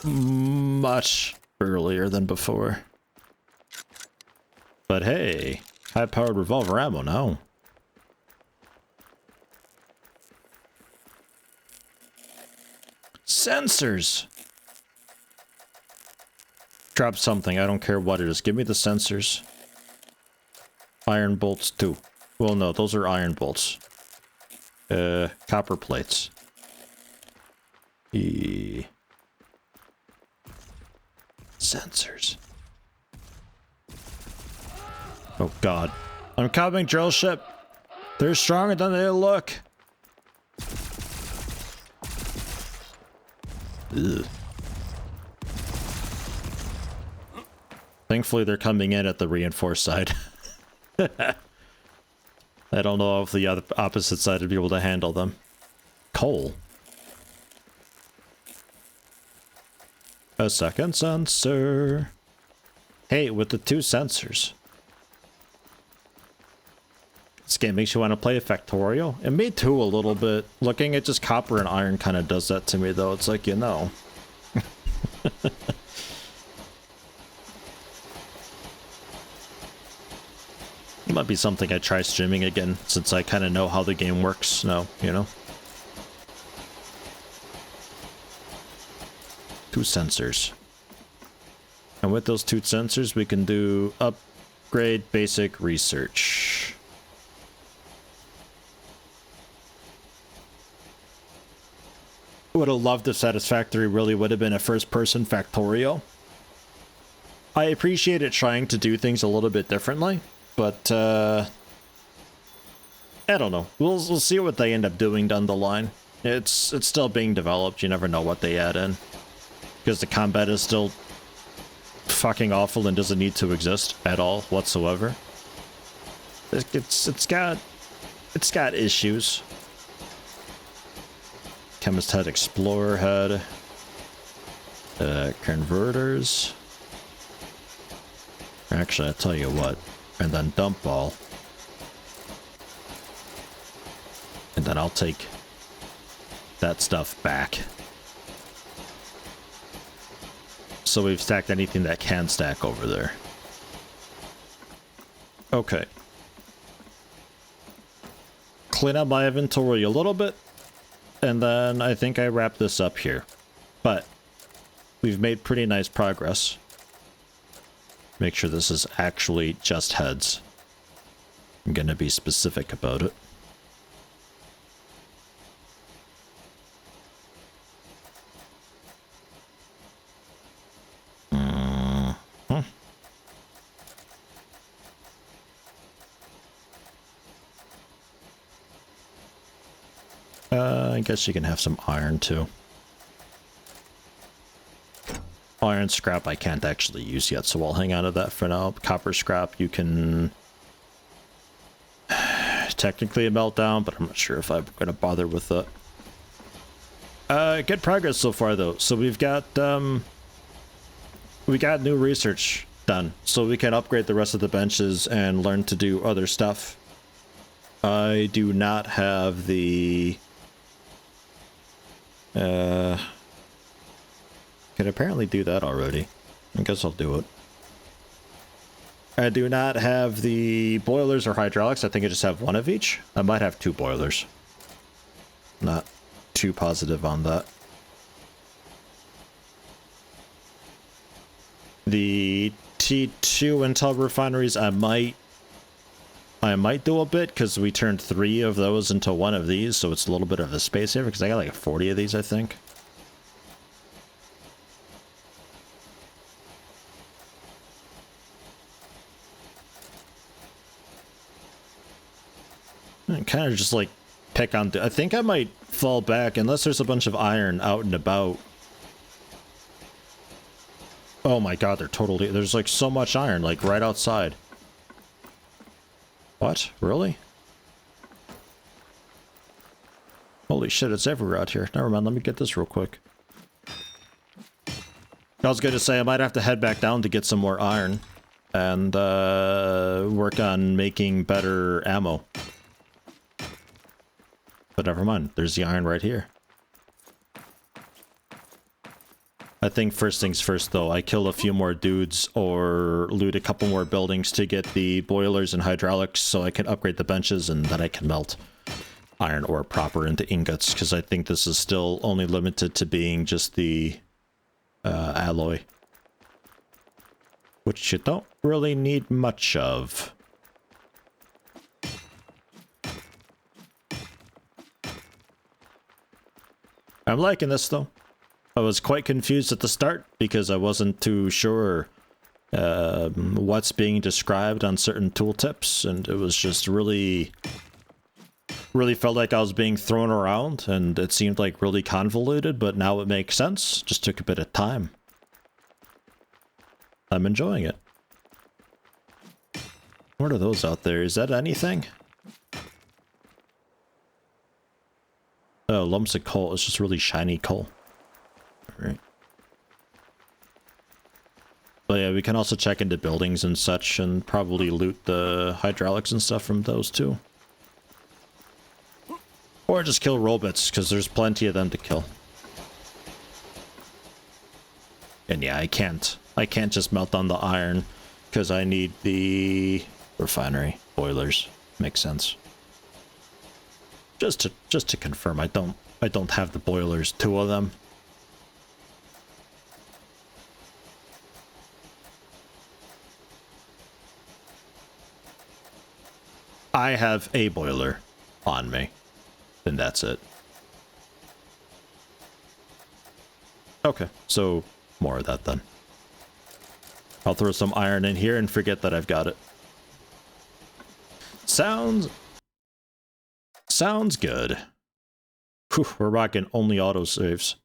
Much earlier than before. But hey, high-powered revolver ammo now. Sensors! Drop something, I don't care what it is. Give me the sensors. Iron bolts too. Well, no, those are iron bolts. Copper plates. Sensors. Oh god. I'm coming, drill ship. They're stronger than they look. Ugh. Thankfully they're coming in at the reinforced side. I don't know if the other opposite side would be able to handle them. Coal. A second sensor. Hey, with the two sensors. This game makes you want to play Factorio. And me too, a little bit. Looking at just copper and iron kind of does that to me, though. It's like, you know. It might be something I try streaming again, since I kind of know how the game works now, you know? Two sensors. And with those two sensors, we can do upgrade basic research. Would have loved if Satisfactory really would have been a first-person Factorio. I appreciate it trying to do things a little bit differently. But, I don't know. We'll see what they end up doing down the line. It's still being developed. You never know what they add in. Because the combat is still fucking awful and doesn't need to exist at all whatsoever. It's got issues. Chemist head, explorer head. Converters. Actually, I'll tell you what. And then dump ball. And then I'll take that stuff back. So we've stacked anything that can stack over there. Okay. Clean up my inventory a little bit. And then I think I wrap this up here. But we've made pretty nice progress. Make sure this is actually just heads. I'm gonna be specific about it. I guess you can have some iron too. Iron scrap I can't actually use yet, so I'll hang on to that for now. Copper scrap you can technically melt down, but I'm not sure if I'm going to bother with that. Good progress so far though. So we got new research done, so we can upgrade the rest of the benches and learn to do other stuff. I do not have the can apparently do that already. I guess I'll do it. I do not have the boilers or hydraulics. I think I just have one of each. I might have 2 boilers. Not too positive on that. The T2 Intel refineries, I might do a bit because we turned 3 of those into 1 of these, so it's a little bit of a space saver because I got like 40 of these, I think. And kind of just like pick on. I think I might fall back unless there's a bunch of iron out and about. Oh my god, they're totally. There's like so much iron, like right outside. What? Really? Holy shit, it's everywhere out here. Never mind, let me get this real quick. I was going to say I might have to head back down to get some more iron and work on making better ammo. But never mind, there's the iron right here. I think first things first though, I kill a few more dudes or loot a couple more buildings to get the boilers and hydraulics so I can upgrade the benches, and then I can melt iron ore proper into ingots, because I think this is still only limited to being just the alloy, which you don't really need much of. I'm liking this though. I was quite confused at the start because I wasn't too sure what's being described on certain tooltips, and it was just really felt like I was being thrown around, and it seemed like really convoluted, but now it makes sense. Just took a bit of time. I'm enjoying it. What are those out there? Is that anything? Oh, lumps of coal. It's just really shiny coal. Alright. But yeah, we can also check into buildings and such and probably loot the hydraulics and stuff from those too. Or just kill robots, because there's plenty of them to kill. And yeah, I can't just melt down the iron, because I need the refinery boilers. Makes sense. Just to confirm, I don't have the boilers, 2 of them. I have a boiler on me, and that's it. Okay, so more of that then. I'll throw some iron in here and forget that I've got it. Sounds good. Whew, we're rocking only autosaves.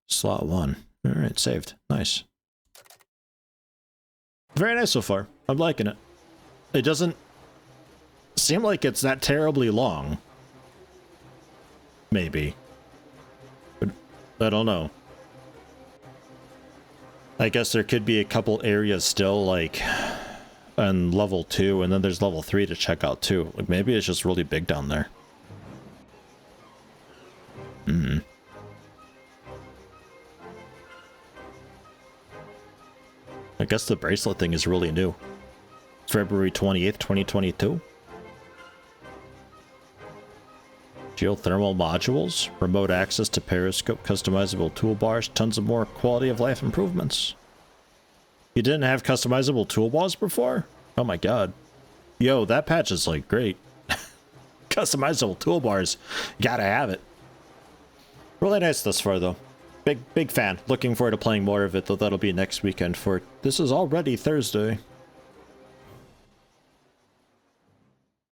Slot 1. Alright, saved. Nice. Very nice so far. I'm liking it. It doesn't seem like it's that terribly long. Maybe. But I don't know. I guess there could be a couple areas still, like, on level 2, and then there's level 3 to check out too. Like, maybe it's just really big down there. I guess the bracelet thing is really new. February 28th, 2022. Geothermal modules, remote access to periscope, customizable toolbars, tons of more quality of life improvements. You didn't have customizable toolbars before? Oh my god. Yo, that patch is like great. Customizable toolbars. Gotta have it. Really nice thus far though. Big fan. Looking forward to playing more of it, though that'll be next weekend for this is already Thursday.